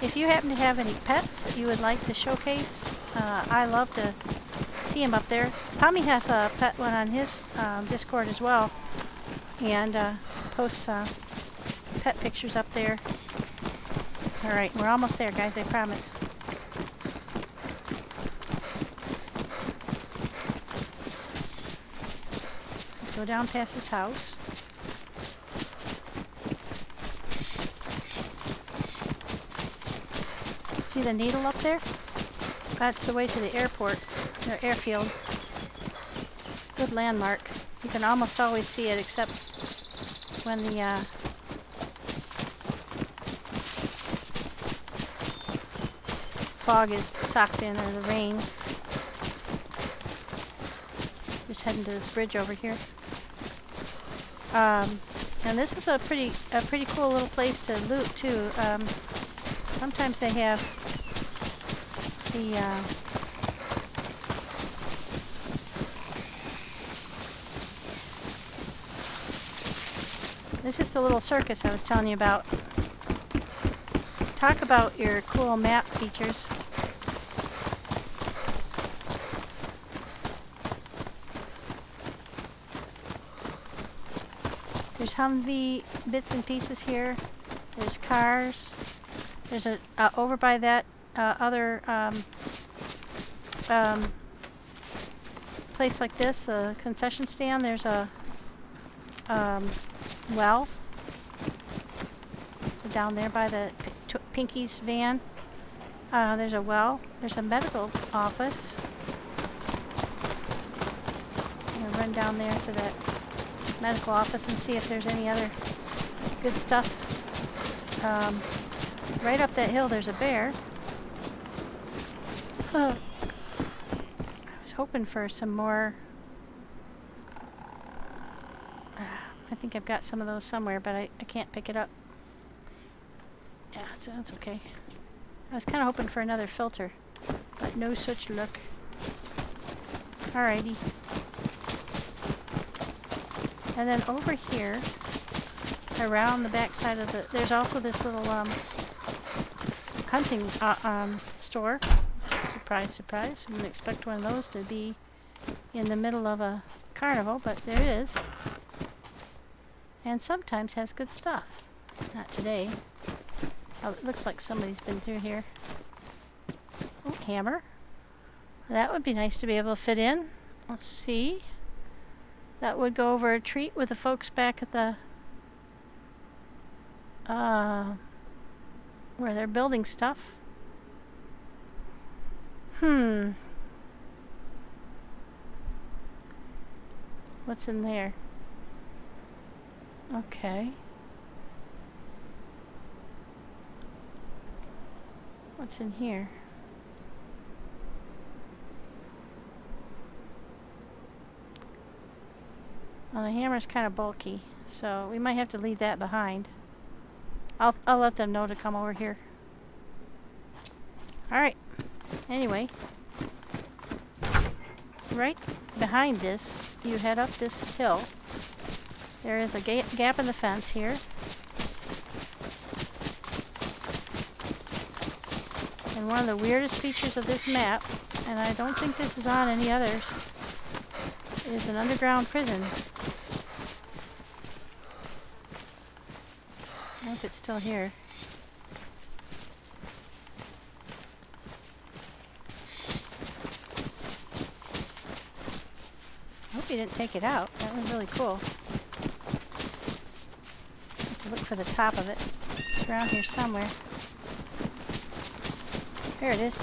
If you happen to have any pets that you would like to showcase, I love to see them up there. Tommy has a pet one on his Discord as well, and posts pet pictures up there. Alright, we're almost there, guys, I promise. Let's go down past this house. See the needle up there? That's the way to the airport, or airfield. Good landmark. You can almost always see it, except when the fog is socked in, or the rain. Just heading to this bridge over here. And this is a pretty cool little place to loot too. Sometimes they have the this is the little circus I was telling you about. Talk about your cool map features. There's Humvee bits and pieces here. There's cars. There's a over by that other place like this, the concession stand. There's a well. So down there by the Pinky's van, there's a well. There's a medical office. I'm gonna run down there to that medical office and see if there's any other good stuff. Right up that hill there's a bear. I was hoping for some more. I think I've got some of those somewhere, but I can't pick it up. Yeah, so that's okay. I was kind of hoping for another filter, but no such luck. Alrighty. And then over here, around the back side of the, there's also this little hunting store. Surprise, surprise. I wouldn't expect one of those to be in the middle of a carnival, but there it is. And sometimes has good stuff. Not today. Oh, it looks like somebody's been through here. Oh, hammer. That would be nice to be able to fit in. Let's see. That would go over a treat with the folks back at the where they're building stuff. What's in there? Okay. What's in here? Well, the hammer's kind of bulky, so we might have to leave that behind. I'll let them know to come over here. Alright. Anyway. Right behind this, you head up this hill. There is a gap in the fence here. And one of the weirdest features of this map, and I don't think this is on any others, is an underground prison. I hope it's still here. I hope you didn't take it out. That was really cool. Have to look for the top of it. It's around here somewhere. There it is.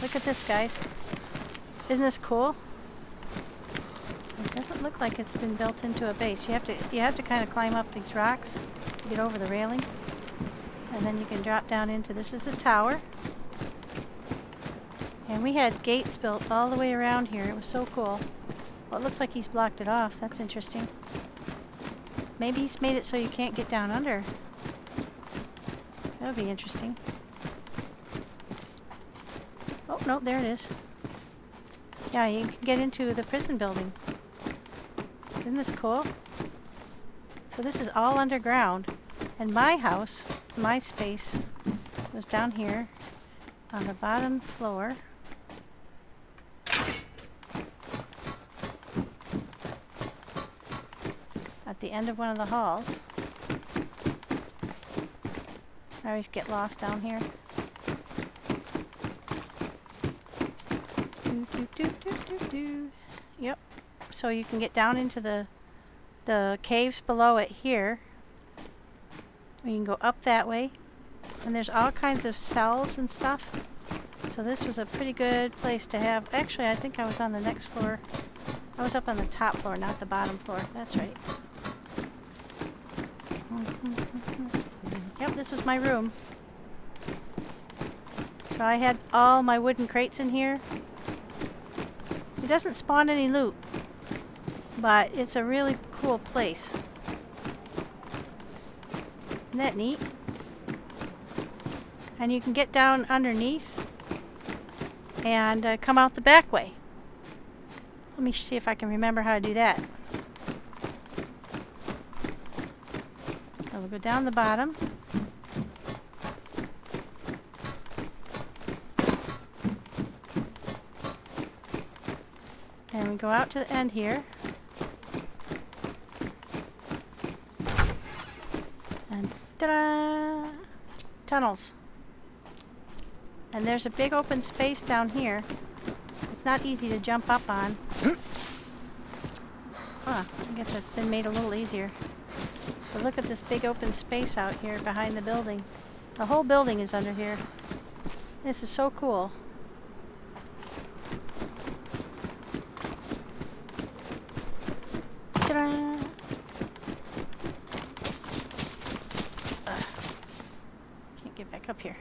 Look at this, guys. Isn't this cool? It doesn't look like it's been built into a base. You have to kind of climb up these rocks to get over the railing, and then you can drop down into. This is the tower, and we had gates built all the way around here. It was so cool. Well, it looks like he's blocked it off. That's interesting. Maybe he's made it so you can't get down under. That would be interesting. Oh no, there it is. Yeah, you can get into the prison building. Isn't this cool? So this is all underground. And my house, my space, was down here on the bottom floor. At the end of one of the halls. I always get lost down here. Yep. So you can get down into the caves below it here. Or you can go up that way. And there's all kinds of cells and stuff. So this was a pretty good place to have. Actually, I think I was on the next floor. I was up on the top floor, not the bottom floor. That's right. Yep, this was my room. So I had all my wooden crates in here. It doesn't spawn any loot, but it's a really cool place. Isn't that neat? And you can get down underneath and come out the back way. Let me see if I can remember how to do that. So we'll go down the bottom. And we go out to the end here. And ta-da! Tunnels. And there's a big open space down here. It's not easy to jump up on. Huh, I guess that's been made a little easier. But look at this big open space out here behind the building. The whole building is under here. This is so cool. Ta-da! Can't get back up here.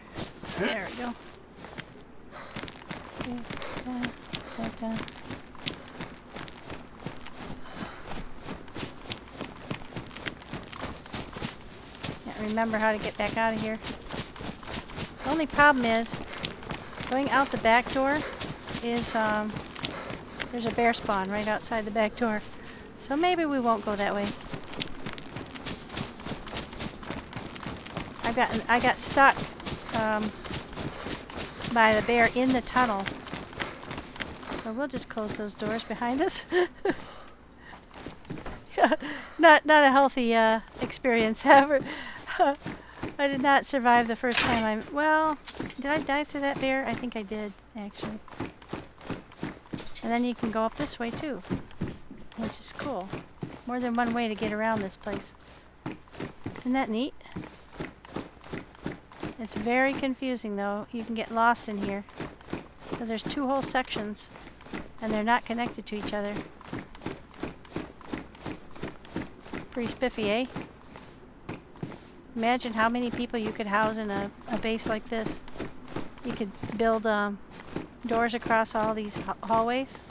There we go. Can't remember how to get back out of here. The only problem is going out the back door is there's a bear spawn right outside the back door. So maybe we won't go that way. I got stuck by the bear in the tunnel. So we'll just close those doors behind us. not a healthy experience. However, I did not survive the first time. Well, did I die through that bear? I think I did, actually. And then you can go up this way too, which is cool. More than one way to get around this place. Isn't that neat? It's very confusing though. You can get lost in here because there's two whole sections and they're not connected to each other. Pretty spiffy, eh? Imagine how many people you could house in a base like this. You could build doors across all these hallways.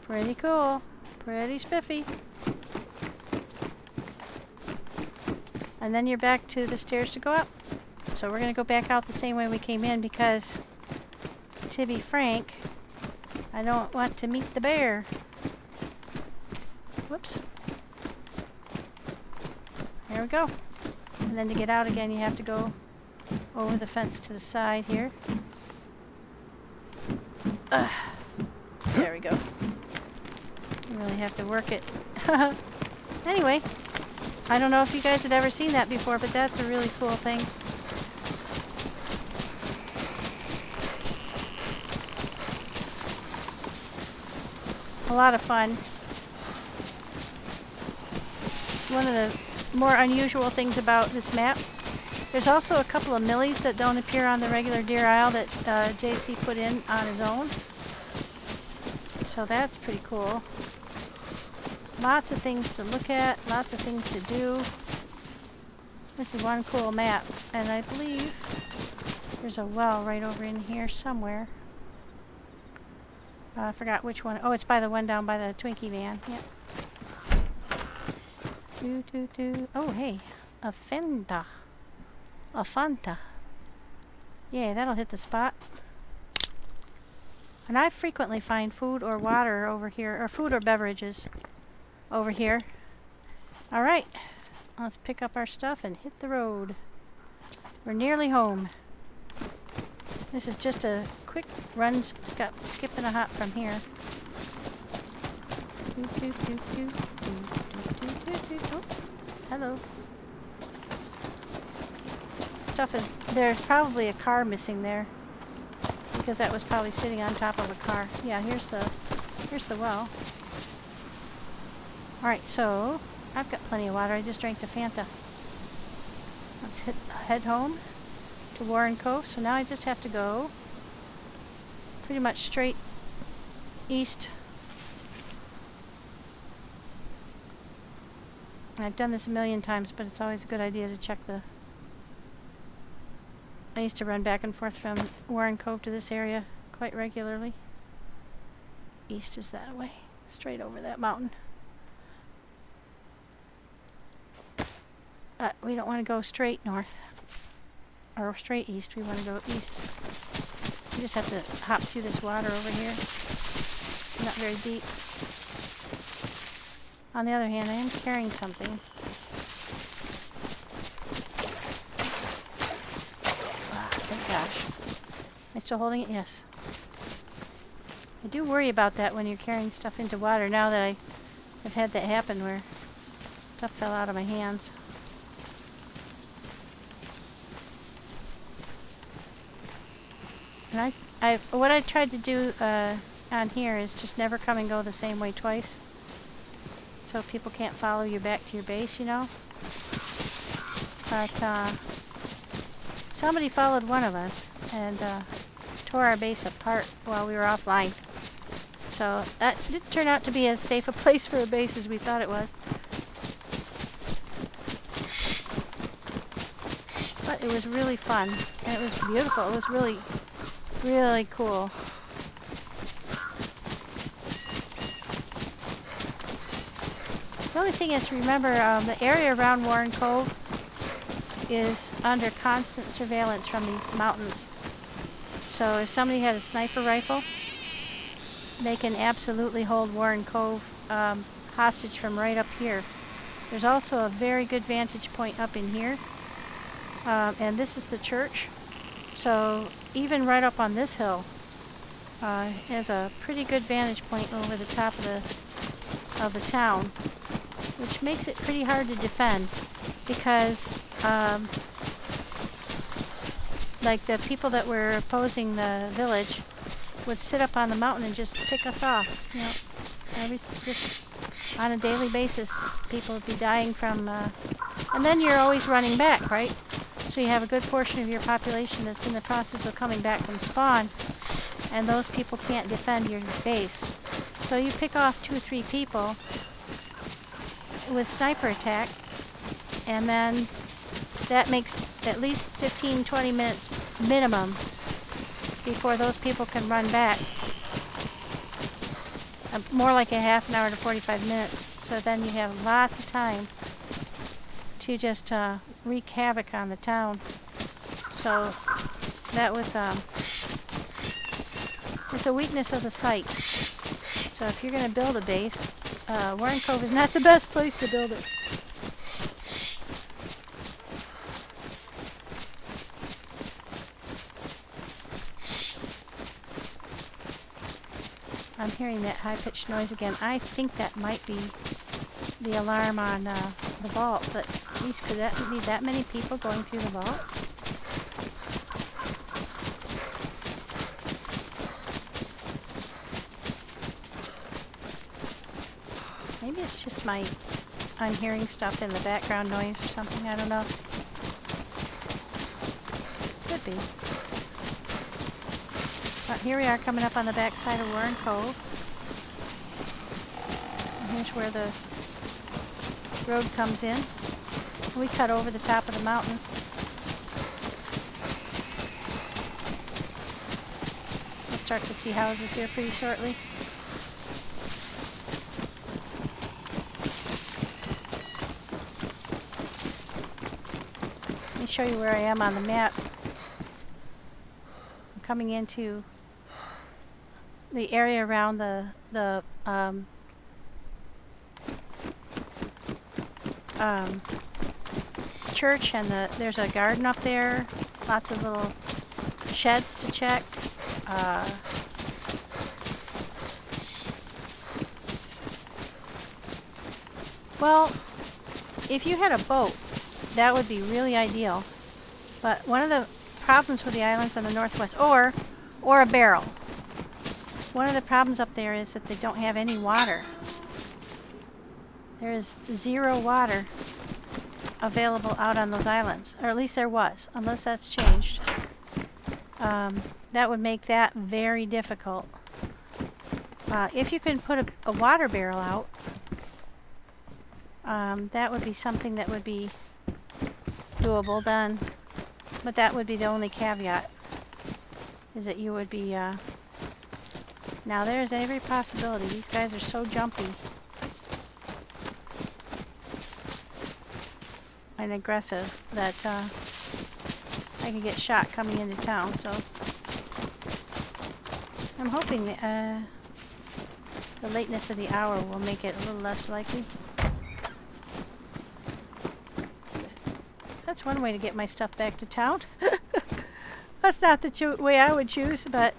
Pretty cool. Pretty spiffy. And then you're back to the stairs to go up. So we're going to go back out the same way we came in because, to be frank, I don't want to meet the bear. Whoops. There we go. And then to get out again, you have to go over the fence to the side here. There we go. You really have to work it. Anyway, I don't know if you guys had ever seen that before, but that's a really cool thing. A lot of fun. One of the more unusual things about this map, there's also a couple of milis that don't appear on the regular DeerIsle that JC put in on his own. So that's pretty cool. Lots of things to look at, lots of things to do. This is one cool map, and I believe there's a well right over in here somewhere. I forgot which one. Oh, it's by the one down by the Twinkie van. Yep. Oh, hey. A Fanta. A Fanta. Yeah, that'll hit the spot. And I frequently find food or water over here, or food or beverages over here. Alright. Let's pick up our stuff and hit the road. We're nearly home. This is just a quick run, skip and a hop from here. Oh, hello. Stuff is, there's probably a car missing there because that was probably sitting on top of a car. Yeah, here's the well. Alright, so I've got plenty of water. I just drank the Fanta. Let's head home to Warren Cove. So now I just have to go pretty much straight east. I've done this a million times, but it's always a good idea to check the... I used to run back and forth from Warren Cove to this area quite regularly. East is that way, straight over that mountain. We don't want to go straight north or straight east. We want to go east. We just have to hop through this water over here. Not very deep. On the other hand, I am carrying something. Ah, thank gosh. Am I still holding it? Yes. I do worry about that when you're carrying stuff into water. Now that I've had that happen where stuff fell out of my hands. And what I tried to do on here is just never come and go the same way twice, so people can't follow you back to your base, you know. But somebody followed one of us and tore our base apart while we were offline. So that didn't turn out to be as safe a place for a base as we thought it was. But it was really fun, and it was beautiful. It was really, really cool. The only thing is to remember, the area around Warren Cove is under constant surveillance from these mountains. So if somebody had a sniper rifle, they can absolutely hold Warren Cove hostage from right up here. There's also a very good vantage point up in here. And this is the church. So even right up on this hill is a pretty good vantage point over the top of the town, which makes it pretty hard to defend because like the people that were opposing the village would sit up on the mountain and just pick us off. You know, just on a daily basis, people would be dying from, and then you're always running back, right? So you have a good portion of your population that's in the process of coming back from spawn, and those people can't defend your base. So you pick off 2 or 3 people with sniper attack, and then that makes at least 15-20 minutes minimum before those people can run back. More like a half an hour to 45 minutes. So then you have lots of time to just wreak havoc on the town. So that was it's a weakness of the site. So if you're going to build a base, Warren Cove is not the best place to build it. I'm hearing that high-pitched noise again. I think that might be the alarm on the vault, but geez, could that be that many people going through the vault? Maybe it's just I'm hearing stuff in the background noise or something, I don't know. Could be. But here we are coming up on the back side of Warren Cove. And here's where the road comes in. We cut over the top of the mountain. We'll start to see houses here pretty shortly. Let me show you where I am on the map. I'm coming into the area around the church, and there's a garden up there, lots of little sheds to check. Well, if you had a boat, that would be really ideal. But one of the problems with the islands on the northwest, or a barrel, one of the problems up there is that they don't have any water. There is 0 water available out on those islands, or at least there was, unless that's changed. That would make that very difficult. If you can put a water barrel out, that would be something that would be doable then, but that would be the only caveat, is that you would be, now there's every possibility. These guys are so jumpy and aggressive that I could get shot coming into town, so I'm hoping the lateness of the hour will make it a little less likely. That's one way to get my stuff back to town. That's not the way I would choose, but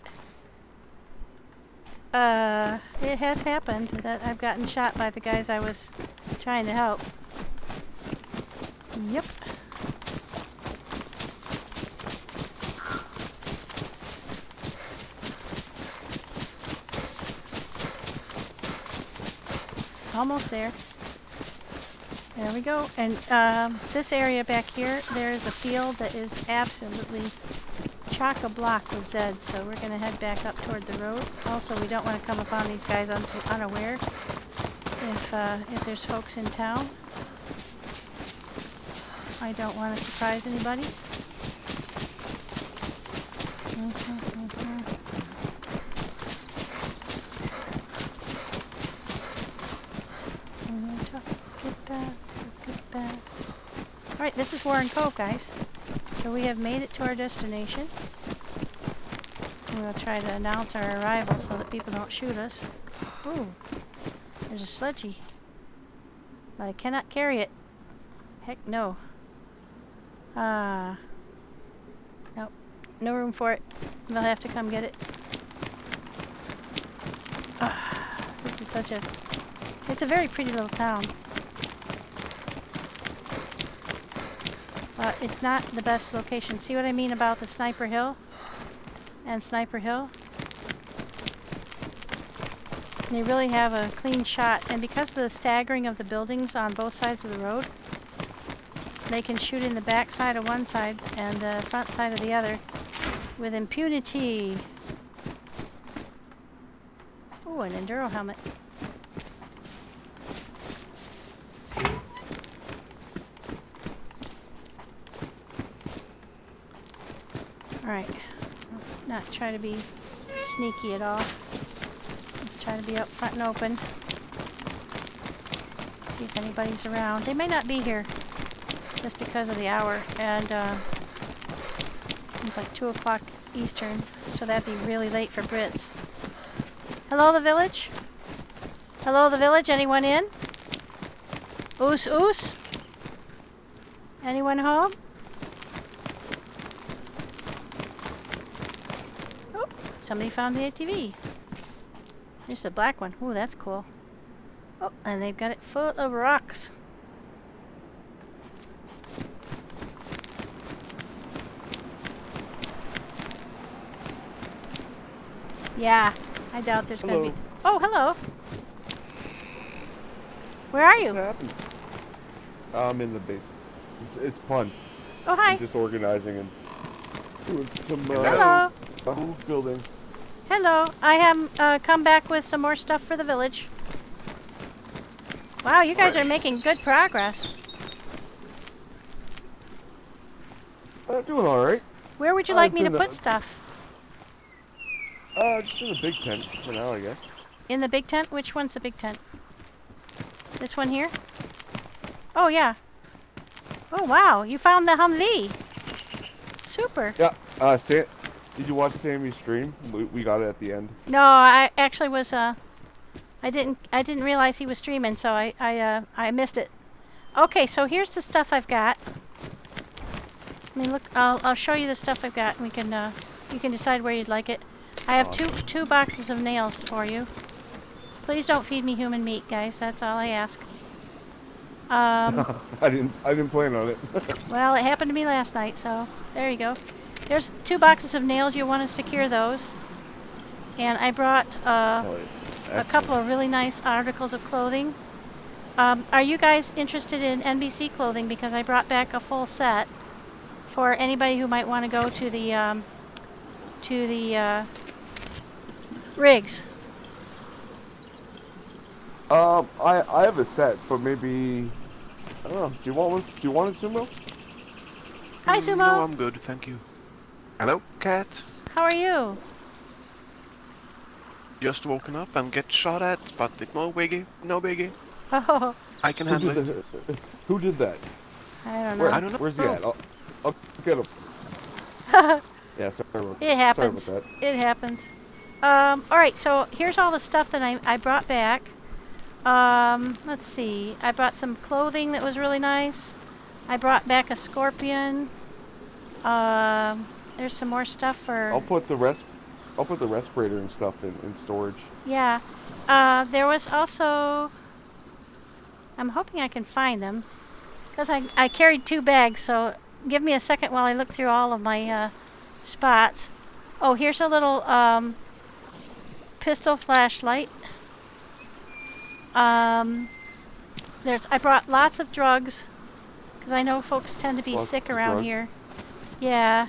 it has happened that I've gotten shot by the guys I was trying to help. Yep. Almost there. There we go. And this area back here, there's a field that is absolutely chock-a-block with Zeds, so we're going to head back up toward the road. Also, we don't want to come upon these guys unaware if there's folks in town. I don't want to surprise anybody. Alright, this is Warren Cove, guys. So we have made it to our destination. We'll try to announce our arrival so that people don't shoot us. Ooh, there's a sledgy. But I cannot carry it. Heck no. Nope. No room for it. They'll have to come get it. This is such a... It's a very pretty little town. It's not the best location. See what I mean about the Sniper Hill and Sniper Hill? They really have a clean shot, and because of the staggering of the buildings on both sides of the road, they can shoot in the back side of one side and the front side of the other with impunity. Ooh, an enduro helmet. Alright, let's not try to be sneaky at all. Let's try to be up front and open. See if anybody's around. They may not be here just because of the hour, and it's like 2 o'clock Eastern, so that'd be really late for Brits. Hello, the village? Hello, the village? Anyone in? Oos, oos? Anyone home? Somebody found the ATV. There's the black one. Ooh, that's cool. Oh, and they've got it full of rocks. Yeah, I doubt there's going to be... Oh, hello. Where are you? What happened? I'm in the base. It's fun. Oh, hi. I'm just organizing and doing some Hello. building. Hello. I have come back with some more stuff for the village. Wow, you guys are making good progress. Doing all right. Where would you like me to put stuff? Just in the big tent for now, I guess. In the big tent? Which one's the big tent? This one here? Oh, yeah. Oh, wow. You found the Humvee. Super. Yeah. Did you watch Sammy's stream? We got it at the end. No, I actually was, I didn't realize he was streaming, so I missed it. Okay, so here's the stuff I've got. I mean, look, I'll show you the stuff I've got, and we can, you can decide where you'd like it. I have two boxes of nails for you. Please don't feed me human meat, guys. That's all I ask. I didn't plan on it. Well, it happened to me last night, so there you go. There's 2 boxes of nails. You want to secure those. And I brought a couple of really nice articles of clothing. Are you guys interested in NBC clothing? Because I brought back a full set for anybody who might want to go to the rigs. I have a set, but maybe I don't know. Do you want one? Do you want a sumo? Hi, Sumo. No, I'm good, thank you. Hello, cat. How are you? Just woken up and get shot at, but it's no biggie, no biggie. Oh, I can Who handle did it. that? Who did that? I don't know. Where? I don't know. Where's he at? I'll get him. Yeah, sorry about, It happens. Sorry about It happens. All right, so here's all the stuff that I brought back. Let's see. I brought some clothing that was really nice. I brought back a scorpion. There's some more stuff for. that. I'll put the respirator and stuff in storage. Yeah. There was also. I'm hoping I can find them, because I carried 2 bags. So give me a second while I look through all of my spots. Oh, here's a little pistol flashlight. I brought lots of drugs, because I know folks tend to be Lots sick of around drugs. here. Yeah,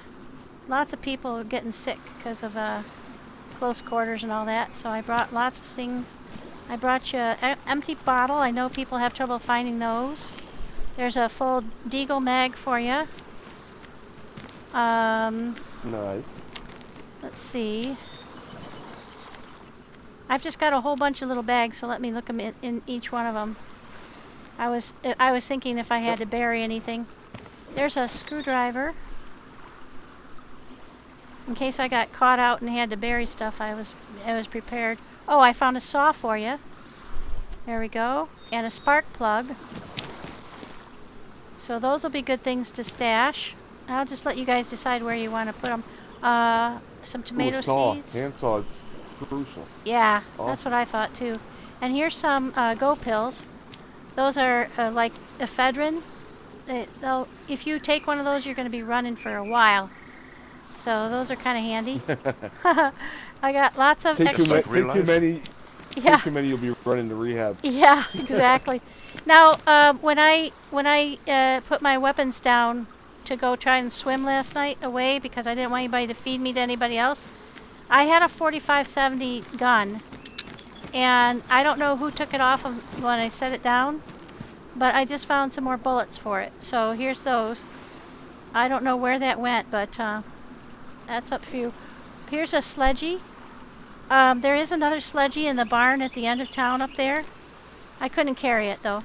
lots of people are getting sick because of close quarters and all that. So I brought lots of things. I brought you an empty bottle. I know people have trouble finding those. There's a full Deagle mag for you. Nice. Let's see. I've just got a whole bunch of little bags, so let me look them in each one of them. I was thinking if I had to bury anything. There's a screwdriver. In case I got caught out and had to bury stuff, I was prepared. Oh, I found a saw for you. There we go. And a spark plug. So those will be good things to stash. I'll just let you guys decide where you want to put them. Some tomato seeds. Hand saw is crucial. Yeah, Awesome. that's what I thought too. And here's some Go pills. Those are like ephedrine. If you take one of those, you're going to be running for a while. So those are kind of handy. I got lots of Take extra. like real too life. many. Yeah. Take too many, you'll be running to rehab. Yeah, exactly. Now, when I put my weapons down to go try and swim last night away because I didn't want anybody to feed me to anybody else, I had a 45-70 gun, and I don't know who took it off of when I set it down, but I just found some more bullets for it. So here's those. I don't know where that went, but that's up for you. Here's a sledgy. There is another sledgy in the barn at the end of town up there. I couldn't carry it though.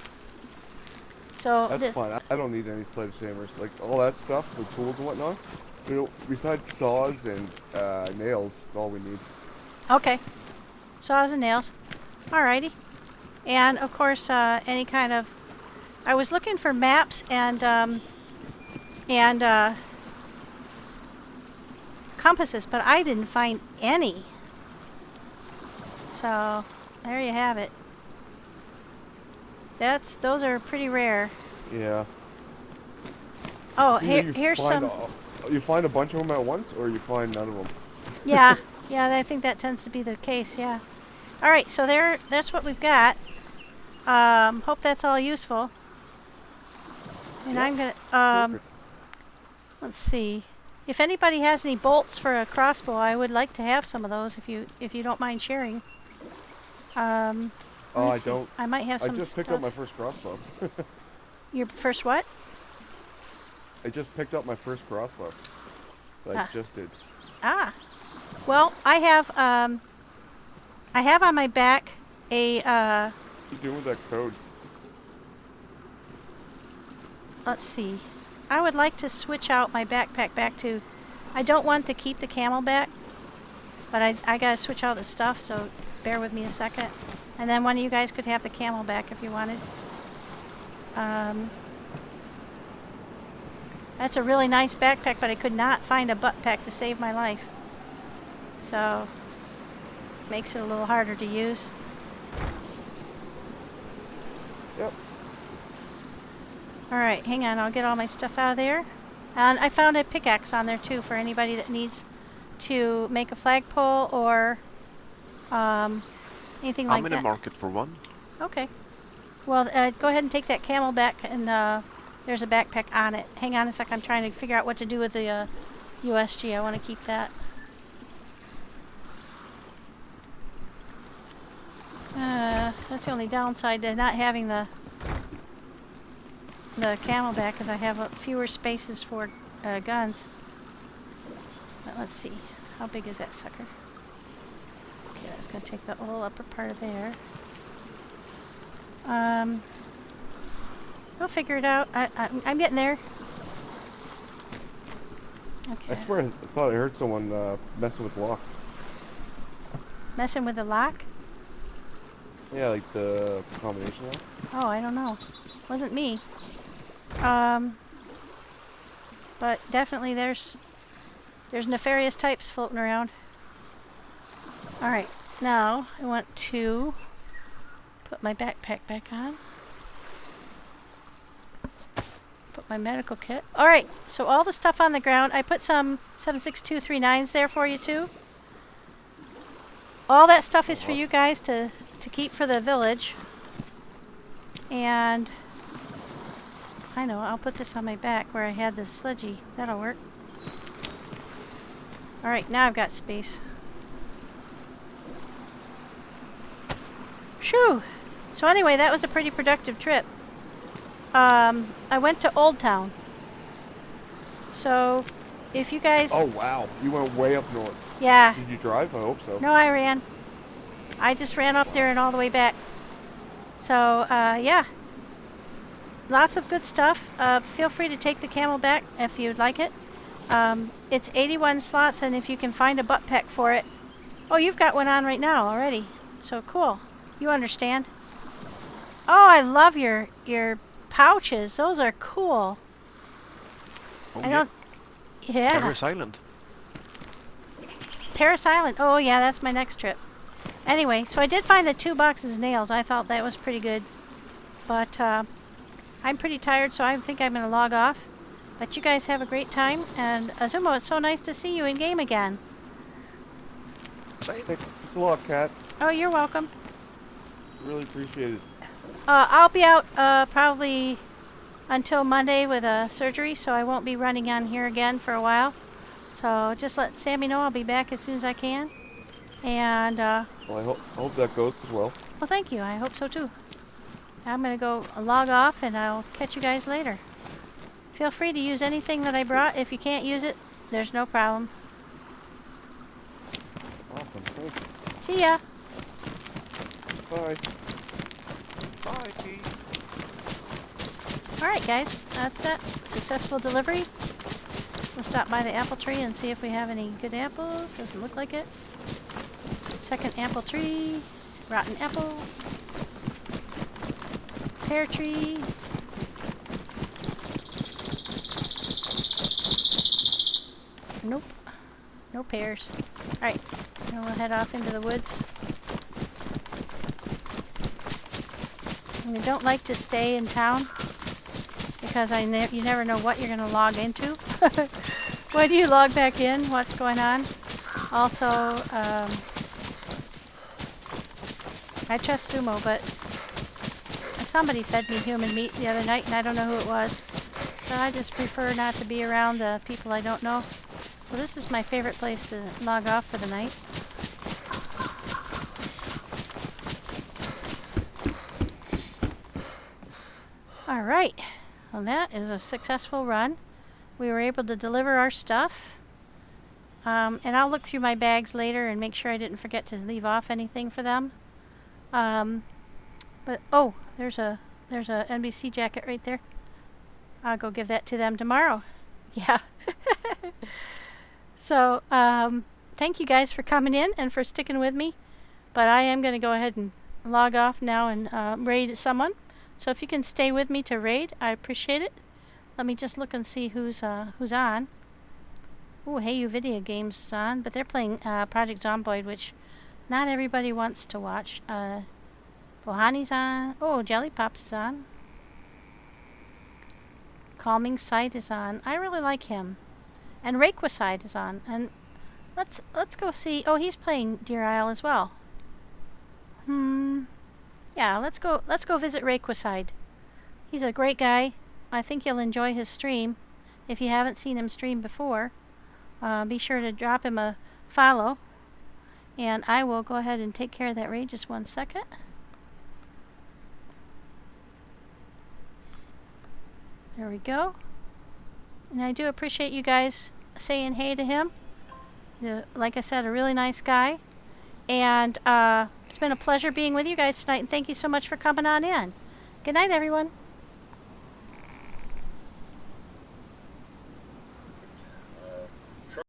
So That's this. fine. I don't need any sledgehammers. Like all that stuff, the tools and whatnot. You know, besides saws and nails, it's all we need. Okay. Saws and nails. Alrighty. And of course, any kind of. I was looking for maps and compasses, but I didn't find any. So there you have it. Those are pretty rare. Yeah. Oh, Either you here's find some. You find a bunch of them at once, or you find none of them. Yeah, yeah, I think that tends to be the case. Yeah. All right, so that's what we've got. Hope that's all useful. And Yep. I'm gonna. Perfect. Let's see. If anybody has any bolts for a crossbow, I would like to have some of those. If you don't mind sharing. Oh, let me I see. don't. I might have I some just stuff. picked up my first crossbow. Your first what? I just picked up my first crossbow. I just did. Ah. Well, I have on my back a What you doing with that code? let's see. I would like to switch out my backpack back to. I don't want to keep the camelback, but I gotta switch out the stuff. So bear with me a second, and then one of you guys could have the camelback if you wanted. That's a really nice backpack, but I could not find a butt pack to save my life. So makes it a little harder to use. Yep. All right, hang on. I'll get all my stuff out of there. And I found a pickaxe on there too for anybody that needs to make a flagpole or anything like I'm in that. the market for one. Okay. Well, go ahead and take that camel back, and there's a backpack on it. Hang on a sec, I'm trying to figure out what to do with the USG. I want to keep that. That's the only downside to not having the camelback, because I have fewer spaces for guns. But let's see, how big is that sucker? Okay, that's going to take the whole upper part of there. We'll figure it out. I'm getting there. Okay. I swear, I thought I heard someone messing with the lock. Messing with the lock? Yeah, like the combination lock. Oh, I don't know. Wasn't me. But definitely there's nefarious types floating around. Alright, now I want to put my backpack back on. Put my medical kit. Alright, so all the stuff on the ground, I put some 7.6239s there for you too. All that stuff is for you guys to keep for the village. And I know, I'll put this on my back where I had the sledgy. That'll work. Alright, now I've got space. Phew! So anyway, that was a pretty productive trip. I went to Old Town. So, if you guys... Oh, wow. You went way up north. Yeah. Did you drive? I hope so. No, I ran. I just ran up there and all the way back. So, yeah. Lots of good stuff. Feel free to take the camel back if you'd like it. It's 81 slots, and if you can find a butt pack for it... Oh, you've got one on right now already. So cool. You understand. Oh, I love your pouches. Those are cool. Oh, I don't... Yeah. Paris Island. Paris Island. Oh, yeah, that's my next trip. Anyway, so I did find the 2 boxes of nails. I thought that was pretty good. But I'm pretty tired, so I think I'm going to log off. But you guys have a great time. And Azumo, it's so nice to see you in game again. Thanks a lot, Kat. Oh, you're welcome. Really appreciate it. I'll be out probably until Monday with a surgery, so I won't be running on here again for a while. So just let Sammy know I'll be back as soon as I can. And, Well, I hope that goes as well. well, thank you. I hope so, too. I'm going to go log off, and I'll catch you guys later. Feel free to use anything that I brought. If you can't use it, there's no problem. Awesome. Thanks. See ya. Bye. Bye, Pete. Alright, guys. That's that. Successful delivery. We'll stop by the apple tree and see if we have any good apples. Doesn't look like it. Second apple tree. Rotten apple. Pear tree. Nope. No pears. Alright. Then we'll head off into the woods. And I don't like to stay in town because you never know what you're going to log into. When you log back in, what's going on. Also, I trust Sumo, but somebody fed me human meat the other night and I don't know who it was. So I just prefer not to be around the people I don't know. So this is my favorite place to log off for the night. Alright, well that is a successful run. We were able to deliver our stuff. And I'll look through my bags later and make sure I didn't forget to leave off anything for them. But oh, there's a NBC jacket right there. I'll go give that to them tomorrow. Yeah. So, thank you guys for coming in and for sticking with me. But I am going to go ahead and log off now and raid someone. So if you can stay with me to raid, I appreciate it. Let me just look and see who's on. Ooh, Hey You Video Games is on, but they're playing Project Zomboid, which not everybody wants to watch. Bohani's on. Oh, Jelly Pops is on. Calming Sight is on. I really like him. And Requisite is on. And let's go see. Oh, he's playing DeerIsle as well. Yeah, let's go visit Rayquarside. He's a great guy. I think you'll enjoy his stream. If you haven't seen him stream before, be sure to drop him a follow. And I will go ahead and take care of that raid. Just 1 second. There we go. And I do appreciate you guys saying hey to him. Like I said, a really nice guy. And it's been a pleasure being with you guys tonight. And thank you so much for coming on in. Good night, everyone.